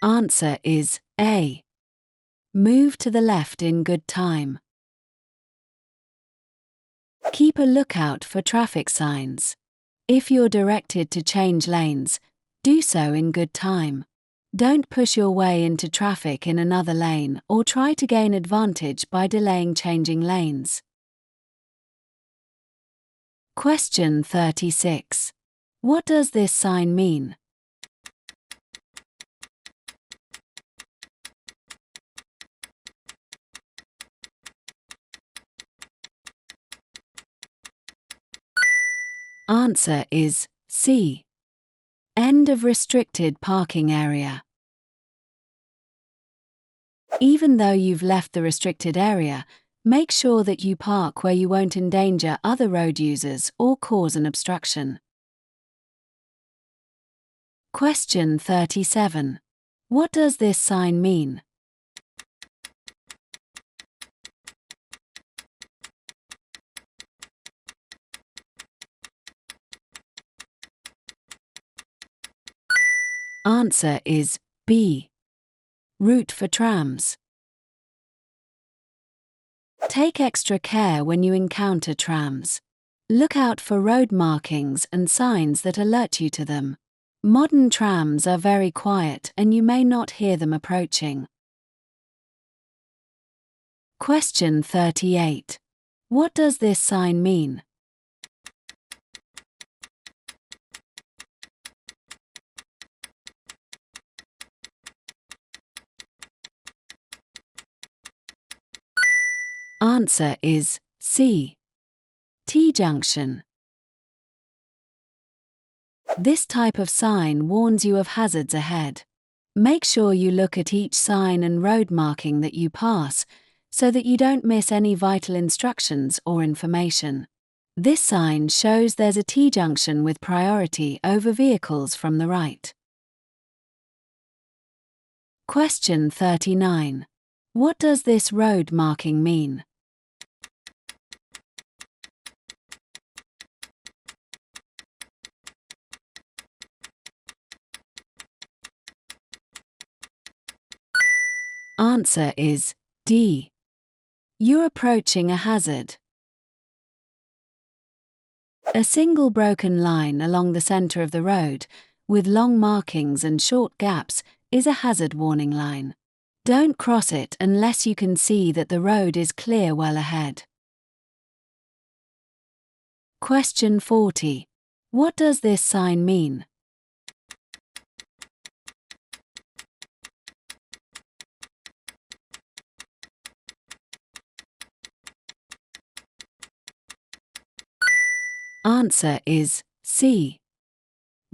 Answer is A. Move to the left in good time. Keep a lookout for traffic signs. If you're directed to change lanes, do so in good time. Don't push your way into traffic in another lane or try to gain advantage by delaying changing lanes. Question 36. What does this sign mean? Answer is C. End of restricted parking area. Even though you've left the restricted area, make sure that you park where you won't endanger other road users or cause an obstruction. Question 37. What does this sign mean? Answer is B. Route for trams. Take extra care when you encounter trams. Look out for road markings and signs that alert you to them. Modern trams are very quiet and you may not hear them approaching. Question 38. What does this sign mean? Answer is C. T-junction. This type of sign warns you of hazards ahead. Make sure you look at each sign and road marking that you pass so that you don't miss any vital instructions or information. This sign shows there's a T-junction with priority over vehicles from the right. Question 39. What does this road marking mean? Answer is D. You're approaching a hazard. A single broken line along the center of the road, with long markings and short gaps, is a hazard warning line. Don't cross it unless you can see that the road is clear well ahead. Question 40. What does this sign mean? Answer is C.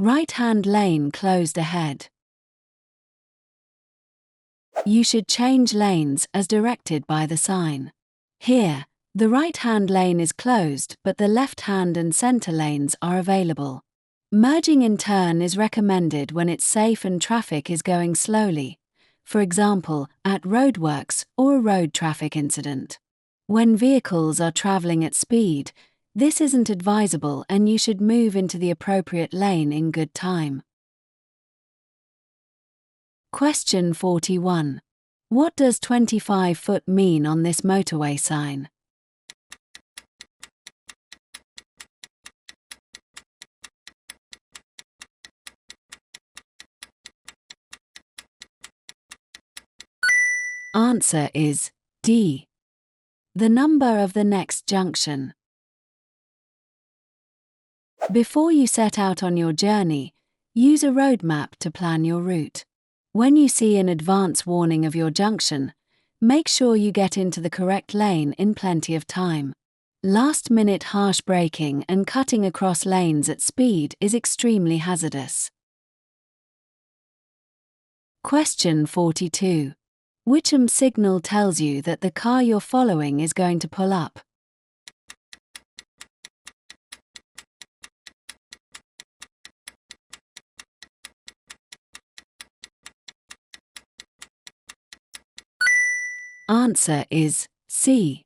Right-hand lane closed ahead. You should change lanes as directed by the sign. Here, the right-hand lane is closed but the left-hand and center lanes are available. Merging in turn is recommended when it's safe and traffic is going slowly, for example, at roadworks or a road traffic incident. When vehicles are traveling at speed, this isn't advisable and you should move into the appropriate lane in good time. Question 41. What does 25 foot mean on this motorway sign? Answer is D. The number of the next junction. Before you set out on your journey, use a road map to plan your route. When you see an advance warning of your junction, make sure you get into the correct lane in plenty of time. Last-minute harsh braking and cutting across lanes at speed is extremely hazardous. Question 42. Which signal tells you that the car you're following is going to pull up? Answer is C.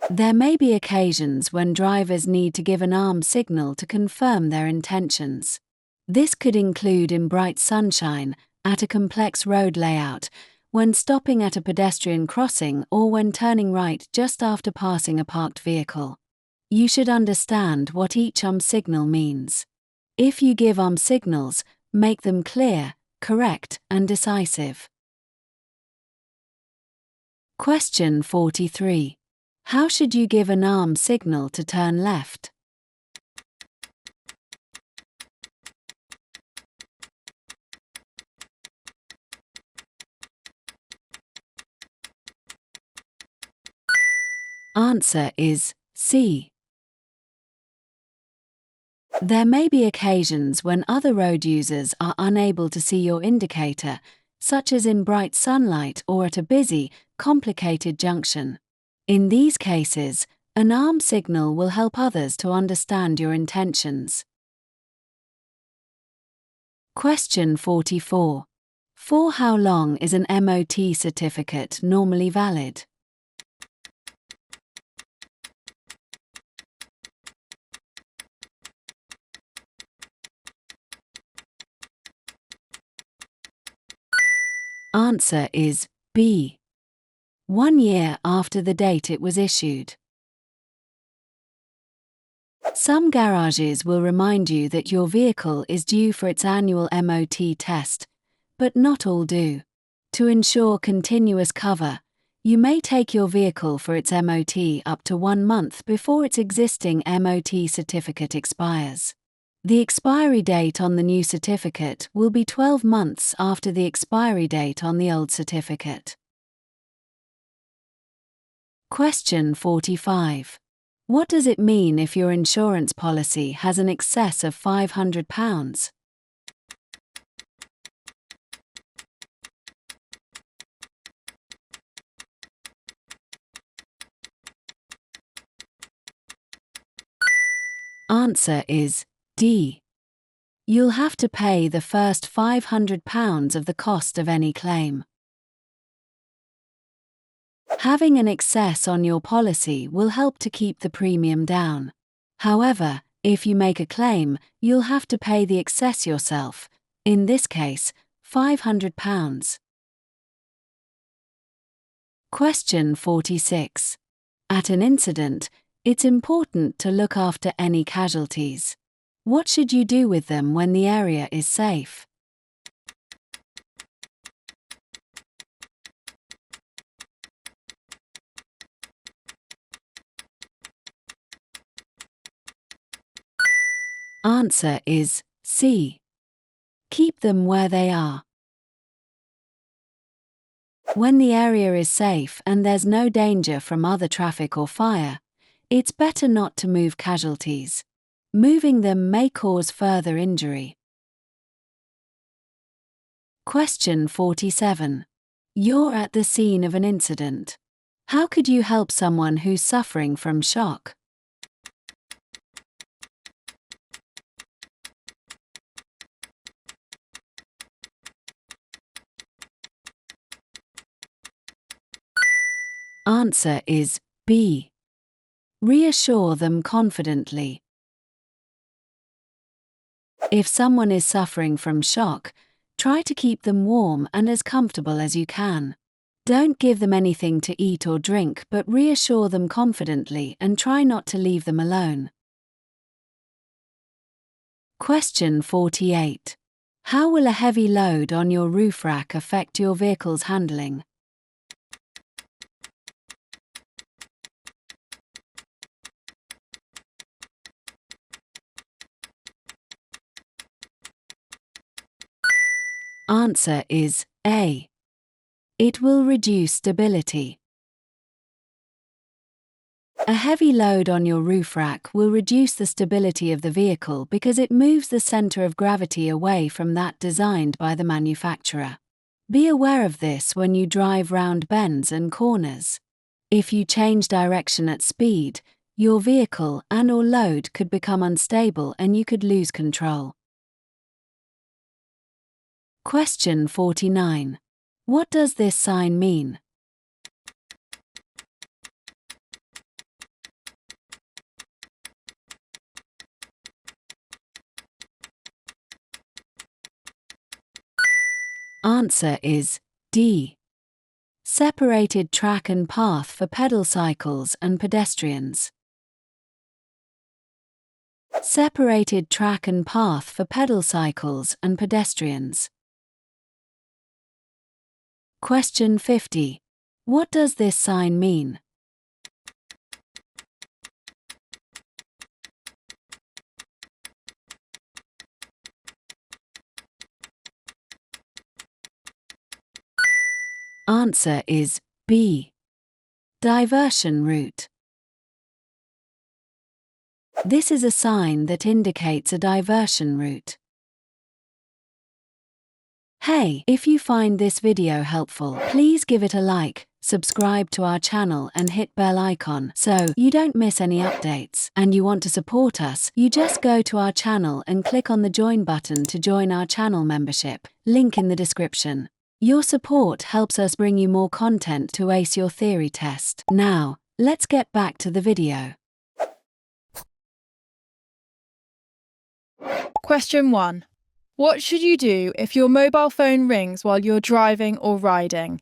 There may be occasions when drivers need to give an arm signal to confirm their intentions. This could include in bright sunshine, at a complex road layout, when stopping at a pedestrian crossing or when turning right just after passing a parked vehicle. You should understand what each signal means. If you give signals, make them clear, correct, and decisive. Question 43. How should you give an arm signal to turn left? Answer is C. There may be occasions when other road users are unable to see your indicator, such as in bright sunlight or at a busy, complicated junction. In these cases, an arm signal will help others to understand your intentions. Question 44. For how long is an MOT certificate normally valid? Answer is B. 1 year after the date it was issued. Some garages will remind you that your vehicle is due for its annual MOT test, but not all do. To ensure continuous cover, you may take your vehicle for its MOT up to 1 month before its existing MOT certificate expires. The expiry date on the new certificate will be 12 months after the expiry date on the old certificate. Question 45. What does it mean if your insurance policy has an excess of £500? Answer is D. You'll have to pay the first £500 of the cost of any claim. Having an excess on your policy will help to keep the premium down. However, if you make a claim, you'll have to pay the excess yourself, in this case, £500. Question 46. At an incident, it's important to look after any casualties. What should you do with them when the area is safe? Answer is C. Keep them where they are. When the area is safe and there's no danger from other traffic or fire, it's better not to move casualties. Moving them may cause further injury. Question 47. You're at the scene of an incident. How could you help someone who's suffering from shock? Answer is B. Reassure them confidently. If someone is suffering from shock, try to keep them warm and as comfortable as you can. Don't give them anything to eat or drink, but reassure them confidently and try not to leave them alone. Question 48. How will a heavy load on your roof rack affect your vehicle's handling? Answer is A. It will reduce stability. A heavy load on your roof rack will reduce the stability of the vehicle because it moves the center of gravity away from that designed by the manufacturer. Be aware of this when you drive round bends and corners. If you change direction at speed, your vehicle and/or load could become unstable and you could lose control. Question 49. What does this sign mean? Answer is D. Separated track and path for pedal cycles and pedestrians. Separated track and path for pedal cycles and pedestrians. Question 50. What does this sign mean? Answer is B. Diversion route. This is a sign that indicates a diversion route. Hey, if you find this video helpful, please give it a like, subscribe to our channel and hit bell icon so you don't miss any updates. And you want to support us, you just go to our channel and click on the join button to join our channel membership, link in the description. Your support helps us bring you more content to ace your theory test. Now, let's get back to the video. Question 1. What should you do if your mobile phone rings while you're driving or riding?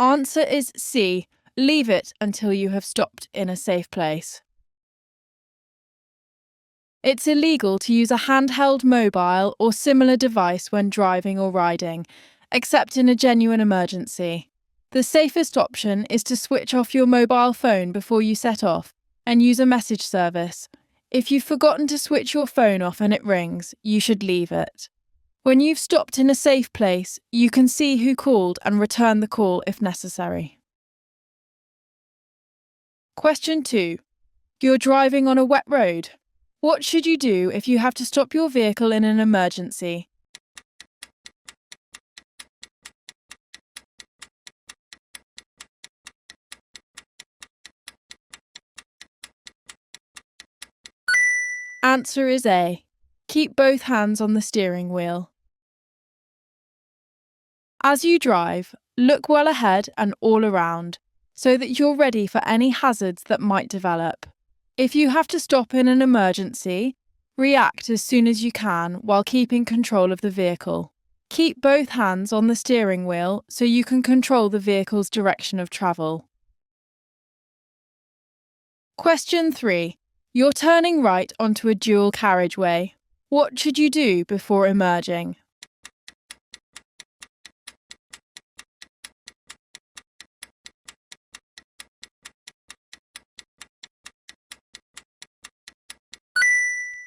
Answer is C. Leave it until you have stopped in a safe place. It's illegal to use a handheld mobile or similar device when driving or riding, except in a genuine emergency. The safest option is to switch off your mobile phone before you set off and use a message service. If you've forgotten to switch your phone off and it rings, you should leave it. When you've stopped in a safe place, you can see who called and return the call if necessary. Question 2. You're driving on a wet road. What should you do if you have to stop your vehicle in an emergency? Answer is A. Keep both hands on the steering wheel. As you drive, look well ahead and all around, so that you're ready for any hazards that might develop. If you have to stop in an emergency, react as soon as you can while keeping control of the vehicle. Keep both hands on the steering wheel so you can control the vehicle's direction of travel. Question 3. You're turning right onto a dual carriageway. What should you do before emerging?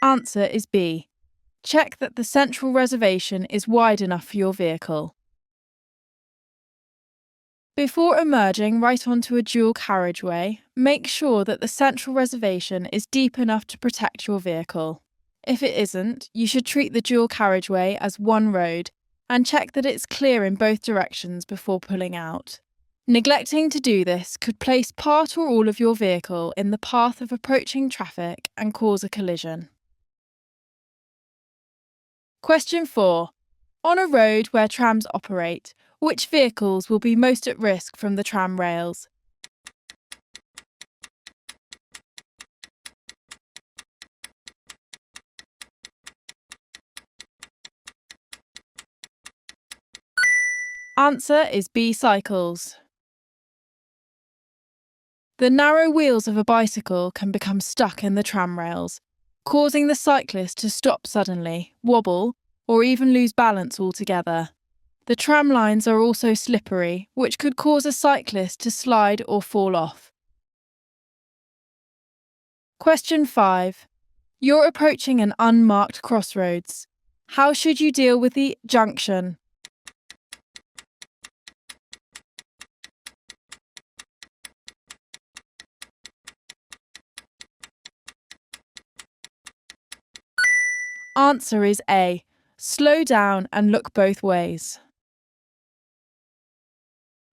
Answer is B. check that the central reservation is wide enough for your vehicle. Before emerging right onto a dual carriageway, make sure that the central reservation is deep enough to protect your vehicle. If it isn't, you should treat the dual carriageway as one road and check that it's clear in both directions before pulling out. Neglecting to do this could place part or all of your vehicle in the path of approaching traffic and cause a collision. Question 4. On a road where trams operate, which vehicles will be most at risk from the tram rails? Answer is B. Cycles. The narrow wheels of a bicycle can become stuck in the tram rails, causing the cyclist to stop suddenly, wobble, or even lose balance altogether. The tram lines are also slippery, which could cause a cyclist to slide or fall off. Question 5. You're approaching an unmarked crossroads. How should you deal with the junction? Answer is A. Slow down and look both ways.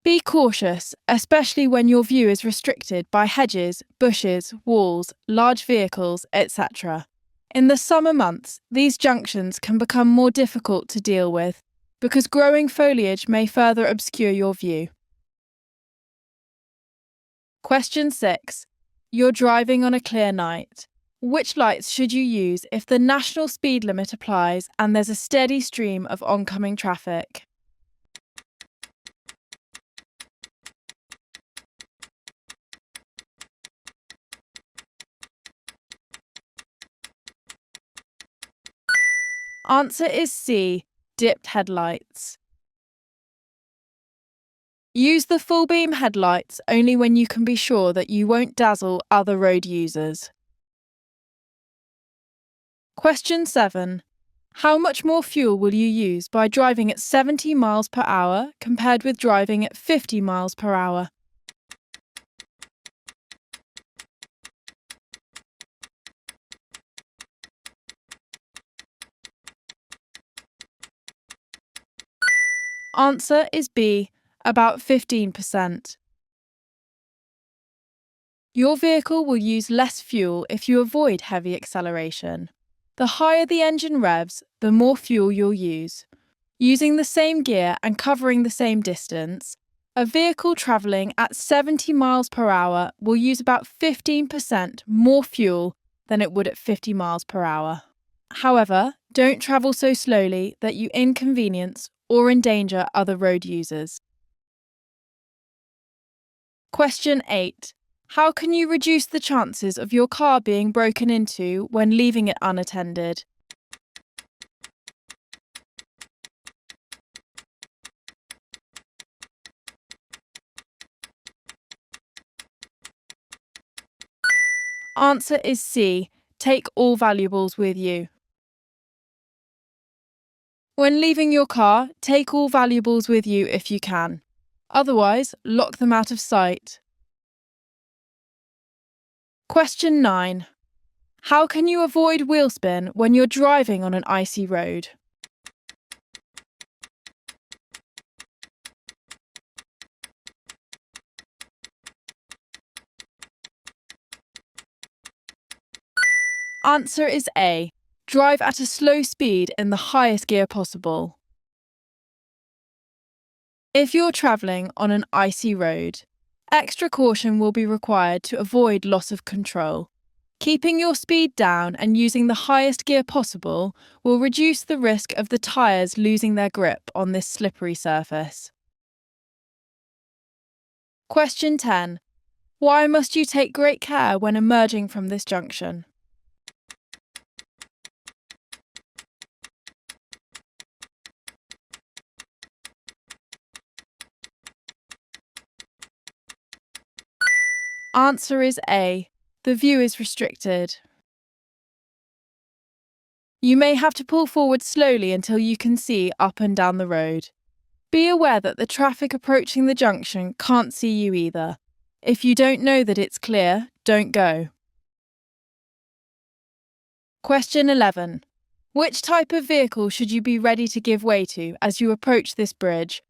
Be cautious, especially when your view is restricted by hedges, bushes, walls, large vehicles, etc. In the summer months, these junctions can become more difficult to deal with because growing foliage may further obscure your view. Question 6. You're driving on a clear night. Which lights should you use if the national speed limit applies and there's a steady stream of oncoming traffic? Answer is C. Dipped headlights. Use the full beam headlights only when you can be sure that you won't dazzle other road users. Question 7. How much more fuel will you use by driving at 70 miles per hour compared with driving at 50 miles per hour? Answer is B. About 15%. Your vehicle will use less fuel if you avoid heavy acceleration. The higher the engine revs, the more fuel you'll use. Using the same gear and covering the same distance, a vehicle travelling at 70 miles per hour will use about 15% more fuel than it would at 50 miles per hour. However, don't travel so slowly that you inconvenience or endanger other road users. Question 8. How can you reduce the chances of your car being broken into when leaving it unattended? Answer is C. Take all valuables with you. When leaving your car, take all valuables with you if you can. Otherwise, lock them out of sight. Question 9. How can you avoid wheel spin when you're driving on an icy road? Answer is A. Drive at a slow speed in the highest gear possible. If you're travelling on an icy road, extra caution will be required to avoid loss of control. Keeping your speed down and using the highest gear possible will reduce the risk of the tyres losing their grip on this slippery surface. Question 10. Why must you take great care when emerging from this junction? Answer is A. The view is restricted. You may have to pull forward slowly until you can see up and down the road. Be aware that the traffic approaching the junction can't see you either. If you don't know that it's clear, don't go. Question 11. Which type of vehicle should you be ready to give way to as you approach this bridge?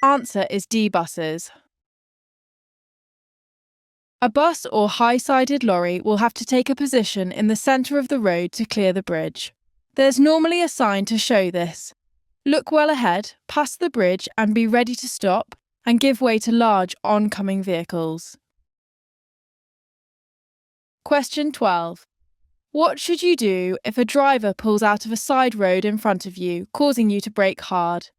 Answer is D, buses. A bus or high-sided lorry will have to take a position in the centre of the road to clear the bridge. There's normally a sign to show this. Look well ahead, pass the bridge and be ready to stop and give way to large oncoming vehicles. Question 12. What should you do if a driver pulls out of a side road in front of you, causing you to brake hard?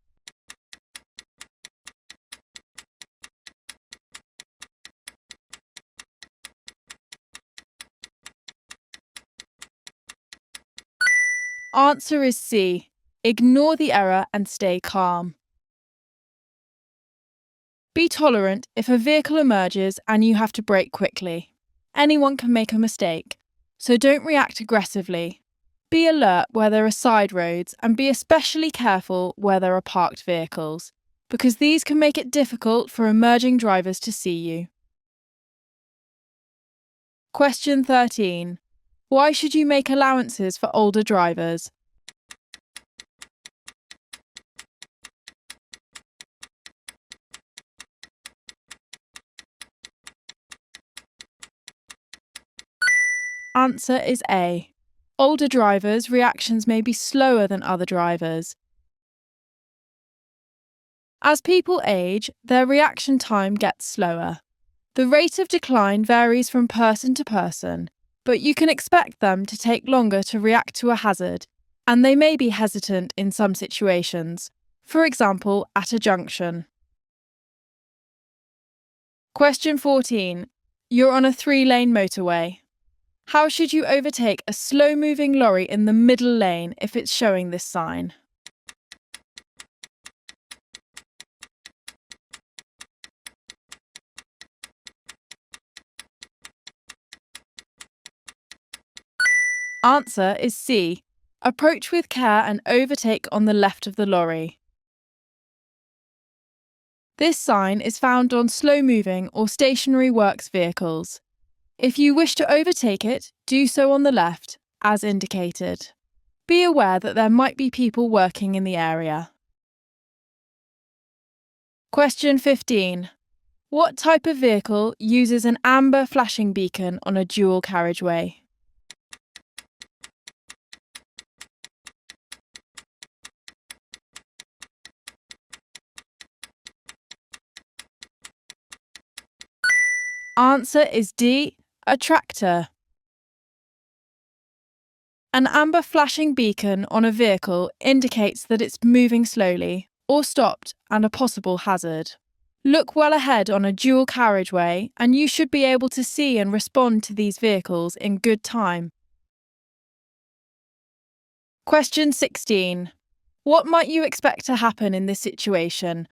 Answer is C. Ignore the error and stay calm. Be tolerant if a vehicle emerges and you have to brake quickly. Anyone can make a mistake, so don't react aggressively. Be alert where there are side roads and be especially careful where there are parked vehicles, because these can make it difficult for emerging drivers to see you. Question 13. Why should you make allowances for older drivers? Answer is A. Older drivers' reactions may be slower than other drivers. As people age, their reaction time gets slower. The rate of decline varies from person to person, but you can expect them to take longer to react to a hazard, and they may be hesitant in some situations, for example, at a junction. Question 14. You're on a 3-lane motorway. How should you overtake a slow-moving lorry in the middle lane if it's showing this sign? Answer is C. Approach with care and overtake on the left of the lorry. This sign is found on slow-moving or stationary works vehicles. If you wish to overtake it, do so on the left, as indicated. Be aware that there might be people working in the area. Question 15. What type of vehicle uses an amber flashing beacon on a dual carriageway? Answer is D, a tractor. An amber flashing beacon on a vehicle indicates that it's moving slowly or stopped and a possible hazard. Look well ahead on a dual carriageway and you should be able to see and respond to these vehicles in good time. Question 16. What might you expect to happen in this situation?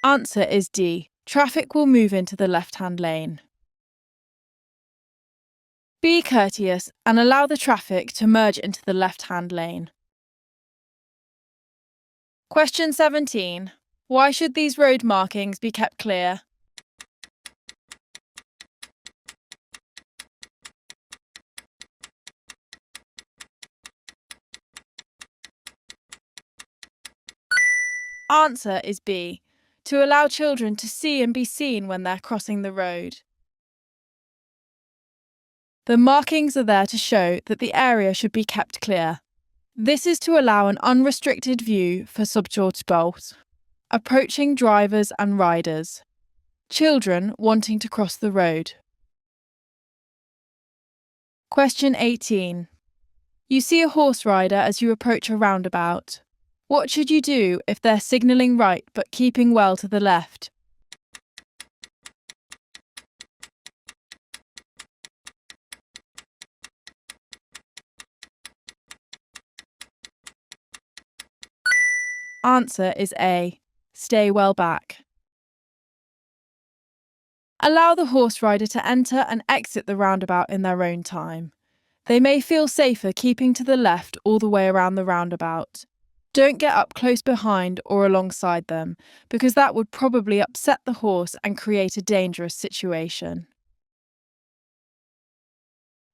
Answer is D. Traffic will move into the left-hand lane. Be courteous and allow the traffic to merge into the left-hand lane. Question 17. Why should these road markings be kept clear? Answer is B. To allow children to see and be seen when they're crossing the road. The markings are there to show that the area should be kept clear. This is to allow an unrestricted view for subjortbolt, approaching drivers and riders, children wanting to cross the road. Question 18. You see a horse rider as you approach a roundabout. What should you do if they're signalling right but keeping well to the left? Answer is A. Stay well back. Allow the horse rider to enter and exit the roundabout in their own time. They may feel safer keeping to the left all the way around the roundabout. Don't get up close behind or alongside them, because that would probably upset the horse and create a dangerous situation.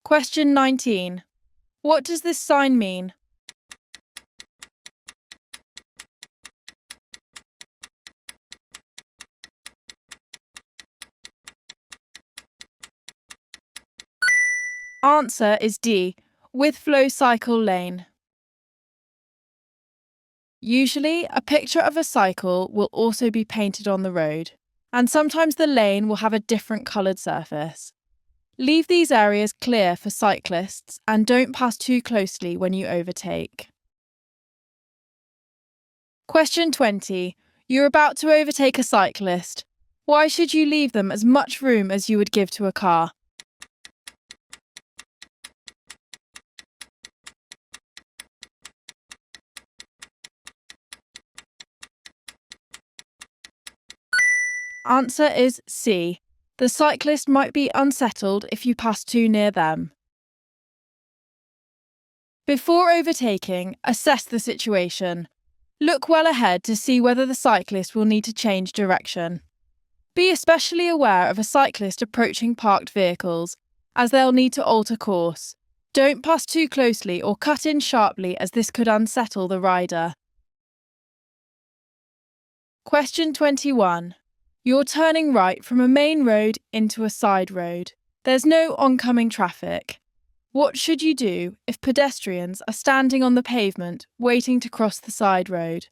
Question 19. What does this sign mean? Answer is D. With flow cycle lane. Usually, a picture of a cycle will also be painted on the road, and sometimes the lane will have a different coloured surface. Leave these areas clear for cyclists and don't pass too closely when you overtake. Question 20. You're about to overtake a cyclist. Why should you leave them as much room as you would give to a car? Answer is C. The cyclist might be unsettled if you pass too near them. Before overtaking, assess the situation. Look well ahead to see whether the cyclist will need to change direction. Be especially aware of a cyclist approaching parked vehicles, as they'll need to alter course. Don't pass too closely or cut in sharply, as this could unsettle the rider. Question 21. You're turning right from a main road into a side road. There's no oncoming traffic. What should you do if pedestrians are standing on the pavement waiting to cross the side road?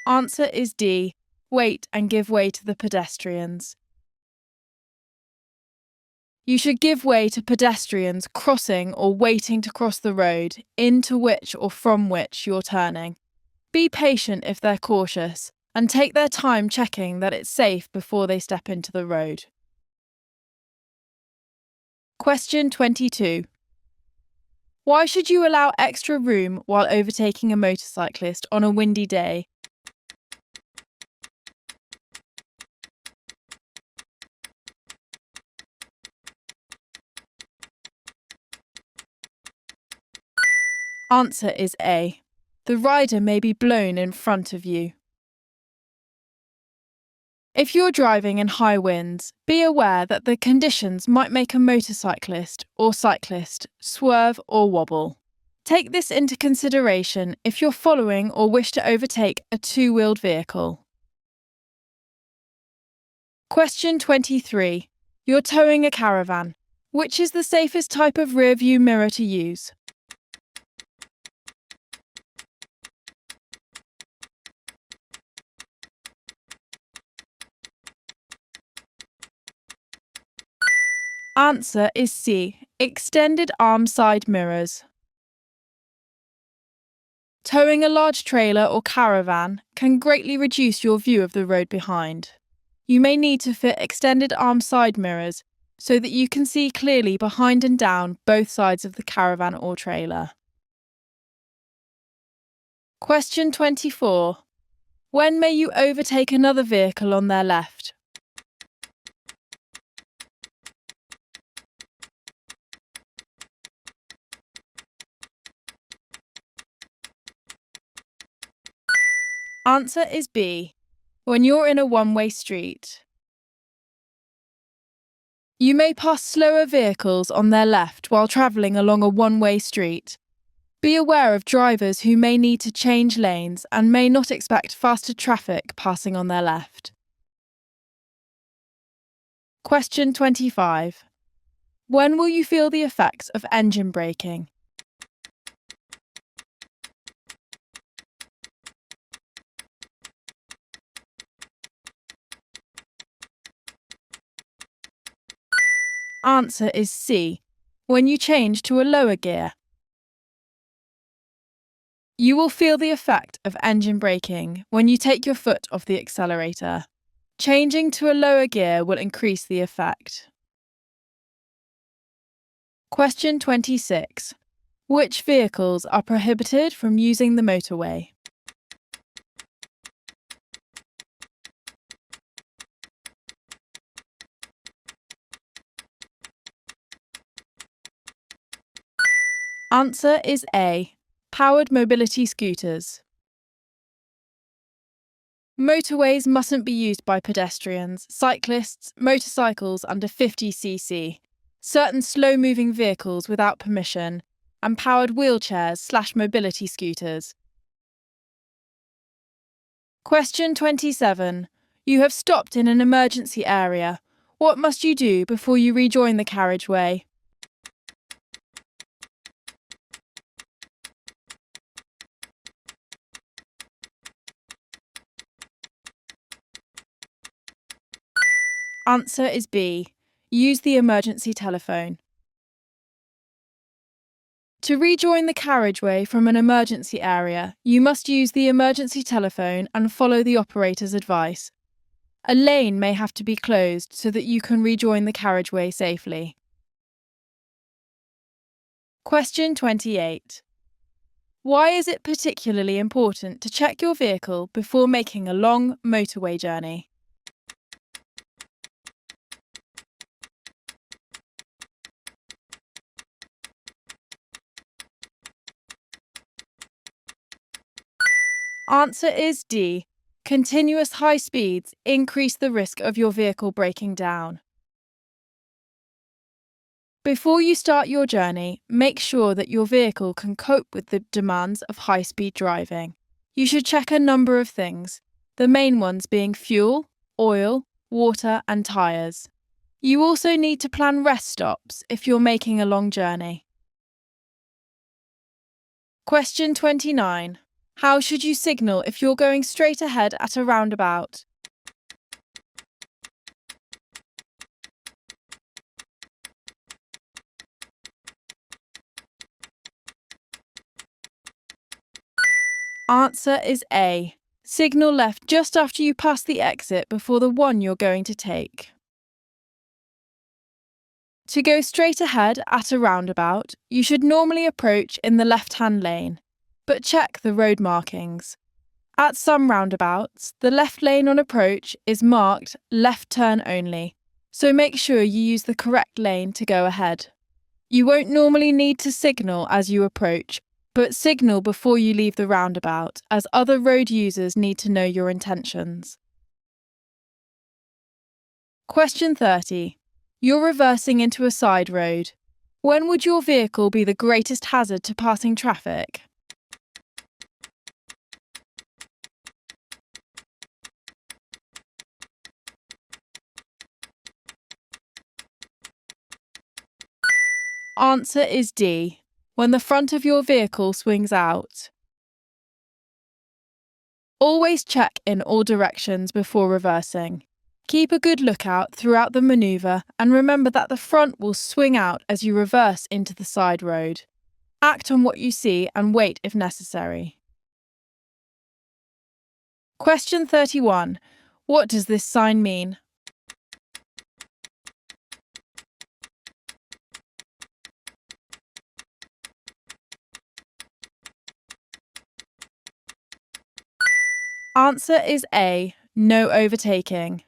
Answer is D. Wait and give way to the pedestrians. You should give way to pedestrians crossing or waiting to cross the road into which or from which you're turning. Be patient if they're cautious, and take their time checking that it's safe before they step into the road. Question 22. Why should you allow extra room while overtaking a motorcyclist on a windy day? Answer is A. The rider may be blown in front of you. If you're driving in high winds, be aware that the conditions might make a motorcyclist or cyclist swerve or wobble. Take this into consideration if you're following or wish to overtake a two-wheeled vehicle. Question 23. You're towing a caravan. Which is the safest type of rear-view mirror to use? Answer is C. Extended arm side mirrors. Towing a large trailer or caravan can greatly reduce your view of the road behind. You may need to fit extended arm side mirrors so that you can see clearly behind and down both sides of the caravan or trailer. Question 24. When may you overtake another vehicle on their left? Answer is B. When you're in a one-way street. You may pass slower vehicles on their left while travelling along a one-way street. Be aware of drivers who may need to change lanes and may not expect faster traffic passing on their left. Question 25. When will you feel the effects of engine braking? Answer is C. When you change to a lower gear. You will feel the effect of engine braking when you take your foot off the accelerator. Changing to a lower gear will increase the effect. Question 26. Which vehicles are prohibited from using the motorway? Answer is A. Powered mobility scooters. Motorways mustn't be used by pedestrians, cyclists, motorcycles under 50cc, certain slow-moving vehicles without permission, and powered wheelchairs/mobility scooters. Question 27. You have stopped in an emergency area. What must you do before you rejoin the carriageway? Answer is B. Use the emergency telephone. To rejoin the carriageway from an emergency area, you must use the emergency telephone and follow the operator's advice. A lane may have to be closed so that you can rejoin the carriageway safely. Question 28. Why is it particularly important to check your vehicle before making a long motorway journey? Answer is D. Continuous high speeds increase the risk of your vehicle breaking down. Before you start your journey, make sure that your vehicle can cope with the demands of high-speed driving. You should check a number of things, the main ones being fuel, oil, water, and tyres. You also need to plan rest stops if you're making a long journey. Question 29. How should you signal if you're going straight ahead at a roundabout? Answer is A. Signal left just after you pass the exit before the one you're going to take. To go straight ahead at a roundabout, you should normally approach in the left-hand lane, but check the road markings. At some roundabouts, the left lane on approach is marked left turn only, so make sure you use the correct lane to go ahead. You won't normally need to signal as you approach, but signal before you leave the roundabout, as other road users need to know your intentions. Question 30. You're reversing into a side road. When would your vehicle be the greatest hazard to passing traffic? Answer is D. When the front of your vehicle swings out. Always check in all directions before reversing. Keep a good lookout throughout the manoeuvre and remember that the front will swing out as you reverse into the side road. Act on what you see and wait if necessary. Question 31. What does this sign mean? Answer is A. No overtaking.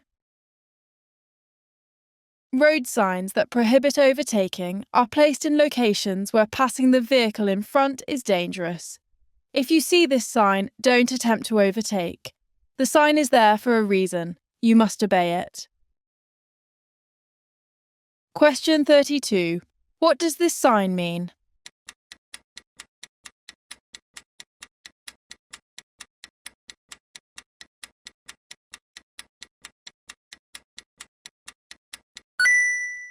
Road signs that prohibit overtaking are placed in locations where passing the vehicle in front is dangerous. If you see this sign, don't attempt to overtake. The sign is there for a reason. You must obey it. Question 32. What does this sign mean?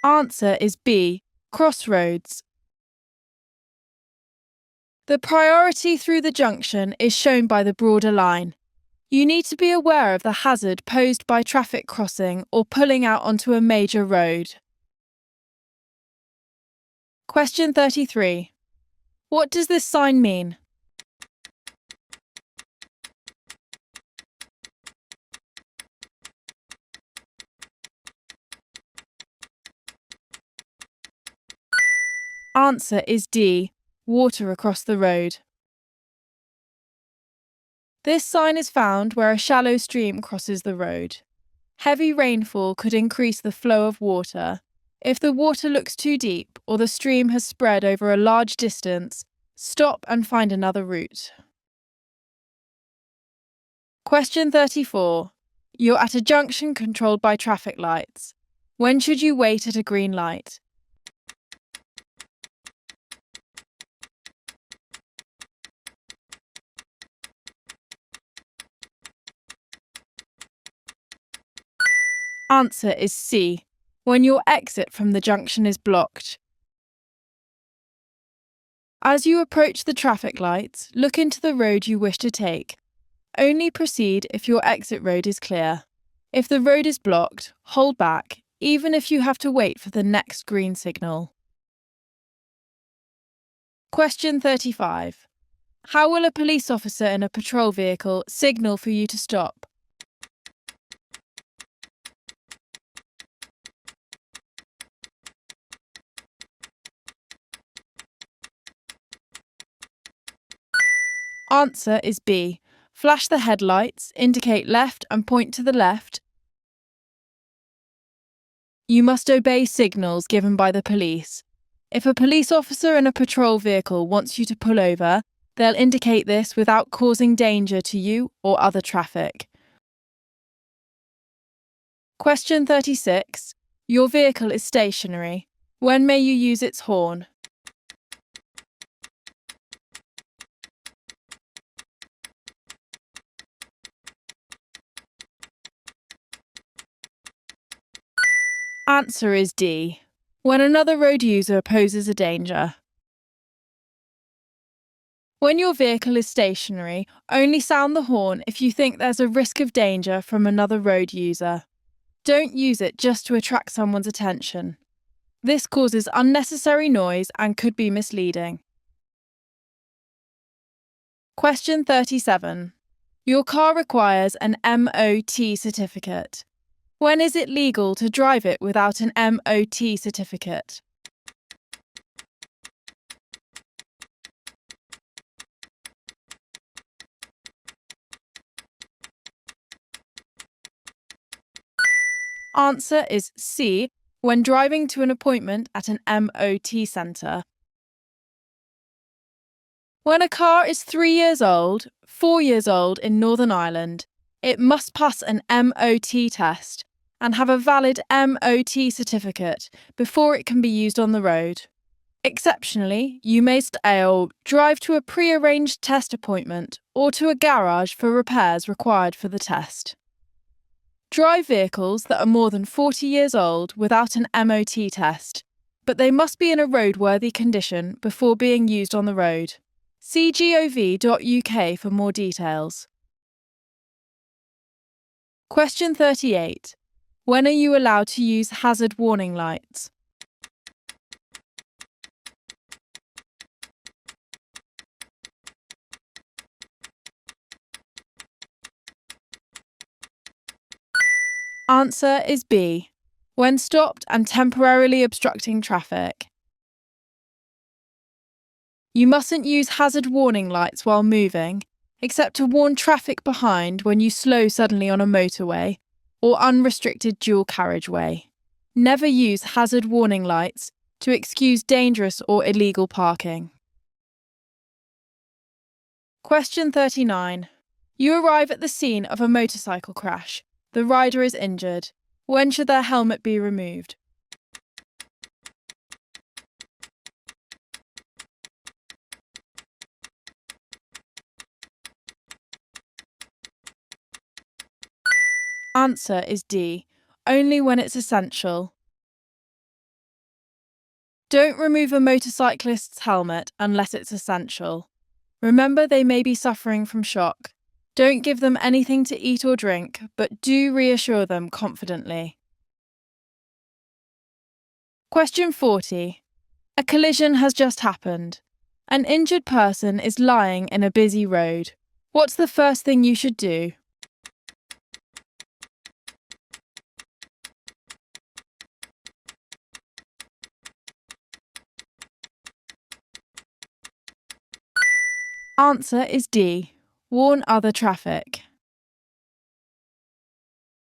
Answer is B. Crossroads. The priority through the junction is shown by the broader line. You need to be aware of the hazard posed by traffic crossing or pulling out onto a major road. Question 33. What does this sign mean? Answer is D. Water across the road. This sign is found where a shallow stream crosses the road. Heavy rainfall could increase the flow of water. If the water looks too deep or the stream has spread over a large distance, stop and find another route. Question 34. You're at a junction controlled by traffic lights. When should you wait at a green light? Answer is C. When your exit from the junction is blocked. As you approach the traffic lights, look into the road you wish to take. Only proceed if your exit road is clear. If the road is blocked, hold back, even if you have to wait for the next green signal. Question 35. How will a police officer in a patrol vehicle signal for you to stop? Answer is B. Flash the headlights, indicate left and point to the left. You must obey signals given by the police. If a police officer in a patrol vehicle wants you to pull over, they'll indicate this without causing danger to you or other traffic. Question 36. Your vehicle is stationary. When may you use its horn? Answer is D. When another road user poses a danger. When your vehicle is stationary, only sound the horn if you think there's a risk of danger from another road user. Don't use it just to attract someone's attention. This causes unnecessary noise and could be misleading. Question 37. Your car requires an MOT certificate. When is it legal to drive it without an MOT certificate? Answer is C. When driving to an appointment at an MOT centre. When a car is 3 years old, 4 years old in Northern Ireland, it must pass an MOT test and have a valid MOT certificate before it can be used on the road. Exceptionally, you may drive to a pre-arranged test appointment or to a garage for repairs required for the test. Drive vehicles that are more than 40 years old without an MOT test, but they must be in a roadworthy condition before being used on the road. See gov.uk for more details. Question 38. When are you allowed to use hazard warning lights? Answer is B. When stopped and temporarily obstructing traffic. You mustn't use hazard warning lights while moving, except to warn traffic behind when you slow suddenly on a motorway or unrestricted dual carriageway. Never use hazard warning lights to excuse dangerous or illegal parking. Question 39. You arrive at the scene of a motorcycle crash. The rider is injured. When should their helmet be removed? Answer is D. Only when it's essential. Don't remove a motorcyclist's helmet unless it's essential. Remember, they may be suffering from shock. Don't give them anything to eat or drink, but do reassure them confidently. Question 40. A collision has just happened. An injured person is lying in a busy road. What's the first thing you should do? Answer is D. Warn other traffic.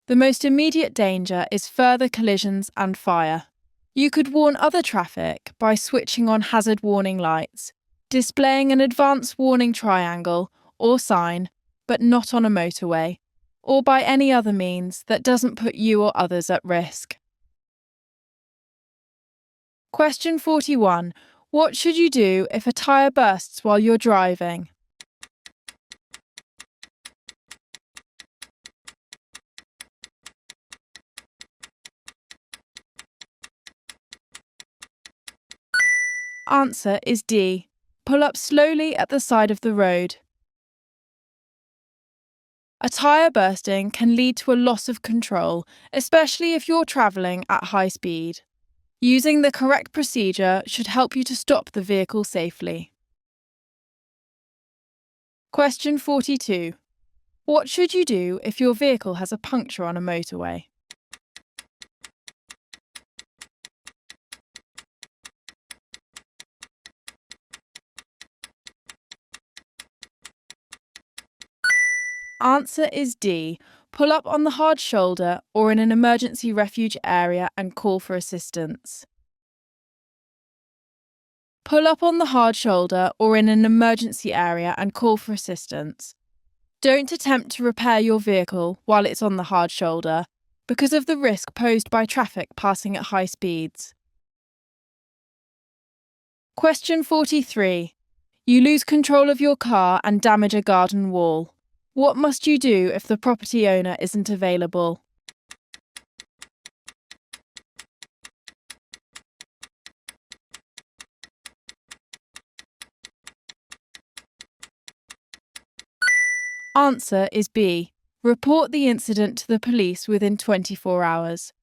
The most immediate danger is further collisions and fire. You could warn other traffic by switching on hazard warning lights, displaying an advance warning triangle or sign, but not on a motorway, or by any other means that doesn't put you or others at risk. Question 41. What should you do if a tyre bursts while you're driving? Answer is D. Pull up slowly at the side of the road. A tyre bursting can lead to a loss of control, especially if you're travelling at high speed. Using the correct procedure should help you to stop the vehicle safely. Question 42. What should you do if your vehicle has a puncture on a motorway? Answer is D. Pull up on the hard shoulder or in an emergency refuge area and call for assistance. Pull up on the hard shoulder or in an emergency area and call for assistance. Don't attempt to repair your vehicle while it's on the hard shoulder because of the risk posed by traffic passing at high speeds. Question 43. You lose control of your car and damage a garden wall. What must you do if the property owner isn't available? Answer is B. Report the incident to the police within 24 hours.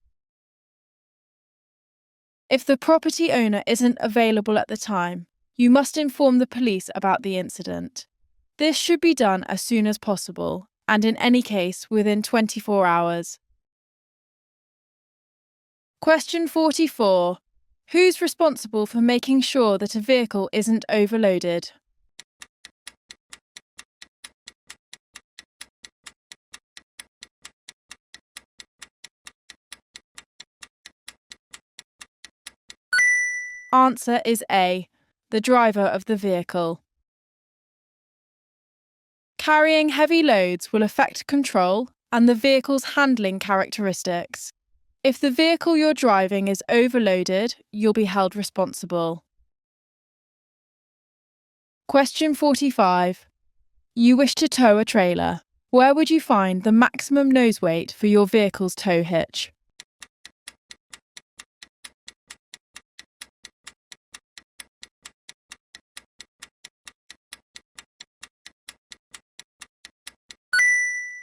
If the property owner isn't available at the time, you must inform the police about the incident. This should be done as soon as possible, and in any case within 24 hours. Question 44. Who's responsible for making sure that a vehicle isn't overloaded? Answer is A. The driver of the vehicle. Carrying heavy loads will affect control and the vehicle's handling characteristics. If the vehicle you're driving is overloaded, you'll be held responsible. Question 45. You wish to tow a trailer. Where would you find the maximum nose weight for your vehicle's tow hitch?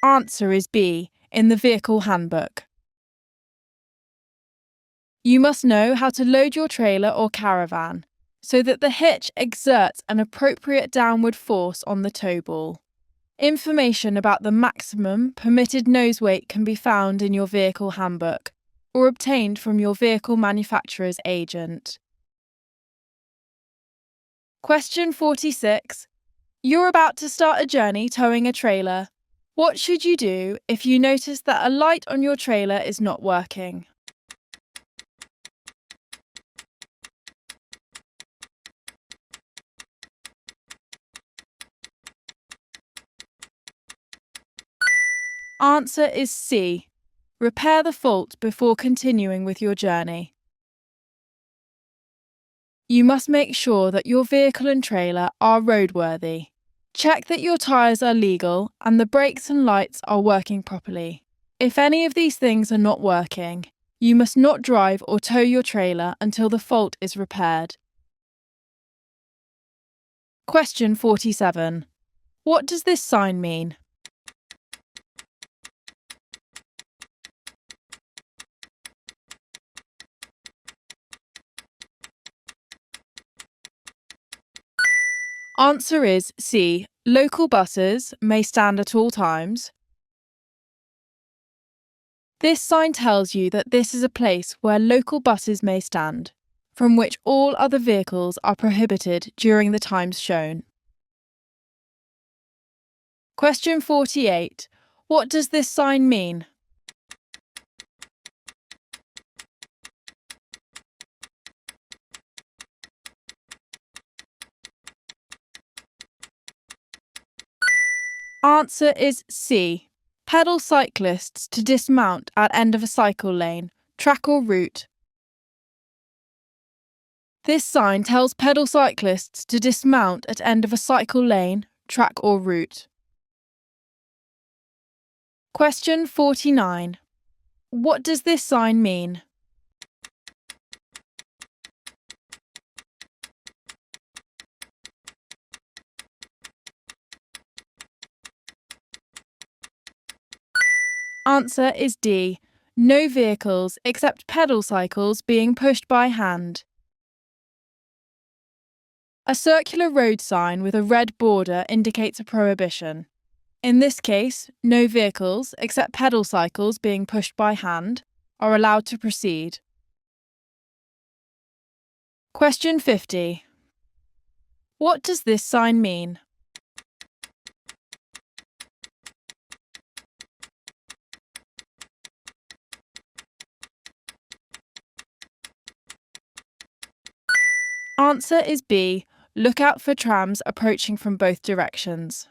Answer is B. In the vehicle handbook. You must know how to load your trailer or caravan so that the hitch exerts an appropriate downward force on the tow ball. Information about the maximum permitted nose weight can be found in your vehicle handbook or obtained from your vehicle manufacturer's agent. Question 46. You're about to start a journey towing a trailer. What should you do if you notice that a light on your trailer is not working? Answer is C. Repair the fault before continuing with your journey. You must make sure that your vehicle and trailer are roadworthy. Check that your tyres are legal and the brakes and lights are working properly. If any of these things are not working, you must not drive or tow your trailer until the fault is repaired. Question 47. What does this sign mean? Answer is C. Local buses may stand at all times. This sign tells you that this is a place where local buses may stand, from which all other vehicles are prohibited during the times shown. Question 48. What does this sign mean? Answer is C. Pedal cyclists to dismount at end of a cycle lane, track or route. This sign tells pedal cyclists to dismount at end of a cycle lane, track or route. Question 49. What does this sign mean? Answer is D. No vehicles except pedal cycles being pushed by hand. A circular road sign with a red border indicates a prohibition. In this case, no vehicles except pedal cycles being pushed by hand are allowed to proceed. Question 50. What does this sign mean? Answer is B. Look out for trams approaching from both directions.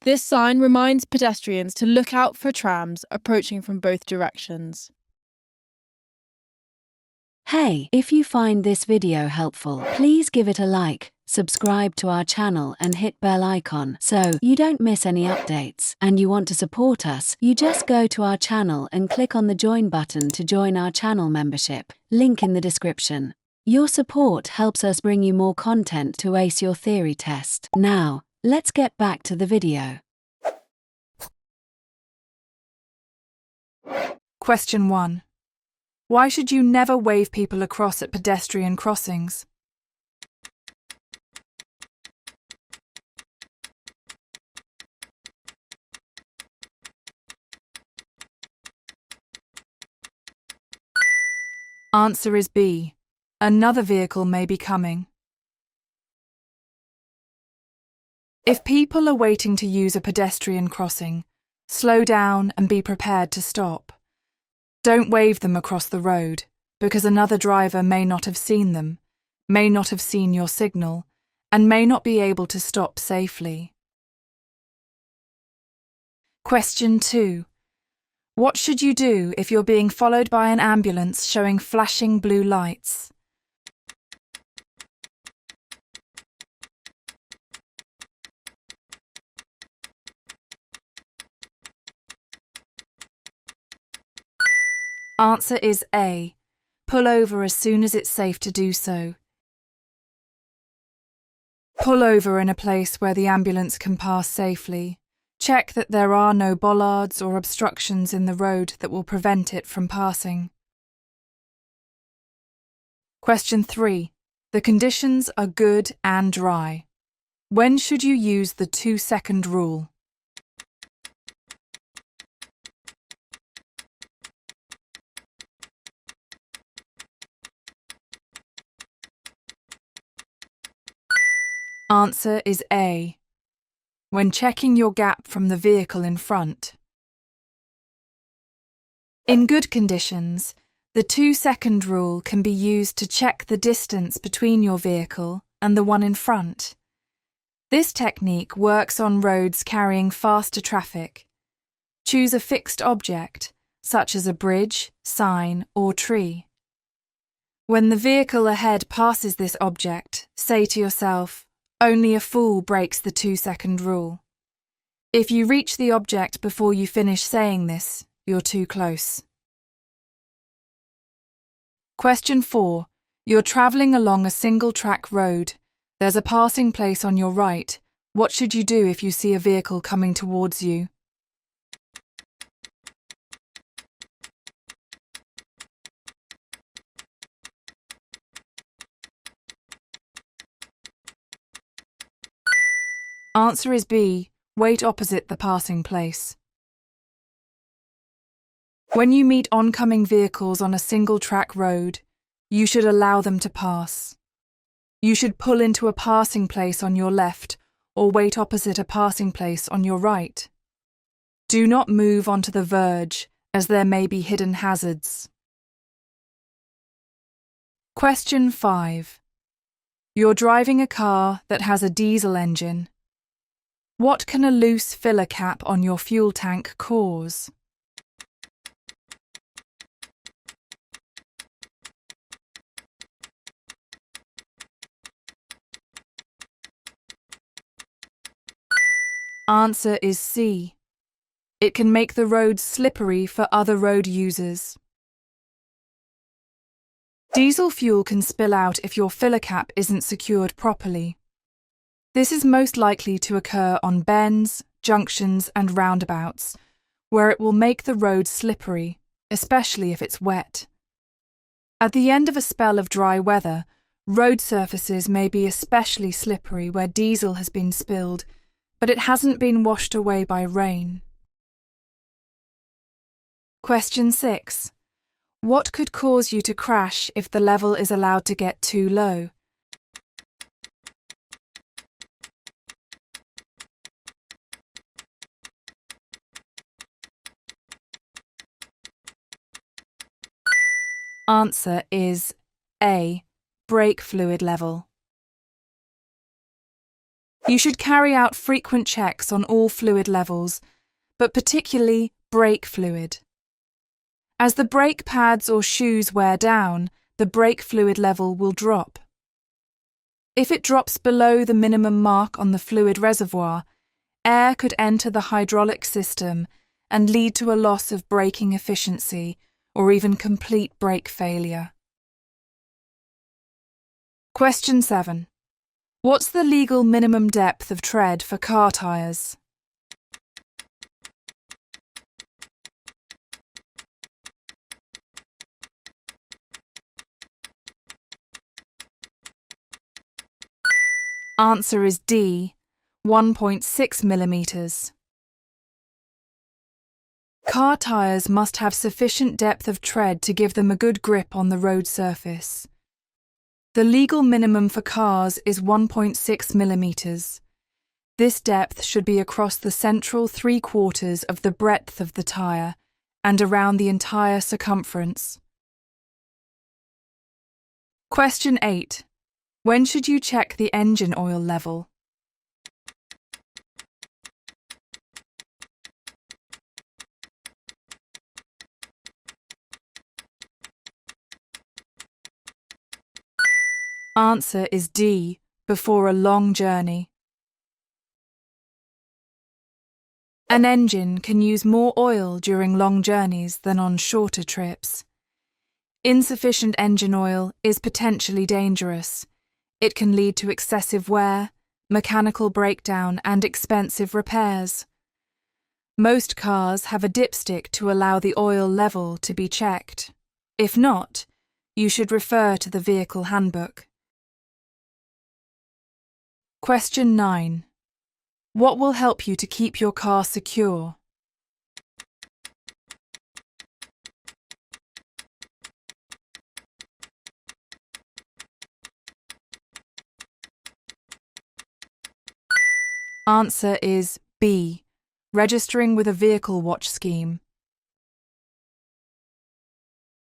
This sign reminds pedestrians to look out for trams approaching from both directions. Hey, if you find this video helpful, please give it a like, subscribe to our channel and hit bell icon so you don't miss any updates. And you want to support us, you just go to our channel and click on the join button to join our channel membership, link in the description. Your support helps us bring you more content to ace your theory test. Now, let's get back to the video. Question 1. Why should you never wave people across at pedestrian crossings? Answer is B. Another vehicle may be coming. If people are waiting to use a pedestrian crossing, slow down and be prepared to stop. Don't wave them across the road, because another driver may not have seen them, may not have seen your signal, and may not be able to stop safely. Question 2. What should you do if you're being followed by an ambulance showing flashing blue lights? Answer is A. Pull over as soon as it's safe to do so. Pull over in a place where the ambulance can pass safely. Check that there are no bollards or obstructions in the road that will prevent it from passing. Question 3. The conditions are good and dry. When should you use the 2-second rule? Answer is A. When checking your gap from the vehicle in front. In good conditions, the 2-second rule can be used to check the distance between your vehicle and the one in front. This technique works on roads carrying faster traffic. Choose a fixed object, such as a bridge, sign, or tree. When the vehicle ahead passes this object, say to yourself, "Only a fool breaks the 2-second rule." If you reach the object before you finish saying this, you're too close. Question 4. You're travelling along a single-track road. There's a passing place on your right. What should you do if you see a vehicle coming towards you? Answer is B. Wait opposite the passing place. When you meet oncoming vehicles on a single-track road, you should allow them to pass. You should pull into a passing place on your left or wait opposite a passing place on your right. Do not move onto the verge, as there may be hidden hazards. Question 5. You're driving a car that has a diesel engine. What can a loose filler cap on your fuel tank cause? Answer is C. It can make the roads slippery for other road users. Diesel fuel can spill out if your filler cap isn't secured properly. This is most likely to occur on bends, junctions, and roundabouts, where it will make the road slippery, especially if it's wet. At the end of a spell of dry weather, road surfaces may be especially slippery where diesel has been spilled, but it hasn't been washed away by rain. Question 6. What could cause you to crash if the level is allowed to get too low? Answer is A. Brake fluid level. You should carry out frequent checks on all fluid levels, but particularly brake fluid. As the brake pads or shoes wear down, the brake fluid level will drop. If it drops below the minimum mark on the fluid reservoir, air could enter the hydraulic system and lead to a loss of braking efficiency or even complete brake failure. Question 7. What's the legal minimum depth of tread for car tyres? Answer is D, 1.6 millimeters. Car tyres must have sufficient depth of tread to give them a good grip on the road surface. The legal minimum for cars is 1.6 millimeters. This depth should be across the central 3/4 of the breadth of the tyre and around the entire circumference. Question 8. When should you check the engine oil level? Answer is D, before a long journey. An engine can use more oil during long journeys than on shorter trips. Insufficient engine oil is potentially dangerous. It can lead to excessive wear, mechanical breakdown, and expensive repairs. Most cars have a dipstick to allow the oil level to be checked. If not, you should refer to the vehicle handbook. Question 9. What will help you to keep your car secure? Answer is B, registering with a vehicle watch scheme.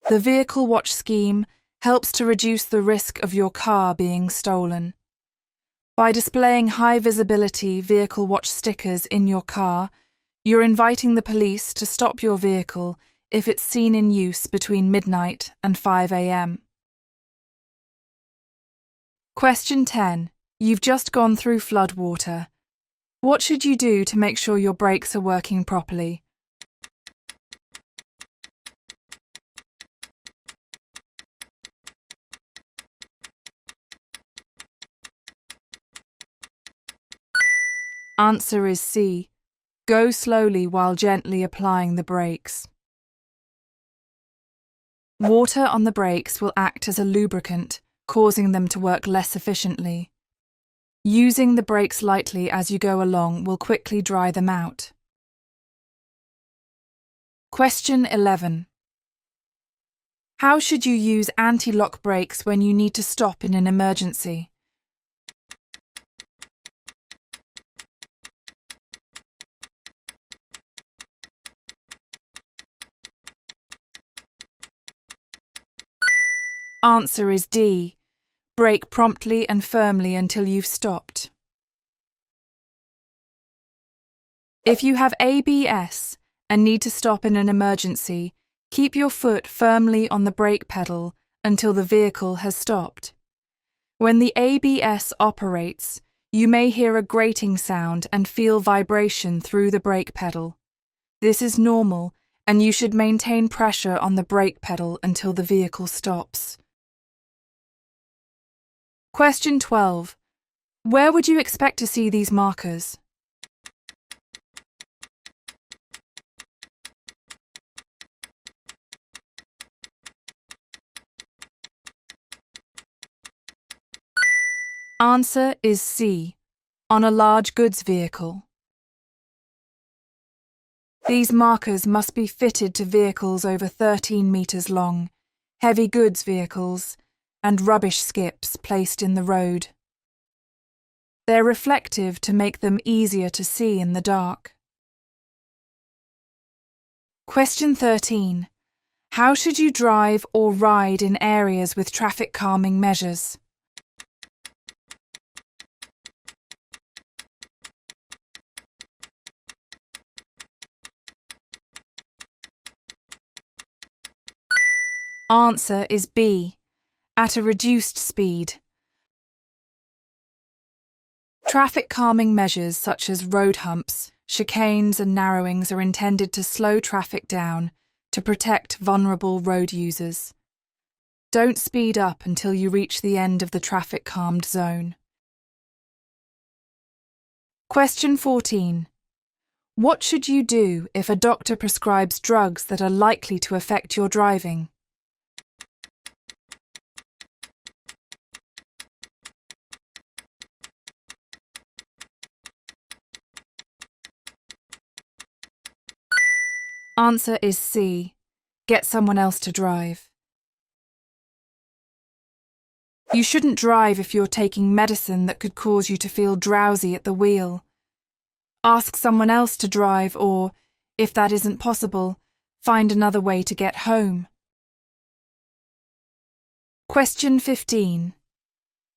The vehicle watch scheme helps to reduce the risk of your car being stolen. By displaying high-visibility vehicle watch stickers in your car, you're inviting the police to stop your vehicle if it's seen in use between midnight and 5 a.m. Question 10. You've just gone through floodwater. What should you do to make sure your brakes are working properly? Answer is C. Go slowly while gently applying the brakes. Water on the brakes will act as a lubricant, causing them to work less efficiently. Using the brakes lightly as you go along will quickly dry them out. Question 11. How should you use anti-lock brakes when you need to stop in an emergency? Answer is D. Brake promptly and firmly until you've stopped. If you have ABS and need to stop in an emergency, keep your foot firmly on the brake pedal until the vehicle has stopped. When the ABS operates, you may hear a grating sound and feel vibration through the brake pedal. This is normal, and you should maintain pressure on the brake pedal until the vehicle stops. Question 12. Where would you expect to see these markers? Answer is C. On a large goods vehicle. These markers must be fitted to vehicles over 13 metres long, heavy goods vehicles, and rubbish skips placed in the road. They're reflective to make them easier to see in the dark. Question 13. How should you drive or ride in areas with traffic calming measures? Answer is B. At a reduced speed. Traffic calming measures such as road humps, chicanes and narrowings are intended to slow traffic down to protect vulnerable road users. Don't speed up until you reach the end of the traffic calmed zone. Question 14. What should you do if a doctor prescribes drugs that are likely to affect your driving? Answer is C. Get someone else to drive. You shouldn't drive if you're taking medicine that could cause you to feel drowsy at the wheel. Ask someone else to drive or, if that isn't possible, find another way to get home. Question 15.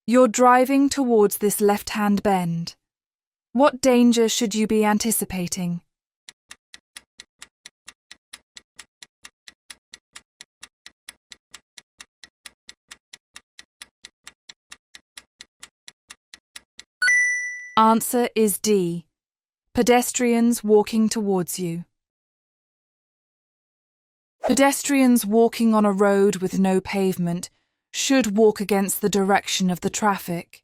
You're driving towards this left-hand bend. What danger should you be anticipating? Answer is D. Pedestrians walking towards you. Pedestrians walking on a road with no pavement should walk against the direction of the traffic.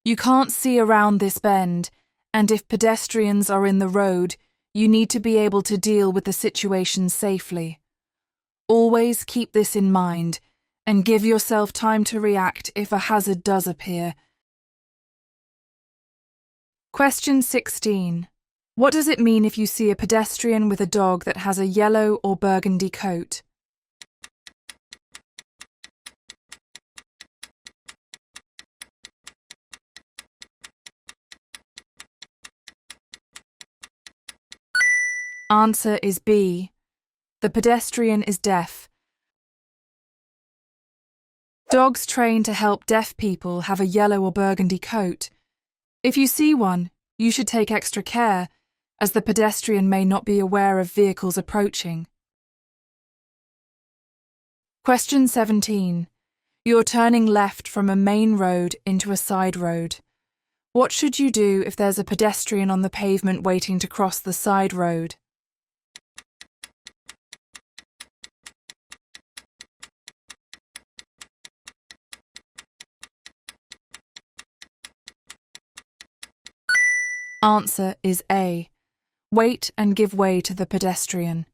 You can't see around this bend, and if pedestrians are in the road, you need to be able to deal with the situation safely. Always keep this in mind and give yourself time to react if a hazard does appear. Question 16. What does it mean if you see a pedestrian with a dog that has a yellow or burgundy coat? Answer is B. The pedestrian is deaf. Dogs trained to help deaf people have a yellow or burgundy coat. If you see one, you should take extra care, as the pedestrian may not be aware of vehicles approaching. Question 17. You're turning left from a main road into a side road. What should you do if there's a pedestrian on the pavement waiting to cross the side road? Answer is A. Wait and give way to the pedestrian.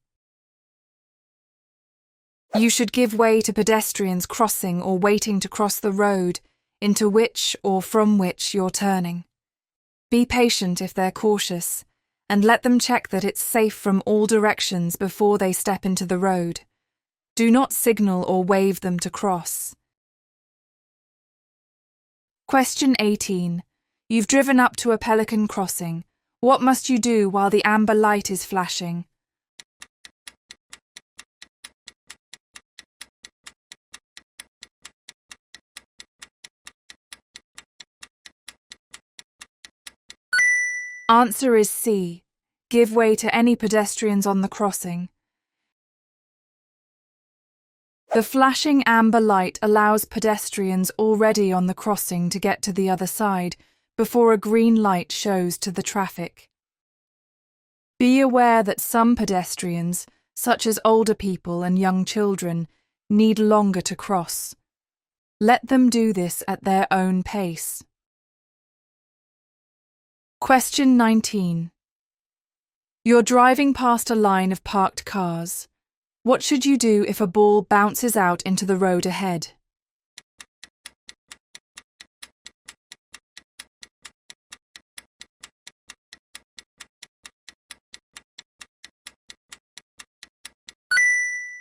You should give way to pedestrians crossing or waiting to cross the road into which or from which you're turning. Be patient if they're cautious, and let them check that it's safe from all directions before they step into the road. Do not signal or wave them to cross. Question 18. You've driven up to a pelican crossing. What must you do while the amber light is flashing? Answer is C. Give way to any pedestrians on the crossing. The flashing amber light allows pedestrians already on the crossing to get to the other side before a green light shows to the traffic. Be aware that some pedestrians, such as older people and young children, need longer to cross. Let them do this at their own pace. Question 19. You're driving past a line of parked cars. What should you do if a ball bounces out into the road ahead?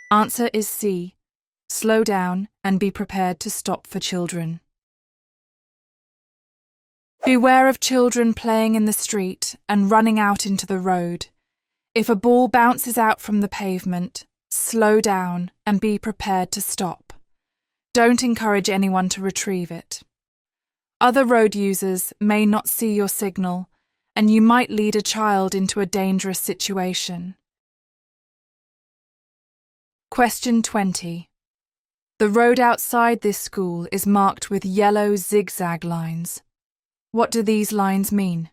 Answer is C. Slow down and be prepared to stop for children. Beware of children playing in the street and running out into the road. If a ball bounces out from the pavement, slow down and be prepared to stop. Don't encourage anyone to retrieve it. Other road users may not see your signal, and you might lead a child into a dangerous situation. Question 20. The road outside this school is marked with yellow zigzag lines. What do these lines mean?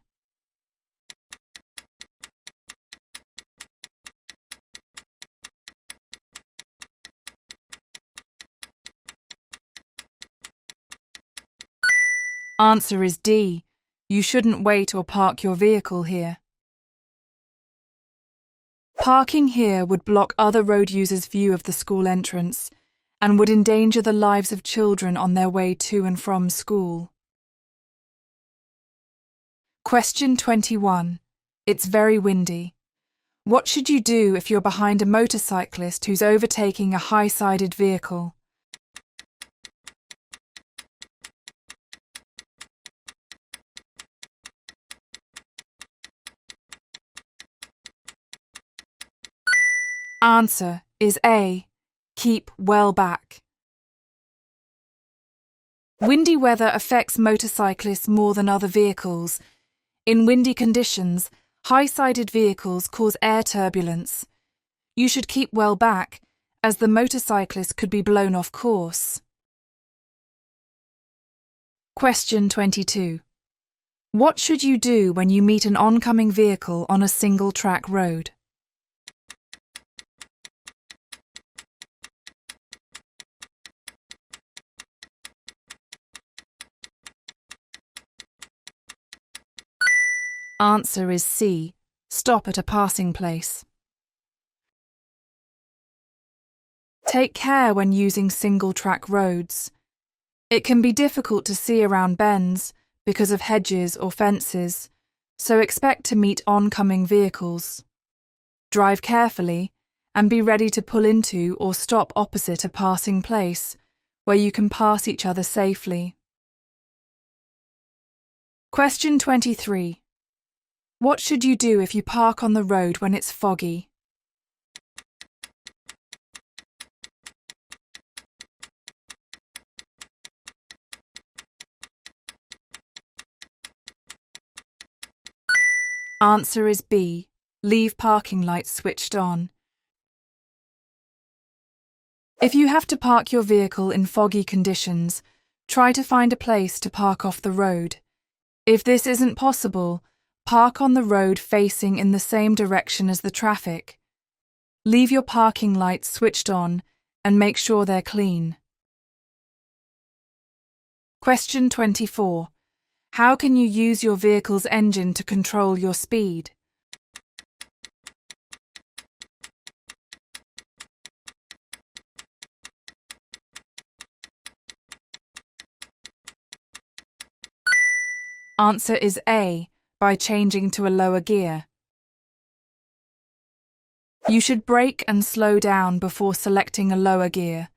Answer is D. You shouldn't wait or park your vehicle here. Parking here would block other road users' view of the school entrance and would endanger the lives of children on their way to and from school. Question 21. It's very windy. What should you do if you're behind a motorcyclist who's overtaking a high-sided vehicle? Answer is A. Keep well back. Windy weather affects motorcyclists more than other vehicles. In windy conditions, high-sided vehicles cause air turbulence. You should keep well back, as the motorcyclist could be blown off course. Question 22. What should you do when you meet an oncoming vehicle on a single-track road? Answer is C. Stop at a passing place. Take care when using single-track roads. It can be difficult to see around bends because of hedges or fences, so expect to meet oncoming vehicles. Drive carefully and be ready to pull into or stop opposite a passing place where you can pass each other safely. Question 23. What should you do if you park on the road when it's foggy? Answer is B. Leave parking lights switched on. If you have to park your vehicle in foggy conditions, try to find a place to park off the road. If this isn't possible, park on the road facing in the same direction as the traffic. Leave your parking lights switched on and make sure they're clean. Question 24. How can you use your vehicle's engine to control your speed? Answer is A. By changing to a lower gear. You should brake and slow down before selecting a lower gear.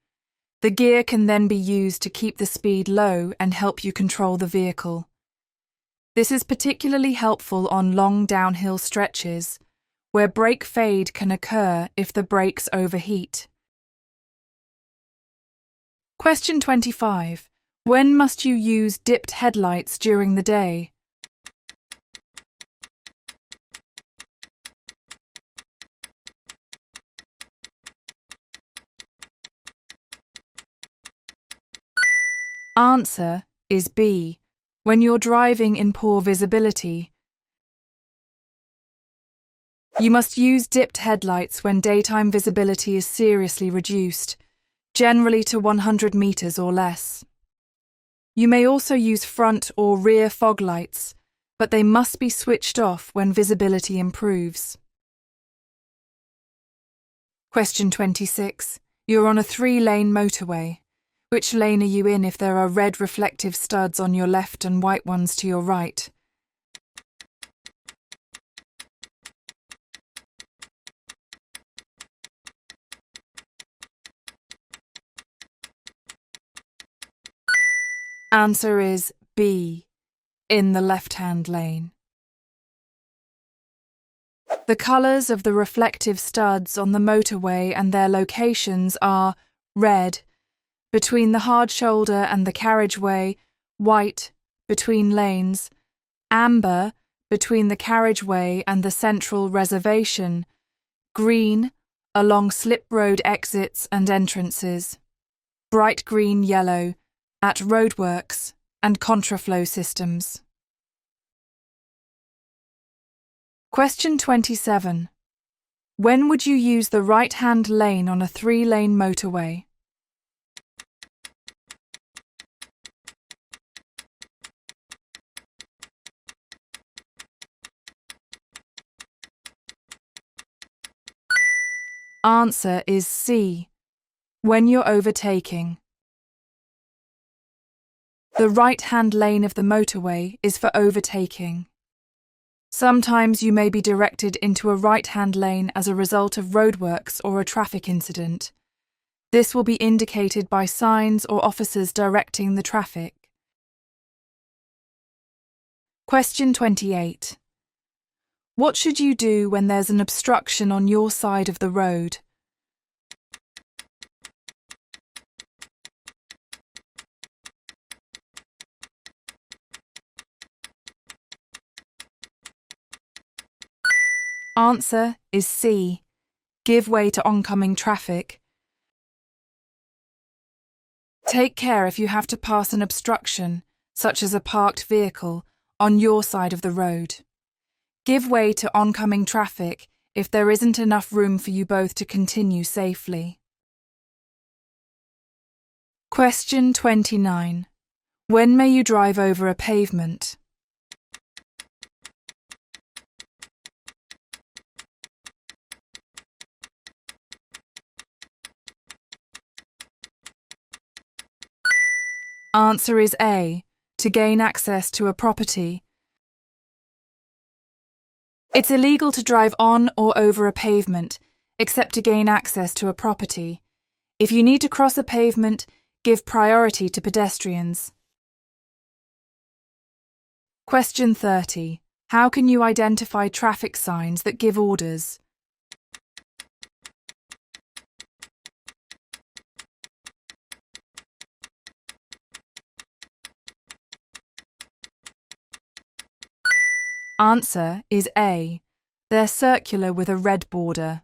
The gear can then be used to keep the speed low and help you control the vehicle. This is particularly helpful on long downhill stretches, where brake fade can occur if the brakes overheat. Question 25. When must you use dipped headlights during the day? Answer is B. When you're driving in poor visibility. You must use dipped headlights when daytime visibility is seriously reduced, generally to 100 meters or less. You may also use front or rear fog lights, but they must be switched off when visibility improves. Question 26. You're on a 3-lane motorway. Which lane are you in if there are red reflective studs on your left and white ones to your right? Answer is B. In the left-hand lane. The colours of the reflective studs on the motorway and their locations are red, between the hard shoulder and the carriageway, white, between lanes, amber, between the carriageway and the central reservation, green, along slip road exits and entrances, bright green yellow, at roadworks and contraflow systems. Question 27. When would you use the right-hand lane on a 3-lane motorway? Answer is C. When you're overtaking. The right-hand lane of the motorway is for overtaking. Sometimes you may be directed into a right-hand lane as a result of roadworks or a traffic incident. This will be indicated by signs or officers directing the traffic. Question 28. What should you do when there's an obstruction on your side of the road? Answer is C. Give way to oncoming traffic. Take care if you have to pass an obstruction, such as a parked vehicle, on your side of the road. Give way to oncoming traffic if there isn't enough room for you both to continue safely. Question 29. When may you drive over a pavement? Answer is A. To gain access to a property. It's illegal to drive on or over a pavement, except to gain access to a property. If you need to cross a pavement, give priority to pedestrians. Question 30. How can you identify traffic signs that give orders? Answer is A. They're circular with a red border.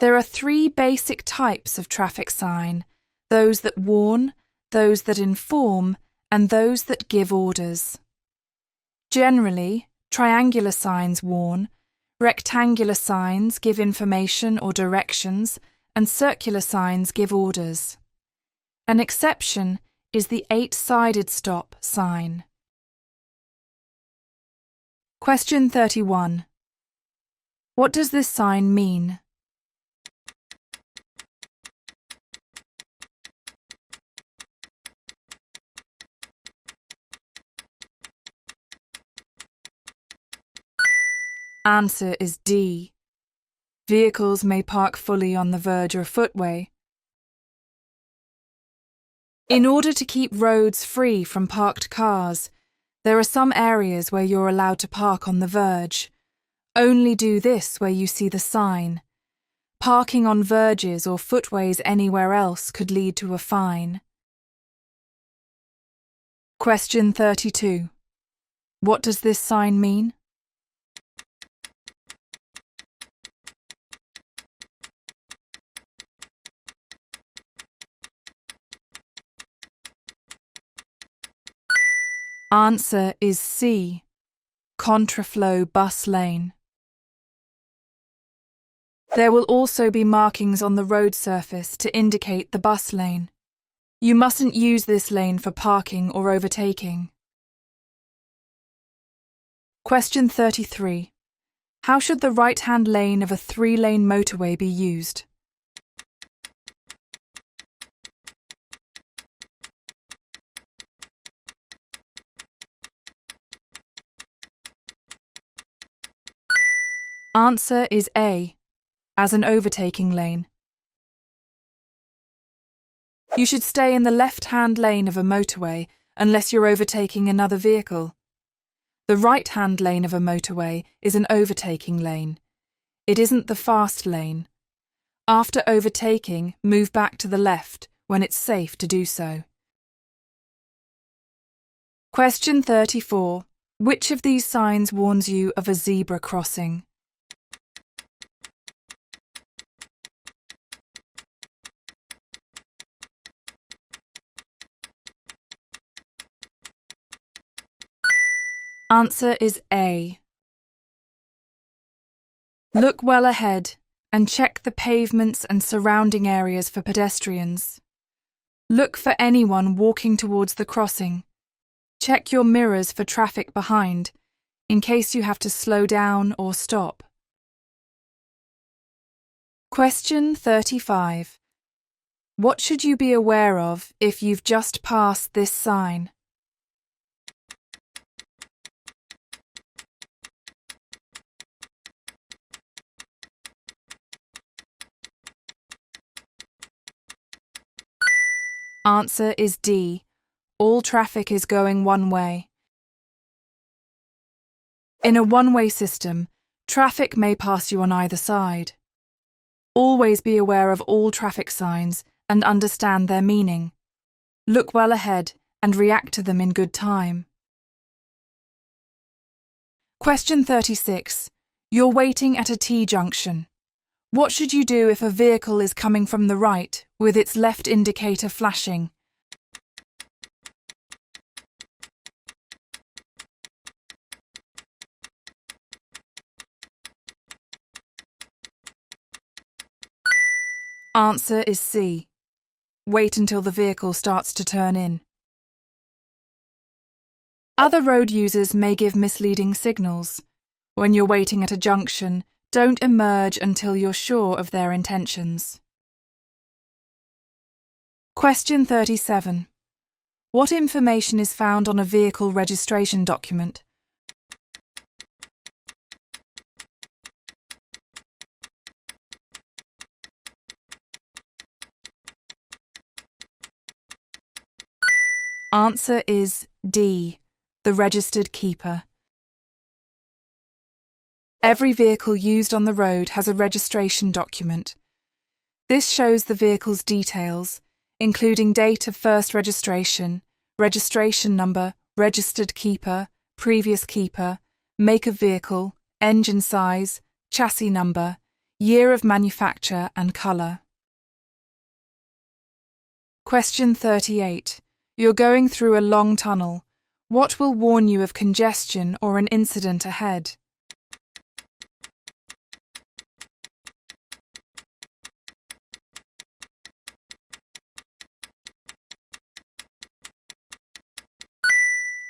There are 3 basic types of traffic sign: those that warn, those that inform, and those that give orders. Generally, triangular signs warn, rectangular signs give information or directions, and circular signs give orders. An exception is the 8-sided stop sign. Question 31. What does this sign mean? Answer is D. Vehicles may park fully on the verge or footway. In order to keep roads free from parked cars, there are some areas where you're allowed to park on the verge. Only do this where you see the sign. Parking on verges or footways anywhere else could lead to a fine. Question 32. What does this sign mean? Answer is C. Contraflow bus lane. There will also be markings on the road surface to indicate the bus lane. You mustn't use this lane for parking or overtaking. Question 33. How should the right-hand lane of a 3-lane motorway be used? Answer is A, as an overtaking lane. You should stay in the left-hand lane of a motorway unless you're overtaking another vehicle. The right-hand lane of a motorway is an overtaking lane. It isn't the fast lane. After overtaking, move back to the left when it's safe to do so. Question 34. Which of these signs warns you of a zebra crossing? Answer is A. Look well ahead and check the pavements and surrounding areas for pedestrians. Look for anyone walking towards the crossing. Check your mirrors for traffic behind, in case you have to slow down or stop. Question 35. What should you be aware of if you've just passed this sign? Answer is D. All traffic is going one way. In a one-way system, traffic may pass you on either side. Always be aware of all traffic signs and understand their meaning. Look well ahead and react to them in good time. Question 36. You're waiting at a T-junction. What should you do if a vehicle is coming from the right with its left indicator flashing? Answer is C. Wait until the vehicle starts to turn in. Other road users may give misleading signals. When you're waiting at a junction, don't emerge until you're sure of their intentions. Question 37. What information is found on a vehicle registration document? Answer is D. The registered keeper. Every vehicle used on the road has a registration document. This shows the vehicle's details, including date of first registration, registration number, registered keeper, previous keeper, make of vehicle, engine size, chassis number, year of manufacture and colour. Question 38. You're going through a long tunnel. What will warn you of congestion or an incident ahead?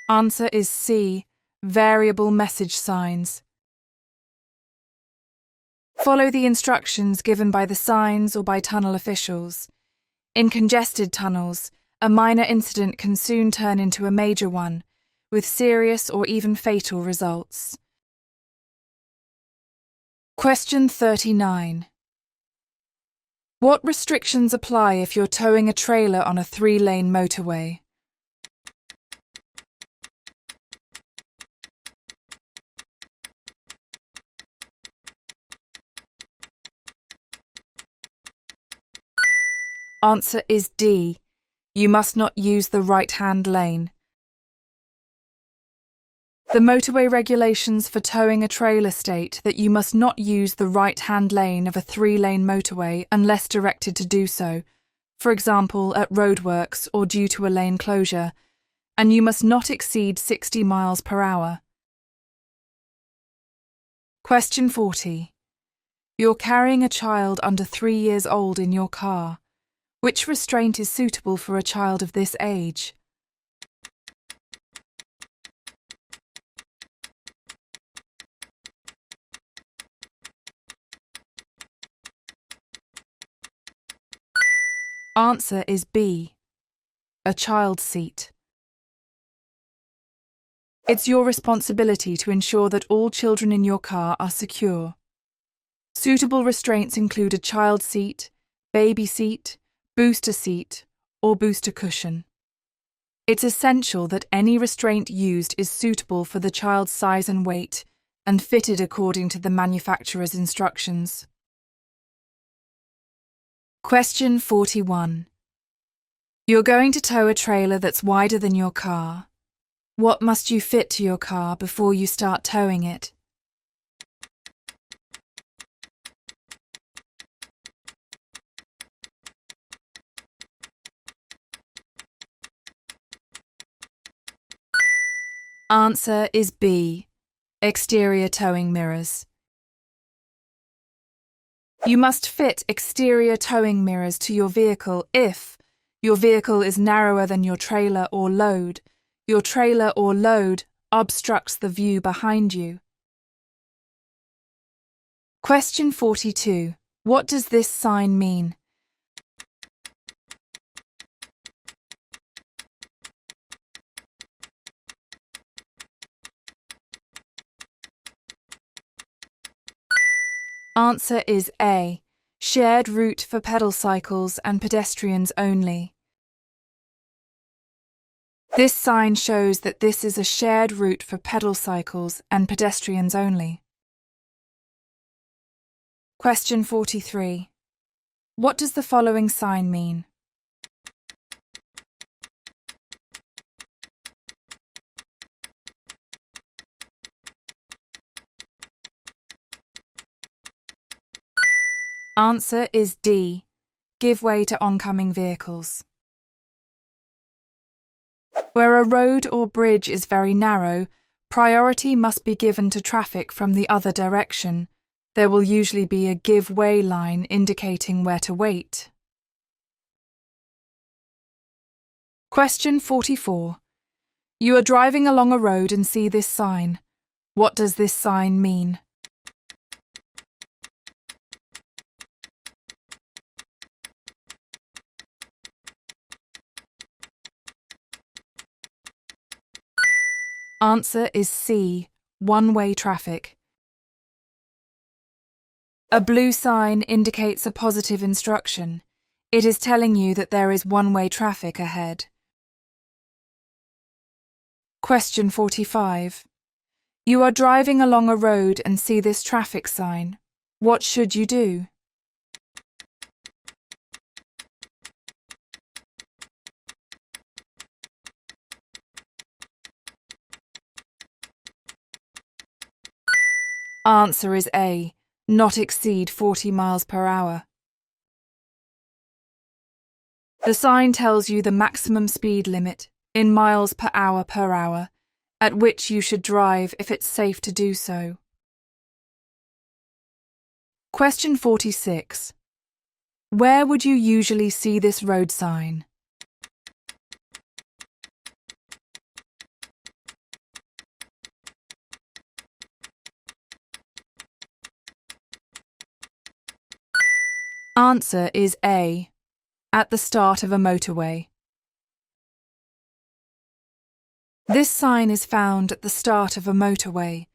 Answer is C. Variable message signs. Follow the instructions given by the signs or by tunnel officials. In congested tunnels, a minor incident can soon turn into a major one, with serious or even fatal results. Question 39. What restrictions apply if you're towing a trailer on a 3-lane motorway? Answer is D. You must not use the right-hand lane. The motorway regulations for towing a trailer state that you must not use the right-hand lane of a 3-lane motorway unless directed to do so, for example at roadworks or due to a lane closure, and you must not exceed 60 miles per hour. Question 40. You're carrying a child under 3 years old in your car. Which restraint is suitable for a child of this age? Answer is B, a child seat. It's your responsibility to ensure that all children in your car are secure. Suitable restraints include a child seat, baby seat, booster seat, or booster cushion. It's essential that any restraint used is suitable for the child's size and weight and fitted according to the manufacturer's instructions. Question 41. You're going to tow a trailer that's wider than your car. What must you fit to your car before you start towing it? Answer is B, exterior towing mirrors. You must fit exterior towing mirrors to your vehicle if your vehicle is narrower than your trailer or load obstructs the view behind you. Question 42. What does this sign mean? Answer is A, shared route for pedal cycles and pedestrians only. This sign shows that this is a shared route for pedal cycles and pedestrians only. Question 43. What does the following sign mean? Answer is D, give way to oncoming vehicles. Where a road or bridge is very narrow, priority must be given to traffic from the other direction. There will usually be a give way line indicating where to wait. Question 44. You are driving along a road and see this sign. What does this sign mean? Answer is C, one-way traffic. A blue sign indicates a positive instruction. It is telling you that there is one-way traffic ahead. Question 45. You are driving along a road and see this traffic sign. What should you do? Answer is A, not exceed 40 miles per hour. The sign tells you the maximum speed limit in miles per hour at which you should drive if it's safe to do so. Question 46. Where would you usually see this road sign? Answer is A, at the start of a motorway. This sign is found at the start of a motorway.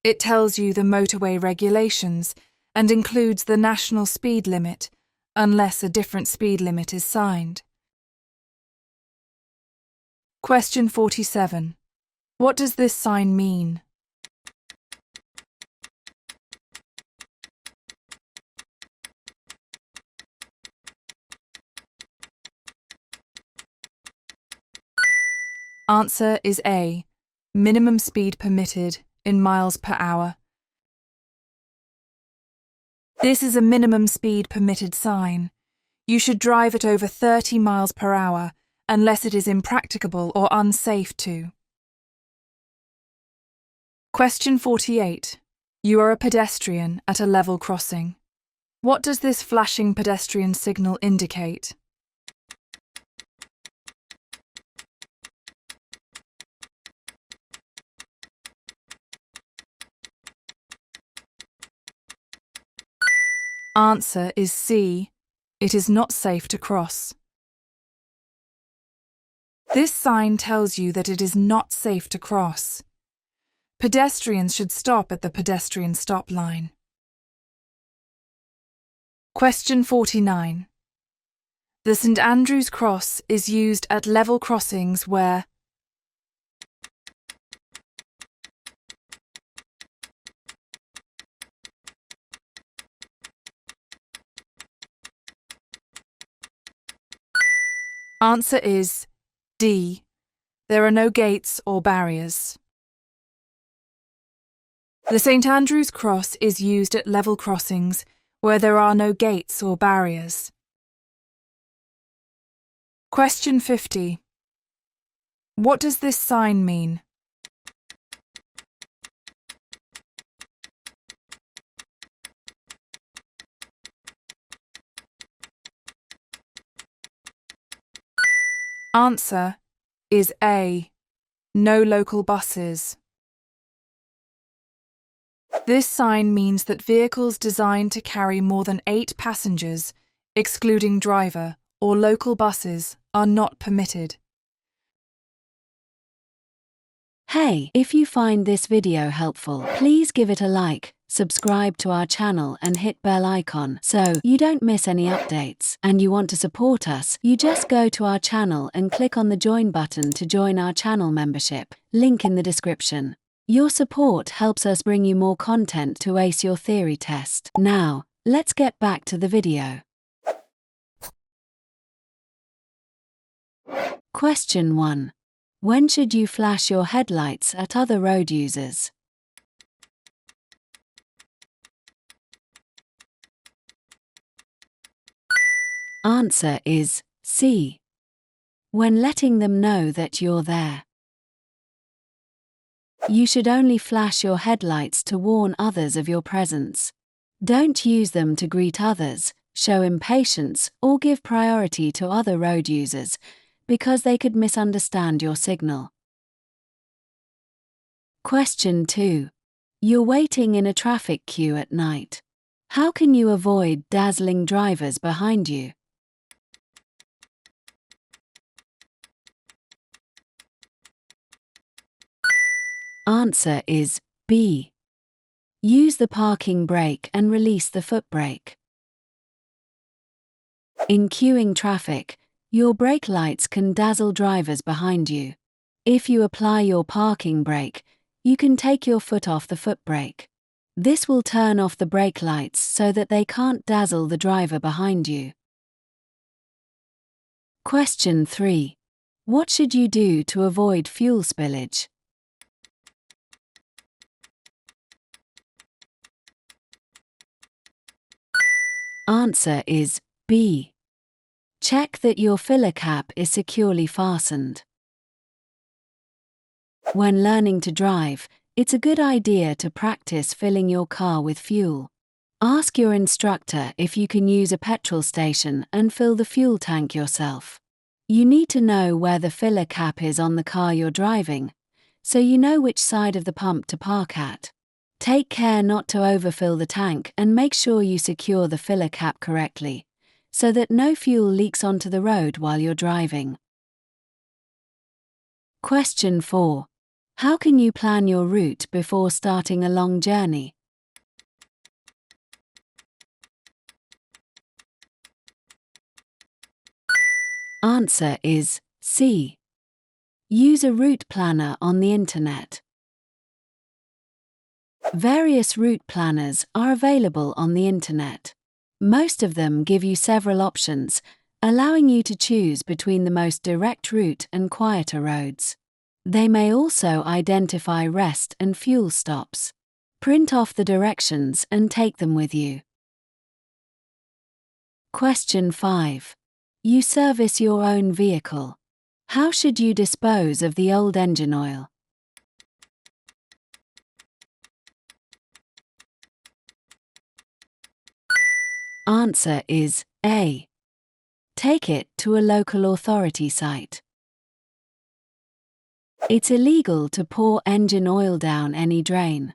It tells you the motorway regulations and includes the national speed limit, unless a different speed limit is signed. Question 47. What does this sign mean? Answer is A, minimum speed permitted in miles per hour. This is a minimum speed permitted sign. You should drive at over 30 miles per hour unless it is impracticable or unsafe to. Question 48. You are a pedestrian at a level crossing. What does this flashing pedestrian signal indicate? Answer is C. It is not safe to cross. This sign tells you that it is not safe to cross. Pedestrians should stop at the pedestrian stop line. Question 49. The St Andrew's Cross is used at level crossings where Answer is D. There are no gates or barriers. The St Andrew's Cross is used at level crossings where there are no gates or barriers. Question 50. What does this sign mean? Answer is A. No local buses. This sign means that vehicles designed to carry more than 8 passengers, excluding driver, or local buses, are not permitted. Hey, if you find this video helpful, please give it a like, subscribe to our channel and hit bell icon so you don't miss any updates. And you want to support us, you just go to our channel and click on the join button to join our channel membership, link in the description. Your support helps us bring you more content to ace your theory test. Now, let's get back to the video. Question 1. When should you flash your headlights at other road users? Answer is C. When letting them know that you're there. You should only flash your headlights to warn others of your presence. Don't use them to greet others, show impatience, or give priority to other road users, because they could misunderstand your signal. Question 2. You're waiting in a traffic queue at night. How can you avoid dazzling drivers behind you? Answer is B. Use the parking brake and release the foot brake. In queuing traffic, your brake lights can dazzle drivers behind you. If you apply your parking brake, you can take your foot off the foot brake. This will turn off the brake lights so that they can't dazzle the driver behind you. Question 3. What should you do to avoid fuel spillage? Answer is B. Check that your filler cap is securely fastened. When learning to drive, it's a good idea to practice filling your car with fuel. Ask your instructor if you can use a petrol station and fill the fuel tank yourself. You need to know where the filler cap is on the car you're driving, so you know which side of the pump to park at. Take care not to overfill the tank and make sure you secure the filler cap correctly, so that no fuel leaks onto the road while you're driving. Question 4. How can you plan your route before starting a long journey? Answer is C. Use a route planner on the internet. Various route planners are available on the internet. Most of them give you several options, allowing you to choose between the most direct route and quieter roads. They may also identify rest and fuel stops. Print off the directions and take them with you. Question 5. You service your own vehicle. How should you dispose of the old engine oil? Answer is A. Take it to a local authority site. It's illegal to pour engine oil down any drain.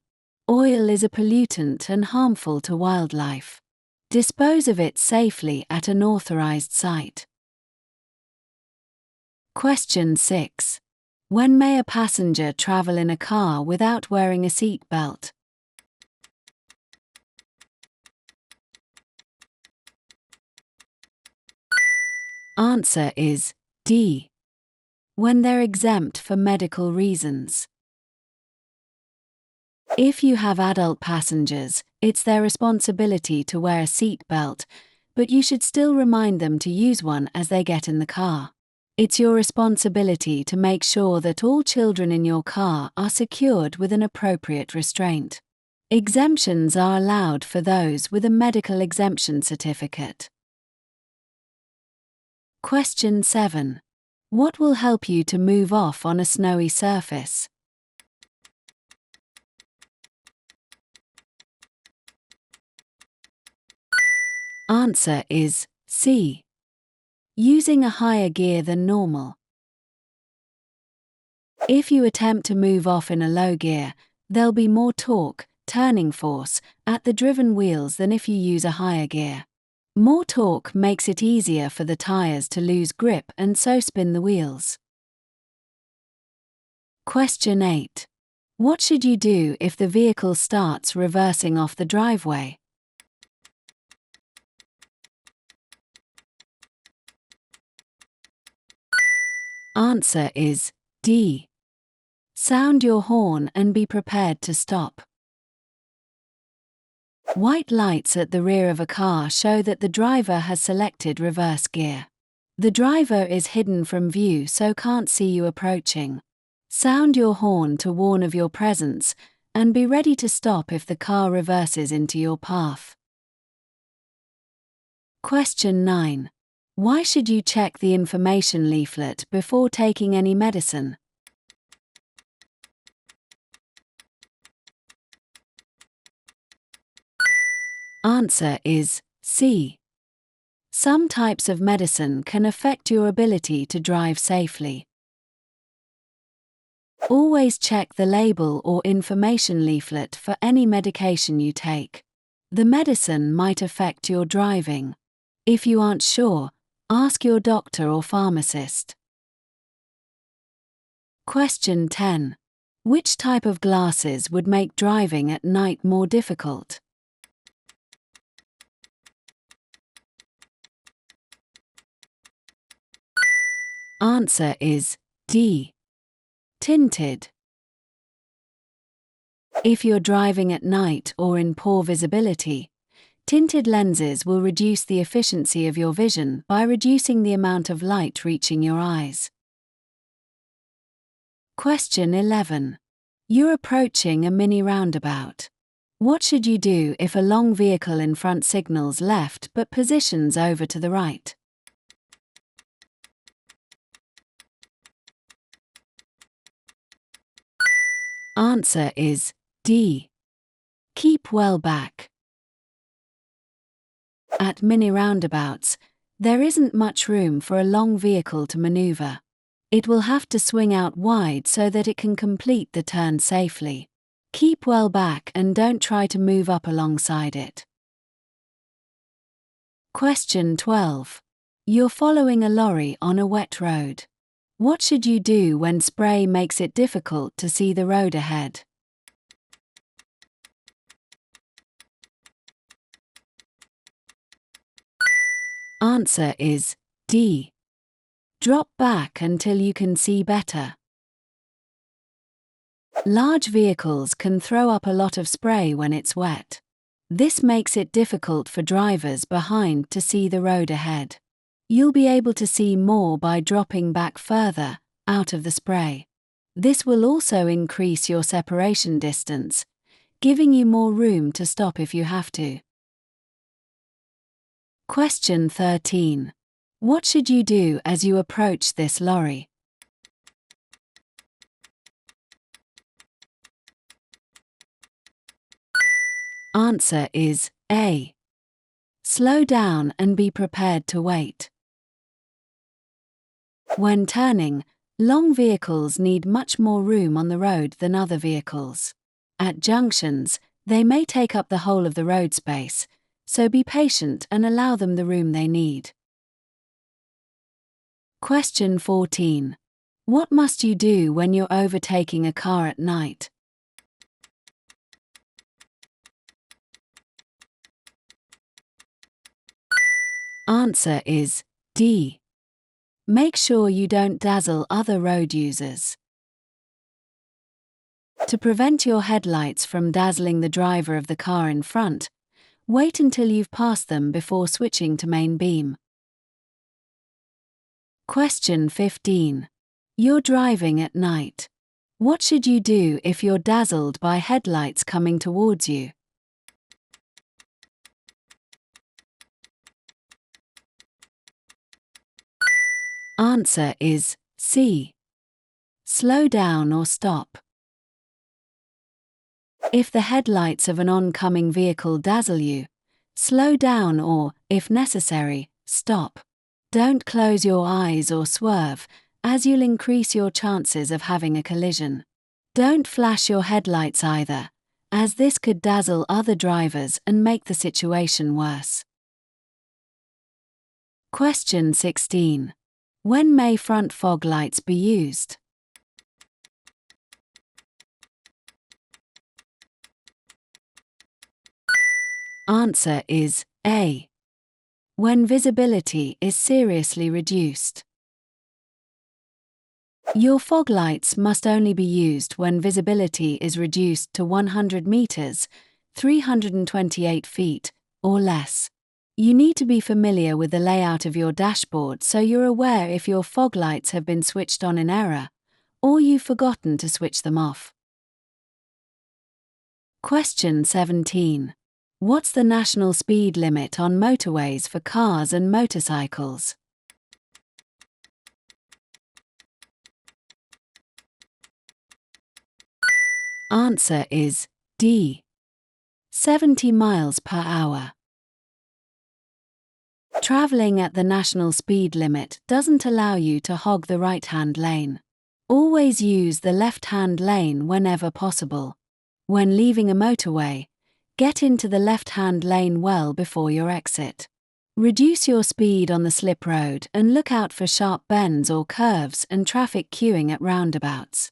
Oil is a pollutant and harmful to wildlife. Dispose of it safely at an authorized site. Question 6. When may a passenger travel in a car without wearing a seat belt? Answer is D. When they're exempt for medical reasons. If you have adult passengers, it's their responsibility to wear a seat belt, but you should still remind them to use one as they get in the car. It's your responsibility to make sure that all children in your car are secured with an appropriate restraint. Exemptions are allowed for those with a medical exemption certificate. Question 7. What will help you to move off on a snowy surface? Answer is C. Using a higher gear than normal. If you attempt to move off in a low gear, there'll be more torque, turning force, at the driven wheels than if you use a higher gear. More torque makes it easier for the tires to lose grip and so spin the wheels. Question 8. What should you do if the vehicle starts reversing off the driveway? Answer is D. Sound your horn and be prepared to stop. White lights at the rear of a car show that the driver has selected reverse gear. The driver is hidden from view so can't see you approaching. Sound your horn to warn of your presence and be ready to stop if the car reverses into your path. Question 9. Why should you check the information leaflet before taking any medicine? Answer is C. Some types of medicine can affect your ability to drive safely. Always check the label or information leaflet for any medication you take. The medicine might affect your driving. If you aren't sure, ask your doctor or pharmacist. Question 10. Which type of glasses would make driving at night more difficult? Answer is D. Tinted. If you're driving at night or in poor visibility, tinted lenses will reduce the efficiency of your vision by reducing the amount of light reaching your eyes. Question 11. You're approaching a mini roundabout. What should you do if a long vehicle in front signals left but positions over to the right? Answer is D. Keep well back. At mini roundabouts, there isn't much room for a long vehicle to maneuver. It will have to swing out wide so that it can complete the turn safely. Keep well back and don't try to move up alongside it. Question 12. You're following a lorry on a wet road. What should you do when spray makes it difficult to see the road ahead? Answer is D. Drop back until you can see better. Large vehicles can throw up a lot of spray when it's wet. This makes it difficult for drivers behind to see the road ahead. You'll be able to see more by dropping back further, out of the spray. This will also increase your separation distance, giving you more room to stop if you have to. Question 13. What should you do as you approach this lorry? Answer is A. Slow down and be prepared to wait. When turning, long vehicles need much more room on the road than other vehicles. At junctions, they may take up the whole of the road space, so be patient and allow them the room they need. Question 14. What must you do when you're overtaking a car at night? Answer is D. Make sure you don't dazzle other road users. To prevent your headlights from dazzling the driver of the car in front, wait until you've passed them before switching to main beam. Question 15. You're driving at night. What should you do if you're dazzled by headlights coming towards you? Answer is C. Slow down or stop. If the headlights of an oncoming vehicle dazzle you, slow down or, if necessary, stop. Don't close your eyes or swerve, as you'll increase your chances of having a collision. Don't flash your headlights either, as this could dazzle other drivers and make the situation worse. Question 16. When may front fog lights be used? Answer is A. When visibility is seriously reduced. Your fog lights must only be used when visibility is reduced to 100 meters, 328 feet, or less. You need to be familiar with the layout of your dashboard so you're aware if your fog lights have been switched on in error, or you've forgotten to switch them off. Question 17. What's the national speed limit on motorways for cars and motorcycles? Answer is D. 70 miles per hour. Traveling at the national speed limit doesn't allow you to hog the right-hand lane. Always use the left-hand lane whenever possible. When leaving a motorway, get into the left-hand lane well before your exit. Reduce your speed on the slip road and look out for sharp bends or curves and traffic queuing at roundabouts.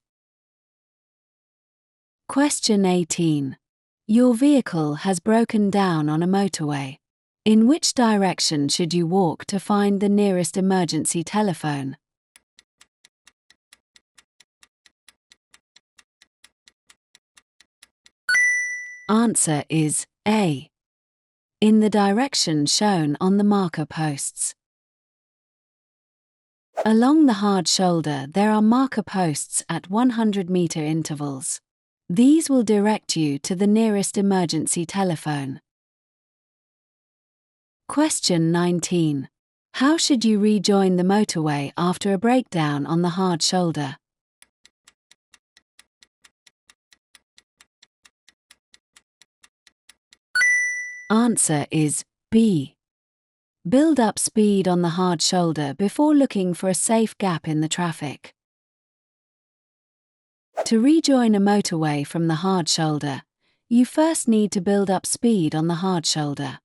Question 18. Your vehicle has broken down on a motorway. In which direction should you walk to find the nearest emergency telephone? Answer is A. In the direction shown on the marker posts. Along the hard shoulder there are marker posts at 100-meter intervals. These will direct you to the nearest emergency telephone. Question 19. How should you rejoin the motorway after a breakdown on the hard shoulder? Answer is B. Build up speed on the hard shoulder before looking for a safe gap in the traffic. To rejoin a motorway from the hard shoulder, you first need to build up speed on the hard shoulder.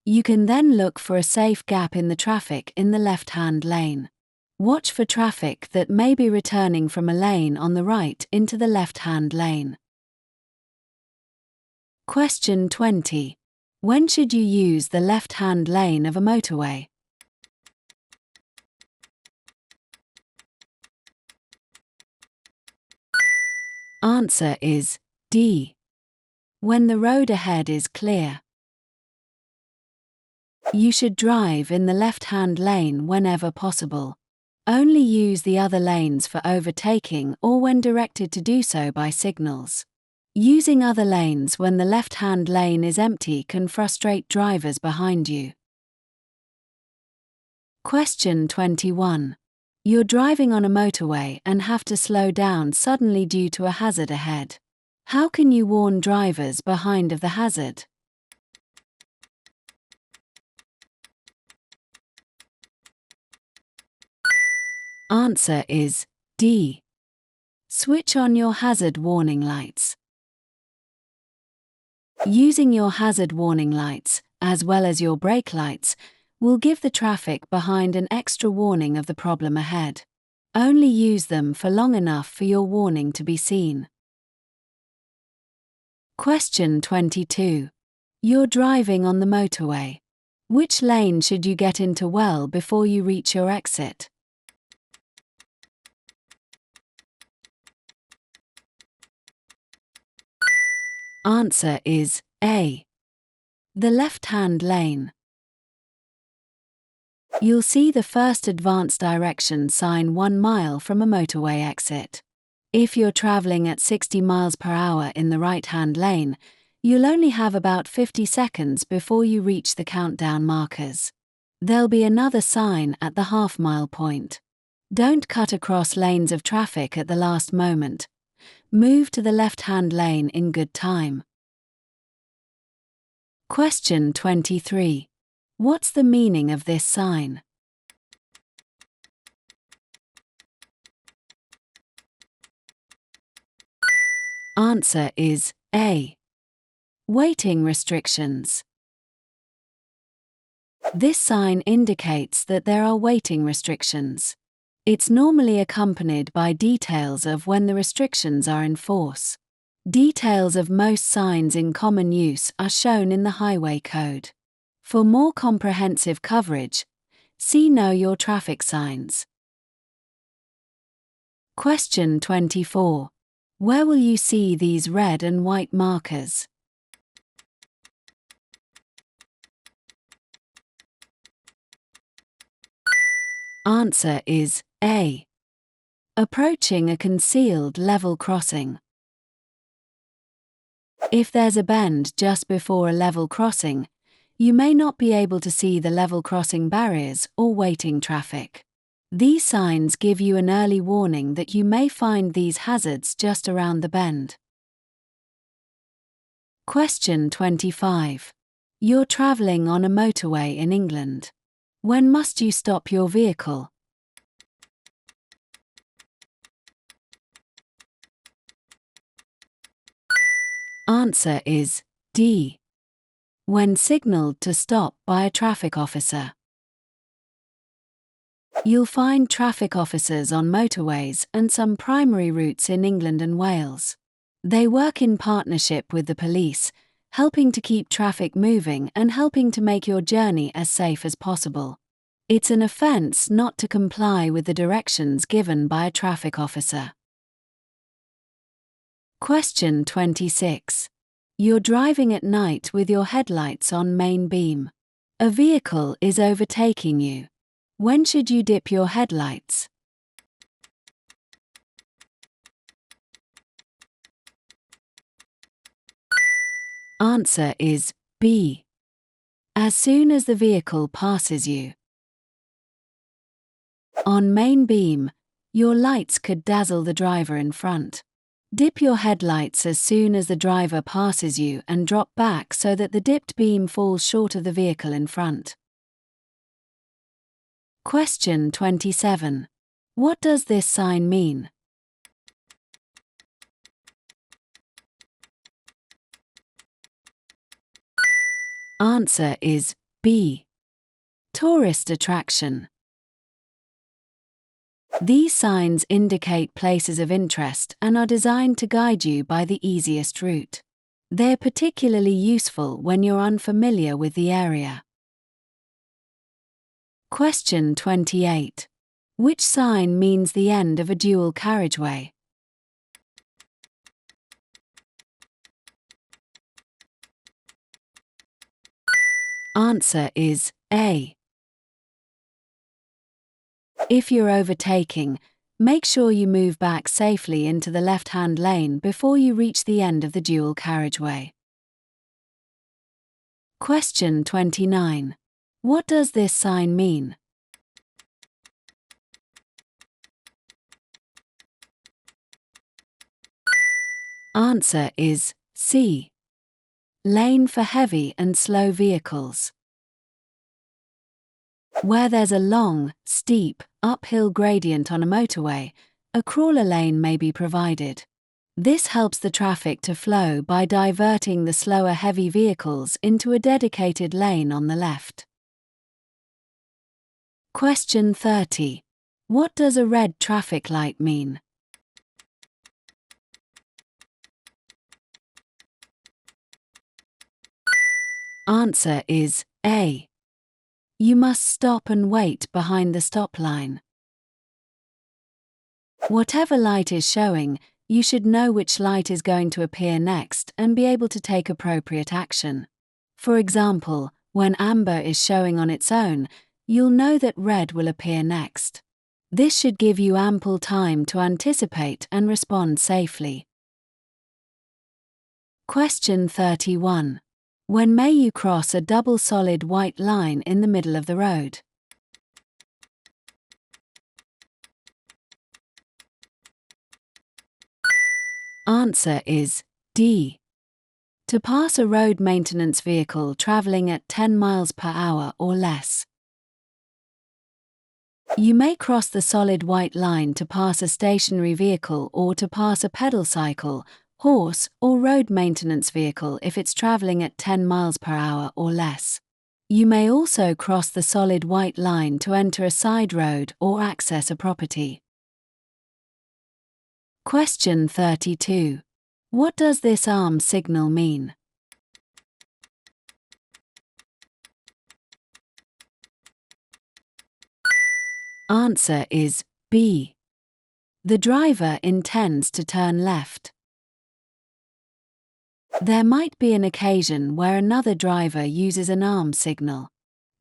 You can then look for a safe gap in the traffic in the left-hand lane. Watch for traffic that may be returning from a lane on the right into the left-hand lane. Question 20. When should you use the left-hand lane of a motorway? Answer is D. When the road ahead is clear. You should drive in the left-hand lane whenever possible. Only use the other lanes for overtaking or when directed to do so by signals. Using other lanes when the left-hand lane is empty can frustrate drivers behind you. Question 21. You're driving on a motorway and have to slow down suddenly due to a hazard ahead. How can you warn drivers behind of the hazard? Answer is D. Switch on your hazard warning lights. Using your hazard warning lights, as well as your brake lights, will give the traffic behind an extra warning of the problem ahead. Only use them for long enough for your warning to be seen. Question 22. You're driving on the motorway. Which lane should you get into well before you reach your exit? Answer is A. The left-hand lane. You'll see the first advanced direction sign 1 mile from a motorway exit. If you're traveling at 60 miles per hour in the right-hand lane, you'll only have about 50 seconds before you reach the countdown markers. There'll be another sign at the half-mile point. Don't cut across lanes of traffic at the last moment. Move to the left-hand lane in good time. Question 23. What's the meaning of this sign? Answer is A. Waiting restrictions. This sign indicates that there are waiting restrictions. It's normally accompanied by details of when the restrictions are in force. Details of most signs in common use are shown in the Highway Code. For more comprehensive coverage, see Know Your Traffic Signs. Question 24. Where will you see these red and white markers? Answer is A. Approaching a concealed level crossing. If there's a bend just before a level crossing, you may not be able to see the level crossing barriers or waiting traffic. These signs give you an early warning that you may find these hazards just around the bend. Question 25. You're traveling on a motorway in England. When must you stop your vehicle? Answer is D. When signaled to stop by a traffic officer. You'll find traffic officers on motorways and some primary routes in England and Wales. They work in partnership with the police, helping to keep traffic moving and helping to make your journey as safe as possible. It's an offence not to comply with the directions given by a traffic officer. Question 26. You're driving at night with your headlights on main beam. A vehicle is overtaking you. When should you dip your headlights? Answer is B. As soon as the vehicle passes you. On main beam, your lights could dazzle the driver in front. Dip your headlights as soon as the driver passes you and drop back so that the dipped beam falls short of the vehicle in front. Question 27. What does this sign mean? Answer is B. Tourist attraction. These signs indicate places of interest and are designed to guide you by the easiest route. They're particularly useful when you're unfamiliar with the area. Question 28. Which sign means the end of a dual carriageway? Answer is A. If you're overtaking, make sure you move back safely into the left-hand lane before you reach the end of the dual carriageway. Question 29. What does this sign mean? Answer is C. Lane for heavy and slow vehicles. Where there's a long, steep, uphill gradient on a motorway, a crawler lane may be provided. This helps the traffic to flow by diverting the slower heavy vehicles into a dedicated lane on the left. Question 30. What does a red traffic light mean? Answer is A. You must stop and wait behind the stop line. Whatever light is showing, you should know which light is going to appear next and be able to take appropriate action. For example, when amber is showing on its own, you'll know that red will appear next. This should give you ample time to anticipate and respond safely. Question 31. When may you cross a double solid white line in the middle of the road? Answer is D. To pass a road maintenance vehicle traveling at 10 miles per hour or less. You may cross the solid white line to pass a stationary vehicle or to pass a pedal cycle, horse, or road maintenance vehicle if it's traveling at 10 miles per hour or less. You may also cross the solid white line to enter a side road or access a property. Question 32. What does this arm signal mean? Answer is B. The driver intends to turn left. There might be an occasion where another driver uses an arm signal.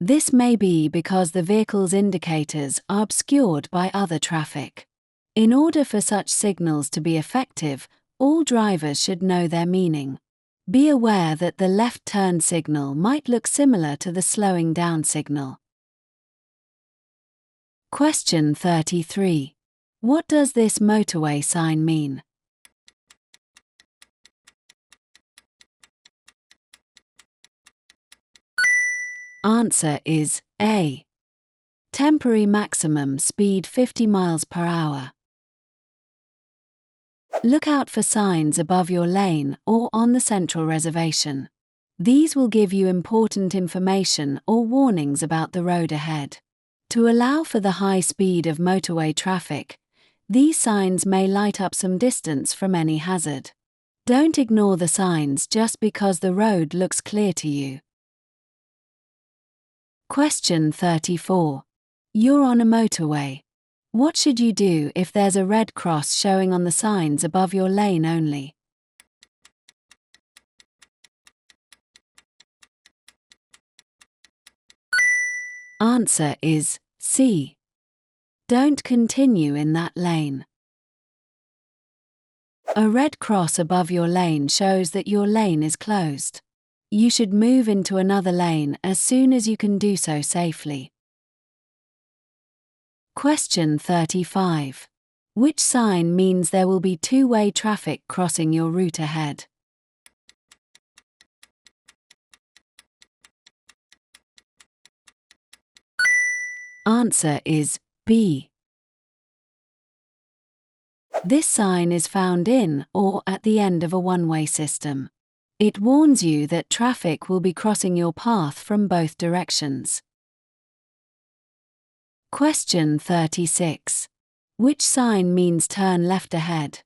This may be because the vehicle's indicators are obscured by other traffic. In order for such signals to be effective, all drivers should know their meaning. Be aware that the left turn signal might look similar to the slowing down signal. Question 33. What does this motorway sign mean? Answer is A. Temporary maximum speed 50 miles per hour. Look out for signs above your lane or on the central reservation. These will give you important information or warnings about the road ahead. To allow for the high speed of motorway traffic, these signs may light up some distance from any hazard. Don't ignore the signs just because the road looks clear to you. Question 34. You're on a motorway. What should you do if there's a red cross showing on the signs above your lane only? Answer is C. Don't continue in that lane. A red cross above your lane shows that your lane is closed. You should move into another lane as soon as you can do so safely. Question 35. Which sign means there will be two-way traffic crossing your route ahead? Answer is B. This sign is found in or at the end of a one-way system. It warns you that traffic will be crossing your path from both directions. Question 36. Which sign means turn left ahead?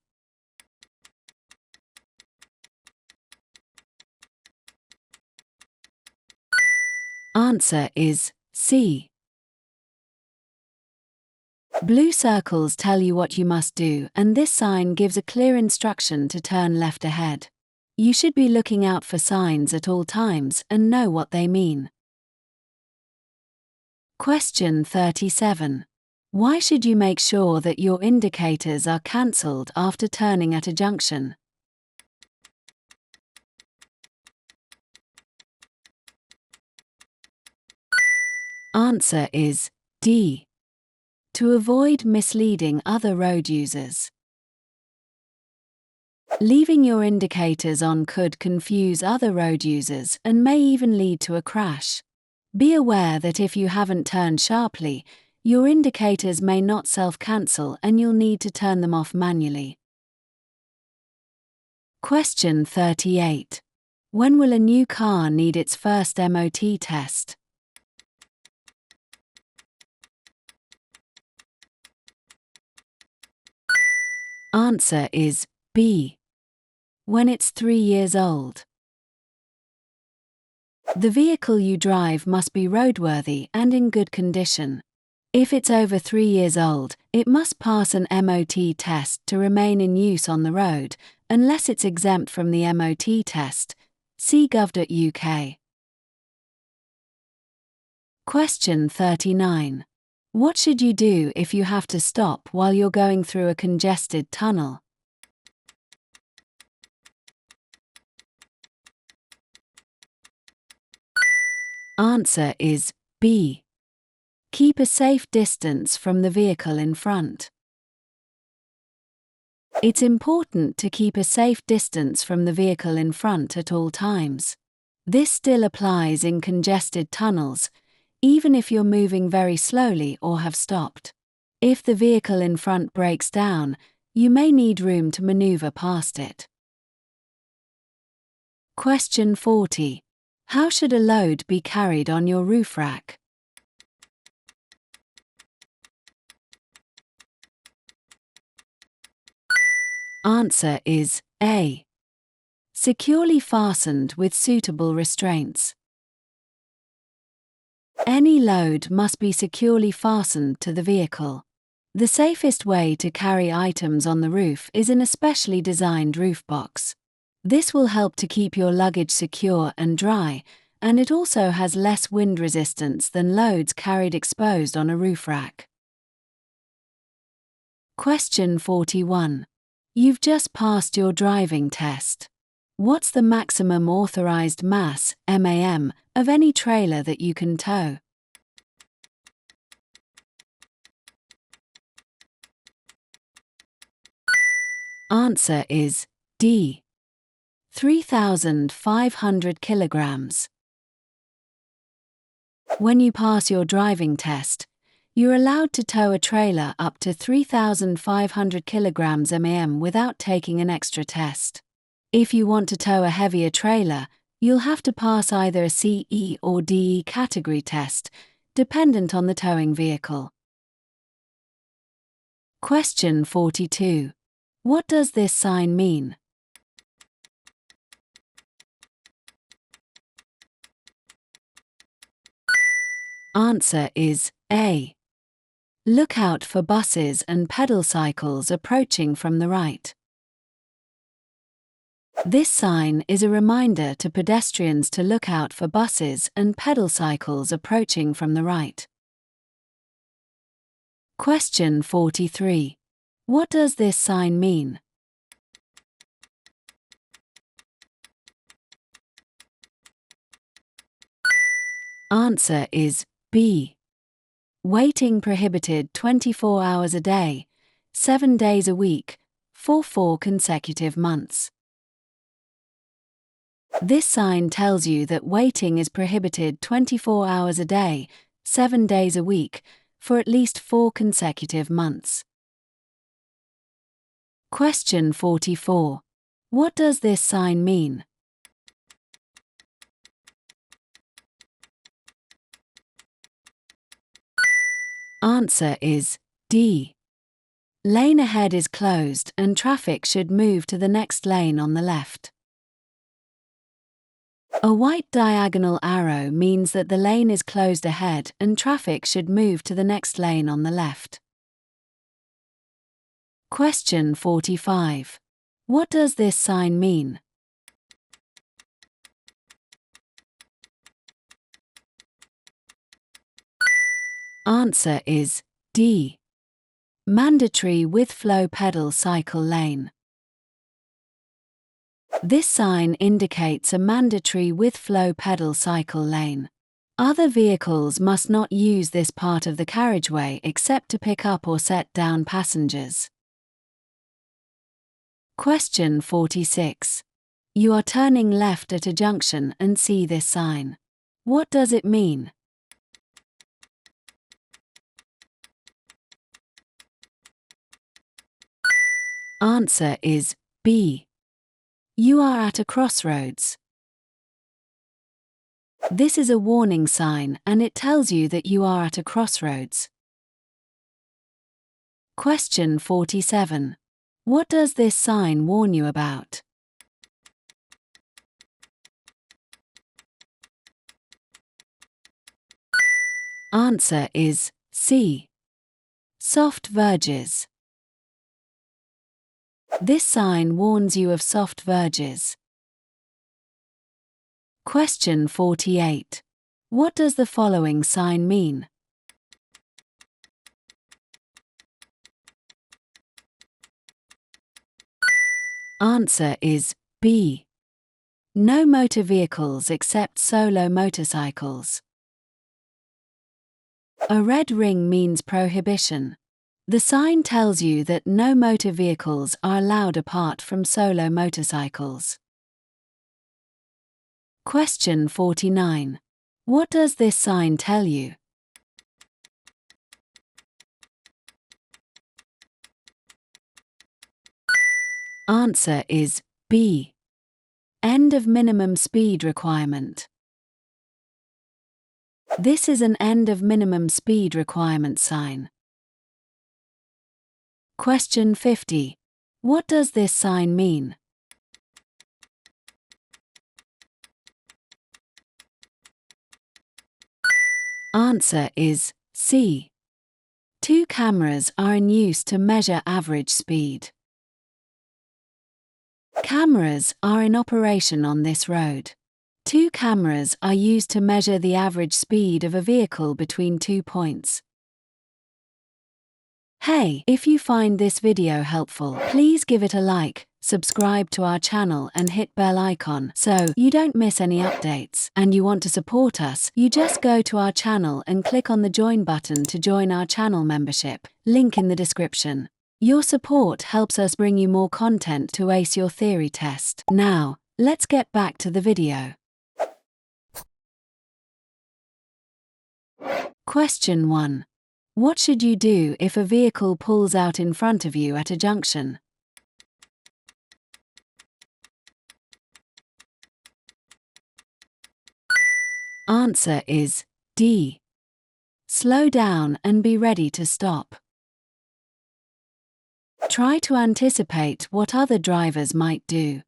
Answer is C. Blue circles tell you what you must do, and this sign gives a clear instruction to turn left ahead. You should be looking out for signs at all times and know what they mean. Question 37. Why should you make sure that your indicators are cancelled after turning at a junction? Answer is D. To avoid misleading other road users. Leaving your indicators on could confuse other road users and may even lead to a crash. Be aware that if you haven't turned sharply, Your indicators may not self-cancel and you'll need to turn them off manually. Question 38. When will a new car need its first MOT test? Answer is B. When it's 3 years old. The vehicle you drive must be roadworthy and in good condition. If it's over 3 years old, it must pass an MOT test to remain in use on the road, unless it's exempt from the MOT test. See gov.uk. Question 39. What should you do if you have to stop while you're going through a congested tunnel? Answer is B. Keep a safe distance from the vehicle in front. It's important to keep a safe distance from the vehicle in front at all times. This still applies in congested tunnels, even if you're moving very slowly or have stopped. If the vehicle in front breaks down, you may need room to maneuver past it. Question 40. How should a load be carried on your roof rack? Answer is A. Securely fastened with suitable restraints. Any load must be securely fastened to the vehicle. The safest way to carry items on the roof is in a specially designed roof box. This will help to keep your luggage secure and dry, and it also has less wind resistance than loads carried exposed on a roof rack. Question 41. You've just passed your driving test. What's the maximum authorized mass, MAM, of any trailer that you can tow? Answer is D. 3,500 kilograms. When you pass your driving test, you're allowed to tow a trailer up to 3,500 kilograms MAM without taking an extra test. If you want to tow a heavier trailer, you'll have to pass either a CE or DE category test, dependent on the towing vehicle. Question 42. What does this sign mean? Answer is A. Look out for buses and pedal cycles approaching from the right. This sign is a reminder to pedestrians to look out for buses and pedal cycles approaching from the right. Question 43. What does this sign mean? Answer is B. Waiting prohibited 24 hours a day, 7 days a week, for 4 consecutive months. This sign tells you that waiting is prohibited 24 hours a day, 7 days a week, for at least 4 consecutive months. Question 44. What does this sign mean? Answer is D. Lane ahead is closed and traffic should move to the next lane on the left. A white diagonal arrow means that the lane is closed ahead and traffic should move to the next lane on the left. Question 45. What does this sign mean? Answer is D. Mandatory with-flow pedal cycle lane. This sign indicates a mandatory with-flow pedal cycle lane. Other vehicles must not use this part of the carriageway except to pick up or set down passengers. Question 46. You are turning left at a junction and see this sign. What does it mean? Answer is B. You are at a crossroads. This is a warning sign and it tells you that you are at a crossroads. Question 47. What does this sign warn you about? Answer is C. Soft verges. This sign warns you of soft verges. Question 48. What does the following sign mean? Answer is B. No motor vehicles except solo motorcycles. A red ring means prohibition. The sign tells you that no motor vehicles are allowed apart from solo motorcycles. Question 49. What does this sign tell you? Answer is B. End of minimum speed requirement. This is an end of minimum speed requirement sign. Question 50. What does this sign mean? Answer is C. 2 cameras are in use to measure average speed. Cameras are in operation on this road. 2 cameras are used to measure the average speed of a vehicle between 2 points. Hey, if you find this video helpful, please give it a like, subscribe to our channel and hit bell icon so you don't miss any updates. And you want to support us, you just go to our channel and click on the join button to join our channel membership, link in the description. Your support helps us bring you more content to ace your theory test. Now, let's get back to the video. Question 1. What should you do if a vehicle pulls out in front of you at a junction? Answer is D. Slow down and be ready to stop. Try to anticipate what other drivers might do.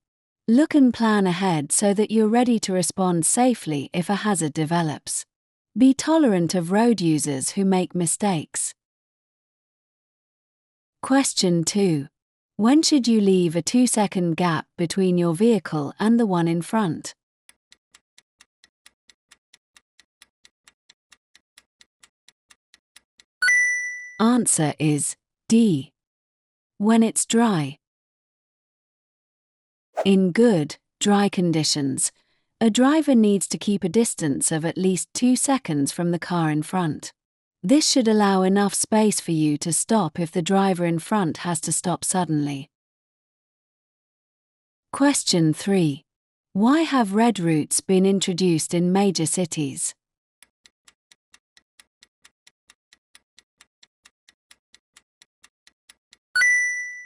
Look and plan ahead so that you're ready to respond safely if a hazard develops. Be tolerant of road users who make mistakes. Question 2. When should you leave a 2-second gap between your vehicle and the one in front? Answer is D. When it's dry. In good, dry conditions, a driver needs to keep a distance of at least 2 seconds from the car in front. This should allow enough space for you to stop if the driver in front has to stop suddenly. Question 3. Why have red routes been introduced in major cities?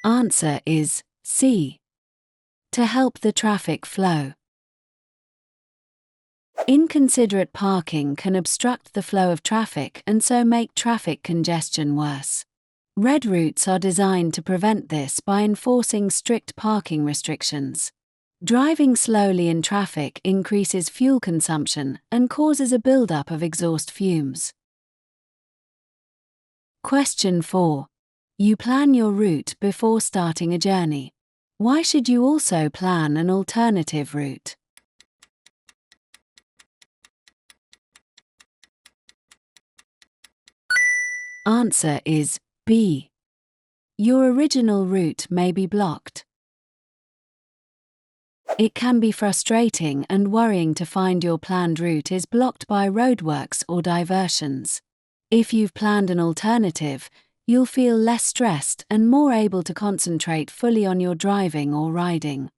Answer is C. To help the traffic flow. Inconsiderate parking can obstruct the flow of traffic and so make traffic congestion worse. Red routes are designed to prevent this by enforcing strict parking restrictions. Driving slowly in traffic increases fuel consumption and causes a buildup of exhaust fumes. Question 4. You plan your route before starting a journey. Why should you also plan an alternative route? Answer is B. Your original route may be blocked. It can be frustrating and worrying to find your planned route is blocked by roadworks or diversions. If you've planned an alternative, you'll feel less stressed and more able to concentrate fully on your driving or riding.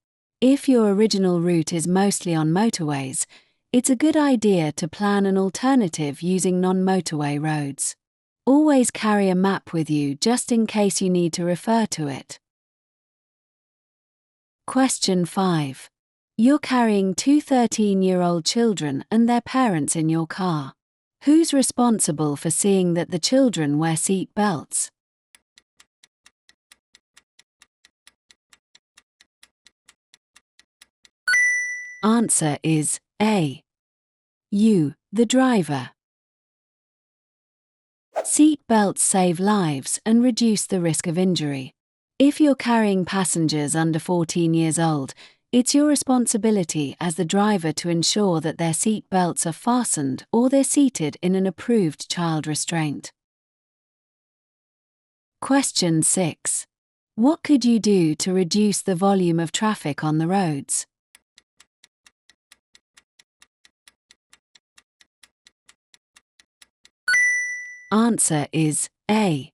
If your original route is mostly on motorways, it's a good idea to plan an alternative using non-motorway roads. Always carry a map with you just in case you need to refer to it. Question 5. You're carrying two 13-year-old children and their parents in your car. Who's responsible for seeing that the children wear seat belts? Answer is A. You, the driver. Seat belts save lives and reduce the risk of injury. If you're carrying passengers under 14 years old, it's your responsibility as the driver to ensure that their seat belts are fastened or they're seated in an approved child restraint. Question 6. What could you do to reduce the volume of traffic on the roads? Answer is A.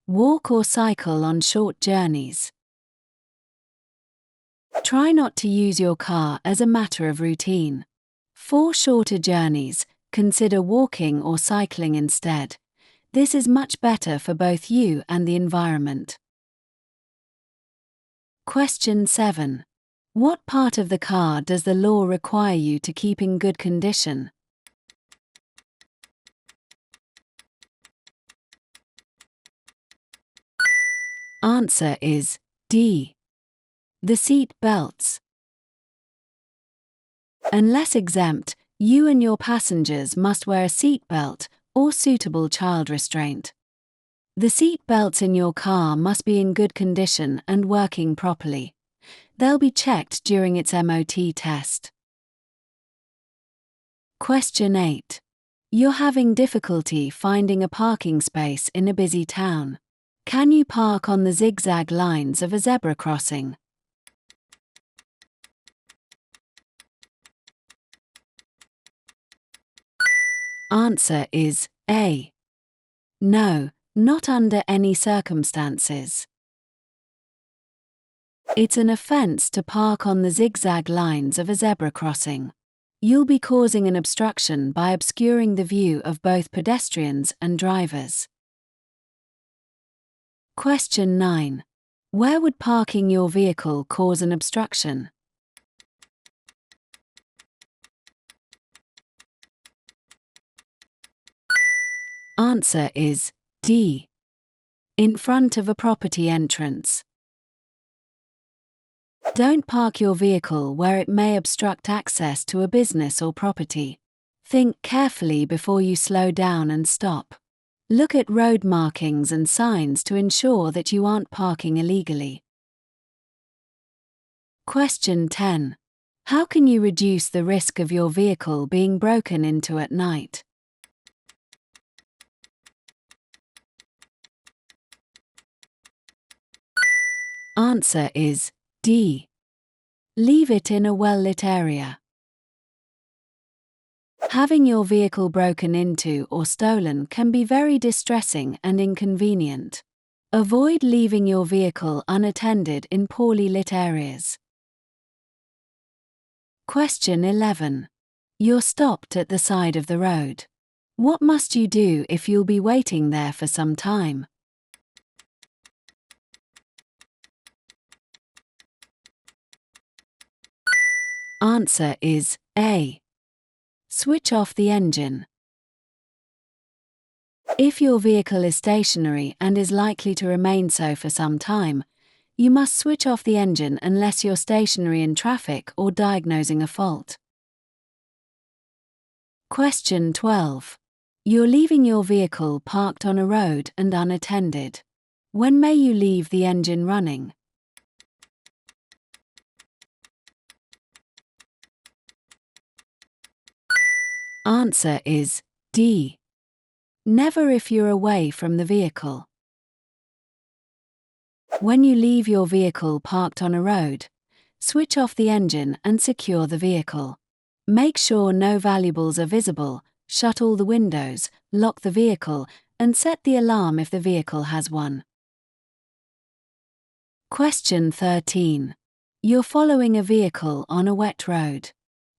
Walk or cycle on short journeys. Try not to use your car as a matter of routine. For shorter journeys, consider walking or cycling instead. This is much better for both you and the environment. Question 7. What part of the car does the law require you to keep in good condition? Answer is D. The seat belts. Unless exempt, you and your passengers must wear a seat belt or suitable child restraint. The seat belts in your car must be in good condition and working properly. They'll be checked during its MOT test. Question 8. You're having difficulty finding a parking space in a busy town. Can you park on the zigzag lines of a zebra crossing? Answer is A. No, not under any circumstances. It's an offence to park on the zigzag lines of a zebra crossing. You'll be causing an obstruction by obscuring the view of both pedestrians and drivers. Question 9. Where would parking your vehicle cause an obstruction? Answer is D. In front of a property entrance. Don't park your vehicle where it may obstruct access to a business or property. Think carefully before you slow down and stop. Look at road markings and signs to ensure that you aren't parking illegally. Question 10. How can you reduce the risk of your vehicle being broken into at night? Answer is D. Leave it in a well-lit area. Having your vehicle broken into or stolen can be very distressing and inconvenient. Avoid leaving your vehicle unattended in poorly lit areas. Question 11. You're stopped at the side of the road. What must you do if you'll be waiting there for some time? Answer is A. Switch off the engine. If your vehicle is stationary and is likely to remain so for some time, you must switch off the engine unless you're stationary in traffic or diagnosing a fault. Question 12. You're leaving your vehicle parked on a road and unattended. When may you leave the engine running? Answer is D. Never if you're away from the vehicle. When you leave your vehicle parked on a road, switch off the engine and secure the vehicle. Make sure no valuables are visible, shut all the windows, lock the vehicle, and set the alarm if the vehicle has one. Question 13. You're following a vehicle on a wet road.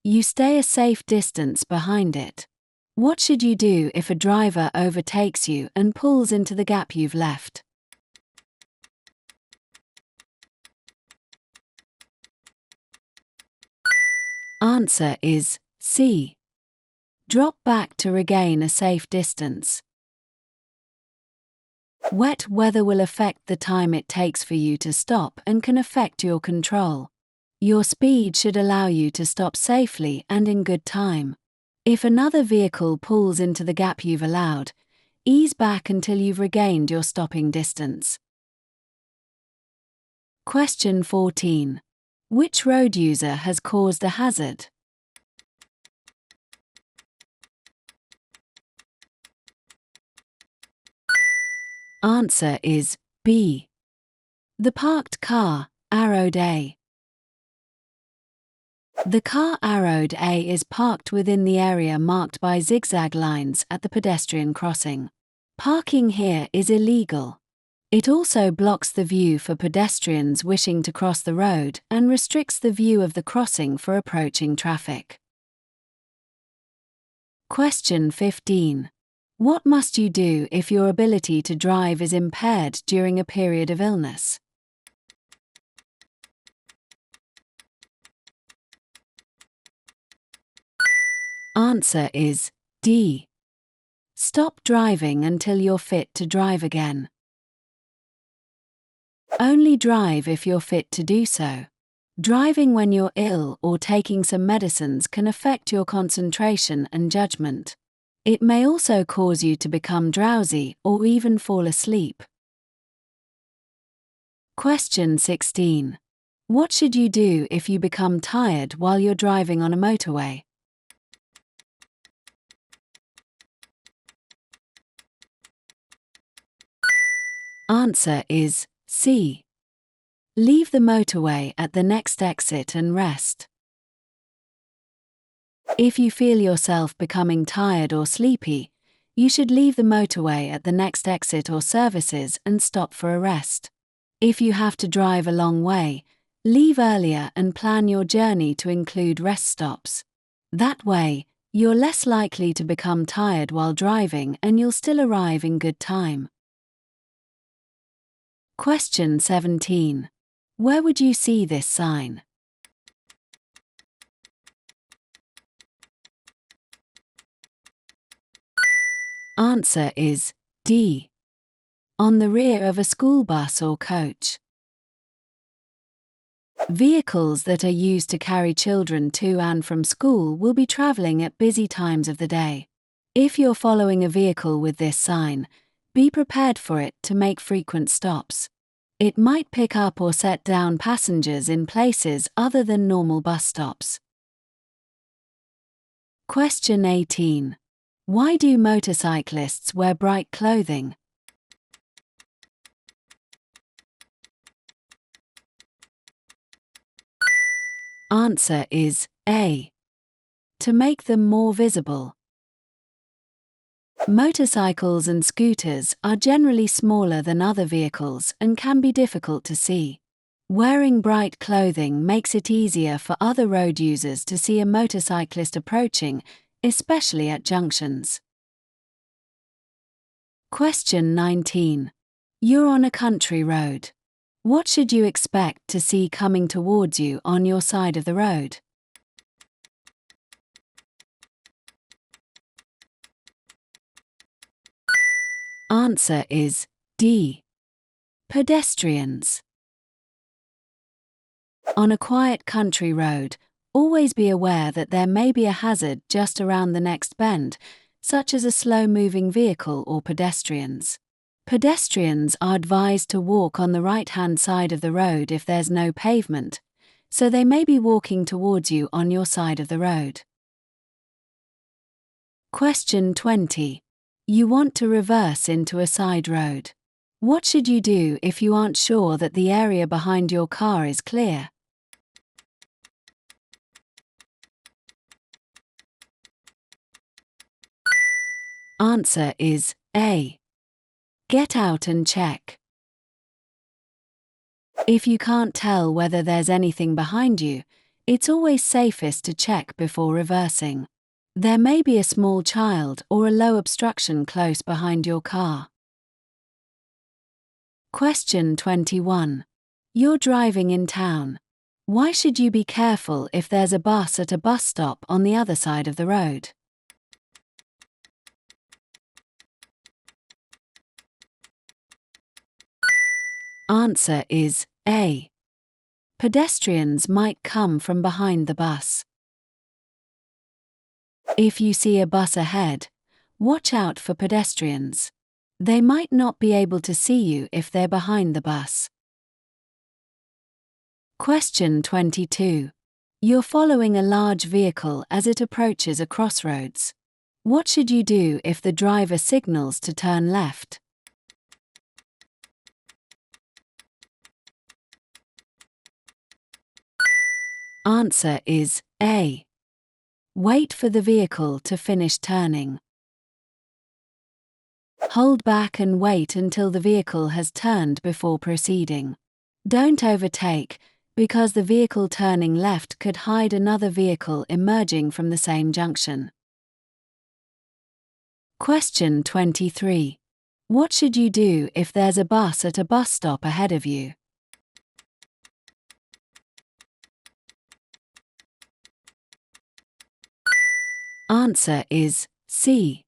You stay a safe distance behind it. What should you do if a driver overtakes you and pulls into the gap you've left? Answer is C. Drop back to regain a safe distance. Wet weather will affect the time it takes for you to stop and can affect your control. Your speed should allow you to stop safely and in good time. If another vehicle pulls into the gap you've allowed, ease back until you've regained your stopping distance. Question 14. Which road user has caused a hazard? Answer is B. The parked car, arrowed A. The car arrowed A is parked within the area marked by zigzag lines at the pedestrian crossing. Parking here is illegal. It also blocks the view for pedestrians wishing to cross the road and restricts the view of the crossing for approaching traffic. Question 15. What must you do if your ability to drive is impaired during a period of illness? Answer is D. Stop driving until you're fit to drive again. Only drive if you're fit to do so. Driving when you're ill or taking some medicines can affect your concentration and judgment. It may also cause you to become drowsy or even fall asleep. Question 16. What should you do if you become tired while you're driving on a motorway? Answer is C. Leave the motorway at the next exit and rest. If you feel yourself becoming tired or sleepy, you should leave the motorway at the next exit or services and stop for a rest. If you have to drive a long way, leave earlier and plan your journey to include rest stops. That way, you're less likely to become tired while driving and you'll still arrive in good time. Question 17. Where would you see this sign? Answer is D. On the rear of a school bus or coach. Vehicles that are used to carry children to and from school will be traveling at busy times of the day. If you're following a vehicle with this sign, be prepared for it to make frequent stops. It might pick up or set down passengers in places other than normal bus stops. Question 18. Why do motorcyclists wear bright clothing? Answer is A. To make them more visible. Motorcycles and scooters are generally smaller than other vehicles and can be difficult to see. Wearing bright clothing makes it easier for other road users to see a motorcyclist approaching, especially at junctions. Question 19. You're on a country road. What should you expect to see coming towards you on your side of the road? Answer is D. Pedestrians. On a quiet country road, always be aware that there may be a hazard just around the next bend, such as a slow-moving vehicle or pedestrians. Pedestrians are advised to walk on the right-hand side of the road if there's no pavement, so they may be walking towards you on your side of the road. Question 20. You want to reverse into a side road. What should you do if you aren't sure that the area behind your car is clear? Answer is A. Get out and check. If you can't tell whether there's anything behind you, it's always safest to check before reversing. There may be a small child or a low obstruction close behind your car. Question 21. You're driving in town. Why should you be careful if there's a bus at a bus stop on the other side of the road? Answer is A. Pedestrians might come from behind the bus. If you see a bus ahead, watch out for pedestrians. They might not be able to see you if they're behind the bus. Question 22. You're following a large vehicle as it approaches a crossroads. What should you do if the driver signals to turn left? Answer is A. Wait for the vehicle to finish turning. Hold back and wait until the vehicle has turned before proceeding. Don't overtake, because the vehicle turning left could hide another vehicle emerging from the same junction. Question 23. What should you do if there's a bus at a bus stop ahead of you? Answer is C.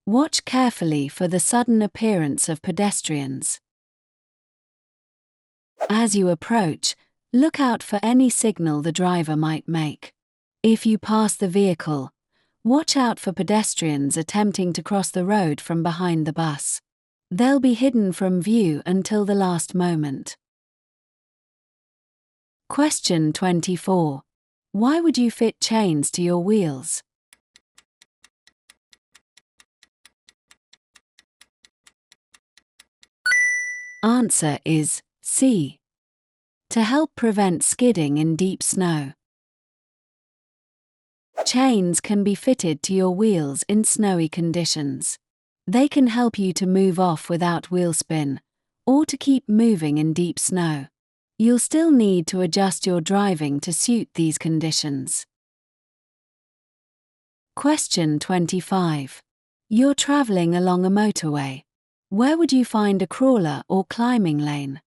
Watch carefully for the sudden appearance of pedestrians. As you approach, look out for any signal the driver might make. If you pass the vehicle, watch out for pedestrians attempting to cross the road from behind the bus. They'll be hidden from view until the last moment. Question 24. Why would you fit chains to your wheels? Answer is C. To help prevent skidding in deep snow. Chains can be fitted to your wheels in snowy conditions. They can help you to move off without wheel spin, or to keep moving in deep snow. You'll still need to adjust your driving to suit these conditions. Question 25. You're traveling along a motorway. Where would you find a crawler or climbing lane?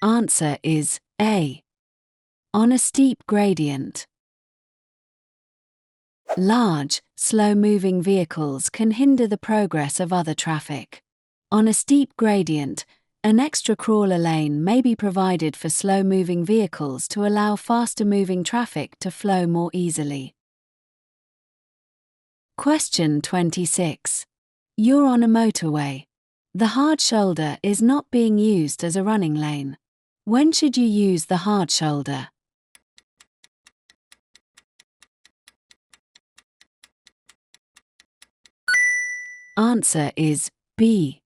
Answer is A. On a steep gradient. Large, slow-moving vehicles can hinder the progress of other traffic. On a steep gradient, an extra crawler lane may be provided for slow-moving vehicles to allow faster-moving traffic to flow more easily. Question 26. You're on a motorway. The hard shoulder is not being used as a running lane. When should you use the hard shoulder? Answer is B.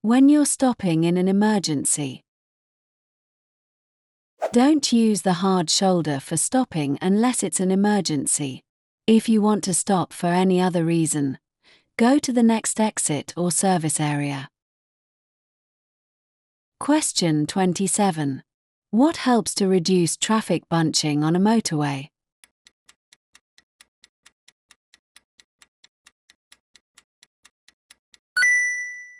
When you're stopping in an emergency. Don't use the hard shoulder for stopping unless it's an emergency. If you want to stop for any other reason, go to the next exit or service area. Question 27. What helps to reduce traffic bunching on a motorway?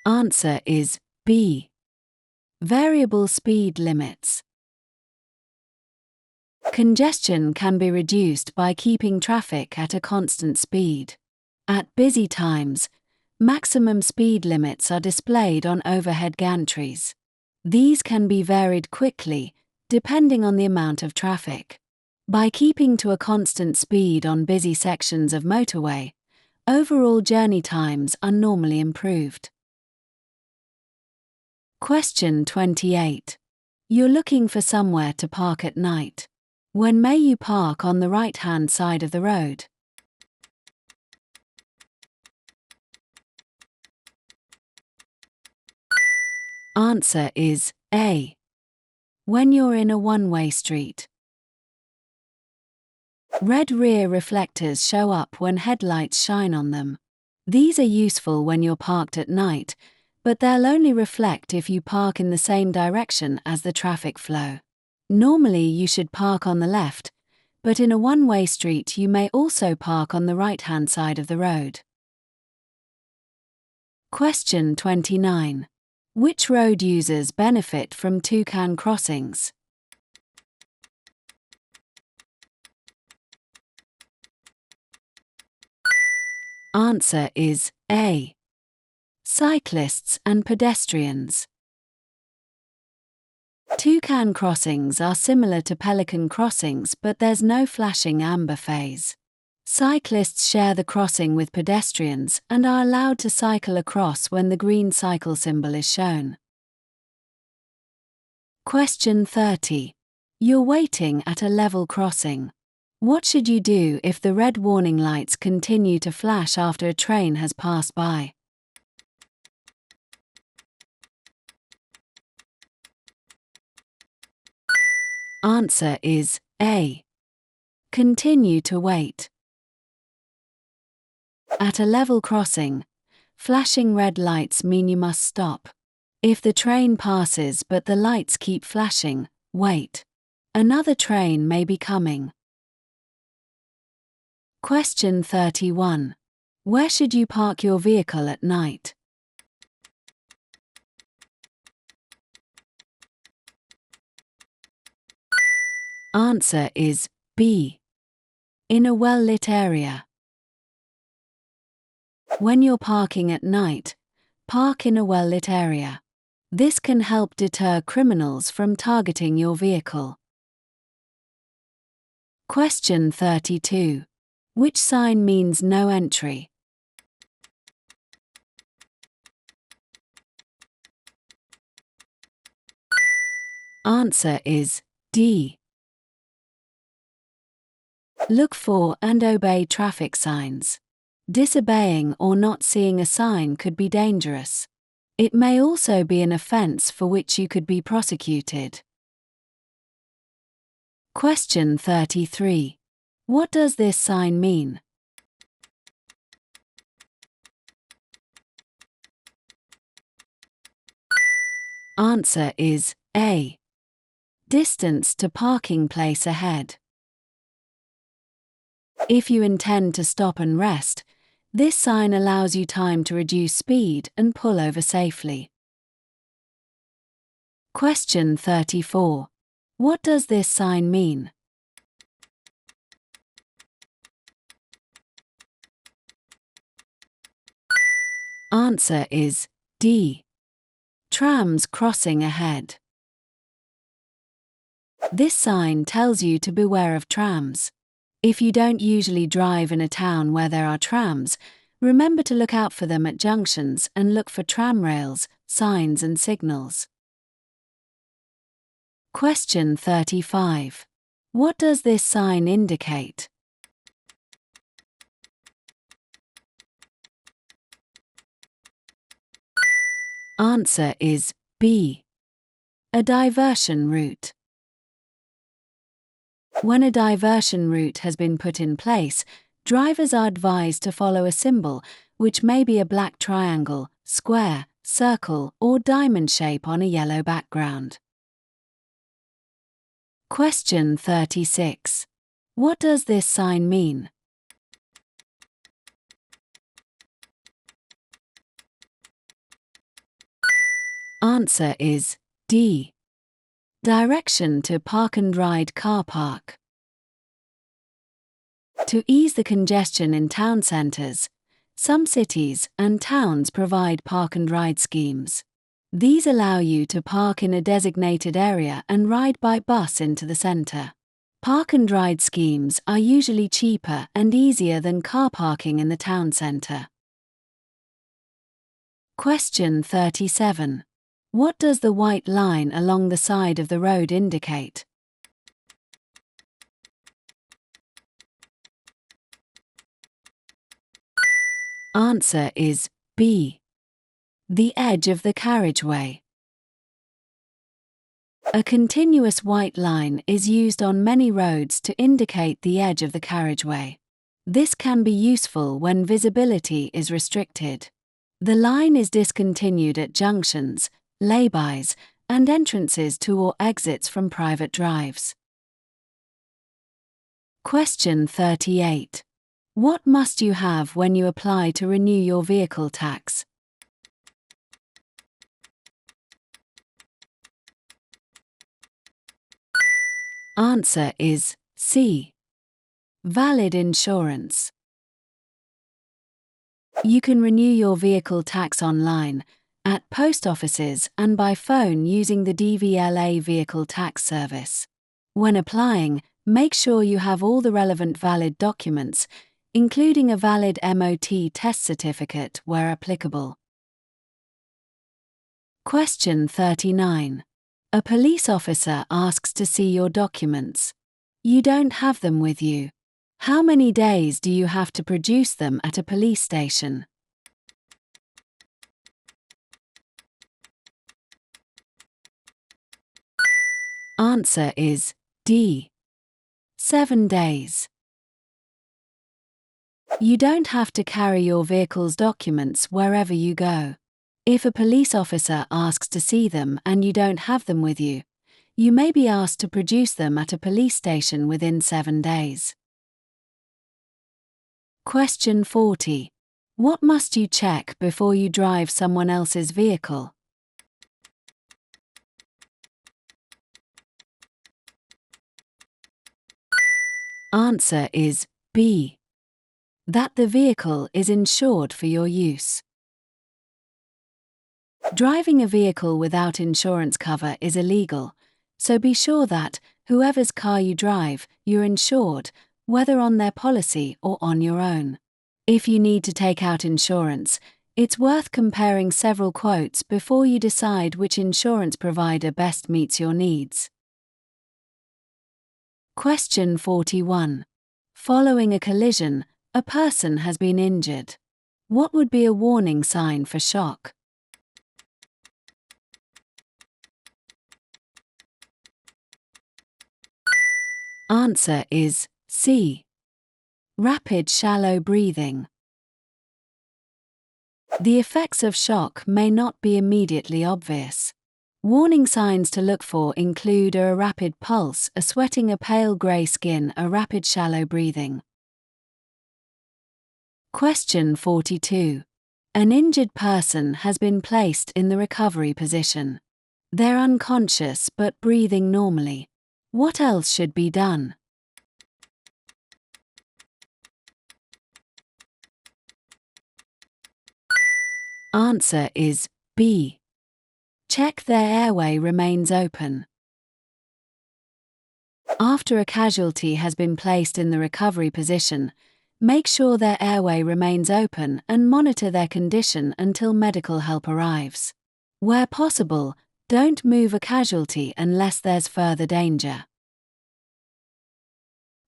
Answer is B. Variable speed limits. Congestion can be reduced by keeping traffic at a constant speed. At busy times, maximum speed limits are displayed on overhead gantries. These can be varied quickly, depending on the amount of traffic. By keeping to a constant speed on busy sections of motorway, overall journey times are normally improved. Question 28. You're looking for somewhere to park at night. When may you park on the right-hand side of the road? Answer is A. When you're in a one-way street. Red rear reflectors show up when headlights shine on them. These are useful when you're parked at night, but they'll only reflect if you park in the same direction as the traffic flow. Normally you should park on the left, but in a one-way street you may also park on the right-hand side of the road. Question 29. Which road users benefit from toucan crossings? Answer is A. Cyclists and pedestrians. Toucan crossings are similar to pelican crossings, but there's no flashing amber phase. Cyclists share the crossing with pedestrians and are allowed to cycle across when the green cycle symbol is shown. Question 30. You're waiting at a level crossing. What should you do if the red warning lights continue to flash after a train has passed by? Answer is A. Continue to wait. At a level crossing, flashing red lights mean you must stop. If the train passes but the lights keep flashing, wait. Another train may be coming. Question 31. Where should you park your vehicle at night? Answer is B. In a well-lit area. When you're parking at night, park in a well-lit area. This can help deter criminals from targeting your vehicle. Question 32. Which sign means no entry? Answer is D. Look for and obey traffic signs. Disobeying or not seeing a sign could be dangerous. It may also be an offense for which you could be prosecuted. Question 33. What does this sign mean? Answer is A. Distance to parking place ahead. If you intend to stop and rest, this sign allows you time to reduce speed and pull over safely. Question 34. What does this sign mean? Answer is D. Trams crossing ahead. This sign tells you to beware of trams. If you don't usually drive in a town where there are trams, remember to look out for them at junctions and look for tram rails, signs and signals. Question 35. What does this sign indicate? Answer is B. A diversion route. When a diversion route has been put in place, drivers are advised to follow a symbol, which may be a black triangle, square, circle, or diamond shape on a yellow background. Question 36. What does this sign mean? Answer is D. Direction to park and ride car park. To ease the congestion in town centres, some cities and towns provide park and ride schemes. These allow you to park in a designated area and ride by bus into the centre. Park and ride schemes are usually cheaper and easier than car parking in the town centre. Question 37. What does the white line along the side of the road indicate? Answer is B. The edge of the carriageway. A continuous white line is used on many roads to indicate the edge of the carriageway. This can be useful when visibility is restricted. The line is discontinued at junctions, laybys, and entrances to or exits from private drives. Question 38. What must you have when you apply to renew your vehicle tax? Answer is C. Valid insurance. You can renew your vehicle tax online, at post offices and by phone using the DVLA vehicle tax service. When applying, make sure you have all the relevant valid documents, including a valid MOT test certificate where applicable. Question 39. A police officer asks to see your documents. You don't have them with you. How many days do you have to produce them at a police station? Answer is D. 7 days. You don't have to carry your vehicle's documents wherever you go. If a police officer asks to see them and you don't have them with you, you may be asked to produce them at a police station within 7 days. Question 40. What must you check before you drive someone else's vehicle? Answer is B. That the vehicle is insured for your use. Driving a vehicle without insurance cover is illegal, so be sure that, whoever's car you drive, you're insured, whether on their policy or on your own. If you need to take out insurance, it's worth comparing several quotes before you decide which insurance provider best meets your needs. Question 41. Following a collision, a person has been injured. What would be a warning sign for shock? Answer is C. Rapid shallow breathing. The effects of shock may not be immediately obvious. Warning signs to look for include a rapid pulse, a sweating, a pale grey skin, a rapid shallow breathing. Question 42. An injured person has been placed in the recovery position. They're unconscious but breathing normally. What else should be done? Answer is B. Check their airway remains open. After a casualty has been placed in the recovery position, make sure their airway remains open and monitor their condition until medical help arrives. Where possible, don't move a casualty unless there's further danger.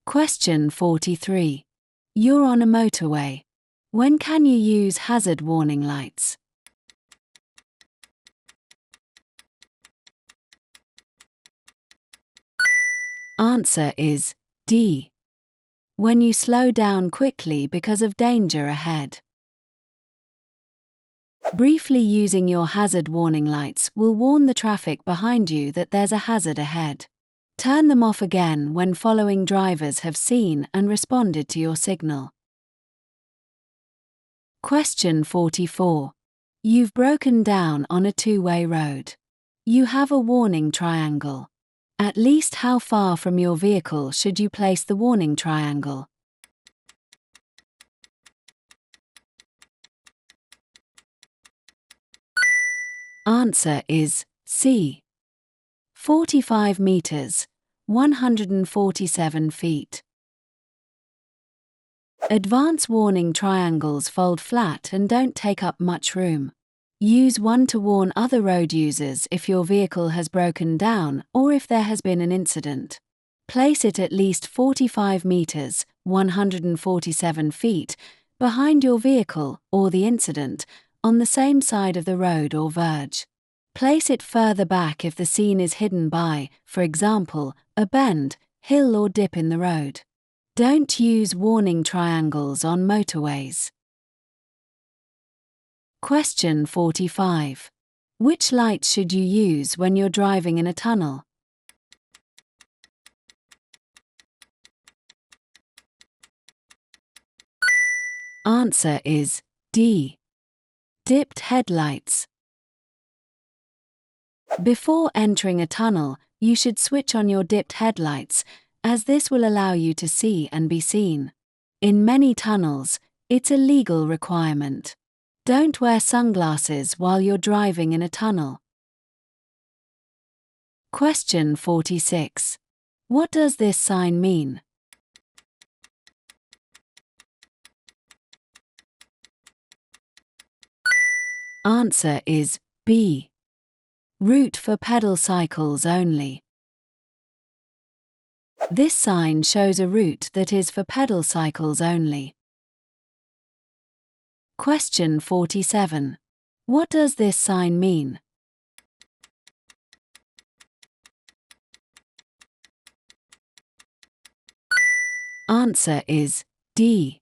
Question 43. You're on a motorway. When can you use hazard warning lights? Answer is D. When you slow down quickly because of danger ahead. Briefly using your hazard warning lights will warn the traffic behind you that there's a hazard ahead. Turn them off again when following drivers have seen and responded to your signal. Question 44. You've broken down on a two-way road. You have a warning triangle. At least how far from your vehicle should you place the warning triangle? Answer is C. 45 meters, 147 feet. Advance warning triangles fold flat and don't take up much room. Use one to warn other road users if your vehicle has broken down or if there has been an incident. Place it at least 45 meters, 147 feet, behind your vehicle or the incident, on the same side of the road or verge. Place it further back if the scene is hidden by, for example, a bend, hill or dip in the road. Don't use warning triangles on motorways. Question 45. Which lights should you use when you're driving in a tunnel? Answer is D. Dipped headlights. Before entering a tunnel, You should switch on your dipped headlights, as this will allow you to see and be seen. In many tunnels, it's a legal requirement. Don't wear sunglasses while you're driving in a tunnel. Question 46. What does this sign mean? Answer is B. Route for pedal cycles only. This sign shows a route that is for pedal cycles only. Question 47. What does this sign mean? Answer is D.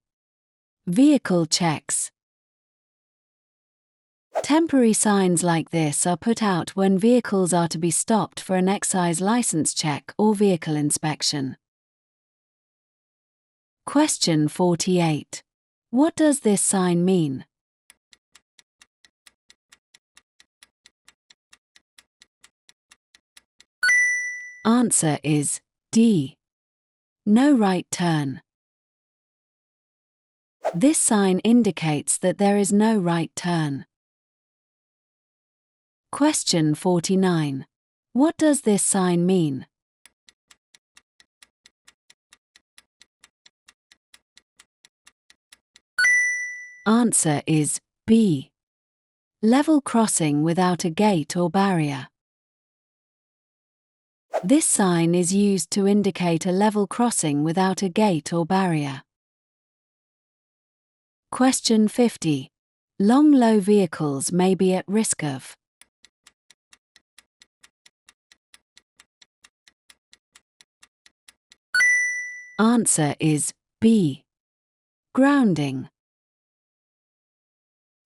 Vehicle checks. Temporary signs like this are put out when vehicles are to be stopped for an excise license check or vehicle inspection. Question 48. What does this sign mean? Answer is D. No right turn. This sign indicates that there is no right turn. Question 49. What does this sign mean? Answer is B. Level crossing without a gate or barrier. This sign is used to indicate a level crossing without a gate or barrier. Question 50. Long low vehicles may be at risk of. Answer is B. Grounding.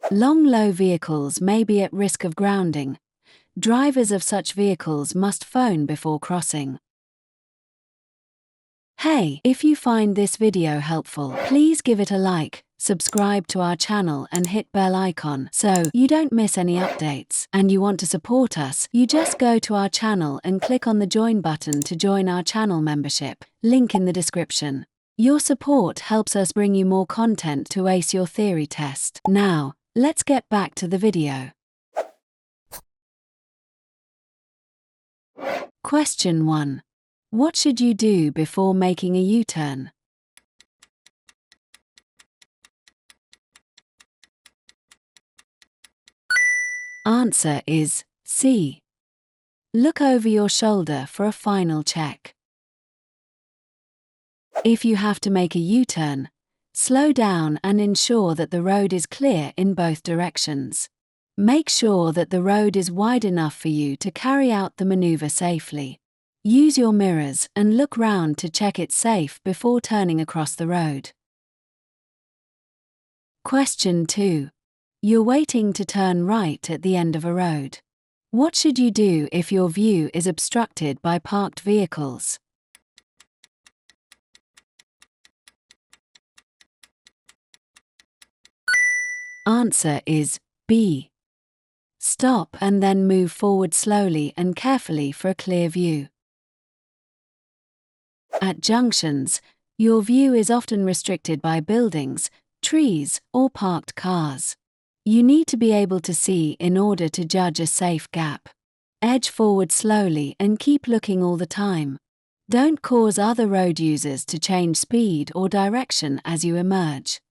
Long low vehicles may be at risk of grounding. Drivers of such vehicles must phone before crossing. Hey, if you find this video helpful, please give it a like, subscribe to our channel and hit bell icon so you don't miss any updates. And you want to support us, you just go to our channel and click on the join button to join our channel membership, link in the description. Your support helps us bring you more content to ace your theory test. Now, let's get back to the video. Question 1. What should you do before making a U-turn? Answer is C. Look over your shoulder for a final check. If you have to make a U-turn, slow down and ensure that the road is clear in both directions. Make sure that the road is wide enough for you to carry out the maneuver safely. Use your mirrors and look round to check it's safe before turning across the road. Question 2. You're waiting to turn right at the end of a road. What should you do if your view is obstructed by parked vehicles? Answer is B. Stop and then move forward slowly and carefully for a clear view. At junctions, your view is often restricted by buildings, trees, or parked cars. You need to be able to see in order to judge a safe gap. Edge forward slowly and keep looking all the time. Don't cause other road users to change speed or direction as you emerge.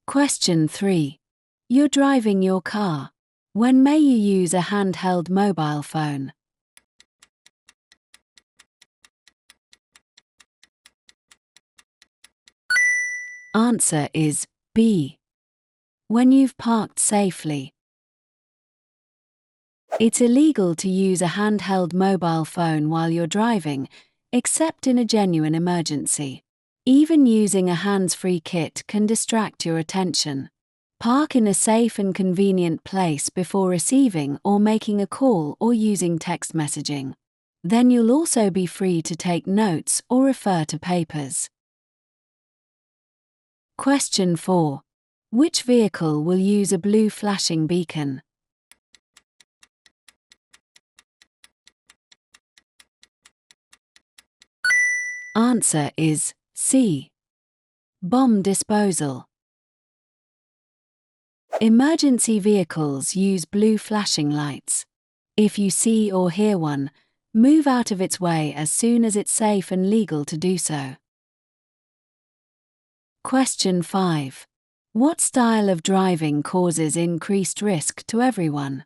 Question 3. You're driving your car. When may you use a handheld mobile phone? Answer is B. When you've parked safely. It's illegal to use a handheld mobile phone while you're driving, except in a genuine emergency. Even using a hands-free kit can distract your attention. Park in a safe and convenient place before receiving or making a call or using text messaging. Then you'll also be free to take notes or refer to papers. Question 4. Which vehicle will use a blue flashing beacon? Answer is C. Bomb disposal. Emergency vehicles use blue flashing lights. If you see or hear one, move out of its way as soon as it's safe and legal to do so. Question 5. What style of driving causes increased risk to everyone?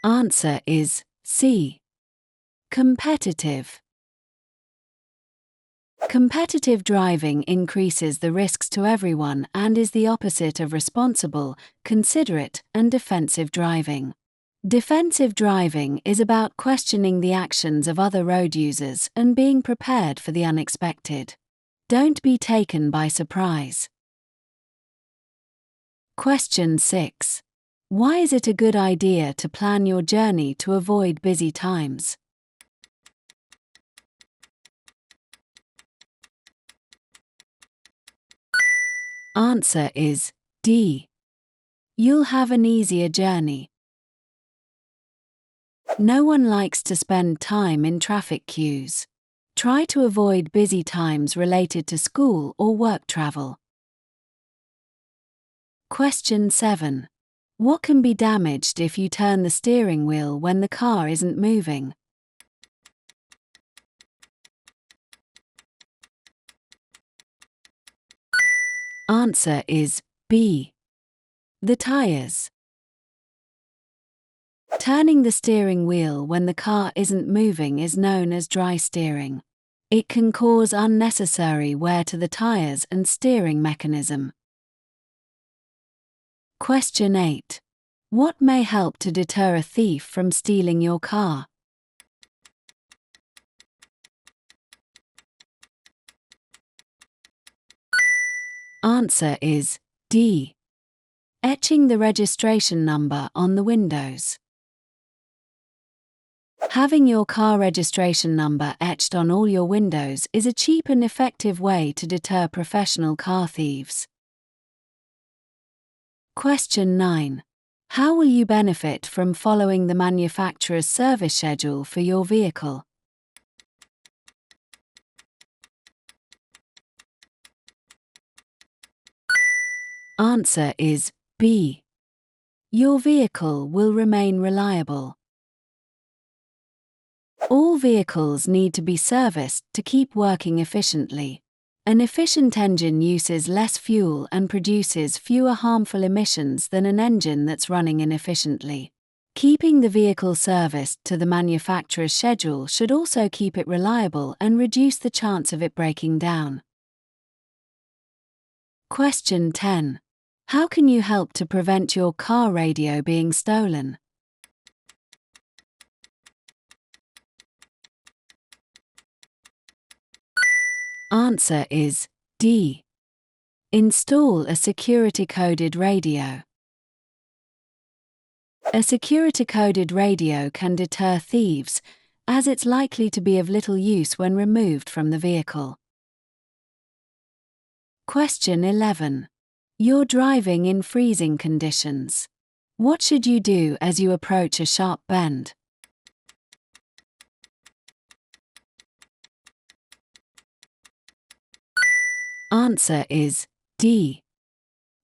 Answer is C. Competitive. Competitive driving increases the risks to everyone and is the opposite of responsible, considerate, and defensive driving. Defensive driving is about questioning the actions of other road users and being prepared for the unexpected. Don't be taken by surprise. Question 6. Why is it a good idea to plan your journey to avoid busy times? Answer is D. You'll have an easier journey. No one likes to spend time in traffic queues. Try to avoid busy times related to school or work travel. Question 7. What can be damaged if you turn the steering wheel when the car isn't moving? Answer is B. The tires. Turning the steering wheel when the car isn't moving is known as dry steering. It can cause unnecessary wear to the tires and steering mechanism. Question 8. What may help to deter a thief from stealing your car? Answer is D. Etching the registration number on the windows. Having your car registration number etched on all your windows is a cheap and effective way to deter professional car thieves. Question 9. How will you benefit from following the manufacturer's service schedule for your vehicle? Answer is B. Your vehicle will remain reliable. All vehicles need to be serviced to keep working efficiently. An efficient engine uses less fuel and produces fewer harmful emissions than an engine that's running inefficiently. Keeping the vehicle serviced to the manufacturer's schedule should also keep it reliable and reduce the chance of it breaking down. Question 10. How can you help to prevent your car radio being stolen? Answer is D. Install a security-coded radio. A security-coded radio can deter thieves, as it's likely to be of little use when removed from the vehicle. Question 11. You're driving in freezing conditions. What should you do as you approach a sharp bend? Answer is D.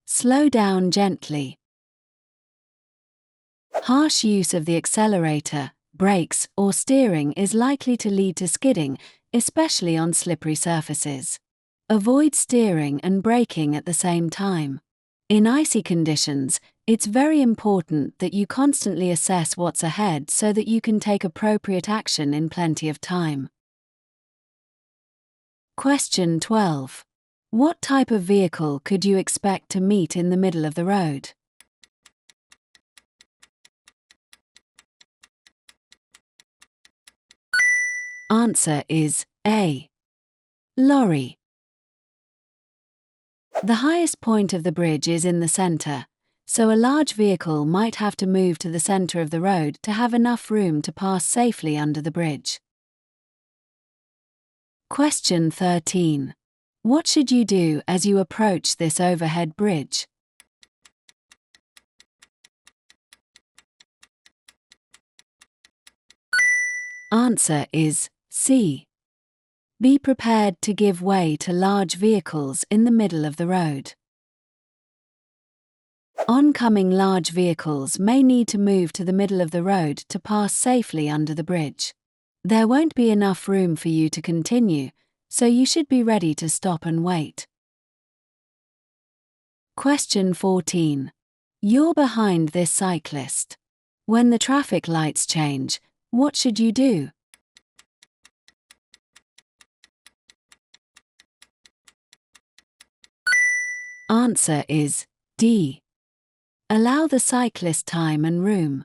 Slow down gently. Harsh use of the accelerator, brakes, or steering is likely to lead to skidding, especially on slippery surfaces. Avoid steering and braking at the same time. In icy conditions, it's very important that you constantly assess what's ahead so that you can take appropriate action in plenty of time. Question 12. What type of vehicle could you expect to meet in the middle of the road? Answer is A. Lorry. The highest point of the bridge is in the center, so a large vehicle might have to move to the center of the road to have enough room to pass safely under the bridge. Question 13. What should you do as you approach this overhead bridge? Answer is C. Be prepared to give way to large vehicles in the middle of the road. Oncoming large vehicles may need to move to the middle of the road to pass safely under the bridge. There won't be enough room for you to continue, so you should be ready to stop and wait. Question 14. You're behind this cyclist. When the traffic lights change, what should you do? Answer is D. Allow the cyclist time and room.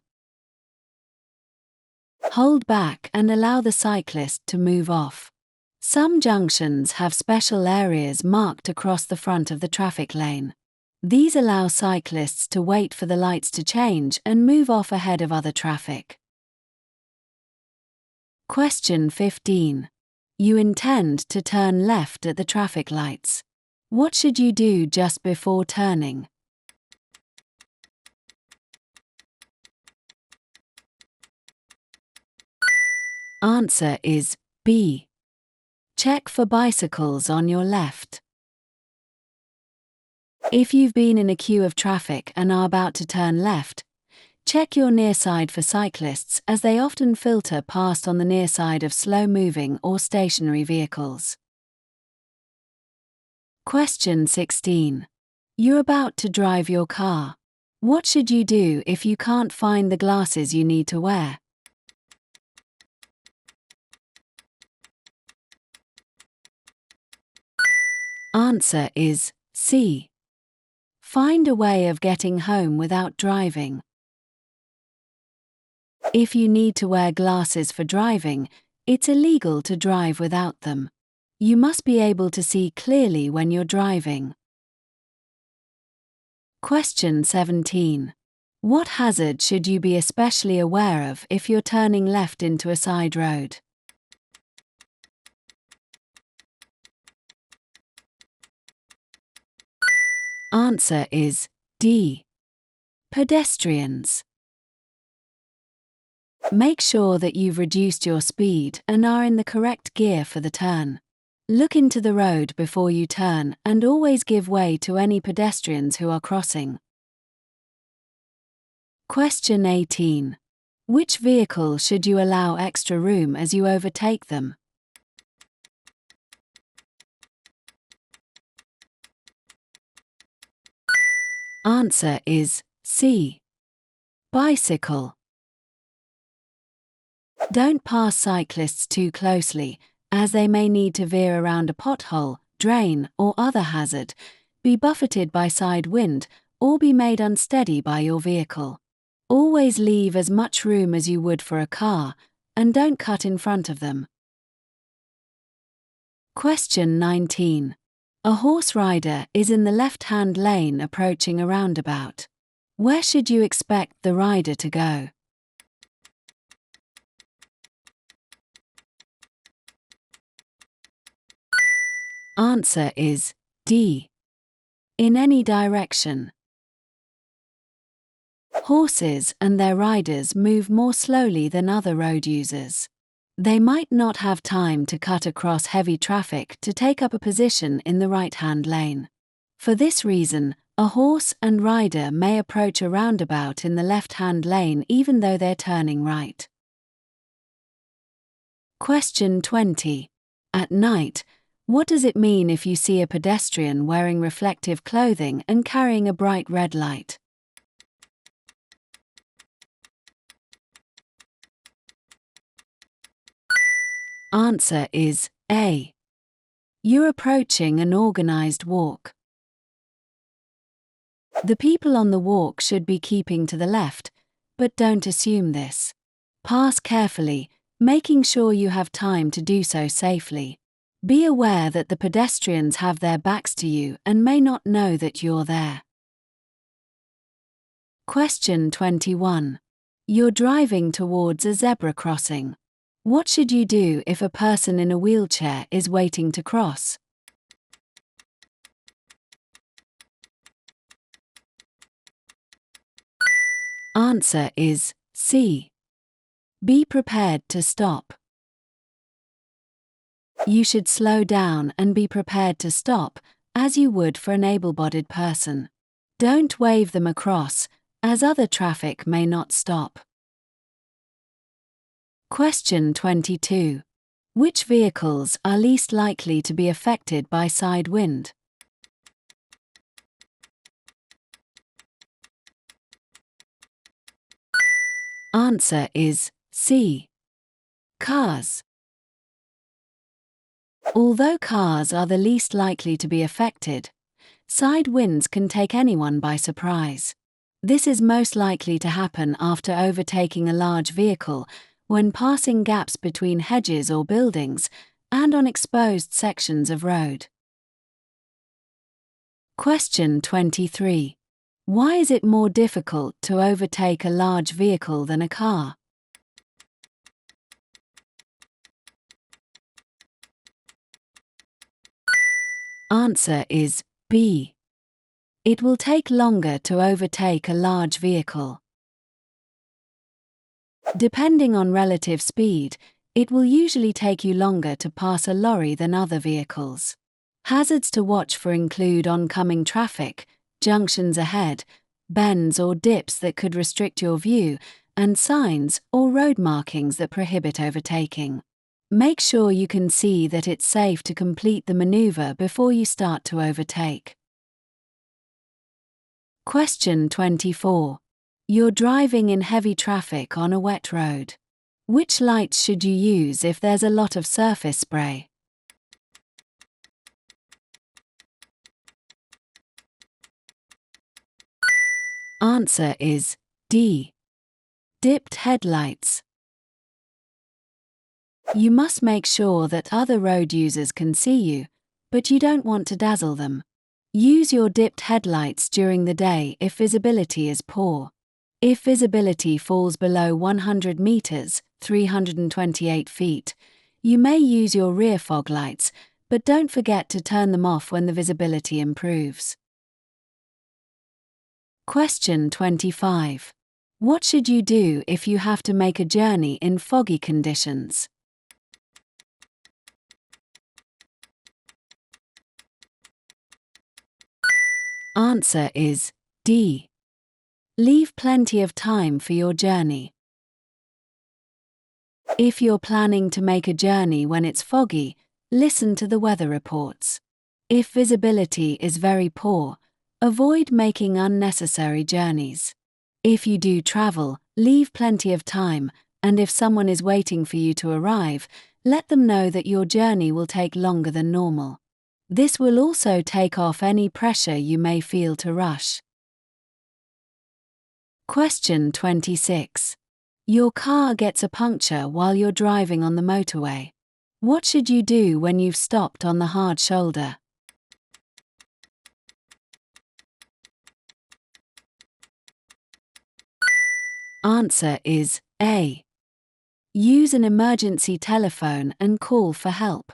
Hold back and allow the cyclist to move off. Some junctions have special areas marked across the front of the traffic lane. These allow cyclists to wait for the lights to change and move off ahead of other traffic. Question 15. You intend to turn left at the traffic lights. What should you do just before turning? Answer is B. Check for bicycles on your left. If you've been in a queue of traffic and are about to turn left, check your near side for cyclists, as they often filter past on the near side of slow-moving or stationary vehicles. Question 16. You're about to drive your car. What should you do if you can't find the glasses you need to wear? Answer is C. Find a way of getting home without driving. If you need to wear glasses for driving, it's illegal to drive without them. You must be able to see clearly when you're driving. Question 17. What hazard should you be especially aware of if you're turning left into a side road? Answer is D. Pedestrians. Make sure that you've reduced your speed and are in the correct gear for the turn. Look into the road before you turn and always give way to any pedestrians who are crossing. Question 18. Which vehicle should you allow extra room as you overtake them? Answer is C. Bicycle. Don't pass cyclists too closely, as they may need to veer around a pothole, drain, or other hazard, be buffeted by side wind, or be made unsteady by your vehicle. Always leave as much room as you would for a car, and don't cut in front of them. Question 19. A horse rider is in the left-hand lane approaching a roundabout. Where should you expect the rider to go? Answer is D. In any direction. Horses and their riders move more slowly than other road users. They might not have time to cut across heavy traffic to take up a position in the right-hand lane. For this reason, a horse and rider may approach a roundabout in the left-hand lane even though they're turning right. Question 20. At night, what does it mean if you see a pedestrian wearing reflective clothing and carrying a bright red light? Answer is A. You're approaching an organized walk. The people on the walk should be keeping to the left, but don't assume this. Pass carefully, making sure you have time to do so safely. Be aware that the pedestrians have their backs to you and may not know that you're there. Question 21. You're driving towards a zebra crossing. What should you do if a person in a wheelchair is waiting to cross? Answer is C. Be prepared to stop. You should slow down and be prepared to stop, as you would for an able-bodied person. Don't wave them across, as other traffic may not stop. Question 22. Which vehicles are least likely to be affected by side wind? Answer is C. Cars. Although cars are the least likely to be affected, side winds can take anyone by surprise. This is most likely to happen after overtaking a large vehicle, when passing gaps between hedges or buildings, and on exposed sections of road. Question 23. Why is it more difficult to overtake a large vehicle than a car? Answer is B. It will take longer to overtake a large vehicle. Depending on relative speed, it will usually take you longer to pass a lorry than other vehicles. Hazards to watch for include oncoming traffic, junctions ahead, bends or dips that could restrict your view, and signs or road markings that prohibit overtaking. Make sure you can see that it's safe to complete the maneuver before you start to overtake. Question 24. You're driving in heavy traffic on a wet road. Which lights should you use if there's a lot of surface spray? Answer is D. Dipped headlights. You must make sure that other road users can see you, but you don't want to dazzle them. Use your dipped headlights during the day if visibility is poor. If visibility falls below 100 meters, 328 feet, you may use your rear fog lights, but don't forget to turn them off when the visibility improves. Question 25. What should you do if you have to make a journey in foggy conditions? Answer is D. Leave plenty of time for your journey. If you're planning to make a journey when it's foggy, listen to the weather reports. If visibility is very poor, avoid making unnecessary journeys. If you do travel, leave plenty of time, and if someone is waiting for you to arrive, let them know that your journey will take longer than normal. This will also take off any pressure you may feel to rush. Question 26. Your car gets a puncture while you're driving on the motorway. What should you do when you've stopped on the hard shoulder? Answer is A. Use an emergency telephone and call for help.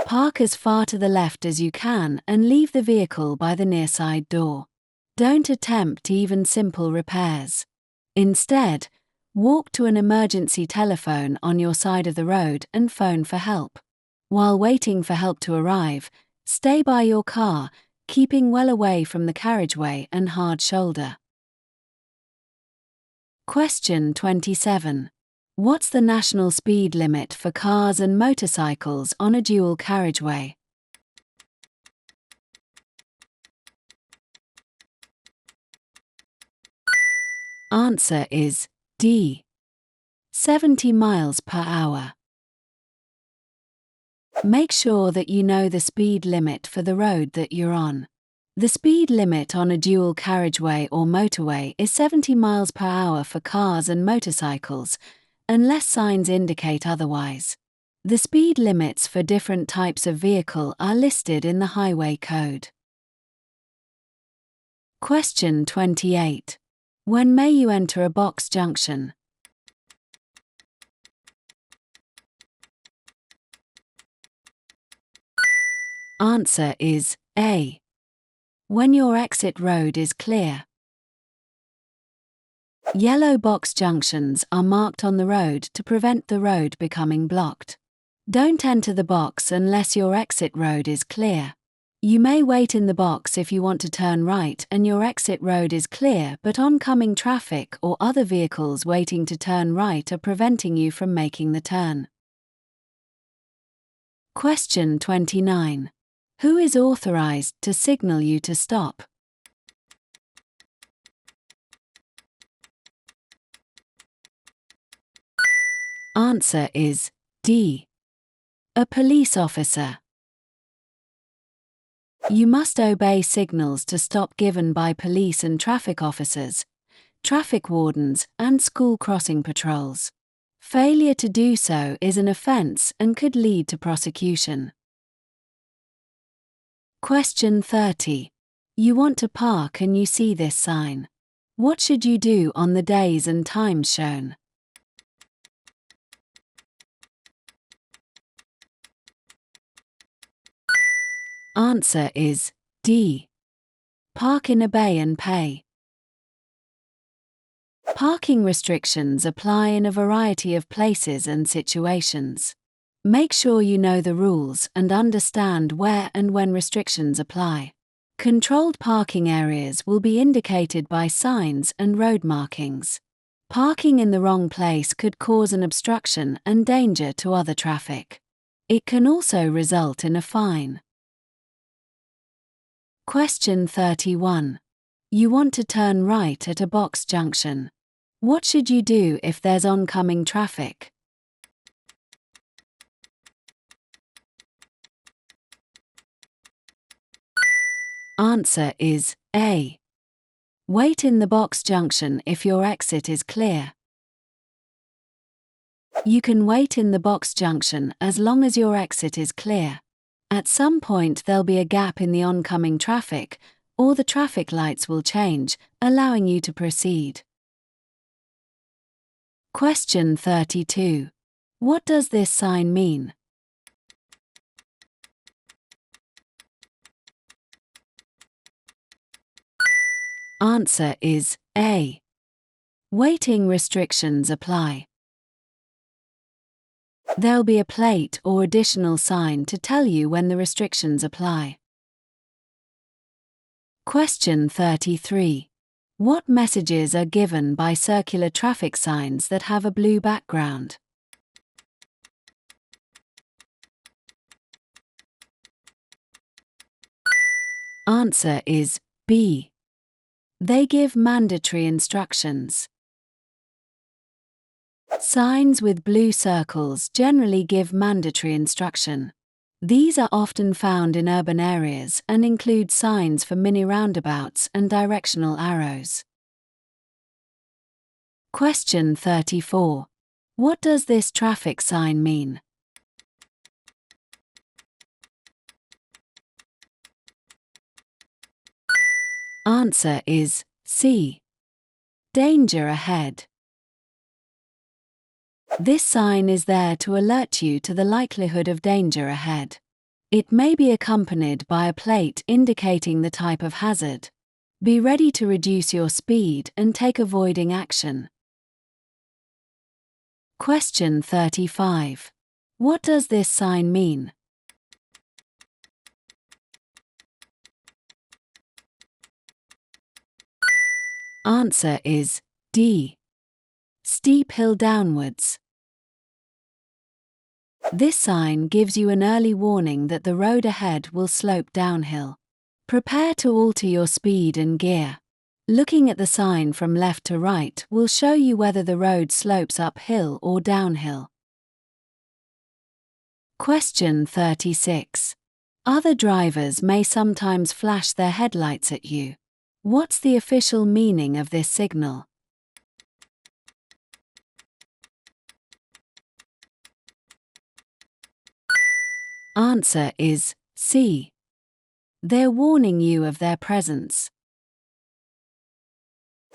Park as far to the left as you can and leave the vehicle by the near side door. Don't attempt even simple repairs. Instead, walk to an emergency telephone on your side of the road and phone for help. While waiting for help to arrive, stay by your car, keeping well away from the carriageway and hard shoulder. Question 27. What's the national speed limit for cars and motorcycles on a dual carriageway? Answer is D. 70 miles per hour. Make sure that you know the speed limit for the road that you're on. The speed limit on a dual carriageway or motorway is 70 miles per hour for cars and motorcycles, unless signs indicate otherwise. The speed limits for different types of vehicle are listed in the Highway Code. Question 28. When may you enter a box junction? Answer is A. When your exit road is clear. Yellow box junctions are marked on the road to prevent the road becoming blocked. Don't enter the box unless your exit road is clear. You may wait in the box if you want to turn right and your exit road is clear, but oncoming traffic or other vehicles waiting to turn right are preventing you from making the turn. Question 29. Who is authorized to signal you to stop? Answer is D. A police officer. You must obey signals to stop given by police and traffic officers, traffic wardens, and school crossing patrols. Failure to do so is an offence and could lead to prosecution. Question 30. You want to park and you see this sign. What should you do on the days and times shown? Answer is D. Park in a bay and pay. Parking restrictions apply in a variety of places and situations. Make sure you know the rules and understand where and when restrictions apply. Controlled parking areas will be indicated by signs and road markings. Parking in the wrong place could cause an obstruction and danger to other traffic. It can also result in a fine. Question 31. You want to turn right at a box junction. What should you do if there's oncoming traffic? Answer is A. Wait in the box junction if your exit is clear. You can wait in the box junction as long as your exit is clear. At some point there'll be a gap in the oncoming traffic, or the traffic lights will change, allowing you to proceed. Question 32. What does this sign mean? Answer is A. Waiting restrictions apply. There'll be a plate or additional sign to tell you when the restrictions apply. Question 33. What messages are given by circular traffic signs that have a blue background? Answer is B. They give mandatory instructions. Signs with blue circles generally give mandatory instruction. These are often found in urban areas and include signs for mini roundabouts and directional arrows. Question 34. What does this traffic sign mean? Answer is C. Danger ahead. This sign is there to alert you to the likelihood of danger ahead. It may be accompanied by a plate indicating the type of hazard. Be ready to reduce your speed and take avoiding action. Question 35. What does this sign mean? Answer is D. Steep hill downwards. This sign gives you an early warning that the road ahead will slope downhill. Prepare to alter your speed and gear. Looking at the sign from left to right will show you whether the road slopes uphill or downhill. Question 36. Other drivers may sometimes flash their headlights at you. What's the official meaning of this signal? Answer is C. They're warning you of their presence.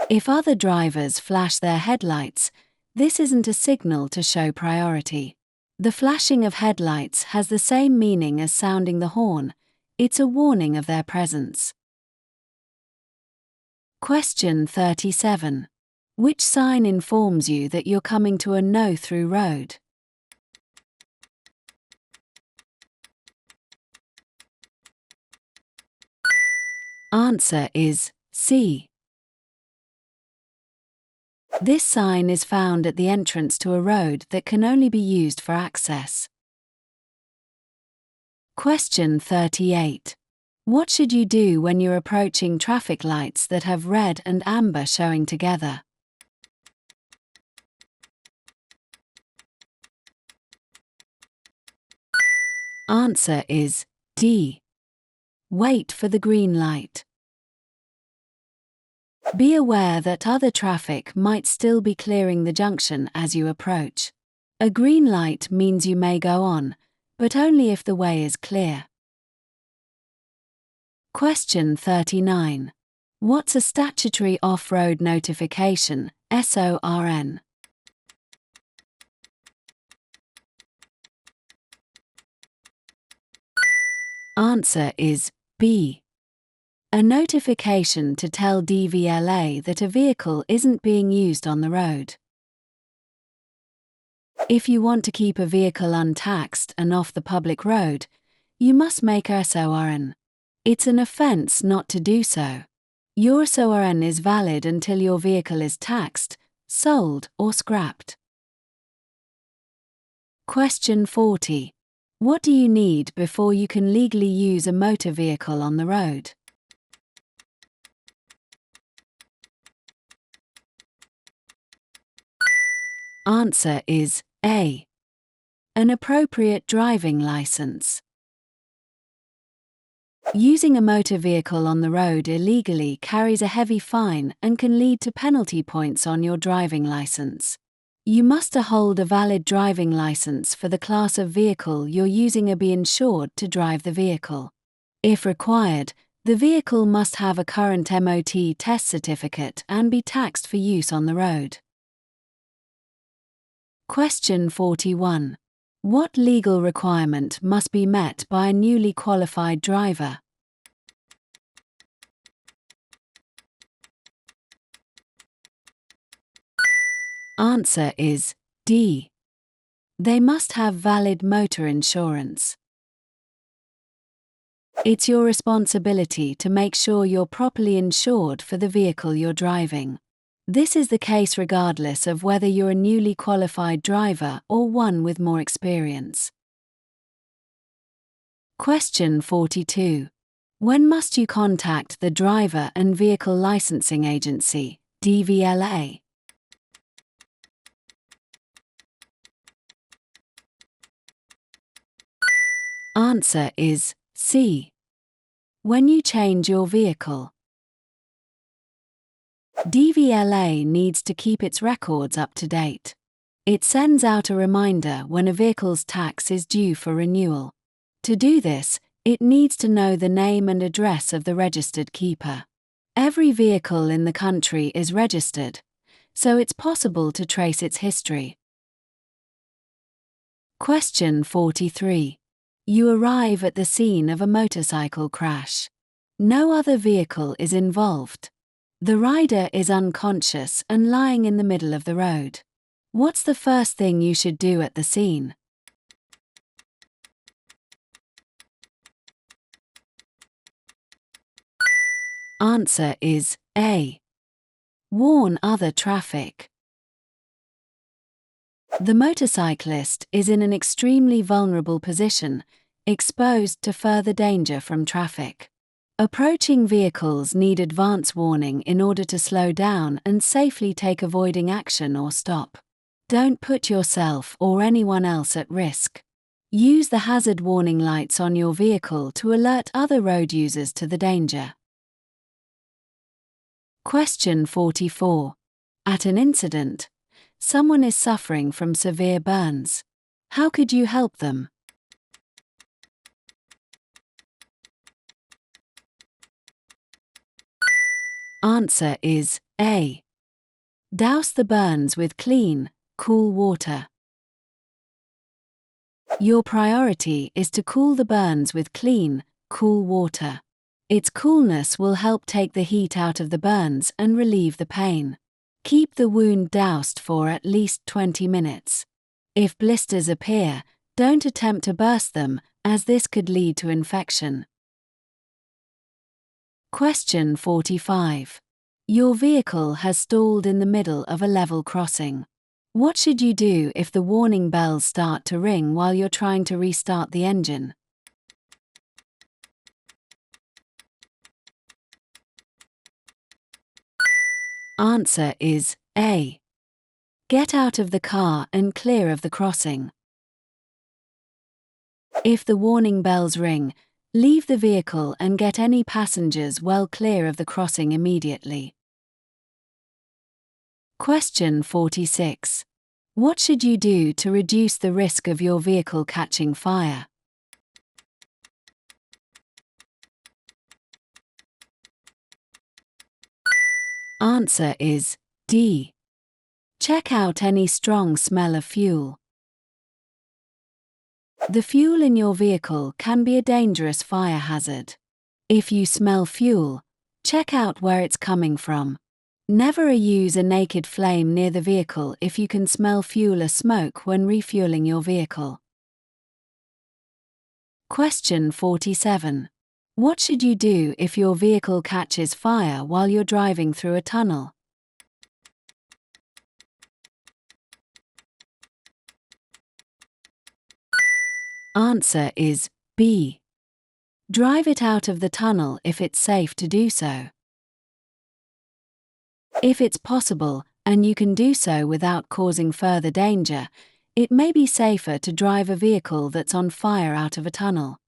If other drivers flash their headlights, this isn't a signal to show priority. The flashing of headlights has the same meaning as sounding the horn. It's a warning of their presence. Question 37. Which sign informs you that you're coming to a no-through road? Answer is C. This sign is found at the entrance to a road that can only be used for access. Question 38. What should you do when you're approaching traffic lights that have red and amber showing together? Answer is D. Wait for the green light. Be aware that other traffic might still be clearing the junction as you approach. A green light means you may go on, but only if the way is clear. Question 39. What's a statutory off-road notification, SORN? Answer is B. A notification to tell DVLA that a vehicle isn't being used on the road. If you want to keep a vehicle untaxed and off the public road, you must make a SORN. It's an offence not to do so. Your SORN is valid until your vehicle is taxed, sold, or scrapped. Question 40. What do you need before you can legally use a motor vehicle on the road? Answer is A. An appropriate driving license. Using a motor vehicle on the road illegally carries a heavy fine and can lead to penalty points on your driving license. You must hold a valid driving license for the class of vehicle you're using and be insured to drive the vehicle. If required, the vehicle must have a current MOT test certificate and be taxed for use on the road. Question 41. What legal requirement must be met by a newly qualified driver? Answer is D. They must have valid motor insurance. It's your responsibility to make sure you're properly insured for the vehicle you're driving. This is the case regardless of whether you're a newly qualified driver or one with more experience. Question 42. When must you contact the Driver and Vehicle Licensing Agency, DVLA? Answer is C. When you change your vehicle. DVLA needs to keep its records up to date. It sends out a reminder when a vehicle's tax is due for renewal. To do this, it needs to know the name and address of the registered keeper. Every vehicle in the country is registered, so it's possible to trace its history. Question 43. You arrive at the scene of a motorcycle crash. No other vehicle is involved. The rider is unconscious and lying in the middle of the road. What's the first thing you should do at the scene? Answer is A. Warn other traffic. The motorcyclist is in an extremely vulnerable position, exposed to further danger from traffic. Approaching vehicles need advance warning in order to slow down and safely take avoiding action or stop. Don't put yourself or anyone else at risk. Use the hazard warning lights on your vehicle to alert other road users to the danger. Question 44. At an incident, someone is suffering from severe burns. How could you help them? Answer is A. Douse the burns with clean, cool water. Your priority is to cool the burns with clean, cool water. Its coolness will help take the heat out of the burns and relieve the pain. Keep the wound doused for at least 20 minutes. If blisters appear, don't attempt to burst them, as this could lead to infection. Question 45. Your vehicle has stalled in the middle of a level crossing. What should you do if the warning bells start to ring while you're trying to restart the engine? Answer is A. Get out of the car and clear of the crossing. If the warning bells ring, leave the vehicle and get any passengers well clear of the crossing immediately. Question 46. What should you do to reduce the risk of your vehicle catching fire? Answer is D. Check out any strong smell of fuel. The fuel in your vehicle can be a dangerous fire hazard. If you smell fuel, check out where it's coming from. Never use a naked flame near the vehicle if you can smell fuel or smoke when refueling your vehicle. Question 47. What should you do if your vehicle catches fire while you're driving through a tunnel? Answer is B. Drive it out of the tunnel if it's safe to do so. If it's possible, and you can do so without causing further danger, it may be safer to drive a vehicle that's on fire out of a tunnel.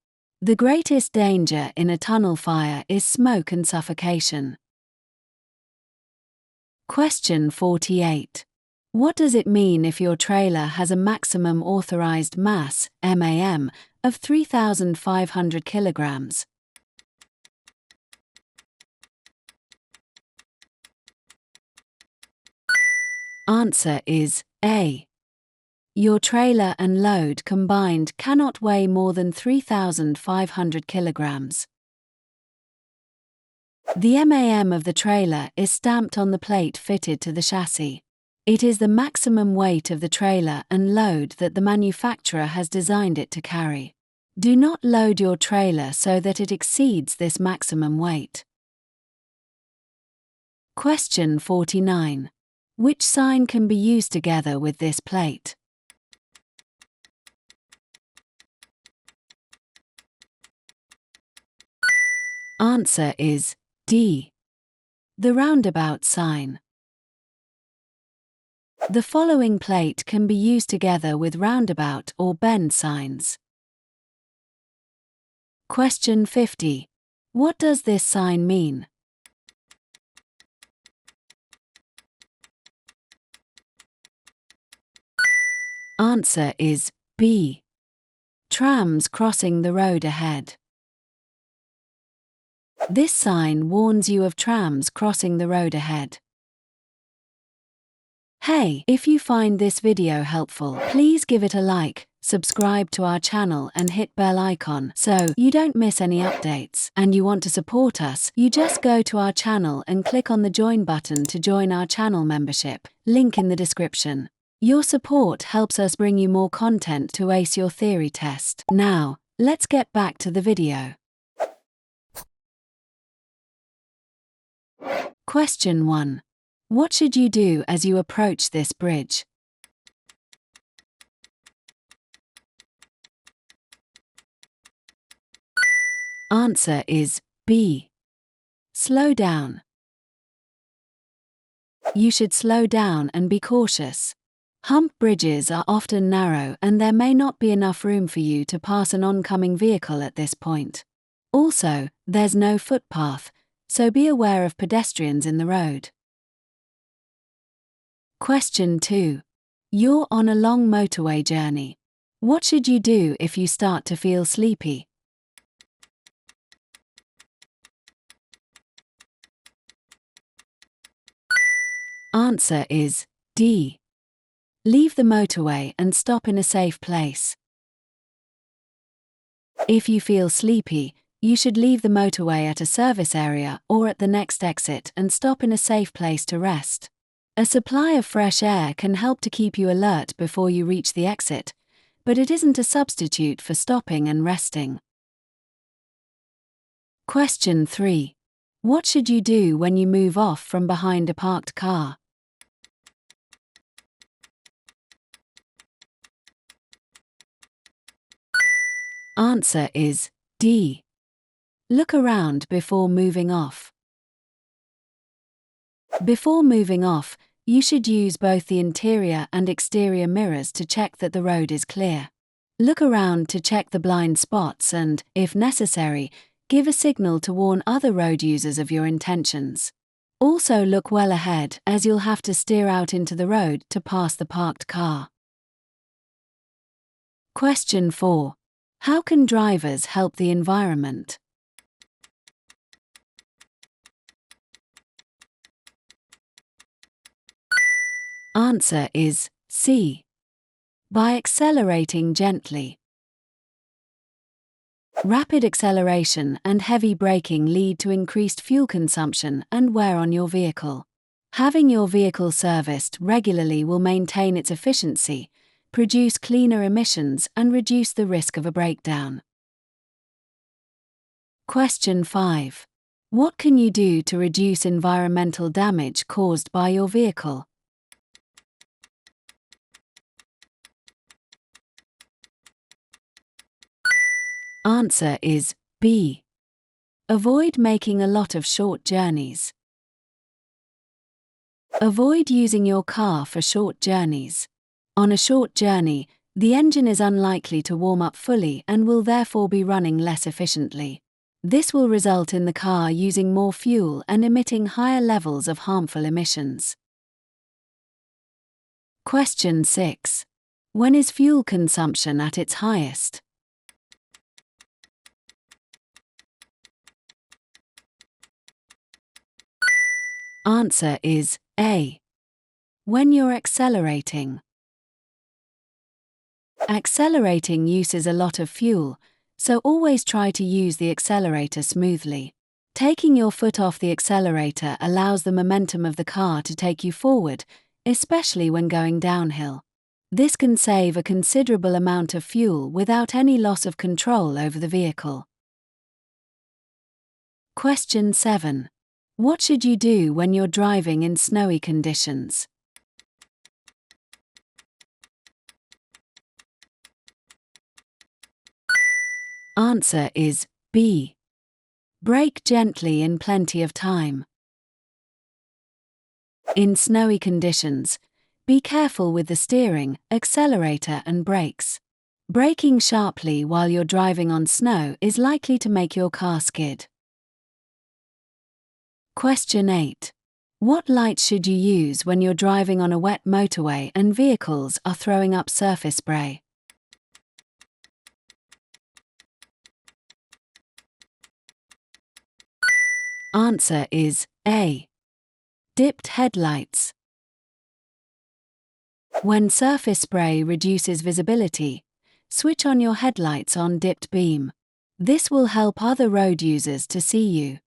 The greatest danger in a tunnel fire is smoke and suffocation. Question 48. What does it mean if your trailer has a maximum authorized mass, MAM, of 3,500 kilograms? Answer is A. Your trailer and load combined cannot weigh more than 3,500 kilograms. The MAM of the trailer is stamped on the plate fitted to the chassis. It is the maximum weight of the trailer and load that the manufacturer has designed it to carry. Do not load your trailer so that it exceeds this maximum weight. Question 49. Which sign can be used together with this plate? Answer is D. The roundabout sign. The following plate can be used together with roundabout or bend signs. Question 50. What does this sign mean? Answer is B. Trams crossing the road ahead. This sign warns you of trams crossing the road ahead. Hey, if you find this video helpful, please give it a like, subscribe to our channel and hit bell icon so you don't miss any updates. And you want to support us, you just go to our channel and click on the join button to join our channel membership, link in the description. Your support helps us bring you more content to ace your theory test. Now, let's get back to the video. Question 1. What should you do as you approach this bridge? Answer is B. Slow down. You should slow down and be cautious. Hump bridges are often narrow and there may not be enough room for you to pass an oncoming vehicle at this point. Also, there's no footpath, so be aware of pedestrians in the road. Question 2. You're on a long motorway journey. What should you do if you start to feel sleepy? Answer is D. Leave the motorway and stop in a safe place. If you feel sleepy, you should leave the motorway at a service area or at the next exit and stop in a safe place to rest. A supply of fresh air can help to keep you alert before you reach the exit, but it isn't a substitute for stopping and resting. Question 3. What should you do when you move off from behind a parked car? Answer is D. Look around before moving off. Before moving off, you should use both the interior and exterior mirrors to check that the road is clear. Look around to check the blind spots and, if necessary, give a signal to warn other road users of your intentions. Also look well ahead, as you'll have to steer out into the road to pass the parked car. Question 4. How can drivers help the environment? Answer is C. By accelerating gently. Rapid acceleration and heavy braking lead to increased fuel consumption and wear on your vehicle. Having your vehicle serviced regularly will maintain its efficiency, produce cleaner emissions, and reduce the risk of a breakdown. Question 5. What can you do to reduce environmental damage caused by your vehicle? Answer is B. Avoid making a lot of short journeys. Avoid using your car for short journeys. On a short journey, the engine is unlikely to warm up fully and will therefore be running less efficiently. This will result in the car using more fuel and emitting higher levels of harmful emissions. Question 6. When is fuel consumption at its highest? Answer is A. When you're accelerating. Accelerating uses a lot of fuel, so always try to use the accelerator smoothly. Taking your foot off the accelerator allows the momentum of the car to take you forward, especially when going downhill. This can save a considerable amount of fuel without any loss of control over the vehicle. Question 7. What should you do when you're driving in snowy conditions? Answer is B. Brake gently in plenty of time. In snowy conditions, be careful with the steering, accelerator and brakes. Braking sharply while you're driving on snow is likely to make your car skid. Question 8. What lights should you use when you're driving on a wet motorway and vehicles are throwing up surface spray? Answer is A. Dipped headlights. When surface spray reduces visibility, switch on your headlights on dipped beam. This will help other road users to see you.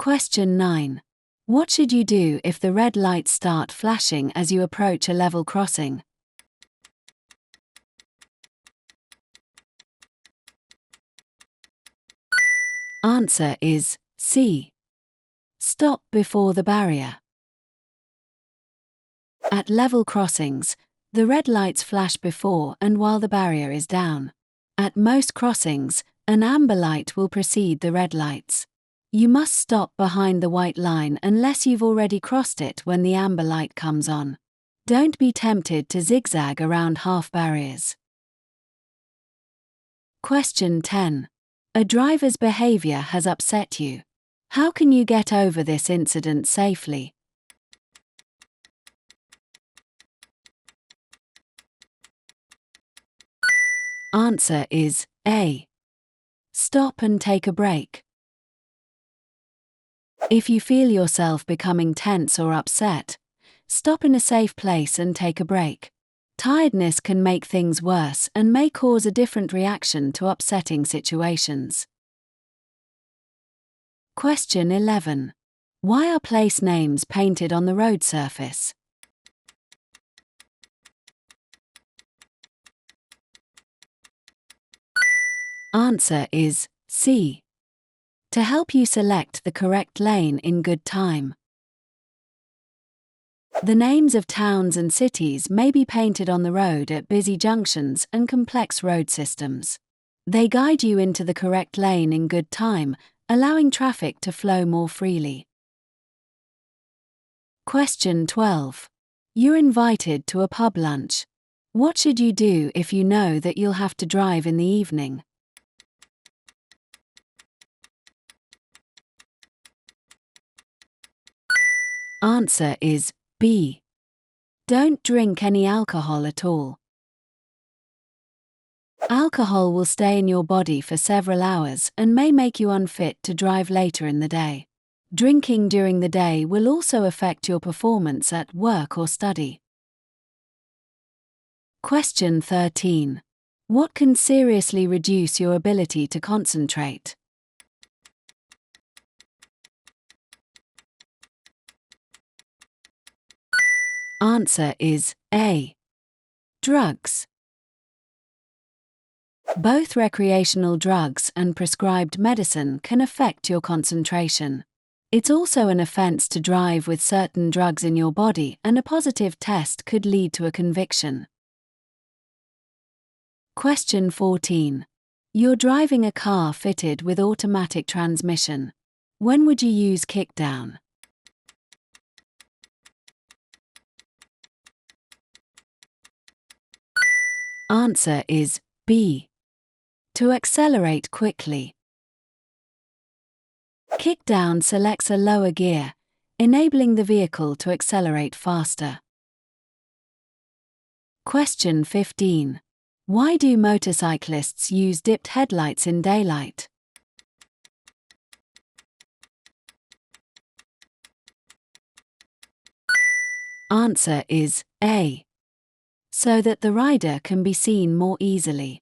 Question 9. What should you do if the red lights start flashing as you approach a level crossing? Answer is C. Stop before the barrier. At level crossings, the red lights flash before and while the barrier is down. At most crossings, an amber light will precede the red lights. You must stop behind the white line unless you've already crossed it when the amber light comes on. Don't be tempted to zigzag around half barriers. Question 10. A driver's behavior has upset you. How can you get over this incident safely? Answer is A. Stop and take a break. If you feel yourself becoming tense or upset, stop in a safe place and take a break. Tiredness can make things worse and may cause a different reaction to upsetting situations. Question 11. Why are place names painted on the road surface? Answer is C. To help you select the correct lane in good time. The names of towns and cities may be painted on the road at busy junctions and complex road systems. They guide you into the correct lane in good time, allowing traffic to flow more freely. Question 12. You're invited to a pub lunch. What should you do if you know that you'll have to drive in the evening? Answer is B. Don't drink any alcohol at all. Alcohol will stay in your body for several hours and may make you unfit to drive later in the day. Drinking during the day will also affect your performance at work or study. Question 13. What can seriously reduce your ability to concentrate? Answer is A. Drugs. Both recreational drugs and prescribed medicine can affect your concentration. It's also an offense to drive with certain drugs in your body, and a positive test could lead to a conviction. Question 14. You're driving a car fitted with automatic transmission. When would you use kickdown? Answer is B. To accelerate quickly. Kickdown selects a lower gear, enabling the vehicle to accelerate faster. Question 15. Why do motorcyclists use dipped headlights in daylight? Answer is A. So that the rider can be seen more easily.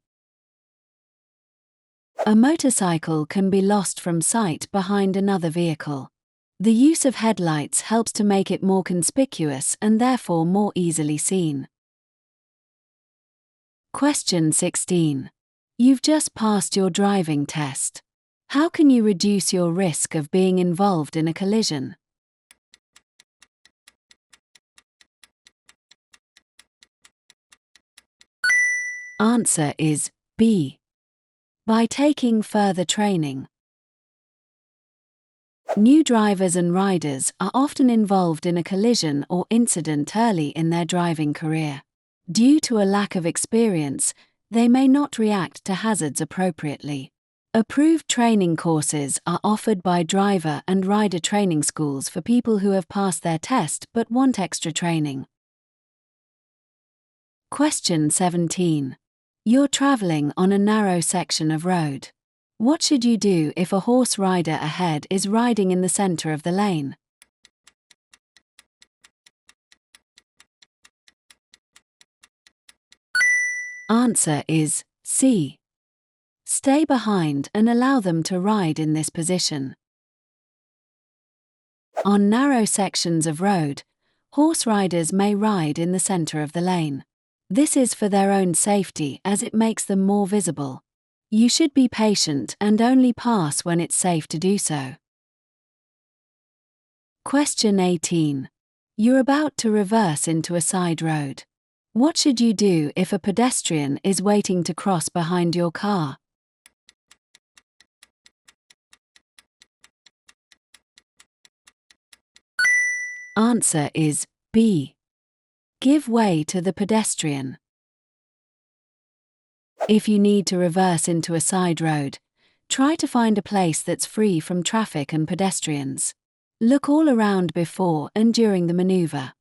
A motorcycle can be lost from sight behind another vehicle. The use of headlights helps to make it more conspicuous and therefore more easily seen. Question 16. You've just passed your driving test. How can you reduce your risk of being involved in a collision? Answer is B. By taking further training. New drivers and riders are often involved in a collision or incident early in their driving career. Due to a lack of experience, they may not react to hazards appropriately. Approved training courses are offered by driver and rider training schools for people who have passed their test but want extra training. Question 17. You're traveling on a narrow section of road. What should you do if a horse rider ahead is riding in the center of the lane? Answer is C. Stay behind and allow them to ride in this position. On narrow sections of road, horse riders may ride in the center of the lane. This is for their own safety as it makes them more visible. You should be patient and only pass when it's safe to do so. Question 18. You're about to reverse into a side road. What should you do if a pedestrian is waiting to cross behind your car? Answer is B. Give way to the pedestrian. If you need to reverse into a side road, try to find a place that's free from traffic and pedestrians. Look all around before and during the maneuver.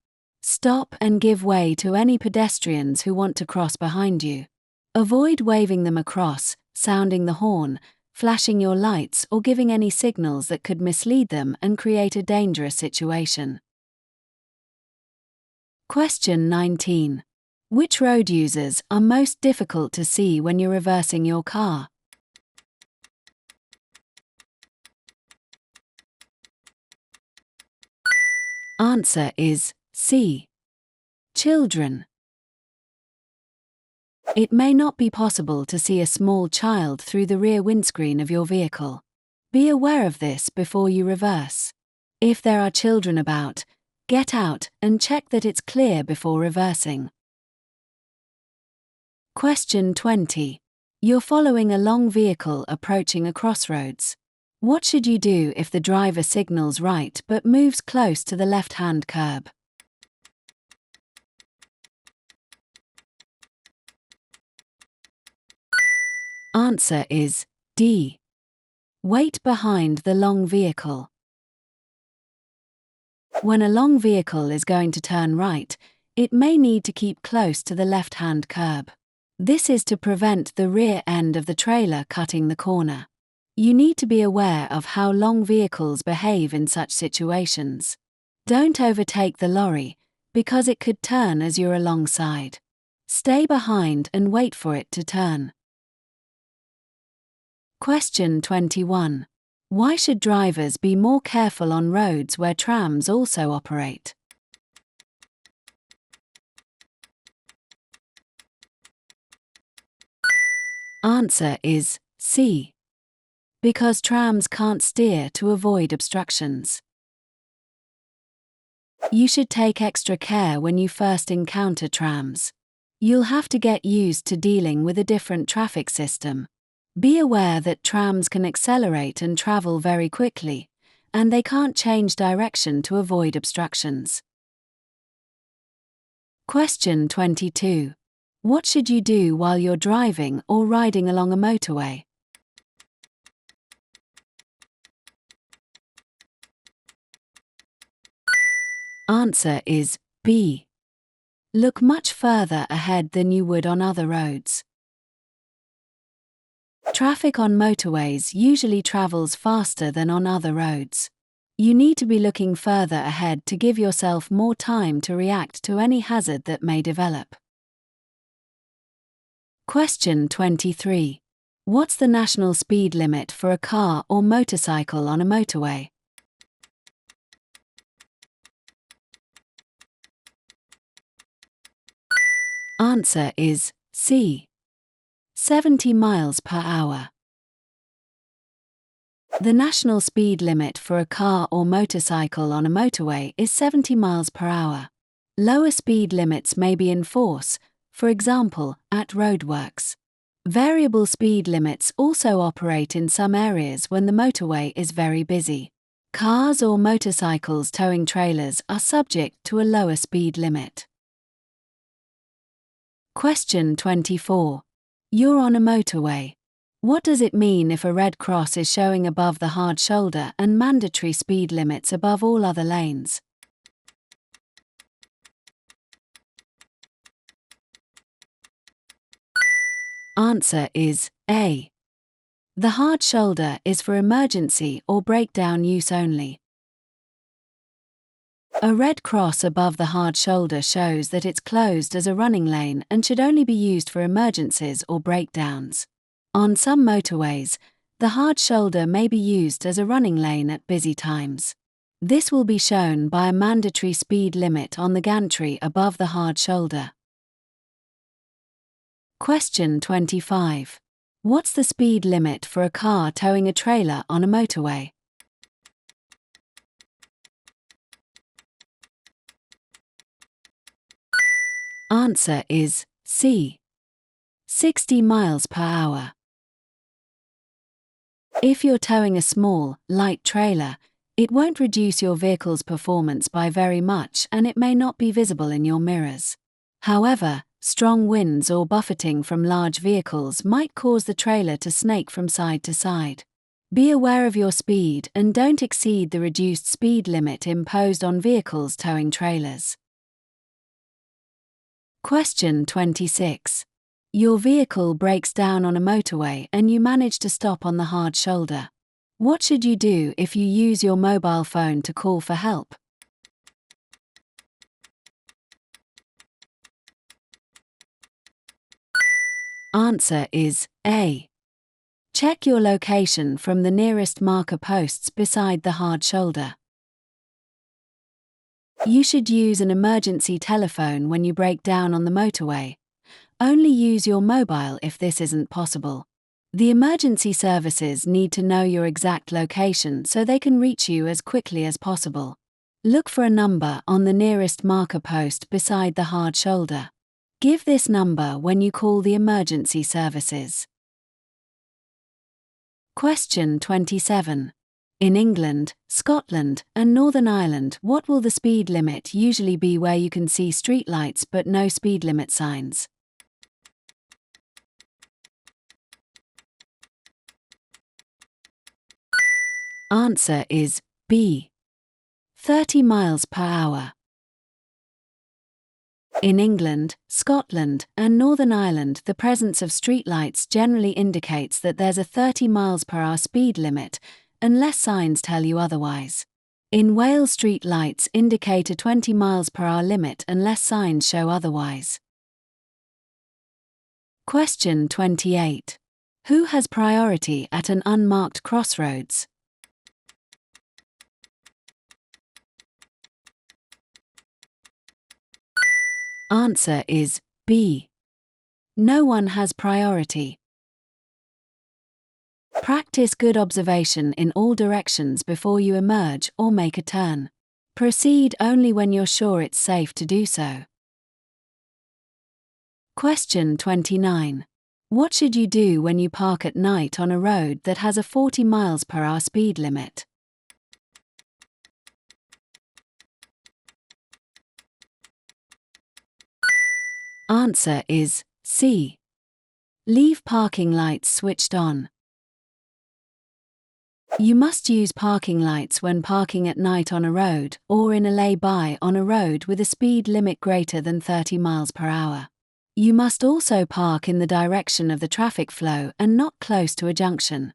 Stop and give way to any pedestrians who want to cross behind you. Avoid waving them across, sounding the horn, flashing your lights, or giving any signals that could mislead them and create a dangerous situation. Question 19. Which road users are most difficult to see when you're reversing your car? Answer is C. Children. It may not be possible to see a small child through the rear windscreen of your vehicle. Be aware of this before you reverse. If there are children about, get out and check that it's clear before reversing. Question 20. You're following a long vehicle approaching a crossroads. What should you do if the driver signals right but moves close to the left-hand curb? Answer is D. Wait behind the long vehicle. When a long vehicle is going to turn right, it may need to keep close to the left-hand curb. This is to prevent the rear end of the trailer cutting the corner. You need to be aware of how long vehicles behave in such situations. Don't overtake the lorry, because it could turn as you're alongside. Stay behind and wait for it to turn. Question 21. Why should drivers be more careful on roads where trams also operate? Answer is C. Because trams can't steer to avoid obstructions. You should take extra care when you first encounter trams. You'll have to get used to dealing with a different traffic system. Be aware that trams can accelerate and travel very quickly, and they can't change direction to avoid obstructions. Question 22. What should you do while you're driving or riding along a motorway? Answer is B. Look much further ahead than you would on other roads. Traffic on motorways usually travels faster than on other roads. You need to be looking further ahead to give yourself more time to react to any hazard that may develop. Question 23. What's the national speed limit for a car or motorcycle on a motorway? Answer is C. 70 miles per hour. The national speed limit for a car or motorcycle on a motorway is 70 miles per hour. Lower speed limits may be in force, for example, at roadworks. Variable speed limits also operate in some areas when the motorway is very busy. Cars or motorcycles towing trailers are subject to a lower speed limit. Question 24. You're on a motorway. What does it mean if a red cross is showing above the hard shoulder and mandatory speed limits above all other lanes? Answer is A. The hard shoulder is for emergency or breakdown use only. A red cross above the hard shoulder shows that it's closed as a running lane and should only be used for emergencies or breakdowns. On some motorways, the hard shoulder may be used as a running lane at busy times. This will be shown by a mandatory speed limit on the gantry above the hard shoulder. Question 25. What's the speed limit for a car towing a trailer on a motorway? Answer is C. 60 miles per hour. If you're towing a small, light trailer, it won't reduce your vehicle's performance by very much and it may not be visible in your mirrors. However, strong winds or buffeting from large vehicles might cause the trailer to snake from side to side. Be aware of your speed and don't exceed the reduced speed limit imposed on vehicles towing trailers. Question 26. Your vehicle breaks down on a motorway and you manage to stop on the hard shoulder. What should you do if you use your mobile phone to call for help? Answer is A. Check your location from the nearest marker posts beside the hard shoulder. You should use an emergency telephone when you break down on the motorway. Only use your mobile if this isn't possible. The emergency services need to know your exact location so they can reach you as quickly as possible. Look for a number on the nearest marker post beside the hard shoulder. Give this number when you call the emergency services. Question 27. In England, Scotland, and Northern Ireland, what will the speed limit usually be where you can see streetlights but no speed limit signs? Answer is B. 30 miles per hour. In England, Scotland, and Northern Ireland, the presence of streetlights generally indicates that there's a 30 miles per hour speed limit, unless signs tell you otherwise. In Wales, street lights indicate a 20 miles per hour limit unless signs show otherwise. Question 28. Who has priority at an unmarked crossroads? Answer is B. No one has priority. Practice good observation in all directions before you emerge or make a turn. Proceed only when you're sure it's safe to do so. Question 29. What should you do when you park at night on a road that has a 40 miles per hour speed limit? Answer is C. Leave parking lights switched on. You must use parking lights when parking at night on a road or in a lay-by on a road with a speed limit greater than 30 miles per hour. You must also park in the direction of the traffic flow and not close to a junction.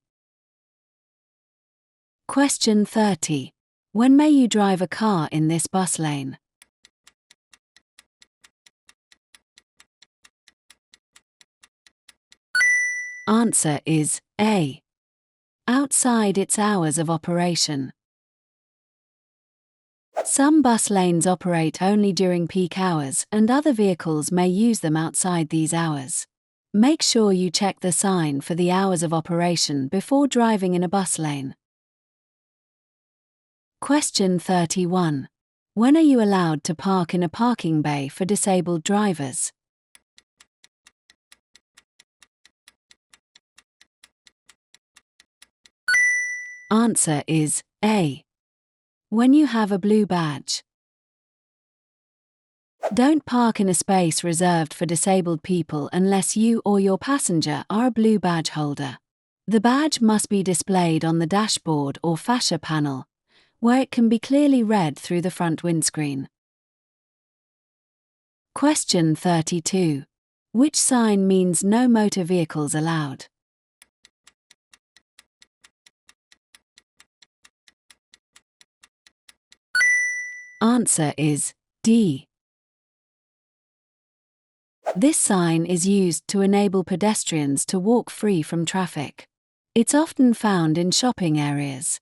Question 30. When may you drive a car in this bus lane? Answer is A. Outside its hours of operation. Some bus lanes operate only during peak hours and other vehicles may use them outside these hours. Make sure you check the sign for the hours of operation before driving in a bus lane. Question 31. When are you allowed to park in a parking bay for disabled drivers? Answer is A. When you have a blue badge. Don't park in a space reserved for disabled people unless you or your passenger are a blue badge holder. The badge must be displayed on the dashboard or fascia panel, where it can be clearly read through the front windscreen. Question 32. Which sign means no motor vehicles allowed? Answer is D. This sign is used to enable pedestrians to walk free from traffic. It's often found in shopping areas.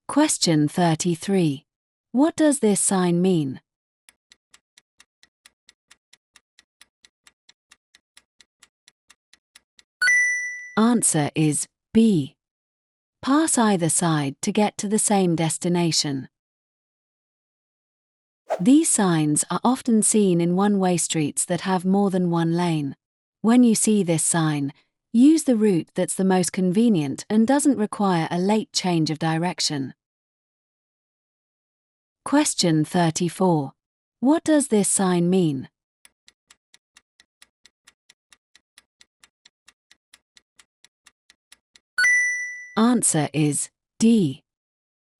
Question 33. What does this sign mean? Answer is B. Pass either side to get to the same destination. These signs are often seen in one-way streets that have more than one lane. When you see this sign, use the route that's the most convenient and doesn't require a late change of direction. Question 34. What does this sign mean? Answer is D.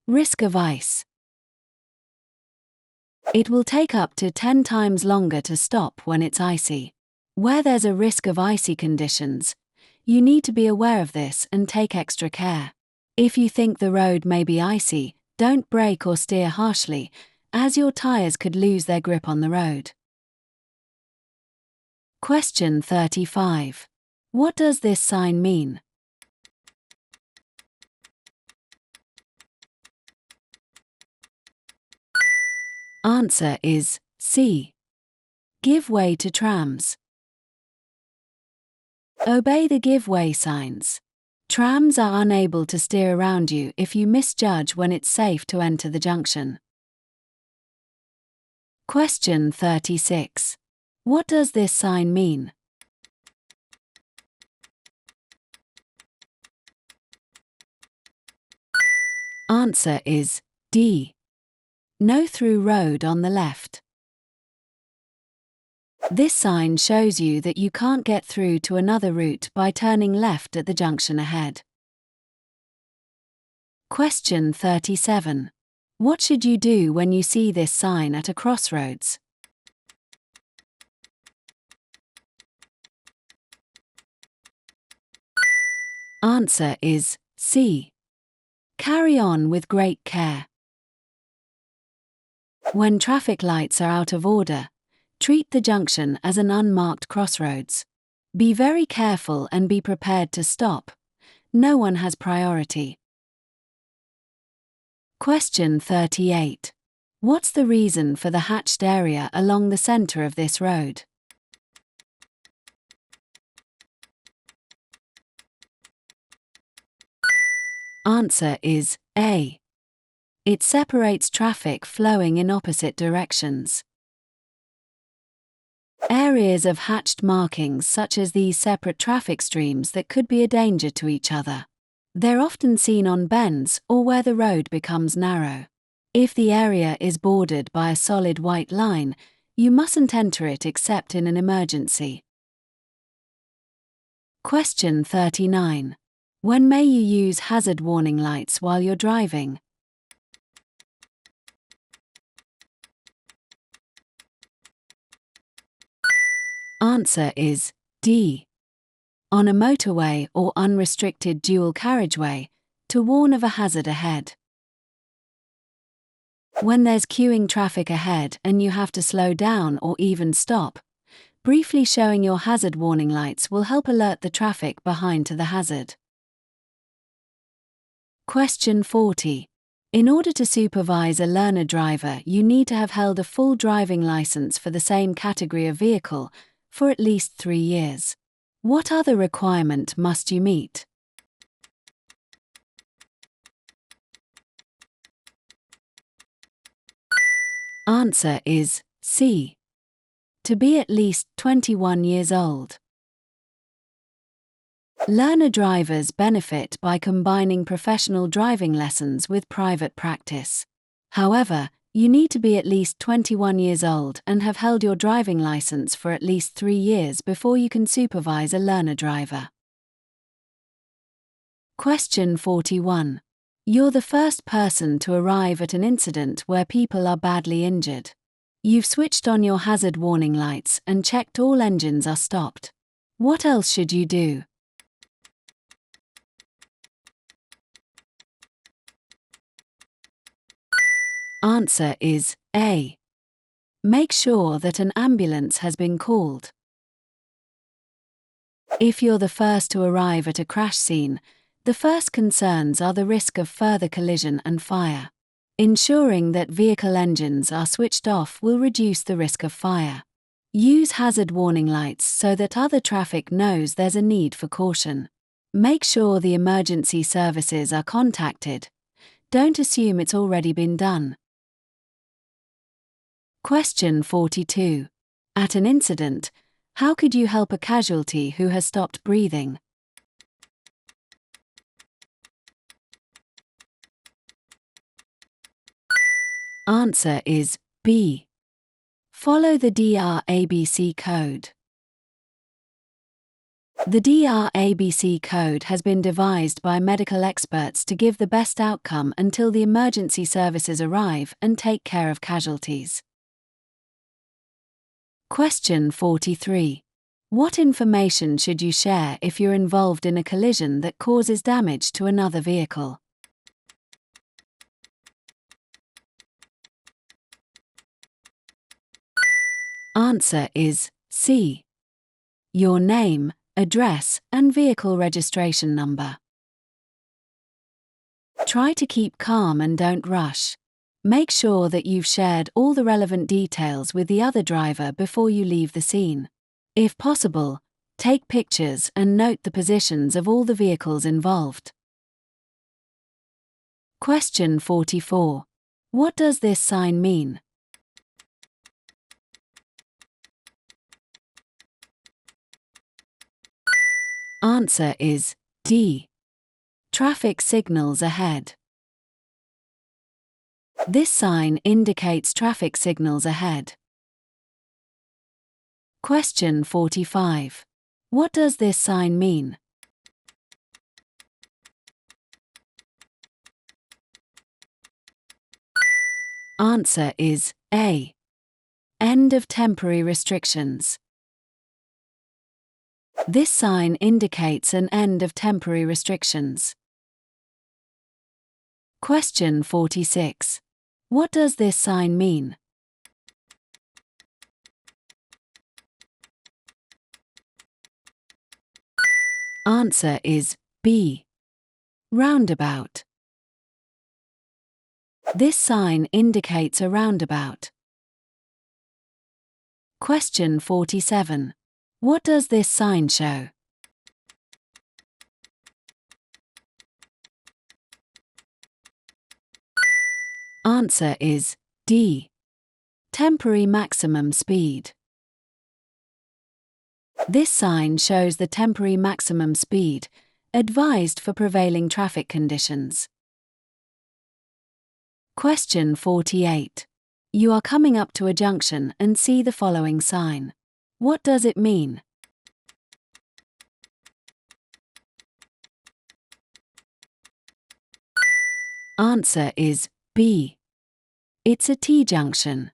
Risk of ice. It will take up to 10 times longer to stop when it's icy. Where there's a risk of icy conditions, you need to be aware of this and take extra care. If you think the road may be icy, don't brake or steer harshly, as your tires could lose their grip on the road. Question 35. What does this sign mean? Answer is C. Give way to trams. Obey the give way signs. Trams are unable to steer around you if you misjudge when it's safe to enter the junction. Question 36. What does this sign mean? Answer is D. No through road on the left. This sign shows you that you can't get through to another route by turning left at the junction ahead. Question 37. What should you do when you see this sign at a crossroads? Answer is C. Carry on with great care. When traffic lights are out of order, treat the junction as an unmarked crossroads. Be very careful and be prepared to stop. No one has priority. Question 38. What's the reason for the hatched area along the center of this road? Answer is A. It separates traffic flowing in opposite directions. Areas of hatched markings such as these separate traffic streams that could be a danger to each other. They're often seen on bends or where the road becomes narrow. If the area is bordered by a solid white line, you mustn't enter it except in an emergency. Question 39. When may you use hazard warning lights while you're driving? Answer is D. On a motorway or unrestricted dual carriageway, to warn of a hazard ahead. When there's queuing traffic ahead and you have to slow down or even stop, briefly showing your hazard warning lights will help alert the traffic behind to the hazard. Question 40. In order to supervise a learner driver, you need to have held a full driving license for the same category of vehicle for at least 3 years. What other requirement must you meet? Answer is C. To be at least 21 years old. Learner drivers benefit by combining professional driving lessons with private practice. However, you need to be at least 21 years old and have held your driving license for at least 3 years before you can supervise a learner driver. Question 41. You're the first person to arrive at an incident where people are badly injured. You've switched on your hazard warning lights and checked all engines are stopped. What else should you do? Answer is A. Make sure that an ambulance has been called. If you're the first to arrive at a crash scene, the first concerns are the risk of further collision and fire. Ensuring that vehicle engines are switched off will reduce the risk of fire. Use hazard warning lights so that other traffic knows there's a need for caution. Make sure the emergency services are contacted. Don't assume it's already been done. Question 42. At an incident, how could you help a casualty who has stopped breathing? Answer is B. Follow the DVSA code. The DVSA code has been devised by medical experts to give the best outcome until the emergency services arrive and take care of casualties. Question 43. What information should you share if you're involved in a collision that causes damage to another vehicle? Answer is C. Your name, address, and vehicle registration number. Try to keep calm and don't rush. Make sure that you've shared all the relevant details with the other driver before you leave the scene. If possible, take pictures and note the positions of all the vehicles involved. Question 44. What does this sign mean? Answer is D. Traffic signals ahead. This sign indicates traffic signals ahead. Question 45. What does this sign mean? Answer is A. End of temporary restrictions. This sign indicates an end of temporary restrictions. Question 46. What does this sign mean? Answer is B. Roundabout. This sign indicates a roundabout. Question 47. What does this sign show? Answer is D. Temporary maximum speed. This sign shows the temporary maximum speed, advised for prevailing traffic conditions. Question 48. You are coming up to a junction and see the following sign. What does it mean? Answer is B. It's a T-junction.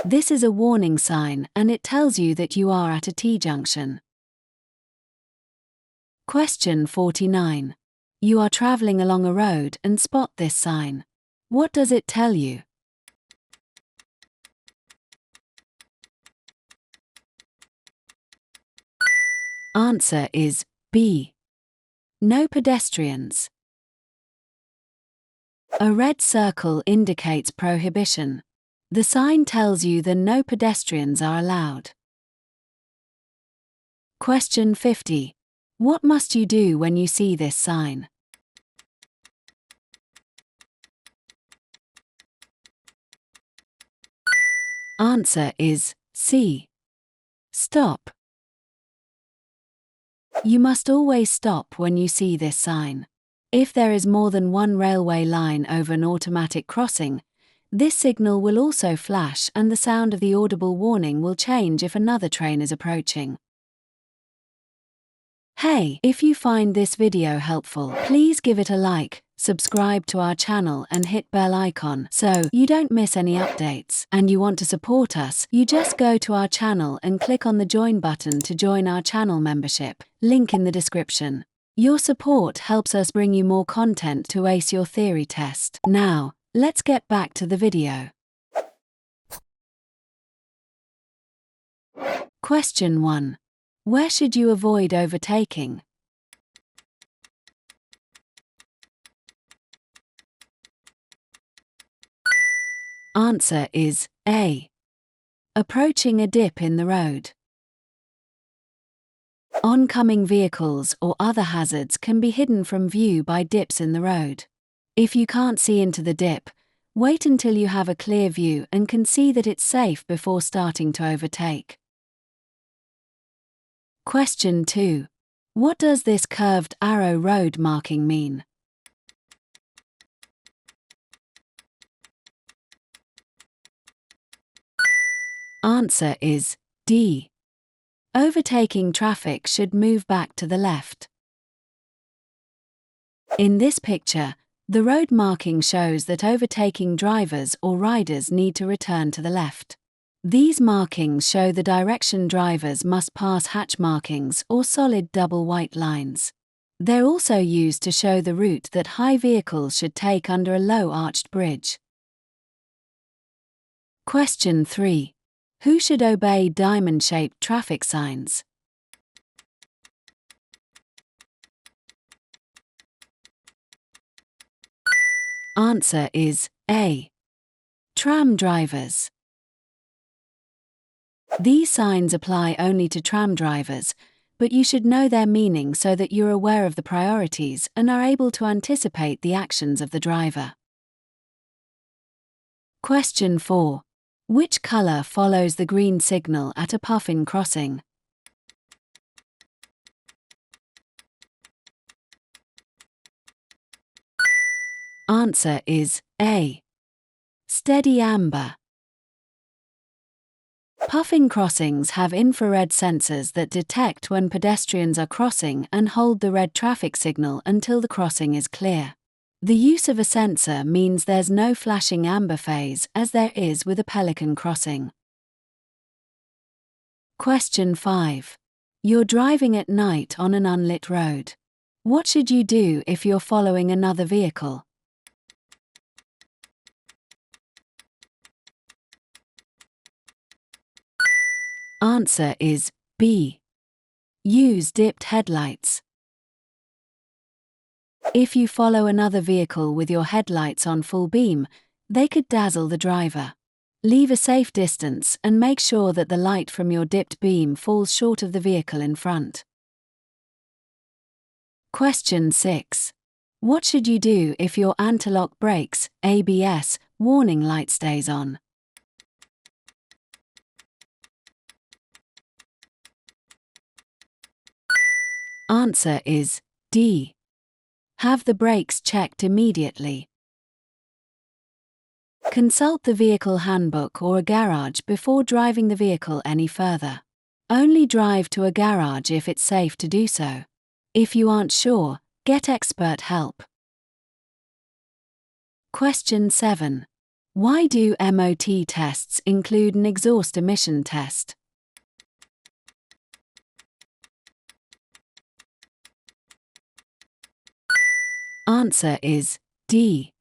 This is a warning sign and it tells you that you are at a T-junction. Question 49. You are traveling along a road and spot this sign. What does it tell you? Answer is B. No pedestrians. A red circle indicates prohibition. The sign tells you that no pedestrians are allowed. Question 50. What must you do when you see this sign? Answer is C. Stop. You must always stop when you see this sign. If there is more than one railway line over an automatic crossing, this signal will also flash and the sound of the audible warning will change if another train is approaching. Hey, if you find this video helpful, please give it a like, subscribe to our channel and hit bell icon so you don't miss any updates. And you want to support us, you just go to our channel and click on the join button to join our channel membership, link in the description. Your support helps us bring you more content to ace your theory test. Now, let's get back to the video. Question 1. Where should you avoid overtaking? Answer is A. Approaching a dip in the road. Oncoming vehicles or other hazards can be hidden from view by dips in the road. If you can't see into the dip, wait until you have a clear view and can see that it's safe before starting to overtake. Question 2. What does this curved arrow road marking mean? Answer is D. Overtaking traffic should move back to the left. In this picture, the road marking shows that overtaking drivers or riders need to return to the left. These markings show the direction drivers must pass hatch markings or solid double white lines. They're also used to show the route that high vehicles should take under a low arched bridge. Question 3. Who should obey diamond-shaped traffic signs? Answer is A. Tram drivers. These signs apply only to tram drivers, but you should know their meaning so that you're aware of the priorities and are able to anticipate the actions of the driver. Question 4. Which color follows the green signal at a puffin crossing? Answer is A. Steady amber. Puffin crossings have infrared sensors that detect when pedestrians are crossing and hold the red traffic signal until the crossing is clear. The use of a sensor means there's no flashing amber phase as there is with a pelican crossing. Question 5. You're driving at night on an unlit road. What should you do if you're following another vehicle? Answer is B. Use dipped headlights. If you follow another vehicle with your headlights on full beam, they could dazzle the driver. Leave a safe distance and make sure that the light from your dipped beam falls short of the vehicle in front. Question 6. What should you do if your anti-lock brakes, ABS, warning light stays on? Answer is D. Have the brakes checked immediately. Consult the vehicle handbook or a garage before driving the vehicle any further. Only drive to a garage if it's safe to do so. If you aren't sure, get expert help. Question 7. Why do MOT tests include an exhaust emission test? Answer is D.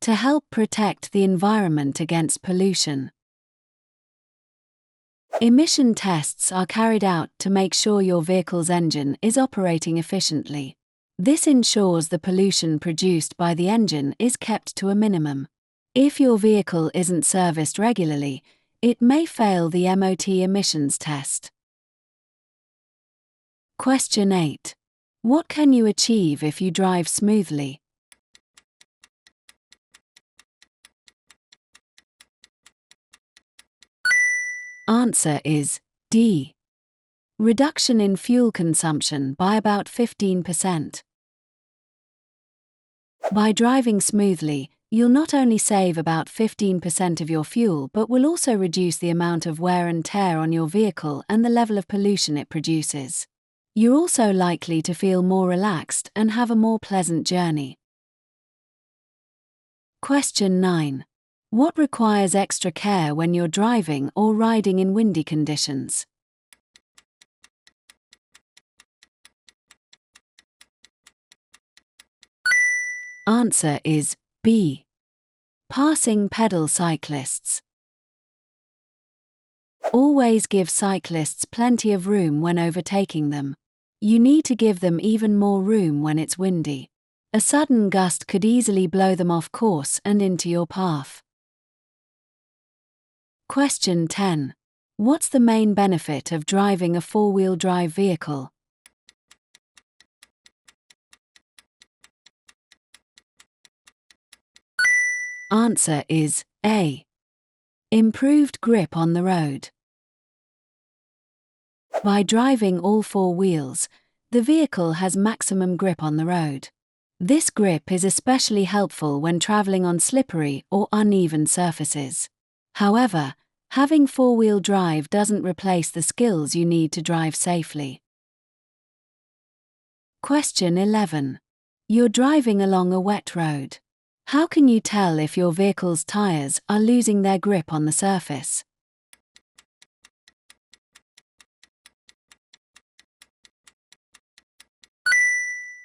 To help protect the environment against pollution. Emission tests are carried out to make sure your vehicle's engine is operating efficiently. This ensures the pollution produced by the engine is kept to a minimum. If your vehicle isn't serviced regularly, it may fail the MOT emissions test. Question 8. What can you achieve if you drive smoothly? Answer is D. Reduction in fuel consumption by about 15%. By driving smoothly, you'll not only save about 15% of your fuel but will also reduce the amount of wear and tear on your vehicle and the level of pollution it produces. You're also likely to feel more relaxed and have a more pleasant journey. Question 9. What requires extra care when you're driving or riding in windy conditions? Answer is B. Passing pedal cyclists. Always give cyclists plenty of room when overtaking them. You need to give them even more room when it's windy. A sudden gust could easily blow them off course and into your path. Question 10. What's the main benefit of driving a four-wheel drive vehicle? Answer is A. Improved grip on the road. By driving all four wheels, the vehicle has maximum grip on the road. This grip is especially helpful when traveling on slippery or uneven surfaces. However, having four-wheel drive doesn't replace the skills you need to drive safely. Question 11. You're driving along a wet road. How can you tell if your vehicle's tires are losing their grip on the surface?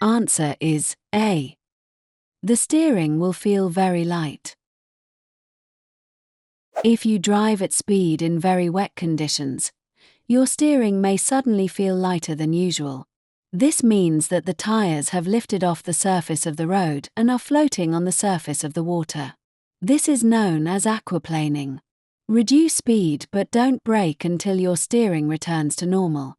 Answer is A. The steering will feel very light. If you drive at speed in very wet conditions, your steering may suddenly feel lighter than usual. This means that the tires have lifted off the surface of the road and are floating on the surface of the water. This is known as aquaplaning. Reduce speed but don't brake until your steering returns to normal.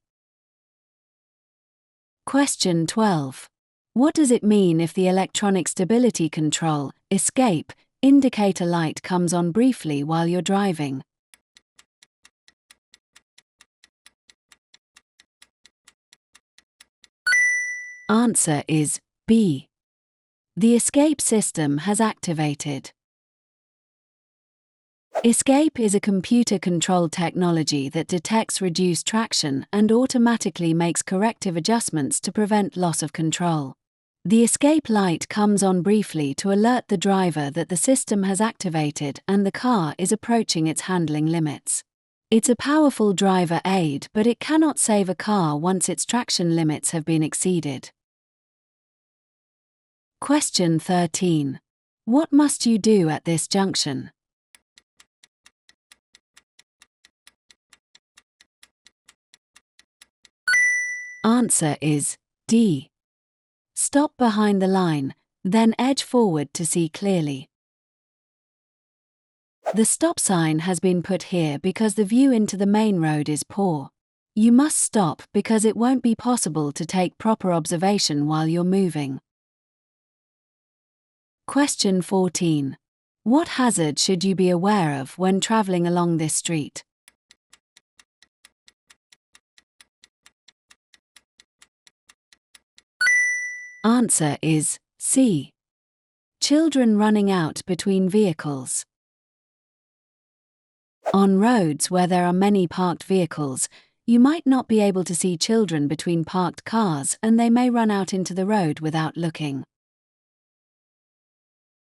Question 12. What does it mean if the electronic stability control, escape, indicator light comes on briefly while you're driving? Answer is B. The escape system has activated. Escape is a computer-controlled technology that detects reduced traction and automatically makes corrective adjustments to prevent loss of control. The escape light comes on briefly to alert the driver that the system has activated and the car is approaching its handling limits. It's a powerful driver aid, but it cannot save a car once its traction limits have been exceeded. Question 13. What must you do at this junction? Answer is D. Stop behind the line, then edge forward to see clearly. The stop sign has been put here because the view into the main road is poor. You must stop because it won't be possible to take proper observation while you're moving. Question 14. What hazard should you be aware of when traveling along this street? Answer is C. Children running out between vehicles. On roads where there are many parked vehicles, you might not be able to see children between parked cars and they may run out into the road without looking.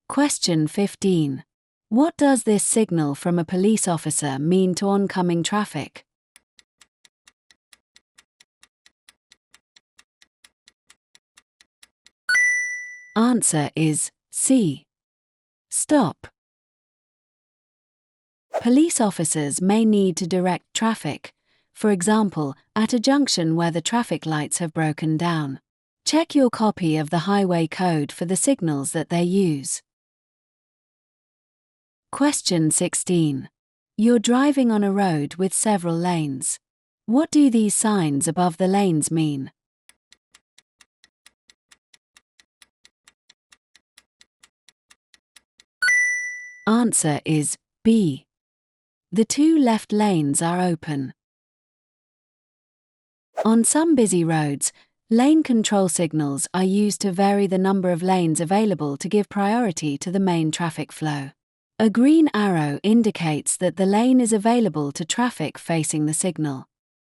Question 15. What does this signal from a police officer mean to oncoming traffic? Answer is C. Stop. Police officers may need to direct traffic, for example, at a junction where the traffic lights have broken down. Check your copy of the highway code for the signals that they use. Question 16. You're driving on a road with several lanes. What do these signs above the lanes mean? Answer is B. The two left lanes are open. On some busy roads, lane control signals are used to vary the number of lanes available to give priority to the main traffic flow. A green arrow indicates that the lane is available to traffic facing the signal.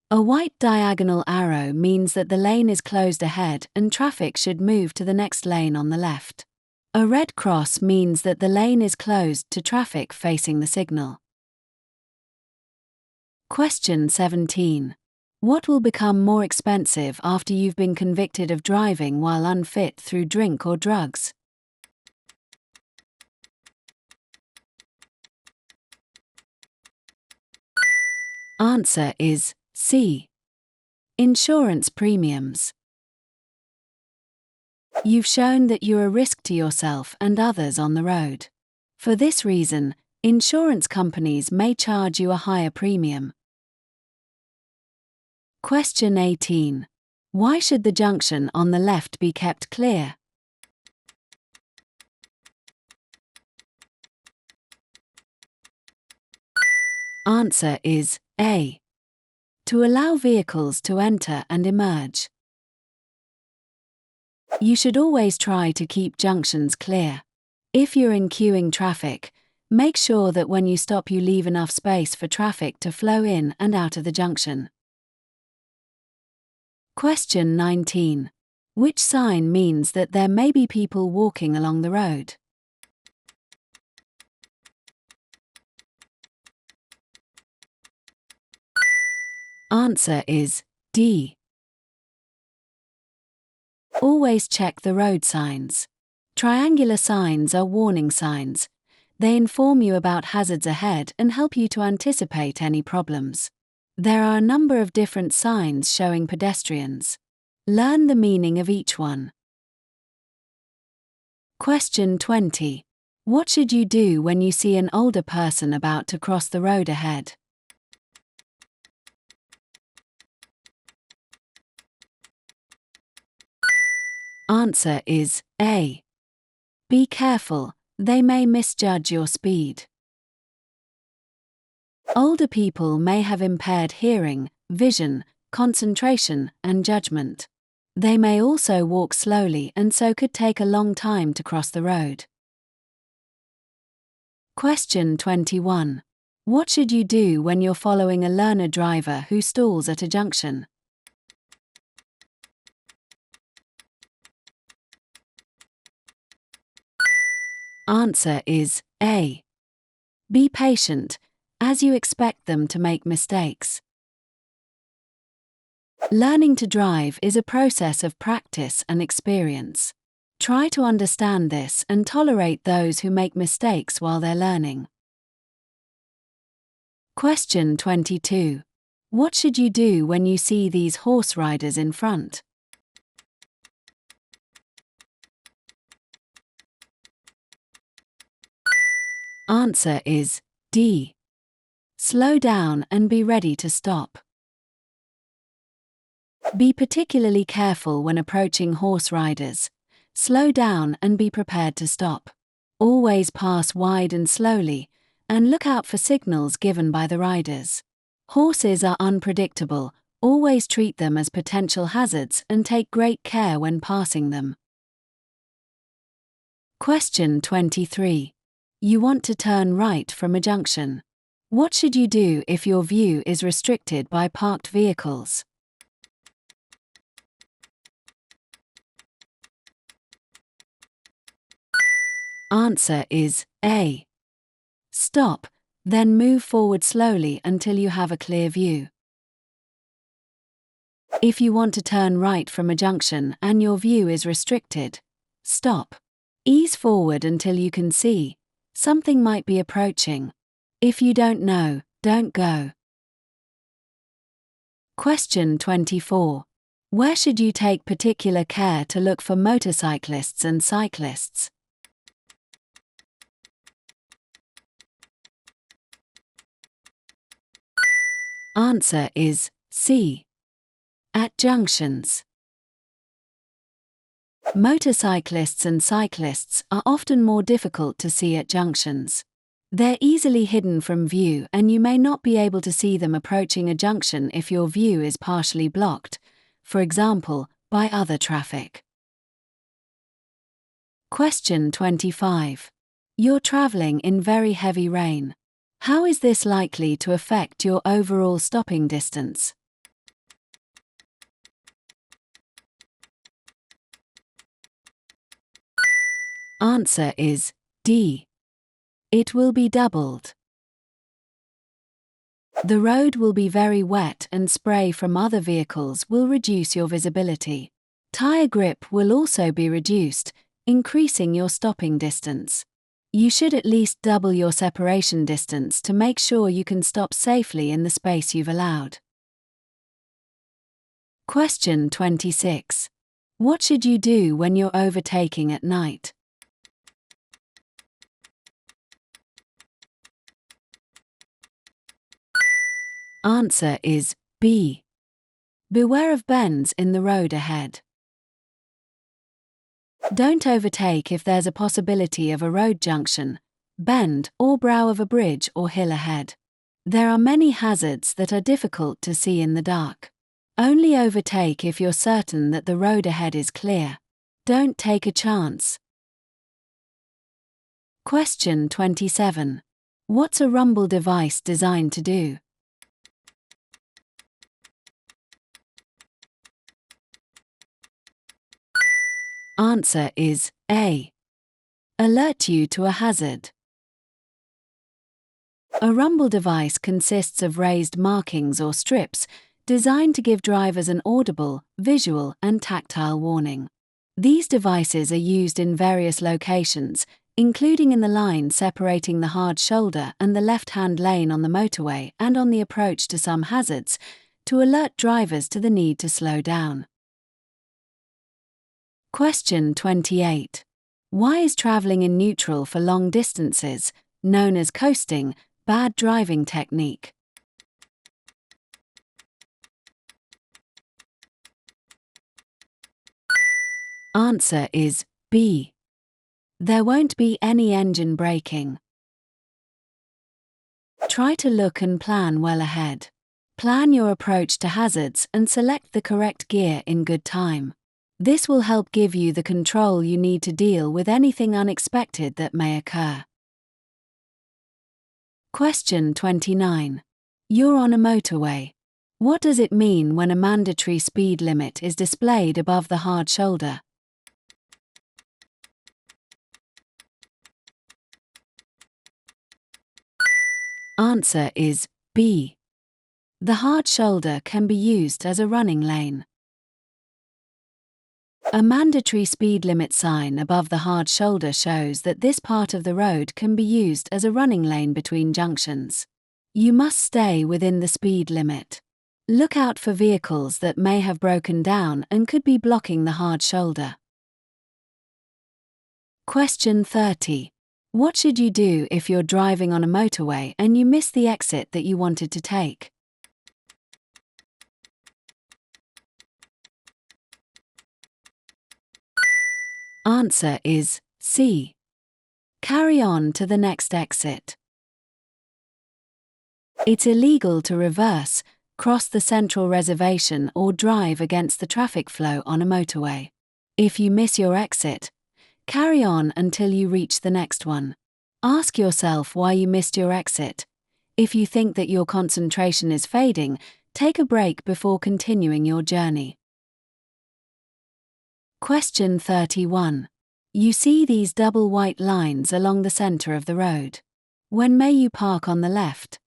A white diagonal arrow means that the lane is closed ahead and traffic should move to the next lane on the left. A red cross means that the lane is closed to traffic facing the signal. Question 17. What will become more expensive after you've been convicted of driving while unfit through drink or drugs? Answer is C. Insurance premiums. You've shown that you're a risk to yourself and others on the road. For this reason, insurance companies may charge you a higher premium. Question 18. Why should the junction on the left be kept clear? Answer is A. To allow vehicles to enter and emerge. You should always try to keep junctions clear. If you're in queuing traffic, make sure that when you stop you leave enough space for traffic to flow in and out of the junction. Question 19. Which sign means that there may be people walking along the road? Answer is D. Always check the road signs. Triangular signs are warning signs. They inform you about hazards ahead and help you to anticipate any problems. There are a number of different signs showing pedestrians. Learn the meaning of each one. Question 20. What should you do when you see an older person about to cross the road ahead? Answer is A. Be careful, they may misjudge your speed. Older people may have impaired hearing, vision, concentration, and judgment. They may also walk slowly and so could take a long time to cross the road. Question 21. What should you do when you're following a learner driver who stalls at a junction? Answer is A. Be patient, as you expect them to make mistakes. Learning to drive is a process of practice and experience. Try to understand this and tolerate those who make mistakes while they're learning. Question 22. What should you do when you see these horse riders in front? Answer is D. Slow down and be ready to stop. Be particularly careful when approaching horse riders. Slow down and be prepared to stop. Always pass wide and slowly, and look out for signals given by the riders. Horses are unpredictable, always treat them as potential hazards and take great care when passing them. Question 23. You want to turn right from a junction. What should you do if your view is restricted by parked vehicles? Answer is A. Stop, then move forward slowly until you have a clear view. If you want to turn right from a junction and your view is restricted, stop. Ease forward until you can see. Something might be approaching. If you don't know, don't go. Question 24. Where should you take particular care to look for motorcyclists and cyclists? Answer is C. At junctions. Motorcyclists and cyclists are often more difficult to see at junctions. They're easily hidden from view and you may not be able to see them approaching a junction if your view is partially blocked, for example, by other traffic. Question 25. You're traveling in very heavy rain. How is this likely to affect your overall stopping distance? Answer is D. It will be doubled. The road will be very wet and spray from other vehicles will reduce your visibility. Tire grip will also be reduced, increasing your stopping distance. You should at least double your separation distance to make sure you can stop safely in the space you've allowed. Question 26. What should you do when you're overtaking at night? Answer is B. Beware of bends in the road ahead. Don't overtake if there's a possibility of a road junction, bend, or brow of a bridge or hill ahead. There are many hazards that are difficult to see in the dark. Only overtake if you're certain that the road ahead is clear. Don't take a chance. Question 27. What's a rumble device designed to do? Answer is A. Alert you to a hazard. A rumble device consists of raised markings or strips designed to give drivers an audible, visual, and tactile warning. These devices are used in various locations, including in the line separating the hard shoulder and the left-hand lane on the motorway and on the approach to some hazards, to alert drivers to the need to slow down. Question 28. Why is traveling in neutral for long distances, known as coasting, bad driving technique? Answer is B. There won't be any engine braking. Try to look and plan well ahead. Plan your approach to hazards and select the correct gear in good time. This will help give you the control you need to deal with anything unexpected that may occur. Question 29. You're on a motorway. What does it mean when a mandatory speed limit is displayed above the hard shoulder? Answer is B. The hard shoulder can be used as a running lane. A mandatory speed limit sign above the hard shoulder shows that this part of the road can be used as a running lane between junctions. You must stay within the speed limit. Look out for vehicles that may have broken down and could be blocking the hard shoulder. Question 30. What should you do if you're driving on a motorway and you miss the exit that you wanted to take? Answer is C. Carry on to the next exit. It's illegal to reverse, cross the central reservation or drive against the traffic flow on a motorway. If you miss your exit, carry on until you reach the next one. Ask yourself why you missed your exit. If you think that your concentration is fading, take a break before continuing your journey. Question 31. You see these double white lines along the center of the road. When may you park on the left?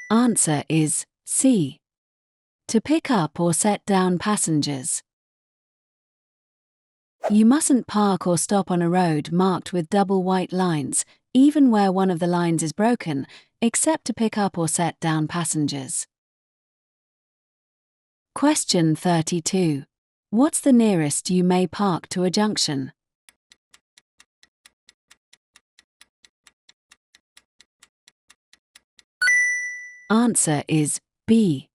Answer is C. To pick up or set down passengers. You mustn't park or stop on a road marked with double white lines, even where one of the lines is broken, except to pick up or set down passengers. Question 32. What's the nearest you may park to a junction? Answer is B.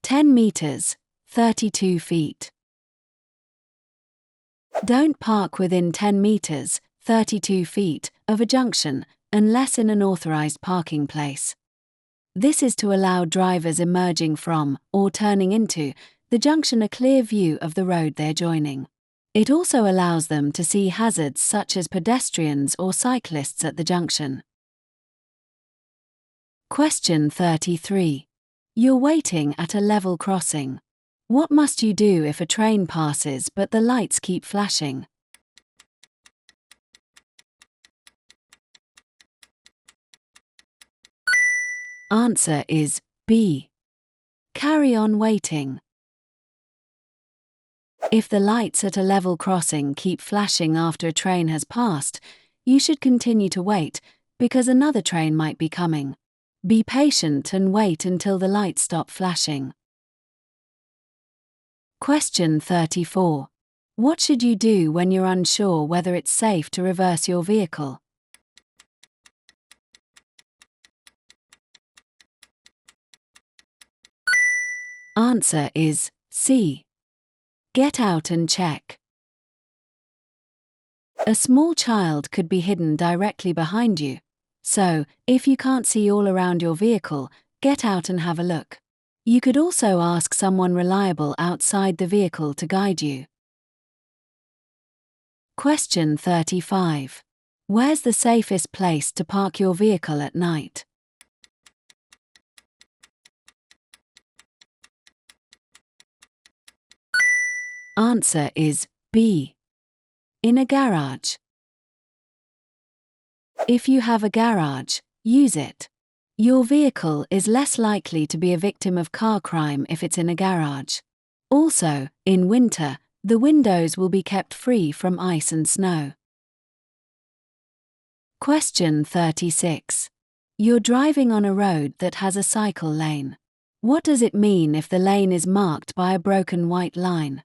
10 meters, 32 feet. Don't park within 10 meters, 32 feet, of a junction, unless in an authorized parking place. This is to allow drivers emerging from, or turning into, the junction a clear view of the road they're joining. It also allows them to see hazards such as pedestrians or cyclists at the junction. Question 33. You're waiting at a level crossing. What must you do if a train passes but the lights keep flashing? Answer is B. Carry on waiting. If the lights at a level crossing keep flashing after a train has passed, you should continue to wait, because another train might be coming. Be patient and wait until the lights stop flashing. Question 34. What should you do when you're unsure whether it's safe to reverse your vehicle? Answer is C. Get out and check. A small child could be hidden directly behind you, so, if you can't see all around your vehicle, get out and have a look. You could also ask someone reliable outside the vehicle to guide you. Question 35. Where's the safest place to park your vehicle at night? Answer is B. In a garage. If you have a garage, use it. Your vehicle is less likely to be a victim of car crime if it's in a garage. Also, in winter, the windows will be kept free from ice and snow. Question 36. You're driving on a road that has a cycle lane. What does it mean if the lane is marked by a broken white line?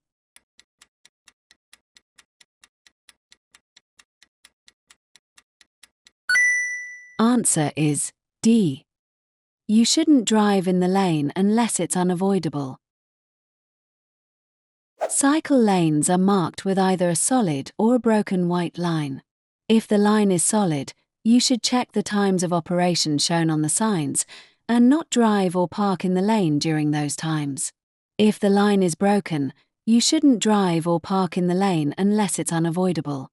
Answer is D. You shouldn't drive in the lane unless it's unavoidable. Cycle lanes are marked with either a solid or a broken white line. If the line is solid, you should check the times of operation shown on the signs and not drive or park in the lane during those times. If the line is broken, you shouldn't drive or park in the lane unless it's unavoidable.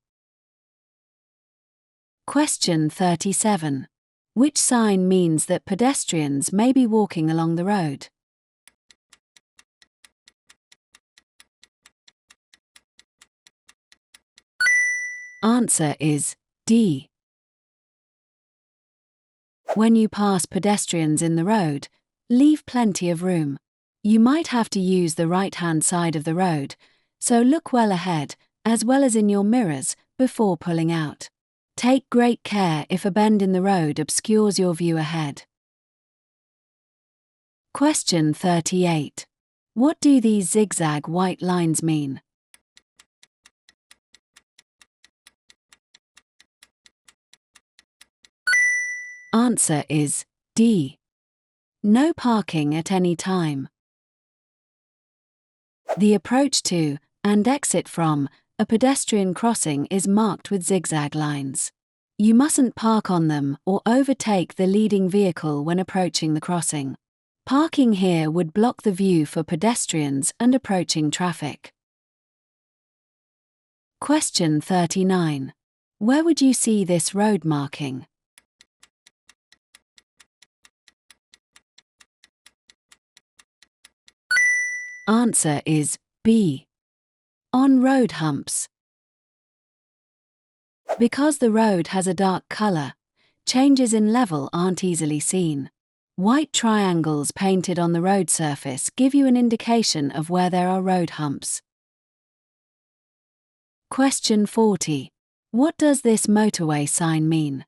Question 37. Which sign means that pedestrians may be walking along the road? Answer is D. When you pass pedestrians in the road, leave plenty of room. You might have to use the right-hand side of the road, so look well ahead, as well as in your mirrors, before pulling out. Take great care if a bend in the road obscures your view ahead. Question 38. What do these zigzag white lines mean? Answer is D. No parking at any time. The approach to, and exit from, a pedestrian crossing is marked with zigzag lines. You mustn't park on them or overtake the leading vehicle when approaching the crossing. Parking here would block the view for pedestrians and approaching traffic. Question 39. Where would you see this road marking? Answer is B. On road humps. Because the road has a dark color, changes in level aren't easily seen. White triangles painted on the road surface give you an indication of where there are road humps. Question 40. What does this motorway sign mean?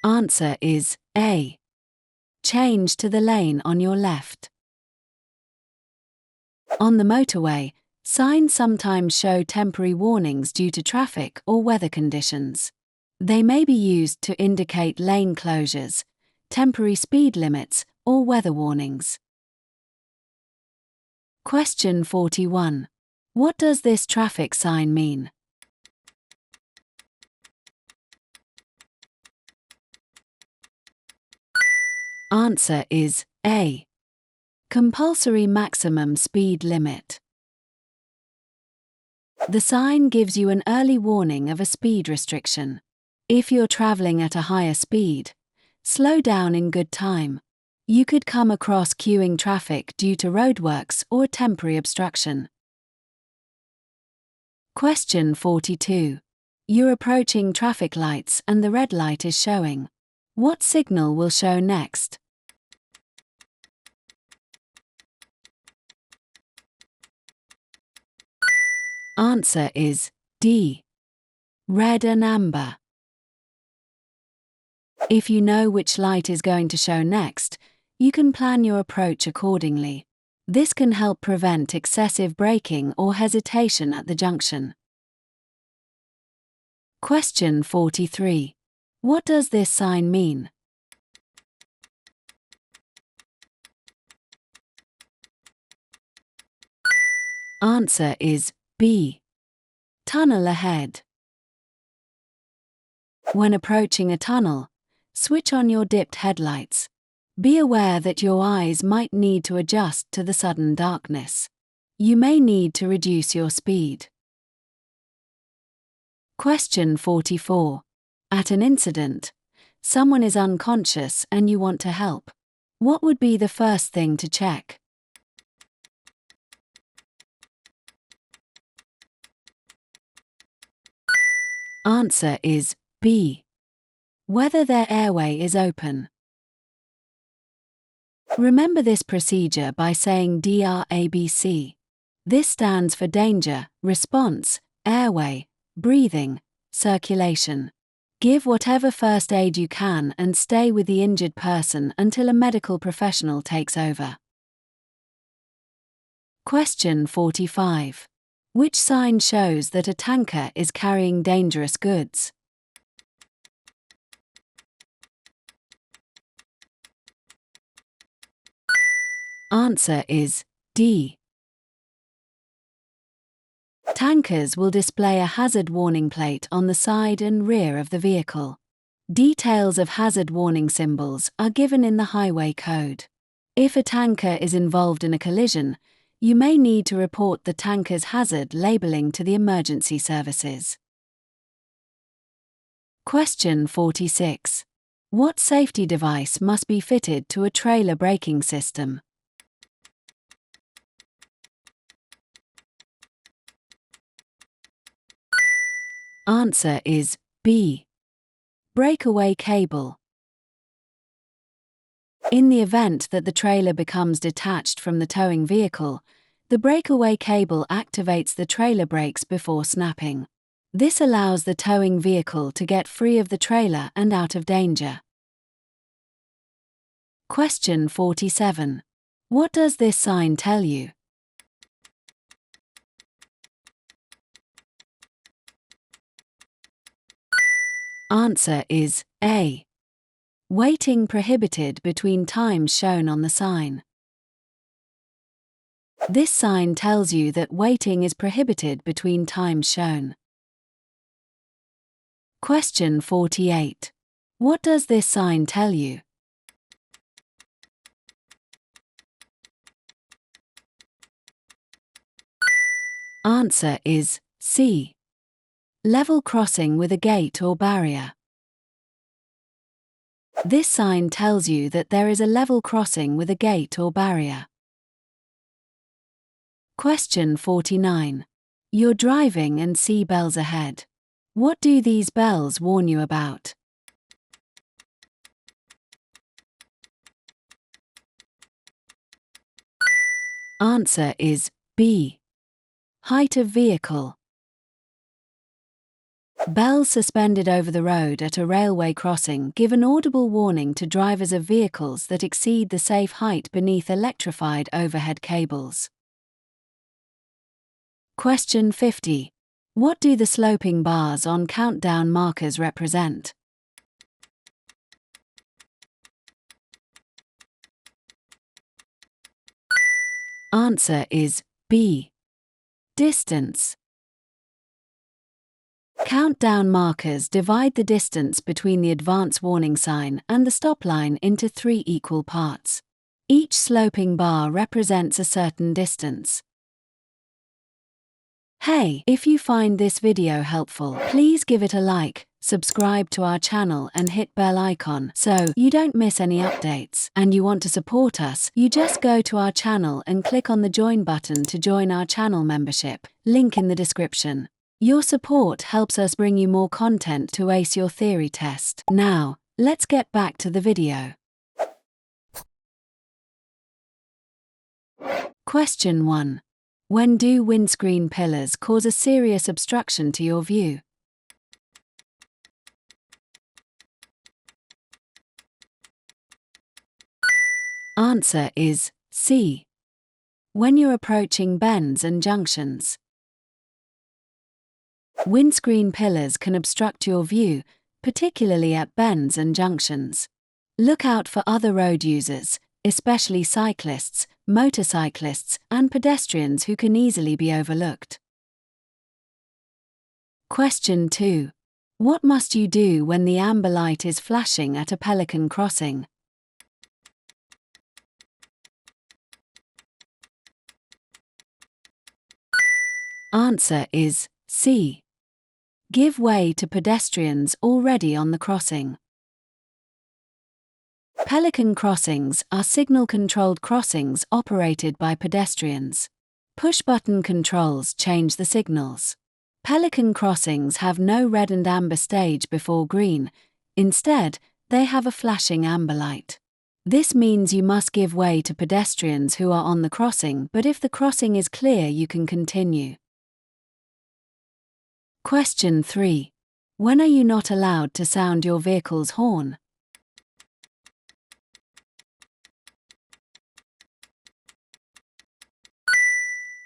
Answer is A. Change to the lane on your left. On the motorway, signs sometimes show temporary warnings due to traffic or weather conditions. They may be used to indicate lane closures, temporary speed limits, or weather warnings. Question 41. What does this traffic sign mean? Answer is A. Compulsory maximum speed limit. The sign gives you an early warning of a speed restriction. If you're traveling at a higher speed, slow down in good time. You could come across queuing traffic due to roadworks or temporary obstruction. Question 42. You're approaching traffic lights and the red light is showing. What signal will show next? Answer is D. Red and amber. If you know which light is going to show next, you can plan your approach accordingly. This can help prevent excessive braking or hesitation at the junction. Question 43. What does this sign mean? Answer is B. Tunnel ahead. When approaching a tunnel, switch on your dipped headlights. Be aware that your eyes might need to adjust to the sudden darkness. You may need to reduce your speed. Question 44. At an incident, someone is unconscious and you want to help. What would be the first thing to check? Answer is B. Whether their airway is open. Remember this procedure by saying DRABC. This stands for danger, response, airway, breathing, circulation. Give whatever first aid you can and stay with the injured person until a medical professional takes over. Question 45. Which sign shows that a tanker is carrying dangerous goods? Answer is D. Tankers will display a hazard warning plate on the side and rear of the vehicle. Details of hazard warning symbols are given in the highway code. If a tanker is involved in a collision, you may need to report the tanker's hazard labeling to the emergency services. Question 46. What safety device must be fitted to a trailer braking system? Answer is B. Breakaway cable. In the event that the trailer becomes detached from the towing vehicle, the breakaway cable activates the trailer brakes before snapping. This allows the towing vehicle to get free of the trailer and out of danger. Question 47. What does this sign tell you? Answer is A. Waiting prohibited between times shown on the sign. This sign tells you that waiting is prohibited between times shown. Question 48. What does this sign tell you? Answer is C. Level crossing with a gate or barrier. This sign tells you that there is a level crossing with a gate or barrier. Question 49. You're driving and see bells ahead. What do these bells warn you about? Answer is B. Height of vehicle. Bells suspended over the road at a railway crossing give an audible warning to drivers of vehicles that exceed the safe height beneath electrified overhead cables. Question 50. What do the sloping bars on countdown markers represent? Answer is B. Distance. Countdown markers divide the distance between the advance warning sign and the stop line into 3 equal parts. Each sloping bar represents a certain distance. Hey, if you find this video helpful, please give it a like, subscribe to our channel and hit bell icon so you don't miss any updates. And you want to support us, you just go to our channel and click on the join button to join our channel membership, link in the description. Your support helps us bring you more content to ace your theory test. Now, let's get back to the video. Question 1. When do windscreen pillars cause a serious obstruction to your view? Answer is C. When you're approaching bends and junctions. Windscreen pillars can obstruct your view, particularly at bends and junctions. Look out for other road users, especially cyclists, motorcyclists, and pedestrians who can easily be overlooked. Question 2. What must you do when the amber light is flashing at a pelican crossing? Answer is C. Give way to pedestrians already on the crossing. Pelican crossings are signal-controlled crossings operated by pedestrians. Push-button controls change the signals. Pelican crossings have no red and amber stage before green. Instead, they have a flashing amber light. This means you must give way to pedestrians who are on the crossing, but if the crossing is clear, you can continue. Question 3. When are you not allowed to sound your vehicle's horn?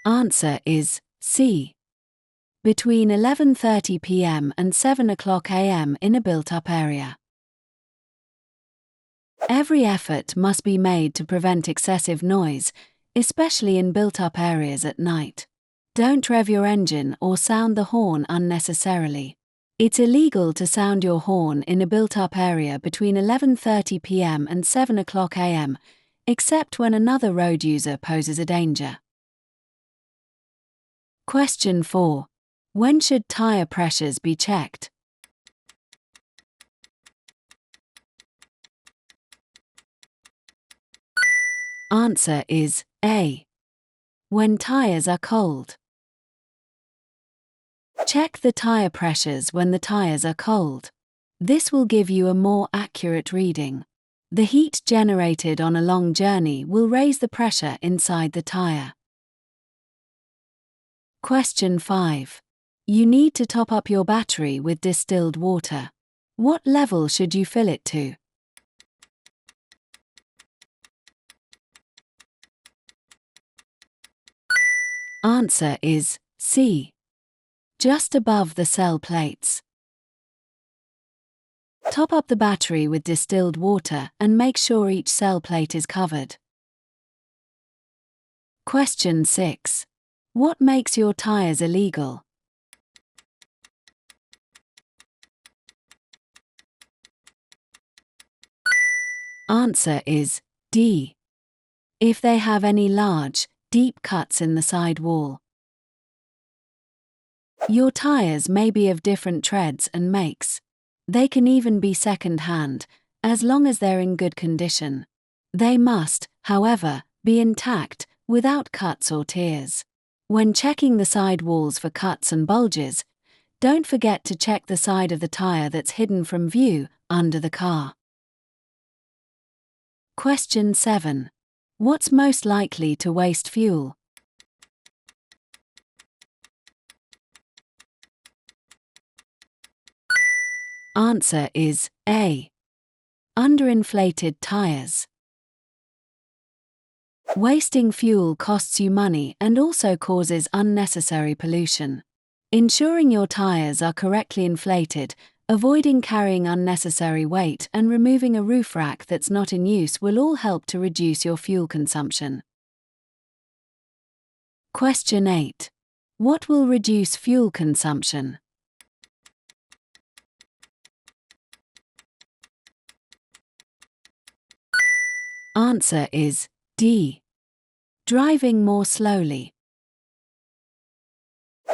Answer is C. Between 11:30 p.m. and 7 o'clock a.m. in a built-up area. Every effort must be made to prevent excessive noise, especially in built-up areas at night. Don't rev your engine or sound the horn unnecessarily. It's illegal to sound your horn in a built-up area between 11:30 p.m. and 7 o'clock a.m., except when another road user poses a danger. Question 4. When should tire pressures be checked? Answer is A. When tires are cold. Check the tire pressures when the tires are cold. This will give you a more accurate reading. The heat generated on a long journey will raise the pressure inside the tire. Question 5. You need to top up your battery with distilled water. What level should you fill it to? Answer is C. Just above the cell plates. Top up the battery with distilled water and make sure each cell plate is covered. Question 6. What makes your tires illegal? Answer is D. If they have any large, deep cuts in the side wall. Your tires may be of different treads and makes. They can even be second-hand, as long as they're in good condition. They must, however, be intact, without cuts or tears. When checking the side walls for cuts and bulges, don't forget to check the side of the tire that's hidden from view, under the car. Question 7. What's most likely to waste fuel? Answer is A. Underinflated tires. Wasting fuel costs you money and also causes unnecessary pollution. Ensuring your tires are correctly inflated, avoiding carrying unnecessary weight and removing a roof rack that's not in use will all help to reduce your fuel consumption. Question 8. What will reduce fuel consumption? Answer is D. Driving more slowly.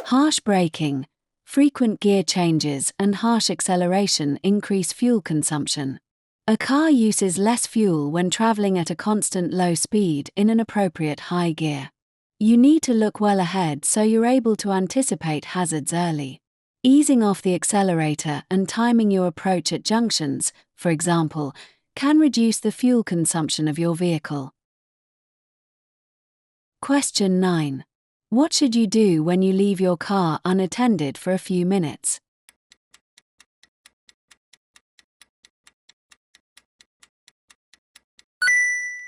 Harsh braking, frequent gear changes and harsh acceleration increase fuel consumption. A car uses less fuel when traveling at a constant low speed in an appropriate high gear. You need to look well ahead so you're able to anticipate hazards early. Easing off the accelerator and timing your approach at junctions, for example, can reduce the fuel consumption of your vehicle. Question 9. What should you do when you leave your car unattended for a few minutes?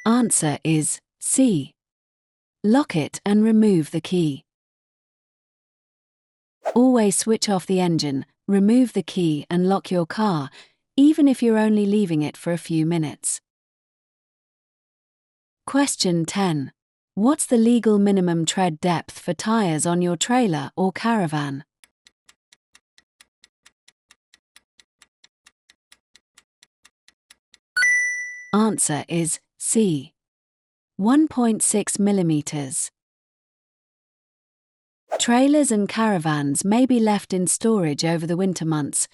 Answer is C. Lock it and remove the key. Always switch off the engine, remove the key and lock your car, even if you're only leaving it for a few minutes. Question 10. What's the legal minimum tread depth for tires on your trailer or caravan? Answer is C. 1.6 millimeters. Trailers and caravans may be left in storage over the winter months,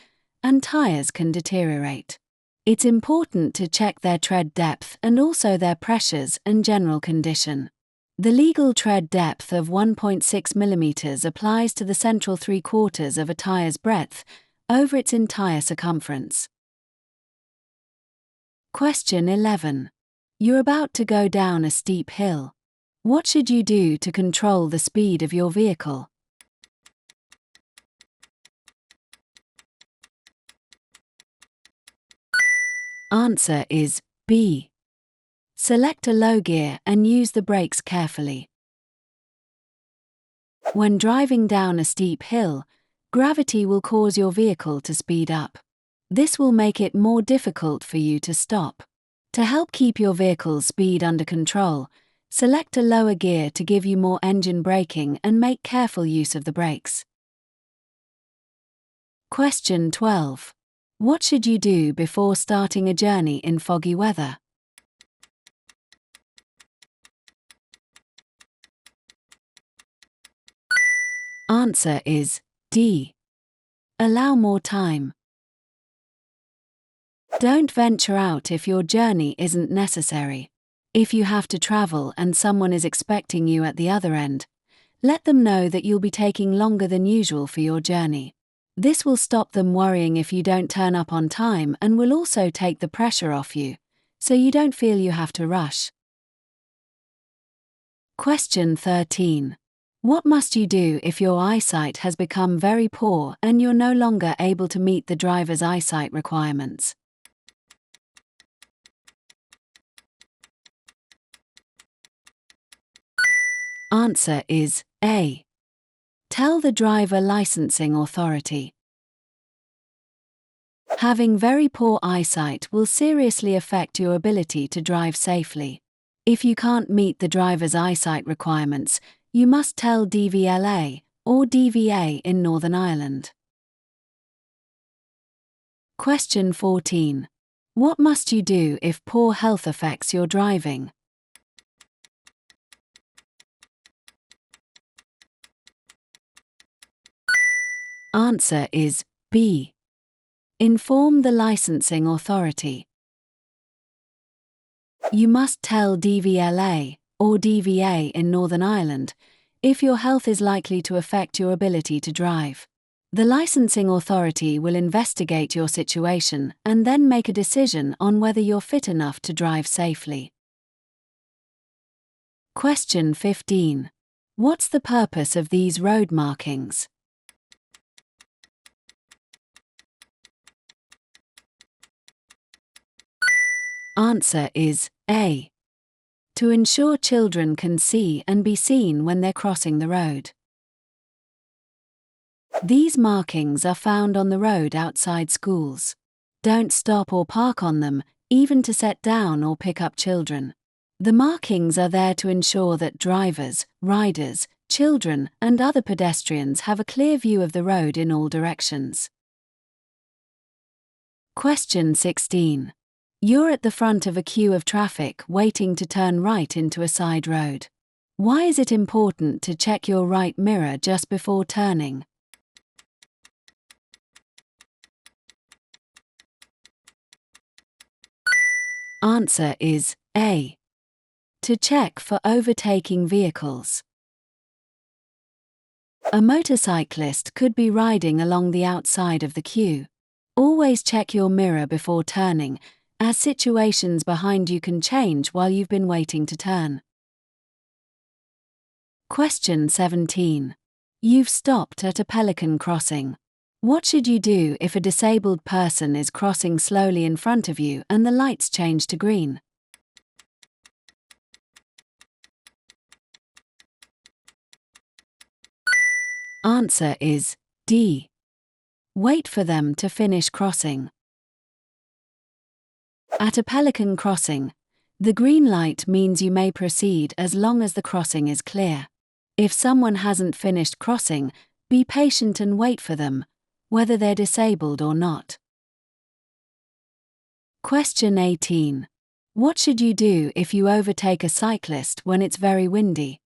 and tires can deteriorate. It's important to check their tread depth and also their pressures and general condition. The legal tread depth of 1.6 mm applies to the central 3/4 of a tire's breadth over its entire circumference. Question 11. You're about to go down a steep hill. What should you do to control the speed of your vehicle? Answer is B. Select a low gear and use the brakes carefully. When driving down a steep hill, gravity will cause your vehicle to speed up. This will make it more difficult for you to stop. To help keep your vehicle's speed under control, select a lower gear to give you more engine braking and make careful use of the brakes. Question 12. What should you do before starting a journey in foggy weather? Answer is D. Allow more time. Don't venture out if your journey isn't necessary. If you have to travel and someone is expecting you at the other end, let them know that you'll be taking longer than usual for your journey. This will stop them worrying if you don't turn up on time and will also take the pressure off you, so you don't feel you have to rush. Question 13. What must you do if your eyesight has become very poor and you're no longer able to meet the driver's eyesight requirements? Answer is A. Tell the driver licensing authority. Having very poor eyesight will seriously affect your ability to drive safely. If you can't meet the driver's eyesight requirements, you must tell DVLA or DVA in Northern Ireland. Question 14. What must you do if poor health affects your driving? Answer is B. Inform the licensing authority. You must tell DVLA or DVA in Northern Ireland if your health is likely to affect your ability to drive. The licensing authority will investigate your situation and then make a decision on whether you're fit enough to drive safely. Question 15. What's the purpose of these road markings? Answer is A. To ensure children can see and be seen when they're crossing the road. These markings are found on the road outside schools. Don't stop or park on them, even to set down or pick up children. The markings are there to ensure that drivers, riders, children, and other pedestrians have a clear view of the road in all directions. Question 16. You're at the front of a queue of traffic waiting to turn right into a side road. Why is it important to check your right mirror just before turning? Answer is A. To check for overtaking vehicles. A motorcyclist could be riding along the outside of the queue. Always check your mirror before turning, as situations behind you can change while you've been waiting to turn. Question 17. You've stopped at a pelican crossing. What should you do if a disabled person is crossing slowly in front of you and the lights change to green? Answer is D. Wait for them to finish crossing. At a pelican crossing, the green light means you may proceed as long as the crossing is clear. If someone hasn't finished crossing, be patient and wait for them, whether they're disabled or not. Question 18. What should you do if you overtake a cyclist when it's very windy?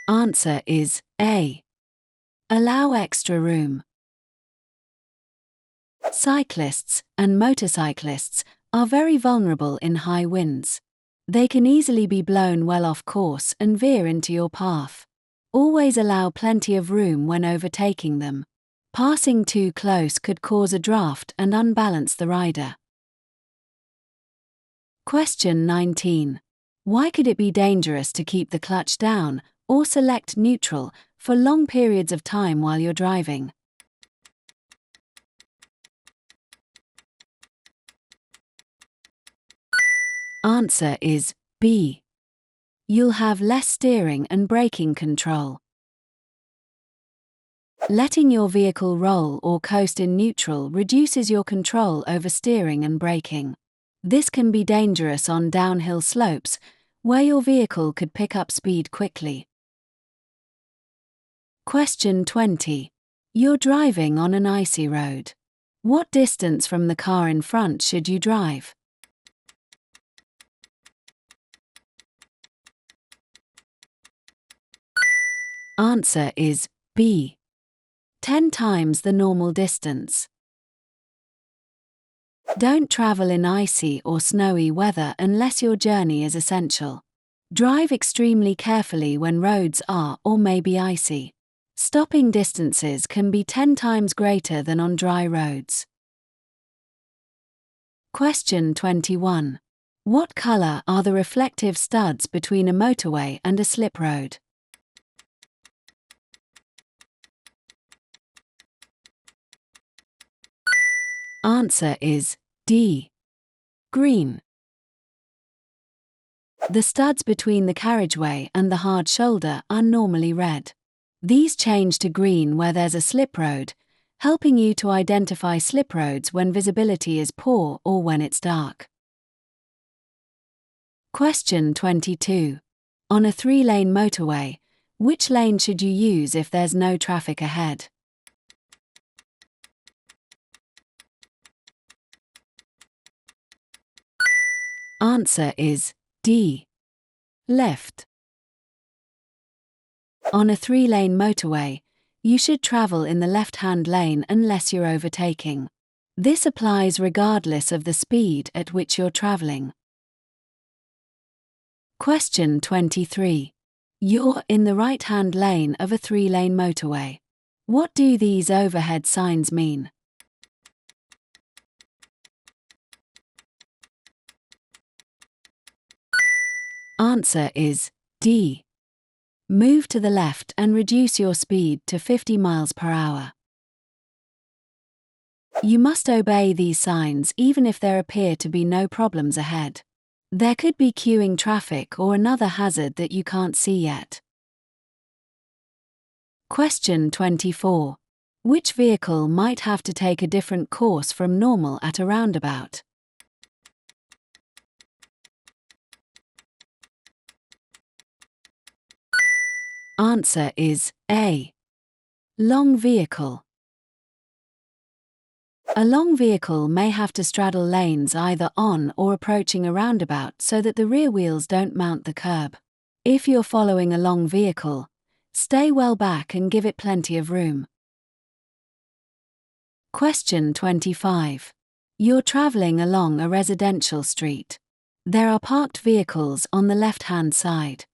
Answer is A. Allow extra room. Cyclists and motorcyclists are very vulnerable in high winds. They can easily be blown well off course and veer into your path. Always allow plenty of room when overtaking them. Passing too close could cause a draft and unbalance the rider. Question 19. Why could it be dangerous to keep the clutch down or select neutral for long periods of time while you're driving. Answer is B. You'll have less steering and braking control. Letting your vehicle roll or coast in neutral reduces your control over steering and braking. This can be dangerous on downhill slopes, where your vehicle could pick up speed quickly. Question 20. You're driving on an icy road. What distance from the car in front should you drive? Answer is B. 10 times the normal distance. Don't travel in icy or snowy weather unless your journey is essential. Drive extremely carefully when roads are or may be icy. Stopping distances can be 10 times greater than on dry roads. Question 21. What color are the reflective studs between a motorway and a slip road? Answer is D. Green. The studs between the carriageway and the hard shoulder are normally red. These change to green where there's a slip road, helping you to identify slip roads when visibility is poor or when it's dark. Question 22. On a 3-lane motorway, which lane should you use if there's no traffic ahead? Answer is D. Left. On a 3-lane motorway, you should travel in the left-hand lane unless you're overtaking. This applies regardless of the speed at which you're traveling. Question 23. You're in the right-hand lane of a 3-lane motorway. What do these overhead signs mean? Answer is D. Move to the left and reduce your speed to 50 miles per hour. You must obey these signs even if there appear to be no problems ahead. There could be queuing traffic or another hazard that you can't see yet. Question 24. Which vehicle might have to take a different course from normal at a roundabout? Answer is A. Long vehicle. A long vehicle may have to straddle lanes either on or approaching a roundabout so that the rear wheels don't mount the curb. If you're following a long vehicle, stay well back and give it plenty of room. Question 25. You're traveling along a residential street. There are parked vehicles on the left-hand side.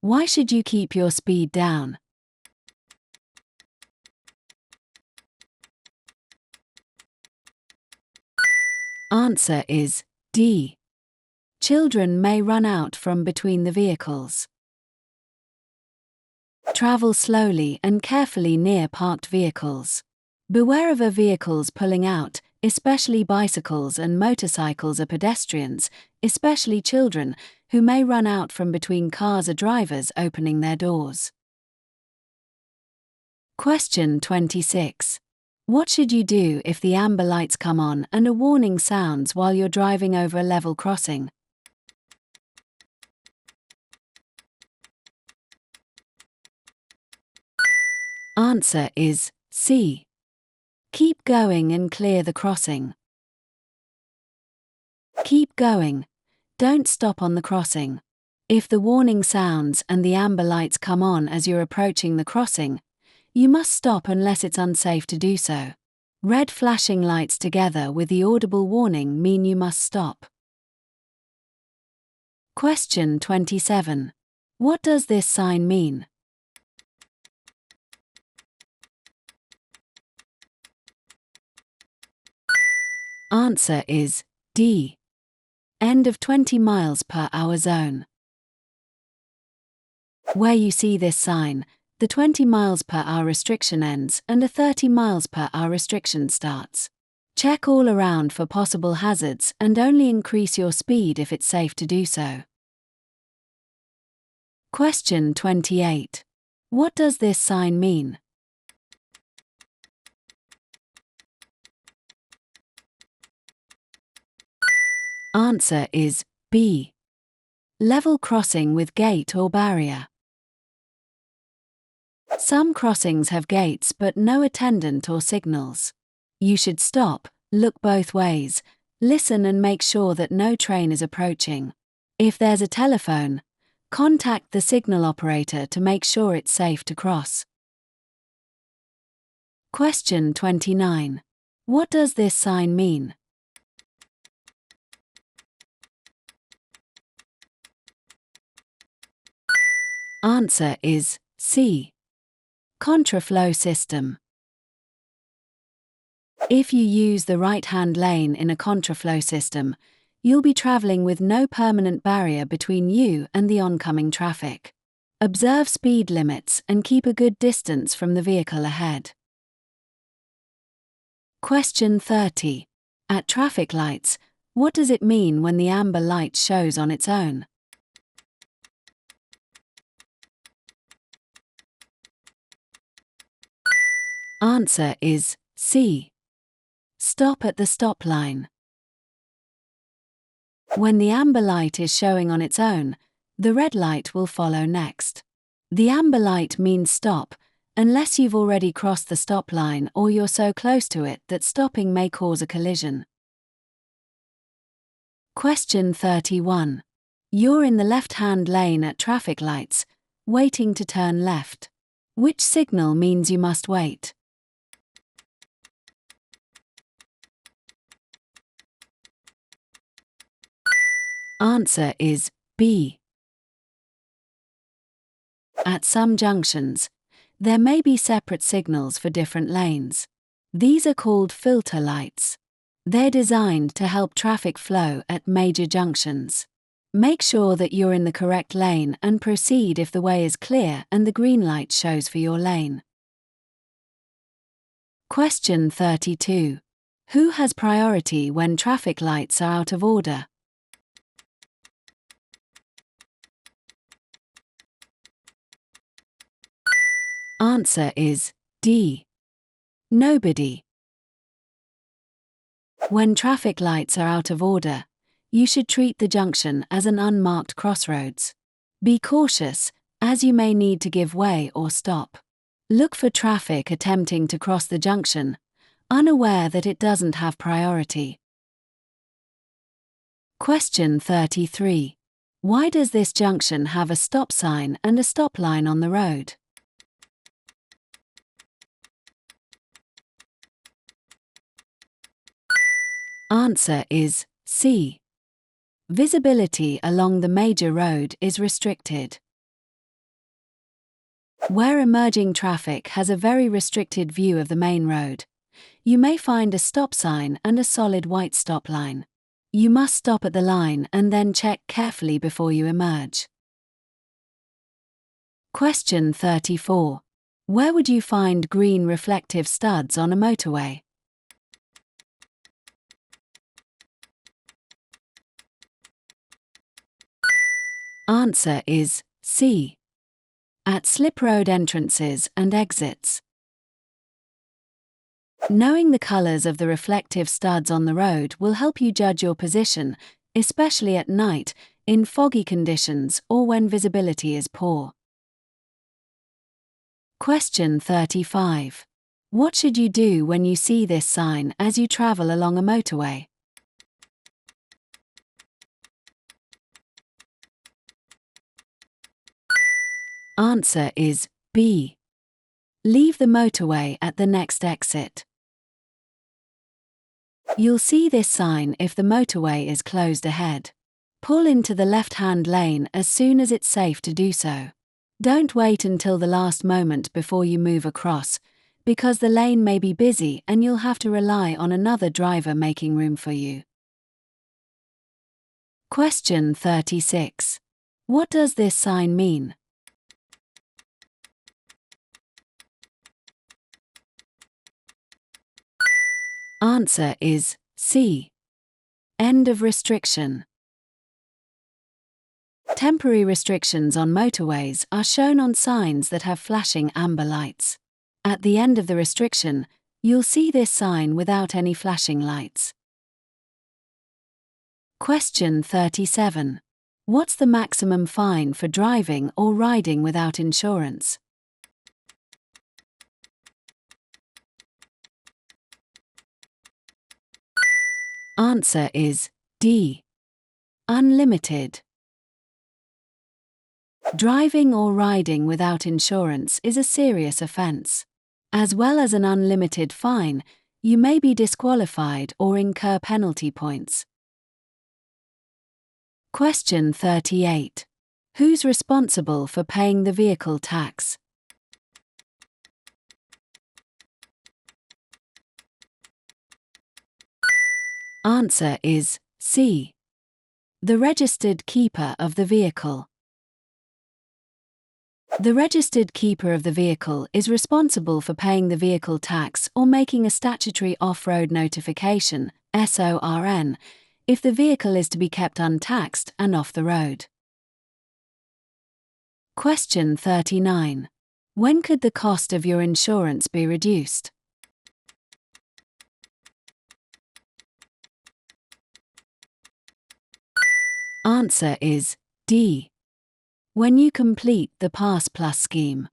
Why should you keep your speed down? Answer is D. Children may run out from between the vehicles. Travel slowly and carefully near parked vehicles. Beware of vehicles pulling out, especially bicycles and motorcycles or pedestrians, especially children, who may run out from between cars or drivers opening their doors. Question 26. What should you do if the amber lights come on and a warning sounds while you're driving over a level crossing? Answer is C. Keep going and clear the crossing. Keep going. Don't stop on the crossing. If the warning sounds and the amber lights come on as you're approaching the crossing, you must stop unless it's unsafe to do so. Red flashing lights together with the audible warning mean you must stop. Question 27. What does this sign mean? Answer is D. End of 20 miles per hour zone. Where you see this sign, The 20 miles per hour restriction ends and a 30 miles per hour restriction starts. Check all around for possible hazards and only increase your speed if it's safe to do so. Question 28. What does this sign mean? Answer is B. Level crossing with gate or barrier. Some crossings have gates but no attendant or signals. You should stop, look both ways, listen and make sure that no train is approaching. If there's a telephone, contact the signal operator to make sure it's safe to cross. Question 29. What does this sign mean? Answer is C. Contraflow system. If you use the right-hand lane in a contraflow system, you'll be traveling with no permanent barrier between you and the oncoming traffic. Observe speed limits and keep a good distance from the vehicle ahead. Question 30. At traffic lights, what does it mean when the amber light shows on its own? Answer is C. Stop at the stop line. When the amber light is showing on its own, the red light will follow next. The amber light means stop, unless you've already crossed the stop line or you're so close to it that stopping may cause a collision. Question 31. You're in the left-hand lane at traffic lights, waiting to turn left. Which signal means you must wait? Answer is B. At some junctions, there may be separate signals for different lanes. These are called filter lights. They're designed to help traffic flow at major junctions. Make sure that you're in the correct lane and proceed if the way is clear and the green light shows for your lane. Question 32. Who has priority when traffic lights are out of order? Answer is D. Nobody. When traffic lights are out of order, you should treat the junction as an unmarked crossroads. Be cautious, as you may need to give way or stop. Look for traffic attempting to cross the junction, unaware that it doesn't have priority. Question 33. Why does this junction have a stop sign and a stop line on the road? Answer is C. Visibility along the major road is restricted. Where emerging traffic has a very restricted view of the main road, you may find a stop sign and a solid white stop line. You must stop at the line and then check carefully before you emerge. Question 34. Where would you find green reflective studs on a motorway? Answer is C. At slip road entrances and exits. Knowing the colors of the reflective studs on the road will help you judge your position, especially at night, in foggy conditions or when visibility is poor. Question 35. What should you do when you see this sign as you travel along a motorway? Answer is B. Leave the motorway at the next exit. You'll see this sign if the motorway is closed ahead. Pull into the left-hand lane as soon as it's safe to do so. Don't wait until the last moment before you move across, because the lane may be busy and you'll have to rely on another driver making room for you. Question 36. What does this sign mean? Answer is C. End of restriction. Temporary restrictions on motorways are shown on signs that have flashing amber lights. At the end of the restriction, you'll see this sign without any flashing lights. Question 37. What's the maximum fine for driving or riding without insurance? Answer is D. Unlimited. Driving or riding without insurance is a serious offence. As well as an unlimited fine, you may be disqualified or incur penalty points. Question 38. Who's responsible for paying the vehicle tax? Answer is C. The registered keeper of the vehicle. The registered keeper of the vehicle is responsible for paying the vehicle tax or making a statutory off-road notification, SORN, if the vehicle is to be kept untaxed and off the road. Question 39. When could the cost of your insurance be reduced? Answer is D. When you complete the Pass Plus scheme.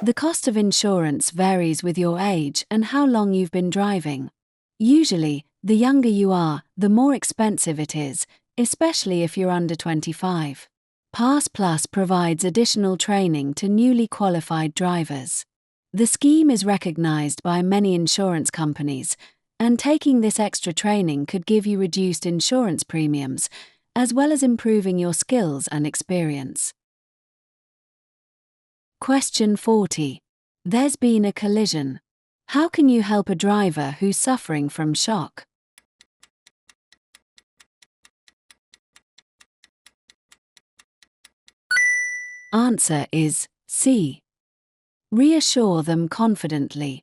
The cost of insurance varies with your age and how long you've been driving. Usually, the younger you are, the more expensive it is, especially if you're under 25. Pass Plus provides additional training to newly qualified drivers. The scheme is recognized by many insurance companies, and taking this extra training could give you reduced insurance premiums, as well as improving your skills and experience. Question 40. There's been a collision. How can you help a driver who's suffering from shock? Answer is C. Reassure them confidently.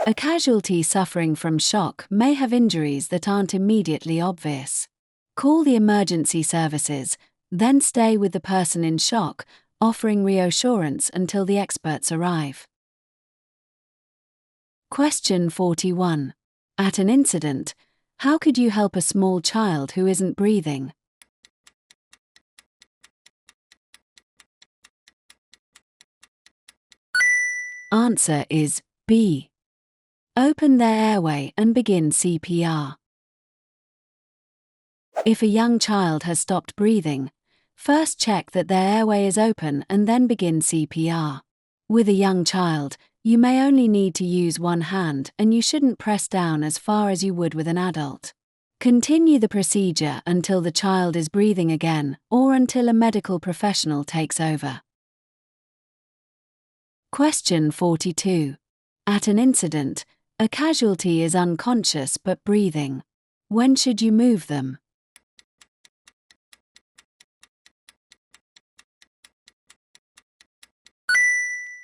A casualty suffering from shock may have injuries that aren't immediately obvious. Call the emergency services, then stay with the person in shock, offering reassurance until the experts arrive. Question 41. At an incident, how could you help a small child who isn't breathing? Answer is B. Open their airway and begin CPR. If a young child has stopped breathing, first check that their airway is open and then begin CPR. With a young child, you may only need to use one hand and you shouldn't press down as far as you would with an adult. Continue the procedure until the child is breathing again or until a medical professional takes over. Question 42. At an incident, a casualty is unconscious but breathing. When should you move them?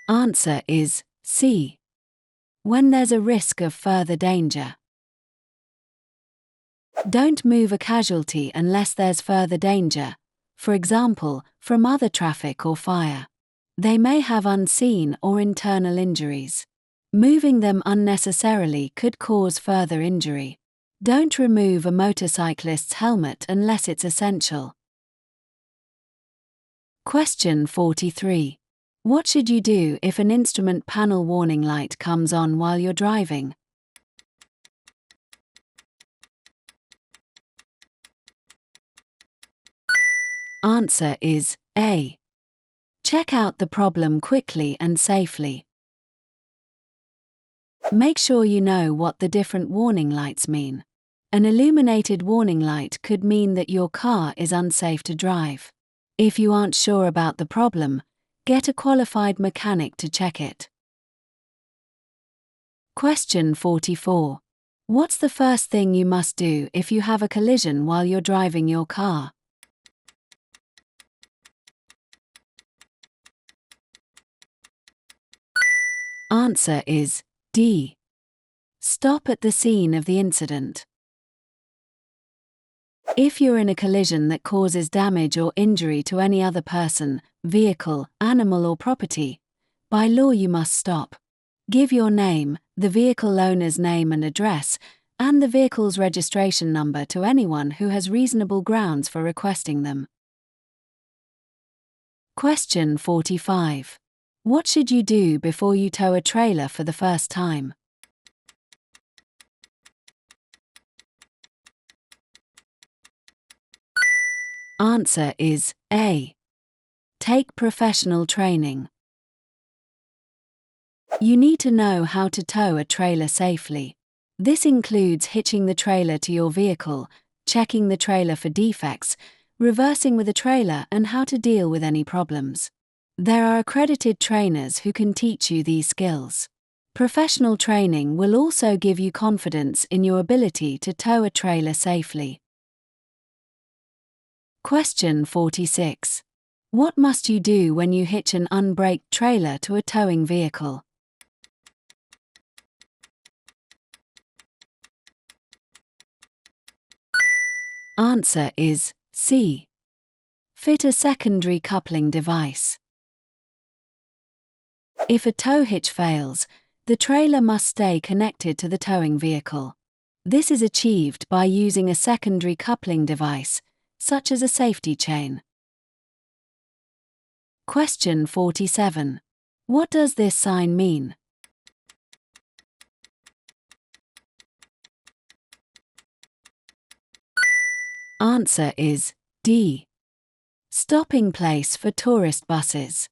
Answer is C. When there's a risk of further danger. Don't move a casualty unless there's further danger, for example, from other traffic or fire. They may have unseen or internal injuries. Moving them unnecessarily could cause further injury. Don't remove a motorcyclist's helmet unless it's essential. Question 43. What should you do if an instrument panel warning light comes on while you're driving? Answer is A. Check out the problem quickly and safely. Make sure you know what the different warning lights mean. An illuminated warning light could mean that your car is unsafe to drive. If you aren't sure about the problem, get a qualified mechanic to check it. Question 44. What's the first thing you must do if you have a collision while you're driving your car? Answer is D. Stop at the scene of the incident. If you're in a collision that causes damage or injury to any other person, vehicle, animal or property, by law you must stop. Give your name, the vehicle owner's name and address, and the vehicle's registration number to anyone who has reasonable grounds for requesting them. Question 45. What should you do before you tow a trailer for the first time? Answer is A. Take professional training. You need to know how to tow a trailer safely. This includes hitching the trailer to your vehicle, checking the trailer for defects, reversing with a trailer, and how to deal with any problems. There are accredited trainers who can teach you these skills. Professional training will also give you confidence in your ability to tow a trailer safely. Question 46. What must you do when you hitch an unbraked trailer to a towing vehicle? Answer is C. Fit a secondary coupling device. If a tow hitch fails, the trailer must stay connected to the towing vehicle. This is achieved by using a secondary coupling device, such as a safety chain. Question 47. What does this sign mean? Answer is D. Stopping place for tourist buses.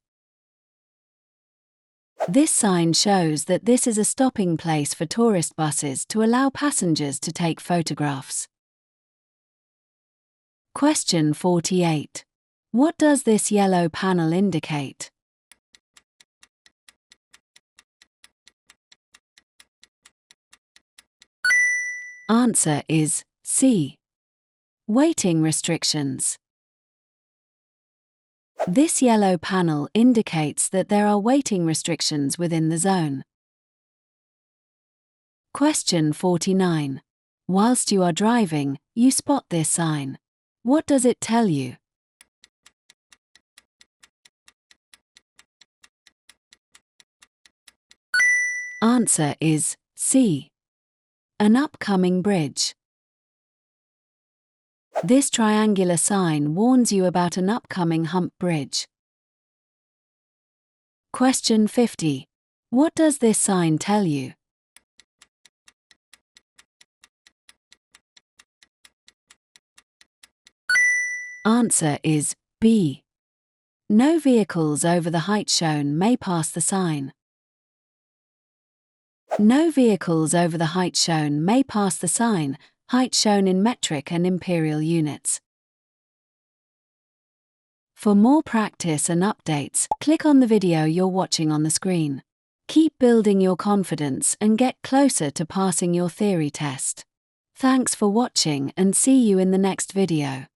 This sign shows that this is a stopping place for tourist buses to allow passengers to take photographs. Question 48. What does this yellow panel indicate? Answer is C. Waiting restrictions. This yellow panel indicates that there are waiting restrictions within the zone. Question 49. Whilst you are driving, you spot this sign. What does it tell you? Answer is C. An upcoming bridge. This triangular sign warns you about an upcoming hump bridge. Question 50. What does this sign tell you? Answer is B. No vehicles over the height shown may pass the sign. No vehicles over the height shown may pass the sign, height shown in metric and imperial units. For more practice and updates, click on the video you're watching on the screen. Keep building your confidence and get closer to passing your theory test. Thanks for watching and see you in the next video.